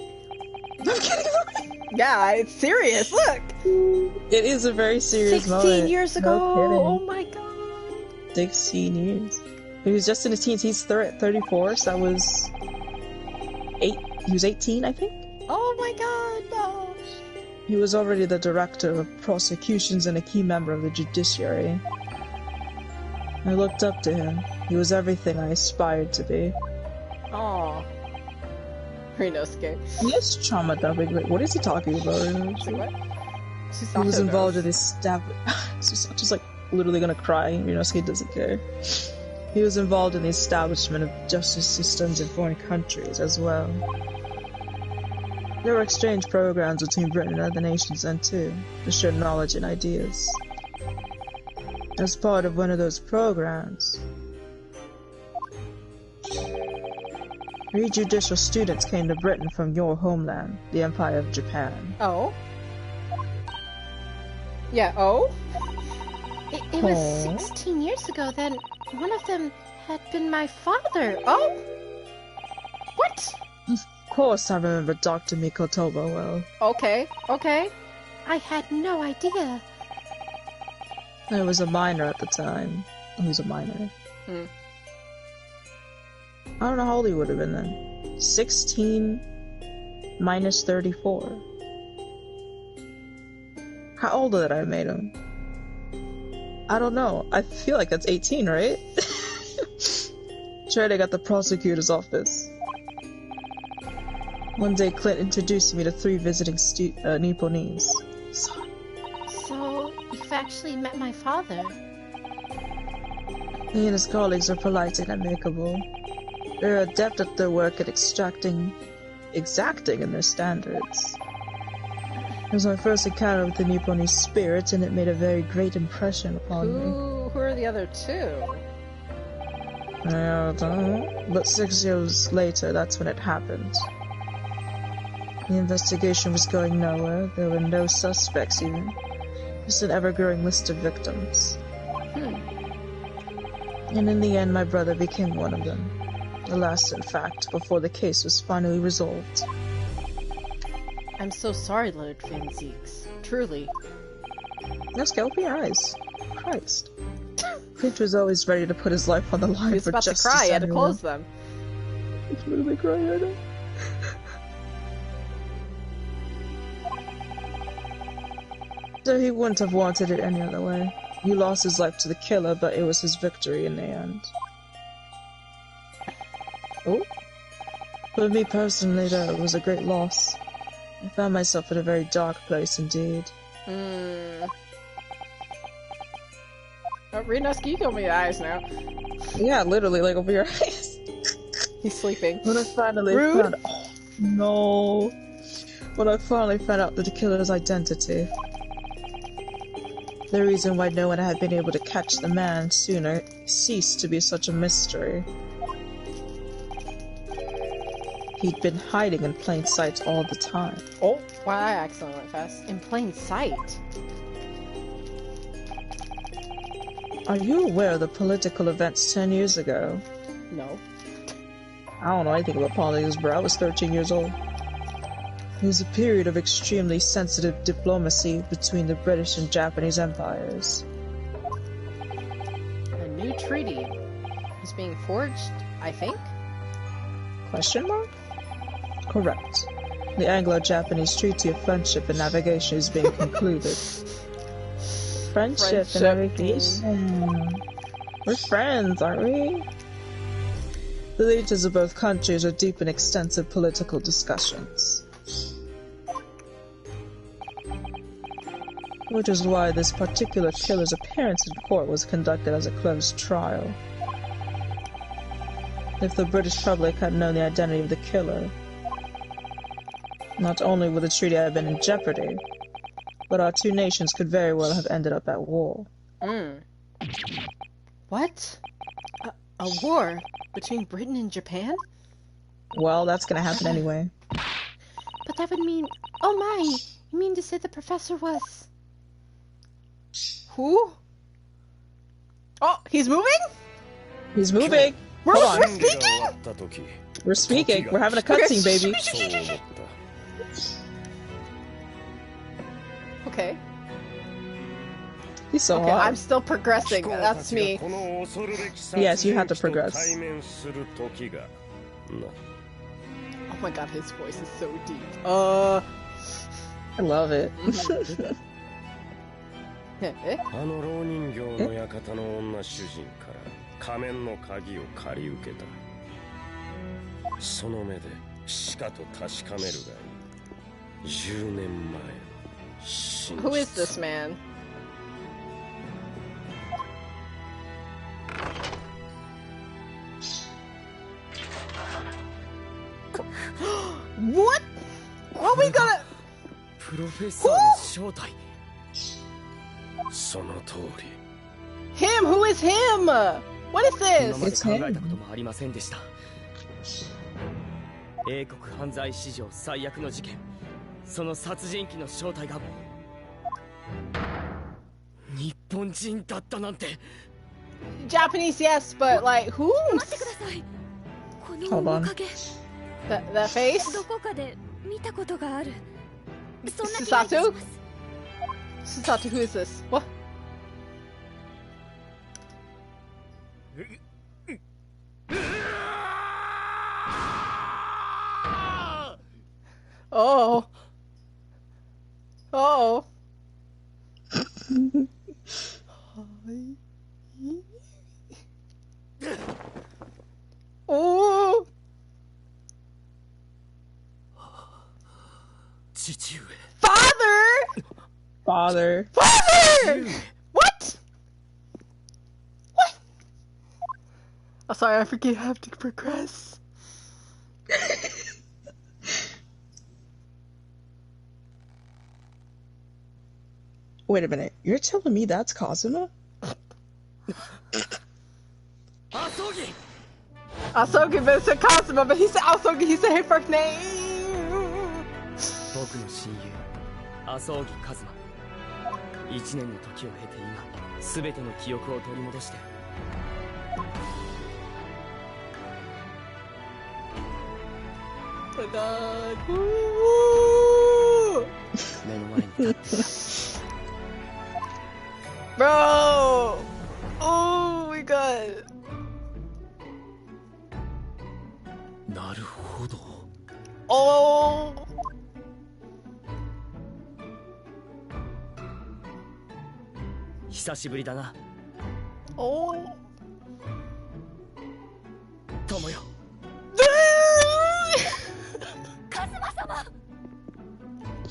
I'm kidding. Yeah, it's serious. Look. It is a very serious 16 moment. years ago. No Oh my god. 16 years. He was just in his teens. He's 34, so that was 8. He was 18, I think. Oh my god. No. He was already the director of prosecutions and a key member of the judiciary. I looked up to him. He was everything I aspired to be. Oh. Rinosuke. Yes, trauma dumping. Wait, what is he talking about? She's like, what? She's He not was gonna involved in know. this stab. She's just like literally gonna cry. Rinosuke doesn't care. He was involved in the establishment of justice systems in foreign countries as well. There were exchange programs between Britain and other nations then too, to share knowledge and ideas. As part of one of those programs, judicial students came to Britain from your homeland, the Empire of Japan. Oh. Yeah, oh? It was Aw. 16 years ago then. One of them had been my father. Oh? What? Of course I remember Dr. Mikotoba well. Okay, okay. I had no idea. I was a minor at the time. He was a minor. Hmm. I don't know how old he would have been then. 16 minus 34. How old did I made him? I don't know. I feel like that's 18, right? Trading at the prosecutor's office. One day, Clint introduced me to 3 visiting Nipponese. So, you've actually met my father? He and his colleagues are polite and amicable. They're adept at their work at exacting in their standards. It was my first encounter with the Nipponese spirit, and it made a very great impression upon me. Who are the other 2? I don't know. But 6 years later, that's when it happened. The investigation was going nowhere. There were no suspects even. Just an ever-growing list of victims. And in the end, my brother became one of them. The last, in fact, before the case was finally resolved. I'm so sorry, Lord Finzeeks. Truly. Let's go, open your eyes. Christ. Clint was always ready to put his life on the line He was for about to justice. cry, he had to anyone. close them. It's really crying right now. So he wouldn't have wanted it any other way. He lost his life to the killer, but it was his victory in the end. Oh? For me personally, though, it was a great loss. I found myself in a very dark place indeed. Oh, Renusk, you open your eyes now. Yeah, literally, like over your eyes. He's sleeping. When I finally Rude. found oh no. When I finally found out the killer's identity. The reason why no one had been able to catch the man sooner ceased to be such a mystery. He'd been hiding in plain sight all the time. Oh, wow, I accidentally went fast. In plain sight. Are you aware of the political events 10 years ago? No. I don't know anything about politics, bro. I was 13 years old. It was a period of extremely sensitive diplomacy between the British and Japanese empires. A new treaty is being forged, I think? Question mark? Correct. The Anglo-Japanese Treaty of Friendship and Navigation is being concluded. Friendship and navigation. We're friends, aren't we? The leaders of both countries are deep in extensive political discussions. Which is why this particular killer's appearance in court was conducted as a closed trial. If the British public had known the identity of the killer, not only would the treaty have been in jeopardy, but our 2 nations could very well have ended up at war. What? A war between Britain and Japan? Well, that's gonna happen anyway. But that would mean... Oh my! You mean to say the professor was... Who? Oh, he's moving? He's moving! We're Hold on. speaking? We're speaking. We're having a cutscene, baby. Okay. He's so Okay, hot. I'm still progressing. That's me. Yes, you have to progress. Oh my god, his voice is so deep. I love it. えあの老人形の館の女主人から仮面の鍵を借り受けた。その目でしかと確かめるがいい。10年前の真実。 Who is this man? What? What are we gonna... プロフェッサーの正体。その通り。 Him? Who is him? What is 今 this? まで考えたこともありませんでした。英国犯罪史上最悪の事件、その殺人鬼の正体が日本人だったなんて。 Japanese, yes, but like, who? 待ってください。この Hold 面 on. 影、 The face? どこかで見たことがある。そんな気がいたし Susato? ます。 Susato, who is this? What? Oh. Oh. Father! Father. Father! What? What? Oh, sorry, I forget I have to progress. Wait a minute. You're telling me that's Kazuma? Asogi! Asogi, but it said Kazuma, but he said Asogi, he said his first name. 僕の親友麻生木一馬1年の時を経て今全ての記憶を取り戻して目の前に立っていた Bro! Oh my god. なるほど Oh! 久しぶりだな Oh! 友よ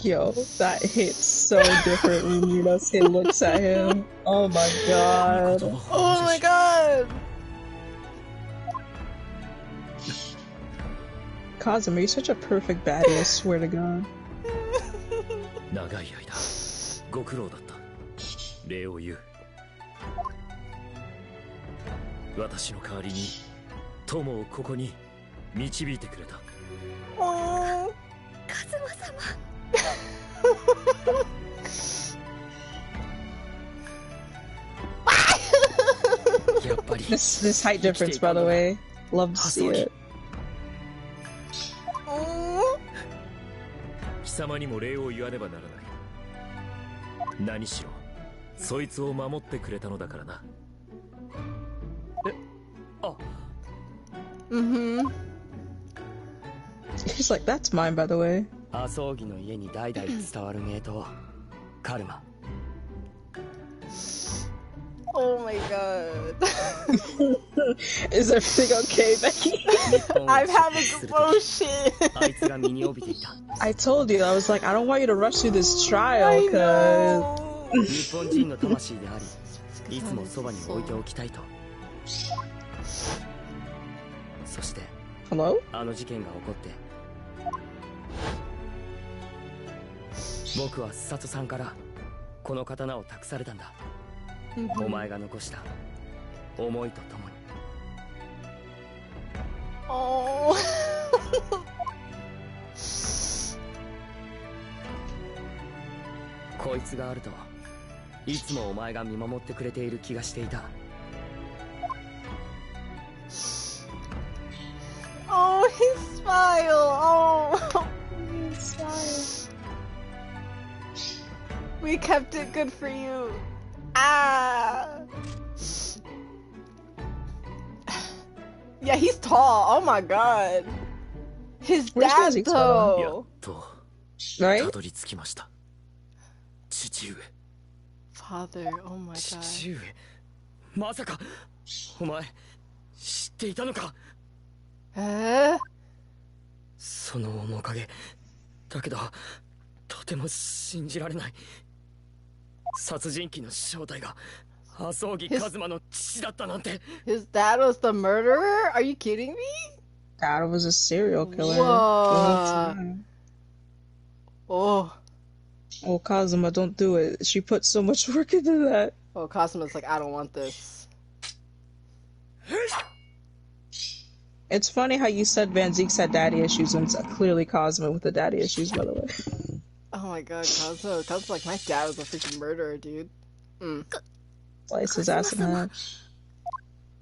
Yo, that hits so different when Munase looks at him. Oh my god. Oh my god! Kazuma, you're such a perfect baddie, I swear to god. 長い間ご苦労だった礼を言う私の代わりに友をここに導いてくれた Oh! カズマ様 やっぱり This height difference, by the way. Love to see it. 貴様にも礼を言わねばならない何しろそいつを守ってくれたのだからなえあ Mm-hmm. He's like, that's mine, by the way. 麻生木の家に代々伝わる名刀カルマ Oh my god. Is everything okay, Becky? I'm having emotion. あいつが身に帯びていた I told you, I was like, I don't want you to rush through this trial, I cause... know. 日本人の魂でありいつもそばに置いておきたいとそして Hello? あの事件が起こって僕は佐藤さんからこの刀を託されたんだお前が残した思いとともに Oh. こいつがあるといつもお前が見守ってくれている気がしていた Oh, his smile. Oh. His smile. We kept it good for you. Ah. Yeah, he's tall. Oh my god. His Where's dad Kazuki? やっ though. と Right? たどり着きました父上 Father, oh my god. 父上まさかお前知っていたのかその面影だけどとても信じられない殺人鬼の正体が麻生木一馬の父だったなんて His dad was the murderer? Are you kidding me? Dad was a serial killer. Whoa. Oh. Oh, Kazuma, don't do it. She put so much work into that. Oh, Cosmo's like, I don't want this. It's funny how you said Van Zeeks had daddy issues, and it's clearly Cosmo with the daddy issues, by the way. Oh my god, Cosmo. Cosmo's like, my dad was a freaking murderer, dude. Slice his ass in half.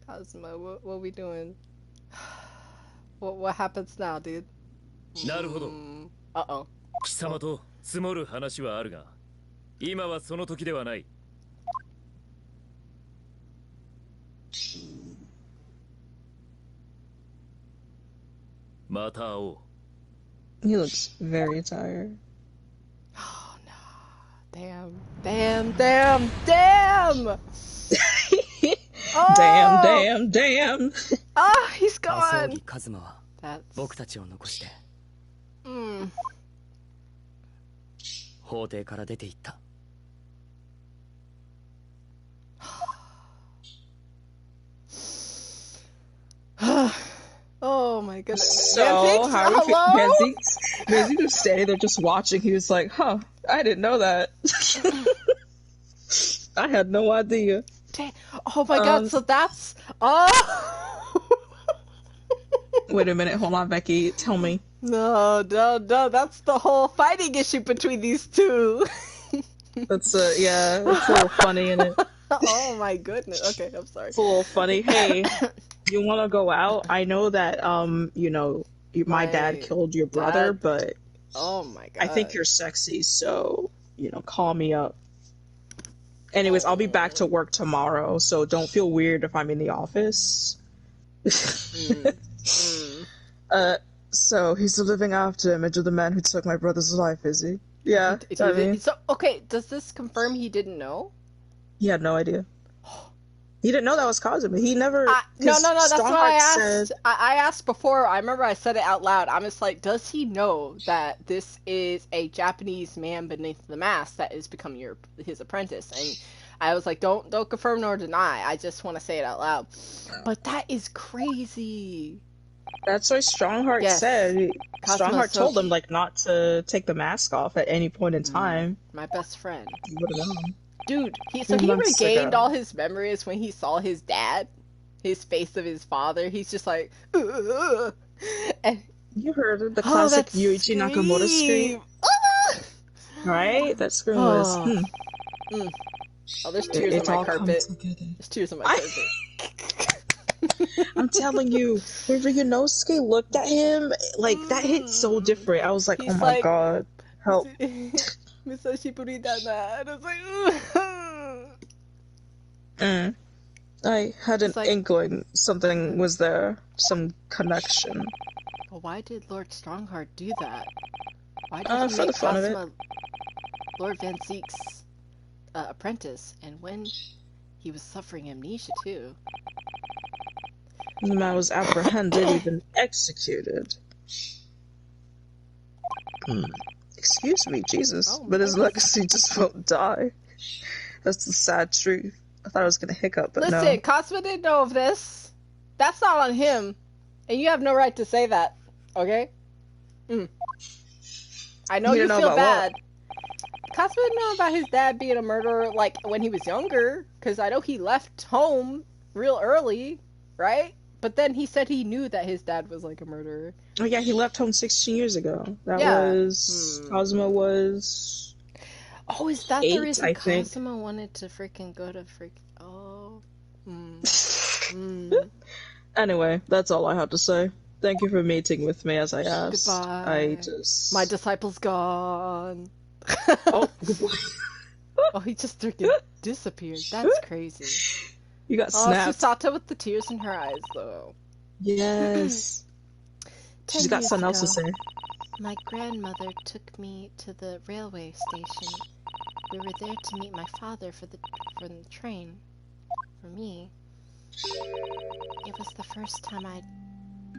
Cosmo, what we doing? What happens now, dude? なるほど。 Uh-oh. 貴様と積もる話はあるが、今はその時ではない。また会おう。He looks very tired. Oh no. Damn. Damn, damn, damn! Damn, damn, damn! Ah, he's 麻生 gone! 木一馬は That's... 僕たちを残して法廷から出て行った。Oh my goodness. So, Manzix, how you feel? hello? Manzix was standing there just watching. He was like, huh, I didn't know that. I had no idea. Oh my god, so that's... Oh! Wait a minute, hold on, Becky, tell me. No, that's the whole fighting issue between these two. That's yeah, it's a little funny, isn't it? Oh my goodness. Okay, I'm sorry. It's a little funny. Hey, you want to go out? I know that, you know, my dad killed your brother, but oh my god, I think you're sexy, so, you know, call me up. Anyways, I'll be back to work tomorrow, so don't feel weird if I'm in the office. So he's the living after image of the man who took my brother's life, is he? Yeah. So, okay, does this confirm he didn't know? He had no idea. He didn't know that was Kazuma. He never. No. That's what I asked. I asked before. I remember I said it out loud. I'm just like, does he know that this is a Japanese man beneath the mask that is becoming his apprentice? And I was like, don't confirm nor deny. I just want to say it out loud. But that is crazy. That's what Strongheart said. Strongheart told him like not to take the mask off at any point in time. My best friend. You would have known. Dude, he regained all his memories when he saw his dad, his face of his father. He's just like, ugh. And you heard the classic Yuichi Nakamoto scream, right? That scream was. Oh, there's tears on my carpet. There's tears on my carpet. I'm telling you, when Ryunosuke looked at him, like that hit so different. I was like, oh my god, help. Misoshiburi dana. And I was like, I had an inkling something was there, some connection. Well, why did Lord Strongheart do that? Why did he for the make fun of it. Kazuma Lord Van Zeek's apprentice, and when he was suffering amnesia too? The man was apprehended, even executed. Excuse me, Jesus, but his legacy just won't die. That's the sad truth. I thought I was gonna hiccup, but no. Listen, Kazuma didn't know of this. That's not on him, and you have no right to say that. Okay? I know you feel bad. Kazuma didn't know about his dad being a murderer, like when he was younger, because I know he left home real early, right? But then he said he knew that his dad was like a murderer. Oh yeah, he left home 16 years ago. That was Kazuma was. Oh, is that 8, the reason think. Kazuma wanted to freaking go to Anyway, that's all I had to say. Thank you for meeting with me as I asked. Goodbye. My disciple's gone. Oh, goodbye. Oh, he just freaking disappeared. That's crazy. You got snapped. Susato with the tears in her eyes, though. Yes. She's got something else to say. My grandmother took me to the railway station. We were there to meet my father for the train. For me, it was the first time I'd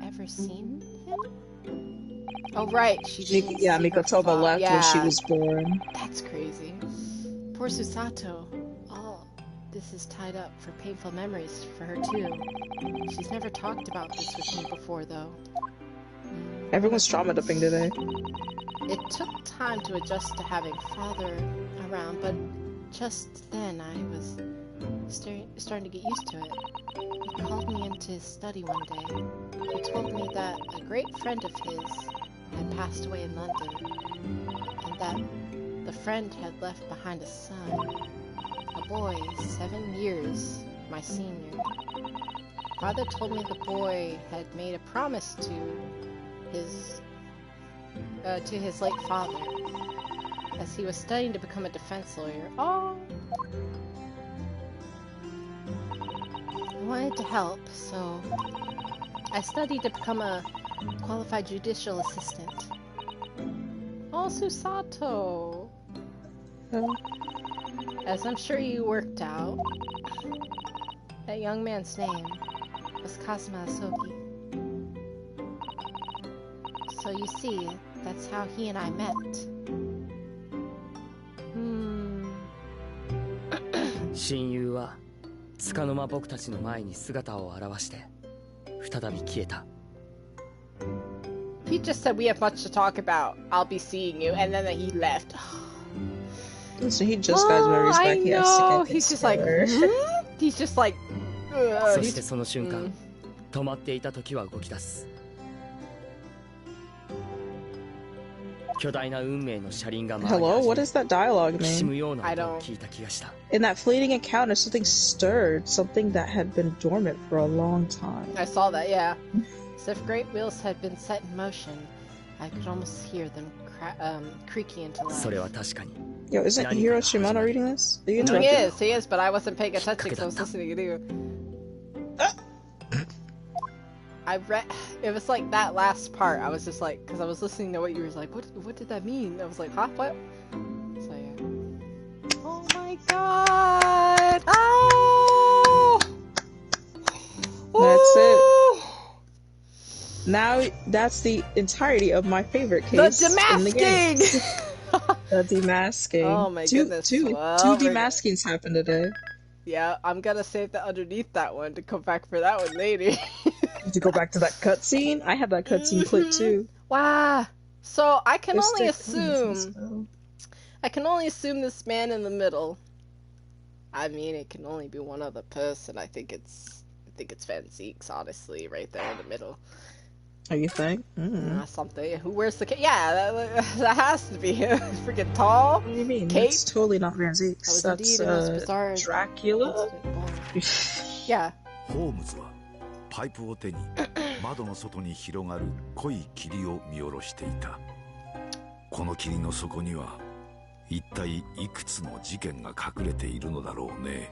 ever seen him. Oh right, she didn't. Yeah, Mikotoba left when she was born. That's crazy. Poor Susato. This is tied up for painful memories for her too. She's never talked about this with me before, though. Everyone's trauma dumping today. It took time to adjust to having father around, but just then I was starting to get used to it. He called me into his study one day. He told me that a great friend of his had passed away in London, and that the friend had left behind a son. A boy, 7 years, my senior. Father told me the boy had made a promise to his late father, as he was studying to become a defense lawyer. Oh! I wanted to help, so I studied to become a qualified judicial assistant. Oh, Susato! As I'm sure you worked out, that young man's name was Kazuma Asogi. So you see, that's how he and I met. 親友は束の間僕たちの前に姿を現して再び消えた。 He just said we have much to talk about. I'll be seeing you, and then he left. So he just got very I back. He has know. to get He's this just like, her. he's just like. そしてその瞬間、止まっていた時は動き出す。巨大な運命の車輪が回り Hello, what does that dialogue きし mean? むような音を聞いた気がした。 In that fleeting encounter, something stirred, something that had been dormant for a long time. I saw that, yeah. As if great wheels had been set in motion, I could almost hear them creaking into life. それは確かに。 Yo, isn't Hiro Shimano reading this? Are you He interrupting? is, he is, but I wasn't paying attention because I was listening to you. I read, it was like that last part, I was just like, because I was listening to what you were like, what did that mean? I was like, huh, what? So yeah. Oh my god! Oh! That's it. Oh! Now that's the entirety of my favorite The case. in the game. demasking! The demasking. Oh my goodness. Two Well, we're demaskings happened today. Yeah, I'm gonna save that underneath that one to come back for that one later. To go back to that cutscene, I had that cutscene clip too. Wow. So I can There's only still coins and assume. I can only assume this man in the middle. I mean, it can only be one other person. I think it's Van Zeeks, honestly, right there in the middle. Oh, you think? Mm. Something. Who wears the cape? Yeah, that has to be him. Freaking tall. What do you mean? Cape? That's totally not Van Zeeks. That was That's indeed the most bizarre Dracula. incident. Yeah. ホームズはパイプを手に窓の外に広がる濃い霧を見下ろしていた。この霧の底には一体いくつの事件が隠れているのだろうね。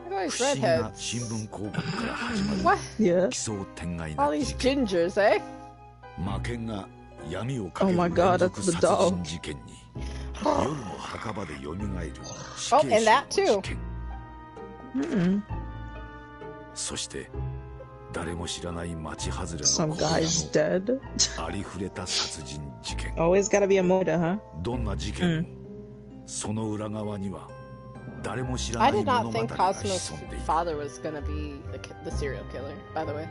不思議な新聞広告から始まる奇想天外な All these 事件。 gingers, eh? 魔剣が闇をかけ Oh る my 連 god, 続 that's the 殺 dog. 人事件に夜の墓場で蘇る死 Oh, 刑 and 囚 that の too. 事件。 Mm. そして誰も知らない町外れ Some の guy's dead. ありふれた殺人事件。 Always gotta be a moda, huh? どんな事件も、その裏側には誰も知ら I ない did 物 not 語 think が Cosmo's 潜んでいる。 father was gonna be the serial killer, by the way.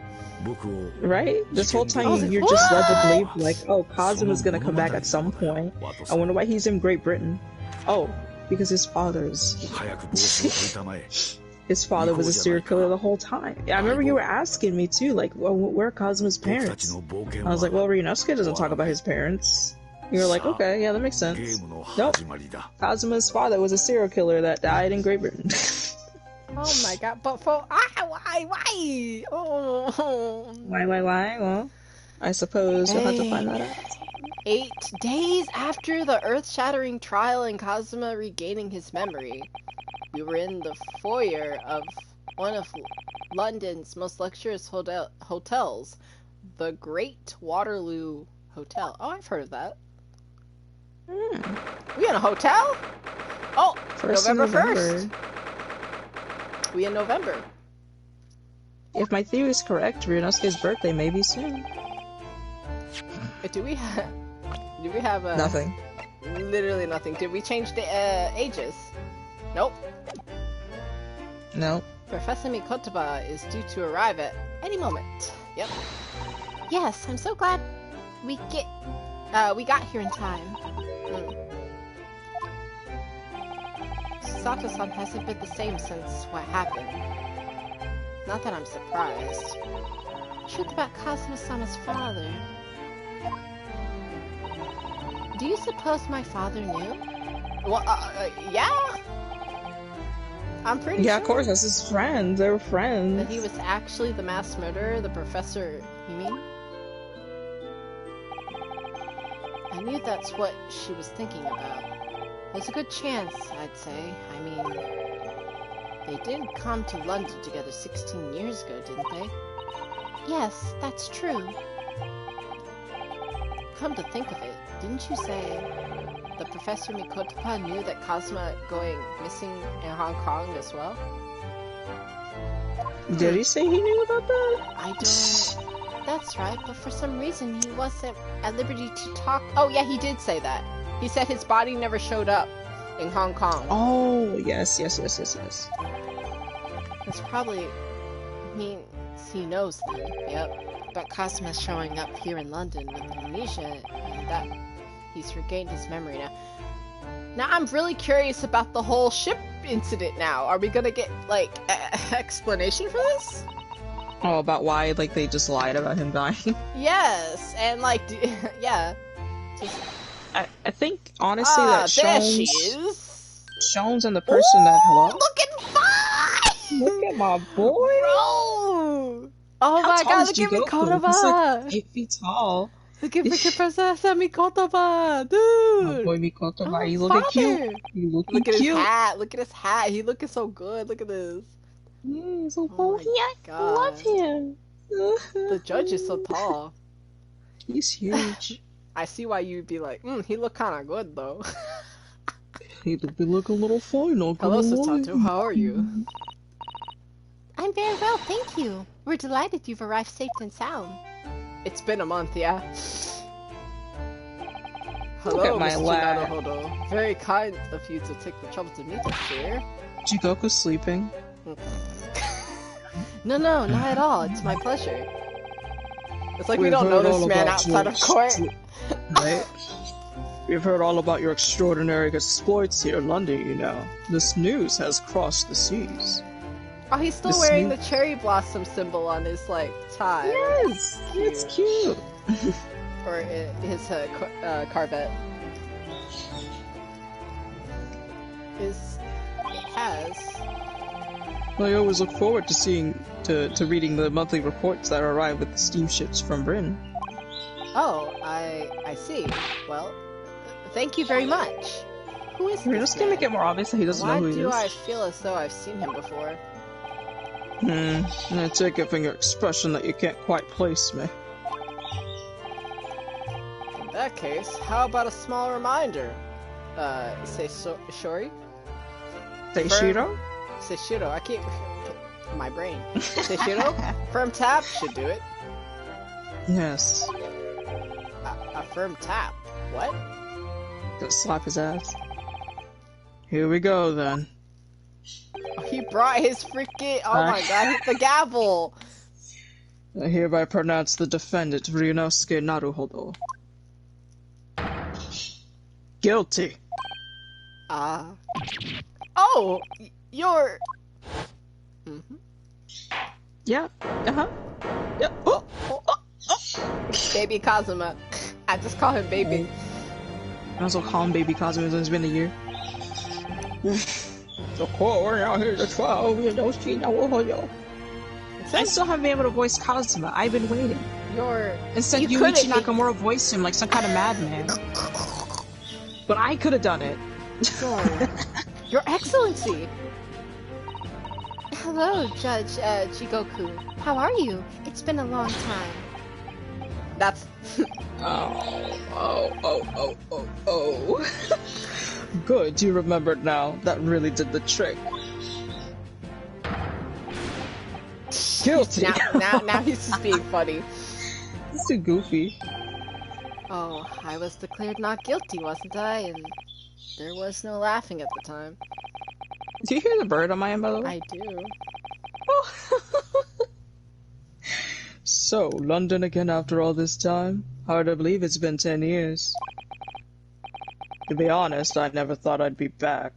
僕を Right? This whole time was like, you're just led to believe, what? like, oh, Cosmo's gonna come back at some point. I wonder why he's in Great Britain. Oh, because his father's... 早く帽子を取りたまえ。 His father was a serial killer the whole time. Yeah, I remember you were asking me too, like, well, where are Cosmo's 僕たち parents? の冒険 I was like, well, は Ryunosuke doesn't talk about his parents. You were like, okay, yeah, that makes ゲ sense. ームの Nope. 始まりだ。 Cosmo's father was a serial killer that died in Great Britain. Oh my god, but why? Oh. Why? Well, I suppose you'll have to find that out. 8 days after the earth-shattering trial and Kazuma regaining his memory, we were in the foyer of one of London's most luxurious hotels, the Great Waterloo Hotel. Oh, I've heard of that. We in a hotel? Oh, November 1st. We in November. If my theory is correct, Ryunosuke's birthday may be soon. Do we have Nothing. Literally nothing. Did we change the ages? Nope. No. Professor Mikotoba is due to arrive at any moment. Yep. Yes, I'm so glad we got here in time. Sato-san hasn't been the same since what happened. Not that I'm surprised. Truth about Kazuma-sama's father. Do you suppose my father knew? Well, yeah. I'm pretty sure. Yeah, of course, that's his friend. They were friends. That he was actually the mass murderer, the professor, you mean? I knew that's what she was thinking about. There's a good chance, I'd say. I mean, they did come to London together 16 years ago, didn't they? Yes, that's true. Come to think of it, didn't you say the Professor Mikotoba knew that Kazuma going missing in Hong Kong as well? Did he say he knew about that? I don't... That's right, but for some reason he wasn't at liberty to talk... Oh yeah, he did say that. He said his body never showed up. in Hong Kong. Oh, yes. This probably means he knows them. Yep. But Cosmo's showing up here in London with amnesia, and that he's regained his memory now. Now I'm really curious about the whole ship incident now. Are we gonna get, like, explanation for this? Oh, about why, like, they just lied about him dying? Yes, and, like, yeah. Just... I think, honestly, that there Shones... she is! Shones and the person that... Hello? Looking fine! Look at my boy! Bro! Oh my god, look at Mikotoba! He's like 8 feet tall. Look at Princess Mikotoba, dude! Oh boy, Mikotoba, you looking cute. You looking cute. His hat, look at his hat. He looking so good. Look at this. Yeah, so I love him. The judge is so tall. He's huge. I see why you'd be like, he look kind of good though. He'd be looking a little fine. Hello, Satato. How are you? I'm very well, thank you. We're delighted you've arrived safe and sound. It's been a month, yeah. Hello, Look at my Mr. lad. Naruhodo. Very kind of you to take the trouble to meet us here. Jigoku's sleeping. No, not at all. It's my pleasure. It's like we don't know this man outside of court. Right? We've heard all about your extraordinary exploits here in London, you know. This news has crossed the seas. Oh, he's still wearing the cherry blossom symbol on his, like, tie. Yes! It's cute! Or his Corvette. It has. I always look forward to reading the monthly reports that arrive with the steamships from Bryn. Oh, I see. Well, thank you very much. Who is We're this just gonna make it more obvious that he doesn't know who he is. Why do I feel as though I've seen him before? I take it from your expression that you can't quite place me. In that case, how about a small reminder? Shori? Seishiro? Seishiro, I can't... My brain. Seishiro? Firm tap should do it. Yes. A firm tap? What? Gonna slap his ass. Here we go, then. He brought his freaking... Oh my god, hit the gavel! I hereby pronounce the defendant, Ryunosuke Naruhodo, guilty. Oh! You're... Yeah, Yeah. Oh. Baby Kazuma. I just call him Baby. I also call him Baby Kazuma since it's been a year. The court order out here to trial, I still haven't been able to voice Kazuma. I've been waiting. Instead, Yuichi Nakamura voiced him like some kind of madman. But I could have done it. Your Excellency! Hello, Judge Jigoku. How are you? It's been a long time. That's... Oh. Good, you remembered now. That really did the trick. Guilty! Now he's just being funny. He's too goofy. Oh, I was declared not guilty, wasn't I? And there was no laughing at the time. Do you hear the bird on my end, by the way? I do. Oh. So, London again after all this time? Hard to believe it's been 10 years. To be honest, I never thought I'd be back.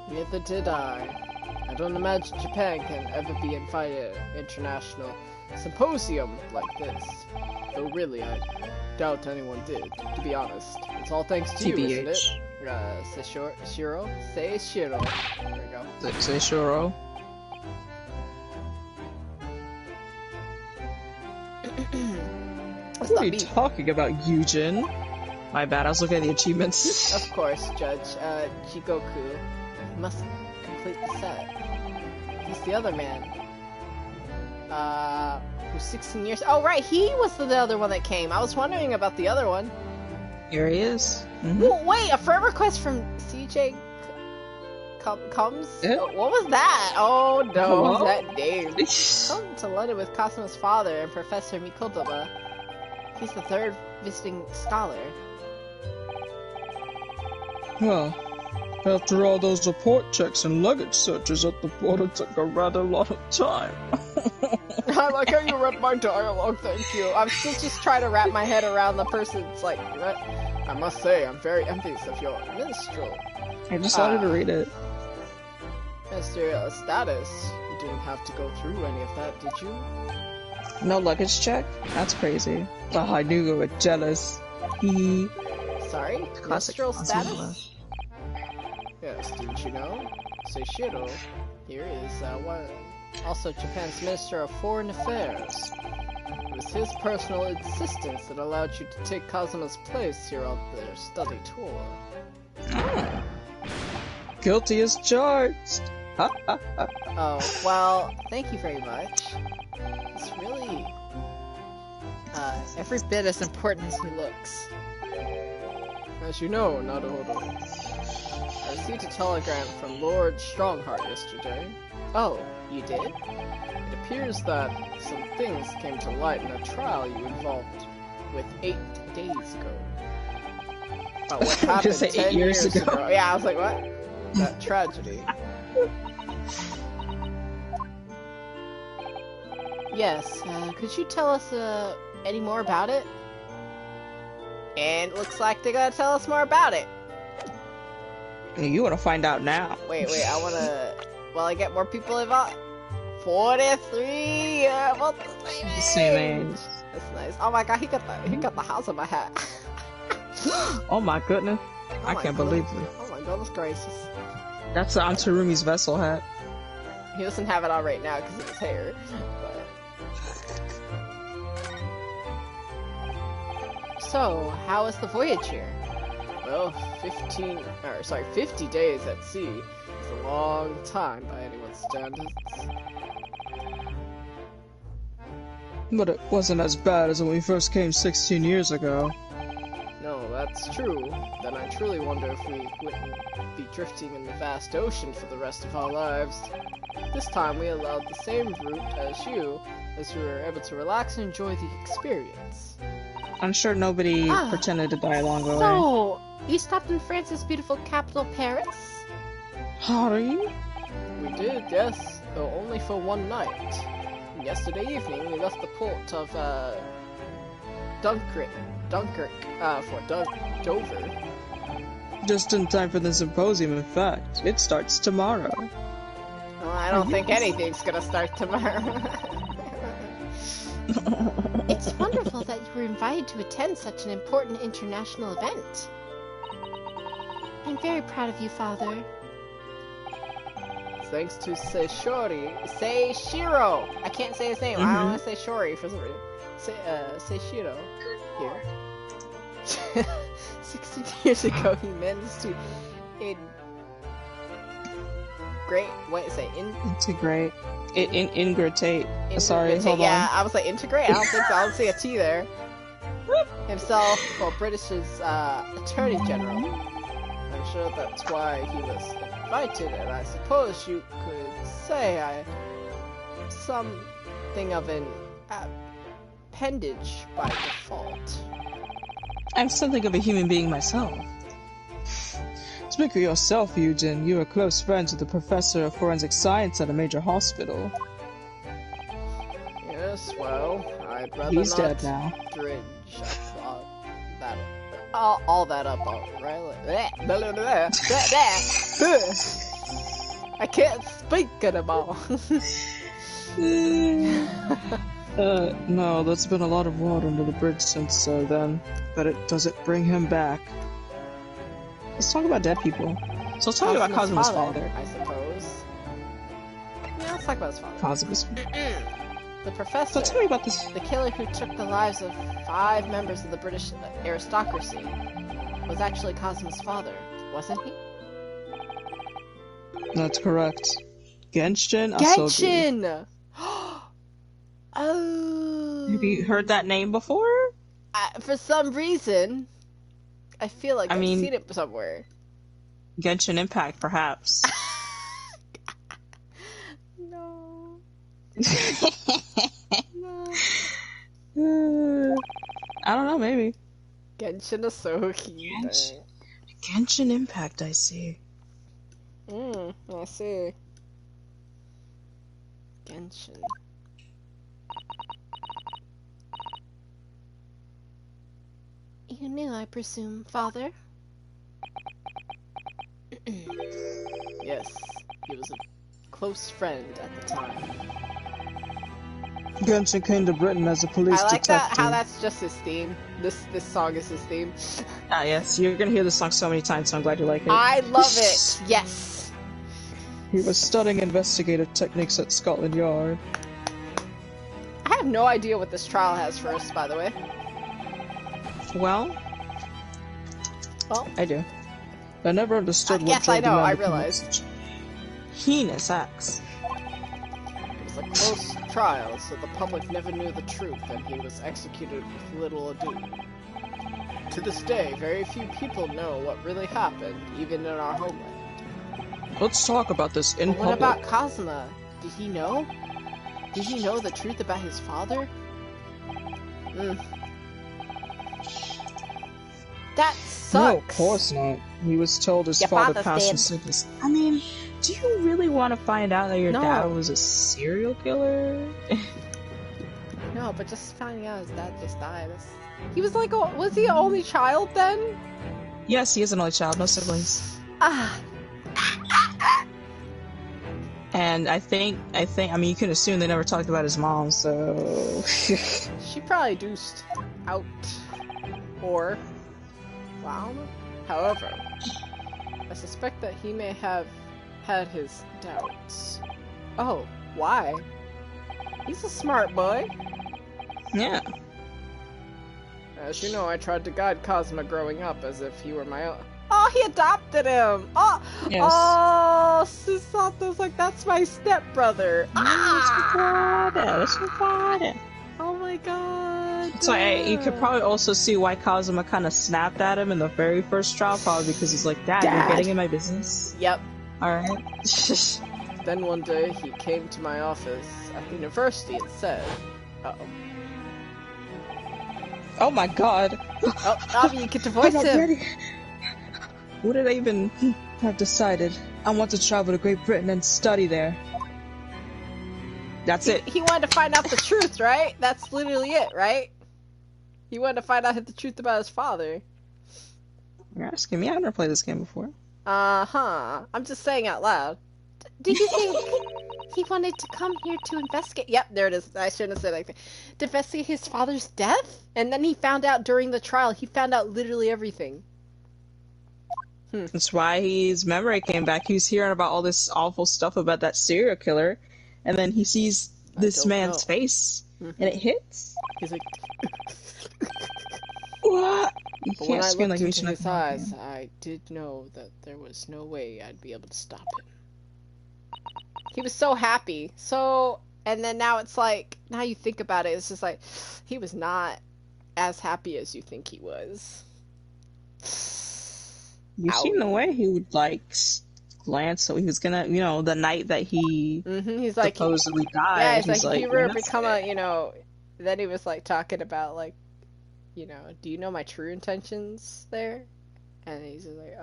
Neither did I. I don't imagine Japan can ever be invited to an international symposium like this. Though really, I doubt anyone did, to be honest. It's all thanks to you, isn't it? Seishiro? Seishiro. There we go. Seishiro. What are you talking about, Yujin? My bad, I was looking at the achievements. Of course, Judge. Jigoku must complete the set. He's the other man. Who's 16 years... Oh, right, he was the other one that came. I was wondering about the other one. Here he is. Well, wait, a friend request from CJ comes? Yeah. What was that? Oh no, Hello? that name. Come to London with Cosmo's father and Professor Mikotoba. He's the third visiting scholar. Well, after all those report checks and luggage searches at the border took a rather lot of time. I like how you read my dialogue, thank you. I'm still just trying to wrap my head around the person's, like, I must say, I'm very envious of your minstrel. I decided to read it. Ministerial status. You didn't have to go through any of that, did you? No luggage check? That's crazy. Oh, I knew you were jealous. Hee. Sorry? Minstrel status? Yes, didn't you know? Seishiro here is, also Japan's Minister of Foreign Affairs. It was his personal insistence that allowed you to take Kazuma's place here on their study tour. Guilty as charged! Oh, well, thank you very much. He's really, every bit as important as he looks. As you know, Naruhodo, I received a telegram from Lord Strongheart yesterday. Oh, you did? It appears that some things came to light in a trial you involved with 8 days ago. About what happened 10 years ago. Yeah, I was like, what? That tragedy. Yes, could you tell us, any more about it? And it looks like they're gonna tell us more about it. You wanna find out now. Wait, I wanna... Will I get more people involved? 43! Well, same age. That's nice. Oh my god, he got the house on my hat. Oh my goodness. I can't believe it. Oh my goodness gracious. That's Antarumi's vessel hat. He doesn't have it on right now because of his hair. But... So, how was the voyage here? Well, 50 days at sea is a long time by anyone's standards. But it wasn't as bad as when we first came 16 years ago. No, that's true. Then I truly wonder if we wouldn't be drifting in the vast ocean for the rest of our lives. This time we allowed the same route as you, as we were able to relax and enjoy the experience. I'm sure nobody pretended to die along the way. So, you stopped in France's beautiful capital, Paris? Harry? We did, yes, though only for one night. Yesterday evening, we left the port of, Dunkirk, for Dover. Just in time for the symposium, in fact. It starts tomorrow. Well, I don't think anything's gonna start tomorrow. It's wonderful that you were invited to attend such an important international event. I'm very proud of you, Father. Thanks to Seishiro! I can't say his name. I don't want to say Shori for some reason. Seishiro. Here. 16 years ago, he managed to integrate. Ingratate. Sorry, hold on. Yeah, I was like, integrate? I don't think so. I don't see a T there. Himself, well, British's, Attorney General. I'm sure that's why he was invited, and I suppose you could say something of an appendage by default. I'm something of a human being myself. Speak for yourself, Eugen. You are close friends with the professor of forensic science at a major hospital. Yes, well, I'd rather He's not dead now. dredge all that up, right? I can't speak anymore. No, there's been a lot of water under the bridge since then, but it doesn't bring him back. Let's talk about dead people. So let's talk about Kazuma's father. I suppose. Yeah, let's talk about his father. Kazuma's The professor, so tell me about this. The killer who took the lives of 5 members of the British aristocracy, was actually Kazuma's father, wasn't he? That's correct. Genshin Asogi. Genshin! Oh. Have you heard that name before? For some reason, I feel like I've seen it somewhere. Genshin Impact, perhaps. No. I don't know, maybe. Genshin Asogi. Genshin Impact, I see. I see. Genshin. You knew, I presume, Father? Yes, he was a close friend at the time. Genshin came to Britain as a police I like detective. that, how that's just his theme. This song is his theme. Ah, yes, you're gonna hear this song so many times, so I'm glad you like it. I love it! Yes! He was studying investigative techniques at Scotland Yard. I have no idea what this trial has for us, by the way. Well, I do. I never understood what yes, I know, I demanded realized. such heinous acts. It was a close trial, so the public never knew the truth, and he was executed with little ado. To this day, very few people know what really happened, even in our homeland. Let's talk about this in But what public. about Kazuma? Did he know? Did he know the truth about his father? That sucks. No, of course not. He was told his Your father father's passed dead. in sickness. I mean, do you really want to find out that your No. dad was a serial killer? No, but just finding out his dad just died. He was like, was he an only child then? Yes, he is an only child, no siblings. And I mean, you can assume they never talked about his mom, so... She probably deuced out. Or... Wow. However, I suspect that he may have had his doubts. Oh, why? He's a smart boy. Yeah. As you know, I tried to guide Kazuma growing up as if he were my own. Oh, he adopted him! Oh, Yes. Oh, Susato's like, that's my stepbrother. That's my father. Oh my god. So you could probably also see why Kazuma kind of snapped at him in the very first trial, probably because he's like, Dad, you're getting in my business. Yep. Alright. Then one day he came to my office at the university and said, Oh my god. Oh, Navi, you get to voice I'm not him. ready. What did I even have decided? I want to travel to Great Britain and study there. That's it. He wanted to find out the truth, right? That's literally it, right? He wanted to find out the truth about his father. You're asking me? I've never played this game before. Uh-huh. I'm just saying out loud. Do you think he wanted to come here to investigate? Yep, there it is. I shouldn't have said anything. To investigate his father's death? And then he found out during the trial. He found out literally everything. That's why his memory came back. He was hearing about all this awful stuff about that serial killer, and then he sees this man's face, and it hits. He's like, What? You but when can't I scream looked like into you his eyes, I did know that there was no way I'd be able to stop him. He was so happy. And then now it's like, now you think about it, it's just like, he was not as happy as you think he was. You seen the way he would like glance, so he was gonna, the night that he he's like, supposedly died. yeah, he's like, if you were "That's become it." then he was like talking about like, do you know my true intentions there? And he's just like,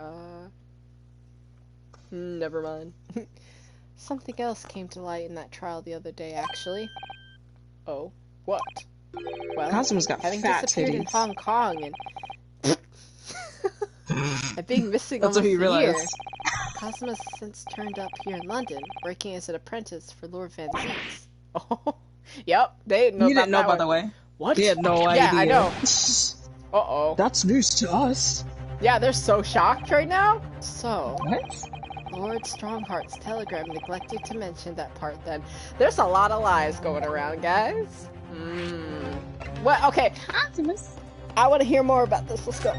never mind. Something else came to light in that trial the other day, actually. Oh, what? Well, Kazuma's got having fat disappeared in titties. Hong Kong and being missing That's almost what he a year, realized. Kazuma's since turned up here in London, working as an apprentice for Lord Van Zieks. Oh, yep, they didn't know You about didn't know, that by one. the way. What? He had no idea. Yeah, I know. Uh-oh. That's news to us. Yeah, they're so shocked right now. So, What? Lord Strongheart's telegram neglected to mention that part then. There's a lot of lies going around, guys. What? Okay. I want to hear more about this. Let's go.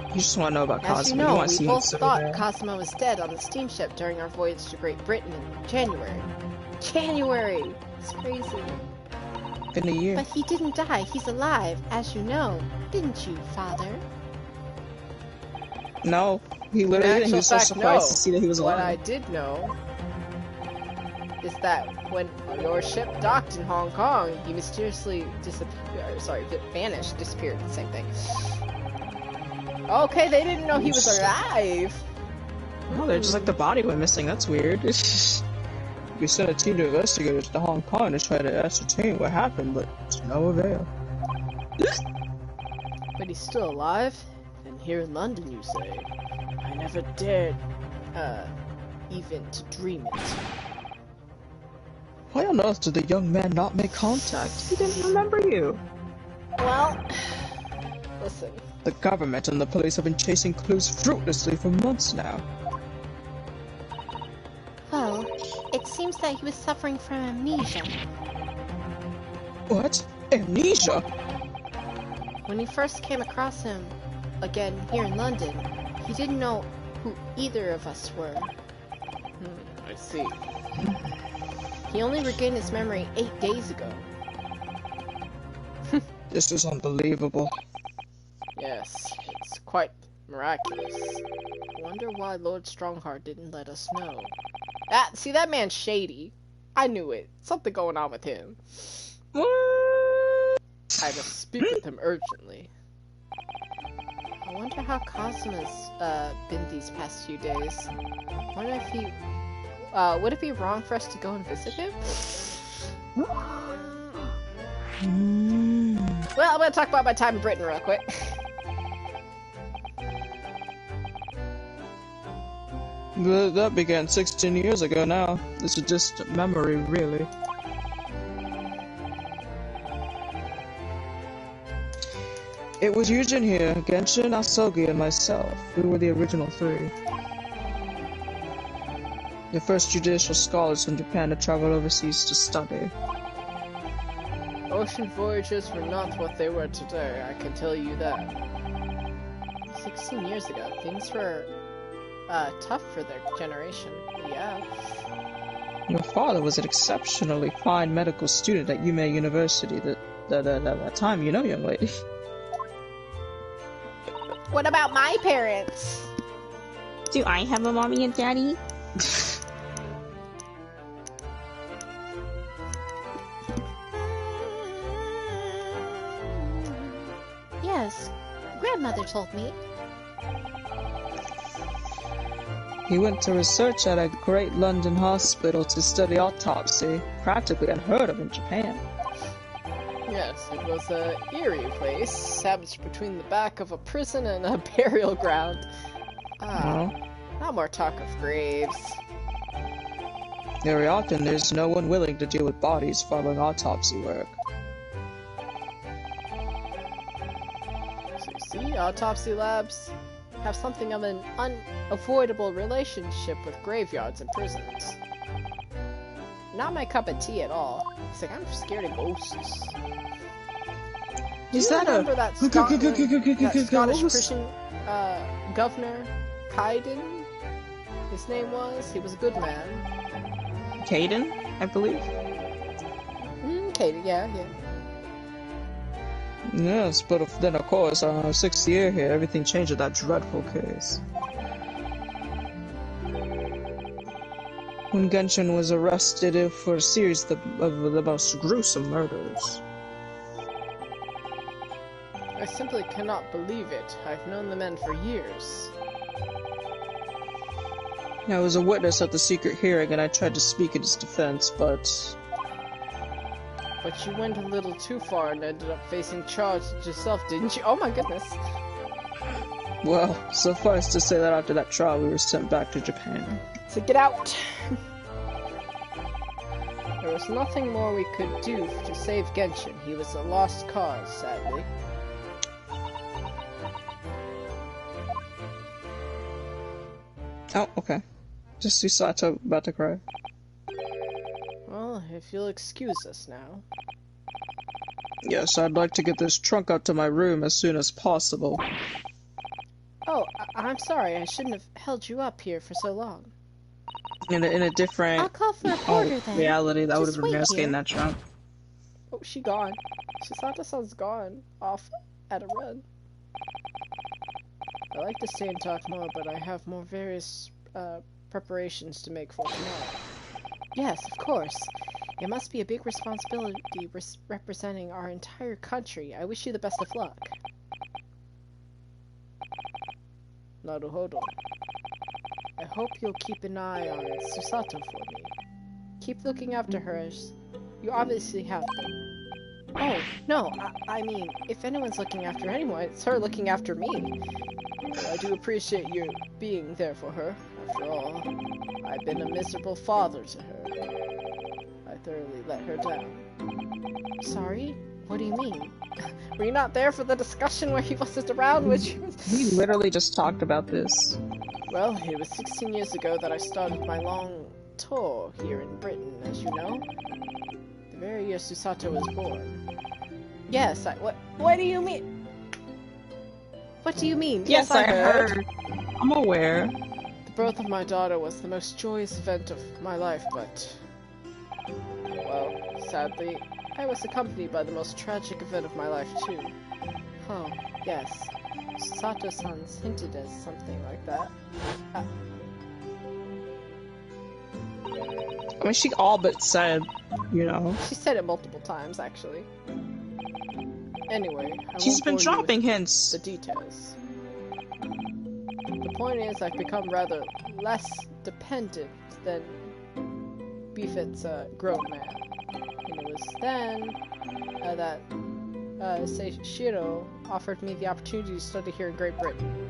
You just want to know about As Kazuma. you You know, want to we see both him thought there. Kazuma was dead on the steamship during our voyage to Great Britain in January. January! It's crazy. Been a year. But he didn't die. He's alive, as you know. Didn't you, Father? No, he In literally didn't. He actual was so fact, surprised no. to see that he was What I alive. did know is that when your ship docked in Hong Kong, he mysteriously vanished, disappeared, same thing. Okay, they didn't know he was alive. No, they're just like the body went missing. That's weird. We sent a team of investigators to Hong Kong to try to ascertain what happened, but to no avail. But he's still alive? And here in London, you say? I never dared, even to dream it. Why on earth did the young man not make contact? He didn't remember you. Well, listen. The government and the police have been chasing clues fruitlessly for months now. Well, it seems that he was suffering from amnesia. What? Amnesia? When he first came across him, again here in London, he didn't know who either of us were. I see. He only regained his memory 8 days ago. This is unbelievable. Yes, it's quite miraculous. I wonder why Lord Strongheart didn't let us know. See, that man's shady. I knew it. Something going on with him. What? I must speak with him urgently. I wonder how Kazuma's been these past few days. Wonder if he... would it be wrong for us to go and visit him? Well, I'm gonna talk about my time in Britain real quick. That began 16 years ago now. It's a distant memory, really. It was Eugen here, Genshin, Asogi, and myself. We were the original 3. The first judicial scholars from Japan to travel overseas to study. Ocean voyages were not what they were today, I can tell you that. 16 years ago, things were tough for their generation. Yeah. Your father was an exceptionally fine medical student at Yume University at that time, you know, young lady. What about my parents? Do I have a mommy and daddy? Yes, grandmother told me. He went to research at a great London hospital to study autopsy, practically unheard of in Japan. Yes, it was a eerie place, sandwiched between the back of a prison and a burial ground. Now more talk of graves. Very often there's no one willing to deal with bodies following autopsy work. So you see, autopsy labs have something of an unavoidable relationship with graveyards and prisons. Not my cup of tea at all. It's like, I'm scared of ghosts. Is Do you that remember a... that Scottish prison governor, Kaiden? His name was? He was a good man. Caden, I believe? Kaiden, yeah. Yes, but then of course, on our 6th year here, everything changed with that dreadful case. When Genshin was arrested for a series of the most gruesome murders. I simply cannot believe it. I've known the men for years. I was a witness at the secret hearing and I tried to speak in his defense, but you went a little too far and ended up facing charges yourself, didn't you? Oh my goodness. Well, suffice to say that after that trial we were sent back to Japan. So get out! There was nothing more we could do to save Genshin. He was a lost cause, sadly. Oh, okay. Just you saw about to cry. Well, if you'll excuse us now. Yes, I'd like to get this trunk out to my room as soon as possible. Oh, I'm sorry. I shouldn't have held you up here for so long. In a different I'll call for a porter then. reality, that would have Just been wait nice here. getting that trunk. Oh, she gone. Chisata-san's gone. Off at a run. I like to stay and talk more, but I have more various preparations to make for tomorrow. Yes, of course. It must be a big responsibility representing our entire country. I wish you the best of luck. Naruhodo. I hope you'll keep an eye on Susato for me. Keep looking after her as you obviously have been. Oh, no, I mean, if anyone's looking after anyone, it's her looking after me. But I do appreciate you being there for her. After all, I've been a miserable father to her. I thoroughly let her down. Sorry? What do you mean? Were you not there for the discussion where he wasn't around when she was... We literally just talked about this. Well, it was 16 years ago that I started my long tour here in Britain, as you know. The very year Susato was born. Yes, what do you mean? What do you mean? Yes, I heard. I'm aware. The birth of my daughter was the most joyous event of my life, but... well, sadly, I was accompanied by the most tragic event of my life, too. Oh, yes. Susato-san's hinted as something like that. I mean, she all but said, you know. She said it multiple times, actually. Anyway, she's been dropping hints. The details. The point is, I've become rather less dependent than befits a grown man. And it was then that Seishiro offered me the opportunity to study here in Great Britain.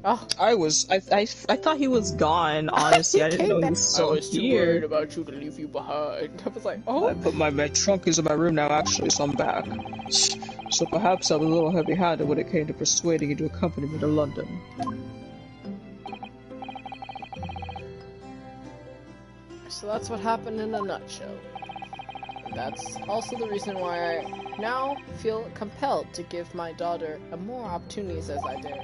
Oh, I thought he was gone. Honestly, I didn't know he was still I was too here. worried about you to leave you behind. I was like, oh. But my trunk is in my room now, actually, so I'm back. So perhaps I was a little heavy-handed when it came to persuading you to accompany me to London. So that's what happened in a nutshell. That's also the reason why I now feel compelled to give my daughter more opportunities as I dare.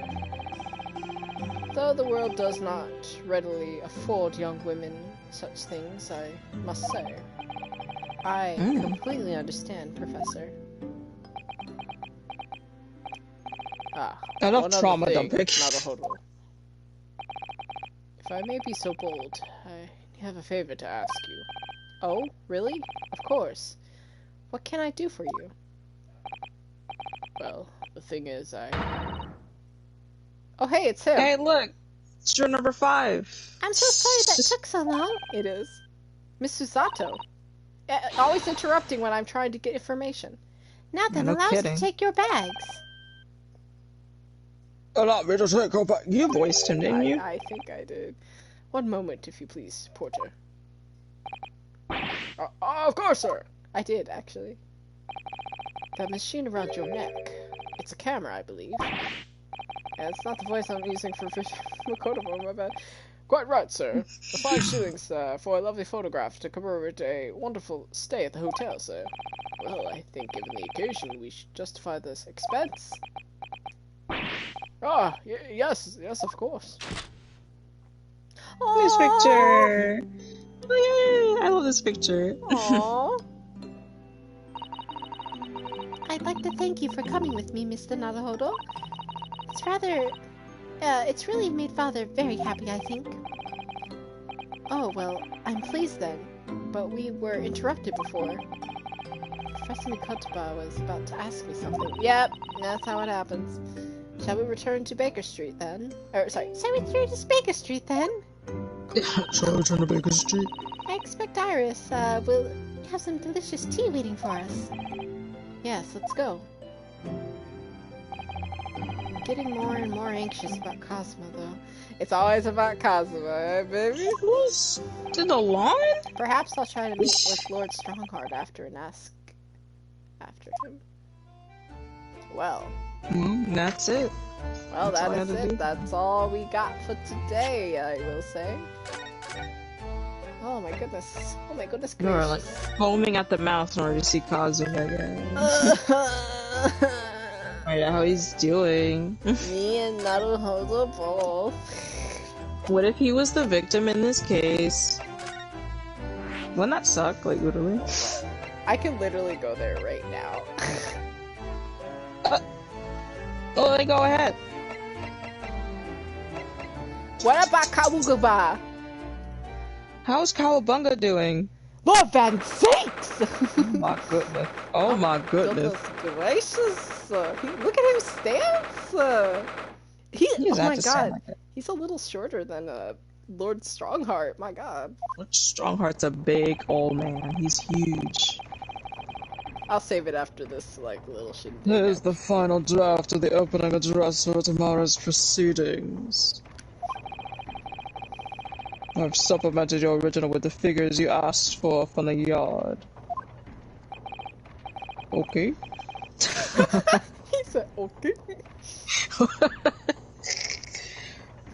Though the world does not readily afford young women such things, I must say. I completely understand, Professor. Enough trauma dumping. Naruhodo. If I may be so bold, I have a favor to ask you. Oh, really? Of course. What can I do for you? Well, the thing is, Oh, hey, it's him! Hey, look! It's your number 5. I'm so sorry that took so long. It is. Miss Susato. Always interrupting when I'm trying to get information. Now then, allow us to take your bags. Allow me to take your bag. You voiced him, didn't you? I think I did. One moment, if you please, Porter. Of course, sir! I did, actually. That machine around your neck. It's a camera, I believe. And it's not the voice I'm using for Makoto, my bad. Quite right, sir. The 5 shillings for a lovely photograph to commemorate a wonderful stay at the hotel, sir. Well, I think given the occasion, we should justify this expense. Ah, yes, of course. This picture! Oh, yeah, I love this picture. Aww. I'd like to thank you for coming with me, Mr. Naruhodo. It's really made Father very happy, I think. Oh, well, I'm pleased then. But we were interrupted before. Professor Mikotoba was about to ask me something. Yep, that's how it happens. Shall we return to Baker Street then? Shall we return to Baker Street then? Shall we return to Baker Street? I expect Iris will have some delicious tea waiting for us. Yes, let's go. I'm getting more and more anxious about Cosmo, though. It's always about Cosmo, eh, baby? Who's to the lawn? Perhaps I'll try to meet with Lord Strongheart after and ask after him. Well. That's it. Well, that is it. That's all we got for today, I will say. Oh my goodness. Oh my goodness gracious. You're like foaming at the mouth in order to see Kazu again. How he's doing. Me and Naruhodo both. What if he was the victim in this case? Wouldn't that suck, like, literally? I could literally go there right now. Oh, then go ahead. What about Kawabunga? How's Kawabunga doing? Lord Van Sakes! Oh my goodness. Oh my goodness. Goodness gracious. Look at his stance. He Oh doesn't have my to sound god. like that. He's a little shorter than Lord Strongheart. My god. Strongheart's a big old man. He's huge. I'll save it after this, like, little shindig. Here's the final draft of the opening address for tomorrow's proceedings. I've supplemented your original with the figures you asked for from the yard. Okay. He said, okay.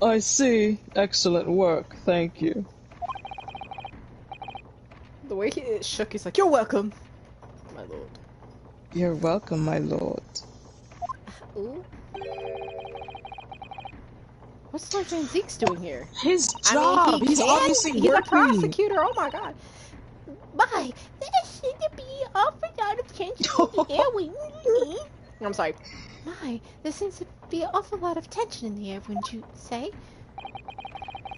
I see. Excellent work. Thank you. The way he shook, he's like, you're welcome, my lord. You're welcome, my lord. Ooh. What's Lord Van Zeke's doing here? His job! He's obviously He's a working! prosecutor, oh my god. My, there seems to be an awful lot of tension in the air, wouldn't you? I'm sorry. My, there seems to be an awful lot of tension in the air, wouldn't you say?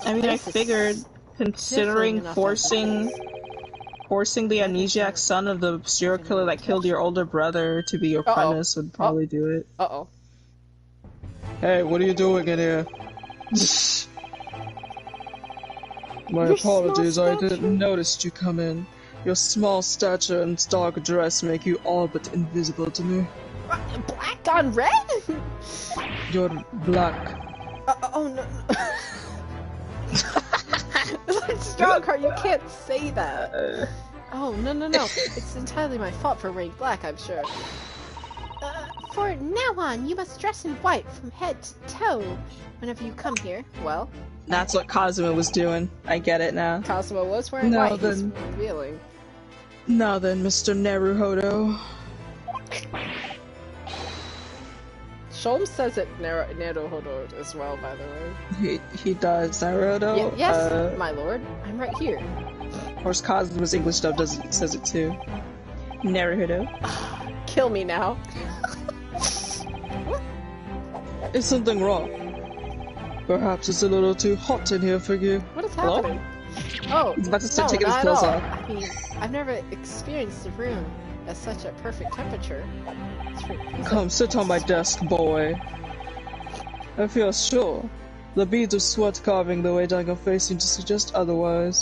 I mean, I figured, considering forcing the amnesiac son of the serial killer that killed your older brother to be your apprentice would probably do it. Uh-oh. Hey, what are you doing in here? My apologies, I didn't notice you come in. Your small stature and dark dress make you all but invisible to me. Black on red? You're black. Oh no. Strongheart, you can't say that. Oh, no. It's entirely my fault for wearing black, I'm sure. For now on, you must dress in white from head to toe whenever you come here. Well, that's what Cosmo was doing. I get it now. Cosmo was wearing white. He's revealing. Now then, Mr. Naruhodo. Sholmes says it Naruhodo as well, by the way. He does. Naruhodo? Yes, my lord. I'm right here. Of course, Cosmo's English stuff says it too. Naruhodo. Kill me now. Is something wrong? Perhaps it's a little too hot in here for you. What is happening? Hello? Oh, he's about to start taking his clothes off. I mean, I've never experienced a room at such a perfect temperature. Come sit on my desk, boy. I feel sure. The beads of sweat carving the way down your face seem to suggest otherwise.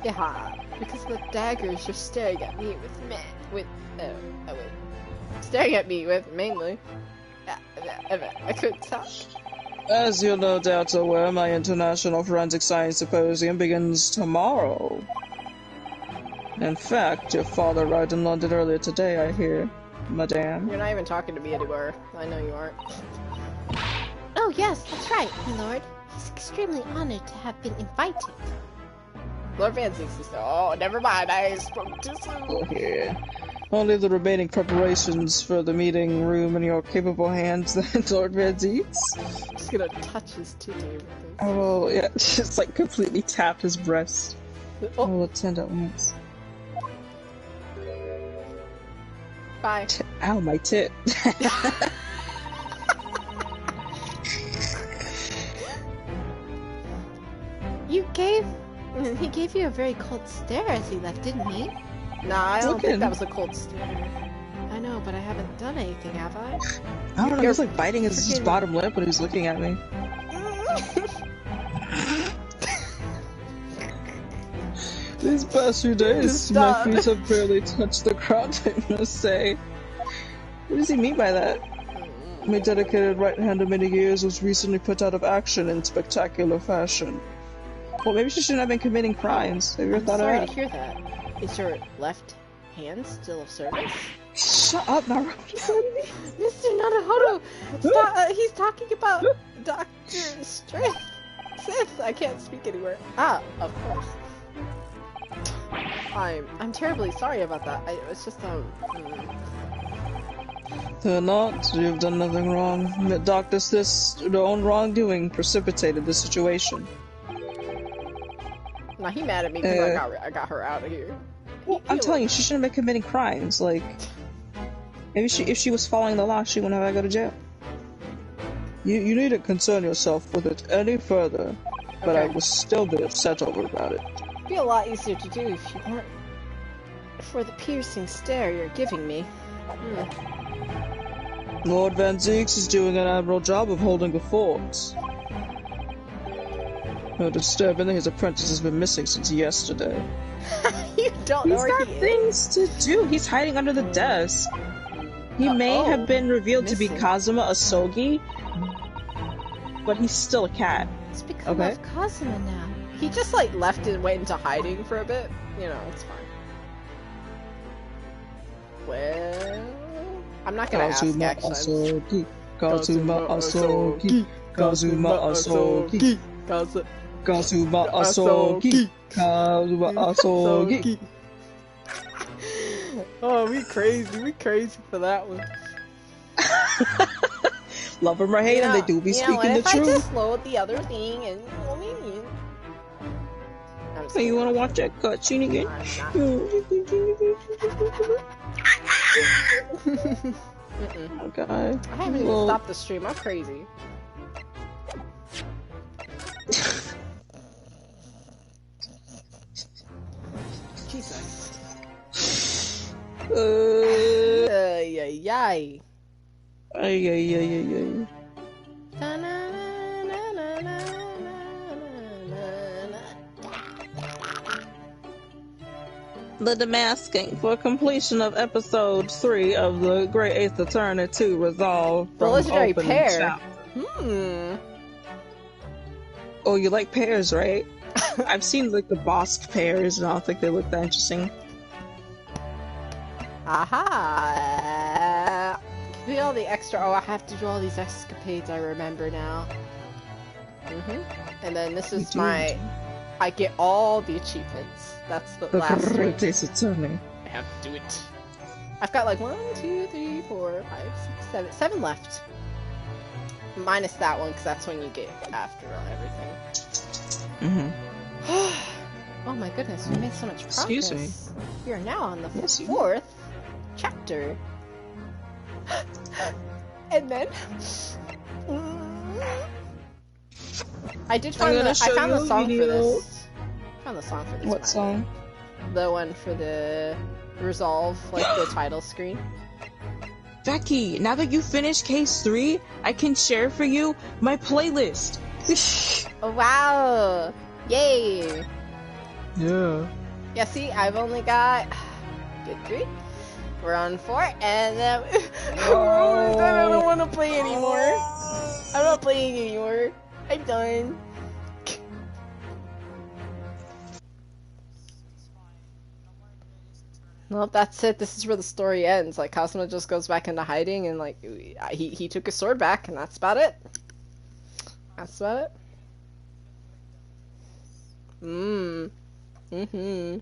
Yeah, because the daggers you're staring at me staring at me with mainly. I couldn't tell. As you're no doubt aware, my International Forensic Science Symposium begins tomorrow. In fact, your father arrived in London earlier today, I hear, madame. You're not even talking to me anymore. I know you aren't. Oh yes, that's right, my lord. He's extremely honored to have been invited. Lord Van Zeke's sister. Oh, never mind. I spoke too soon. Oh, here. Only the remaining preparations for the meeting room in your capable hands, then, Lord Van Zeke's. I'm just gonna touch his titty with this. Oh, yeah, just like completely tap his breast. Oh. I will attend at once. Bye. Ow, my tit. He gave you a very cold stare as he left, didn't he? Nah, I don't think that was a cold stare. I know, but I haven't done anything, have I? I don't know, he was like biting his bottom lip when he was looking at me. These past few days, my feet have barely touched the ground, I must say. What does he mean by that? My dedicated right hand of many years was recently put out of action in spectacular fashion. Well, maybe she shouldn't have been committing crimes. Have you ever thought of that? I'm sorry to hear that. Is your left hand still of service? Shut up, Naruto. Mr. Naruhodo! Stop, he's talking about Dr. Sith. I can't speak anywhere. Ah, of course. I'm terribly sorry about that. It's just Fear not, you've done nothing wrong. Dr. Sith's own wrongdoing precipitated the situation. Now he mad at me because I got her out of here. Well, I'm telling you, she shouldn't have been committing crimes. Like, maybe if she was following the law, she wouldn't have to go to jail. You needn't concern yourself with it any further, but I will still be upset about it. It'd be a lot easier to do if you weren't for the piercing stare you're giving me. Lord Van Zeeks is doing an admirable job of holding the fort. No disturbing that his apprentice has been missing since yesterday. You don't know He's where got he is. things to do. He's hiding under the desk. He may have been revealed to be Kazuma Asogi, but he's still a cat. It's become of Kazuma now. He just like left and went into hiding for a bit. You know, it's fine. Well, I'm not gonna ask actually. Kazuma Asogi. Kazuma Asogi. Kazuma Asogi. Kazuma Asogi. Oh, we crazy for that one. Love him or hate him, they do be speaking the truth. I just load the other thing and Hey, you wanna watch that cutscene again? Okay. I haven't even stopped the stream. I'm crazy. Jesus. Ay. The demasking for completion of episode 3 of the Great Eighth Attorney 2 resolved. The legendary opening pair. chapter. Oh, you like pairs, right? I've seen like the Bosk pairs, and I don't think they look that interesting. Aha! Do all the extra. Oh, I have to do all these escapades. I remember now. And then this is my. I get all the achievements. That's the last one. Great Eighth Attorney. I have to do it. I've got like 1, 2, 3, 4, 5, 6, 7 left. Minus that one, because that's when you get after everything. Oh my goodness, we made so much progress. Excuse me. We are now on the 4th chapter. And then... I found the song for this. I found the song for this. What song? The one for the Resolve, like the title screen. Becky, now that you finished Case 3, I can share for you my playlist. Oh, wow! Yay! Yeah. Yeah, see, I've only got... Good 3. We're on 4, and then... I don't want to play anymore. I'm not playing anymore. I'm done. Well, that's it. This is where the story ends. Like, Kazuma just goes back into hiding, and, like, he took his sword back, and that's about it. That's about it.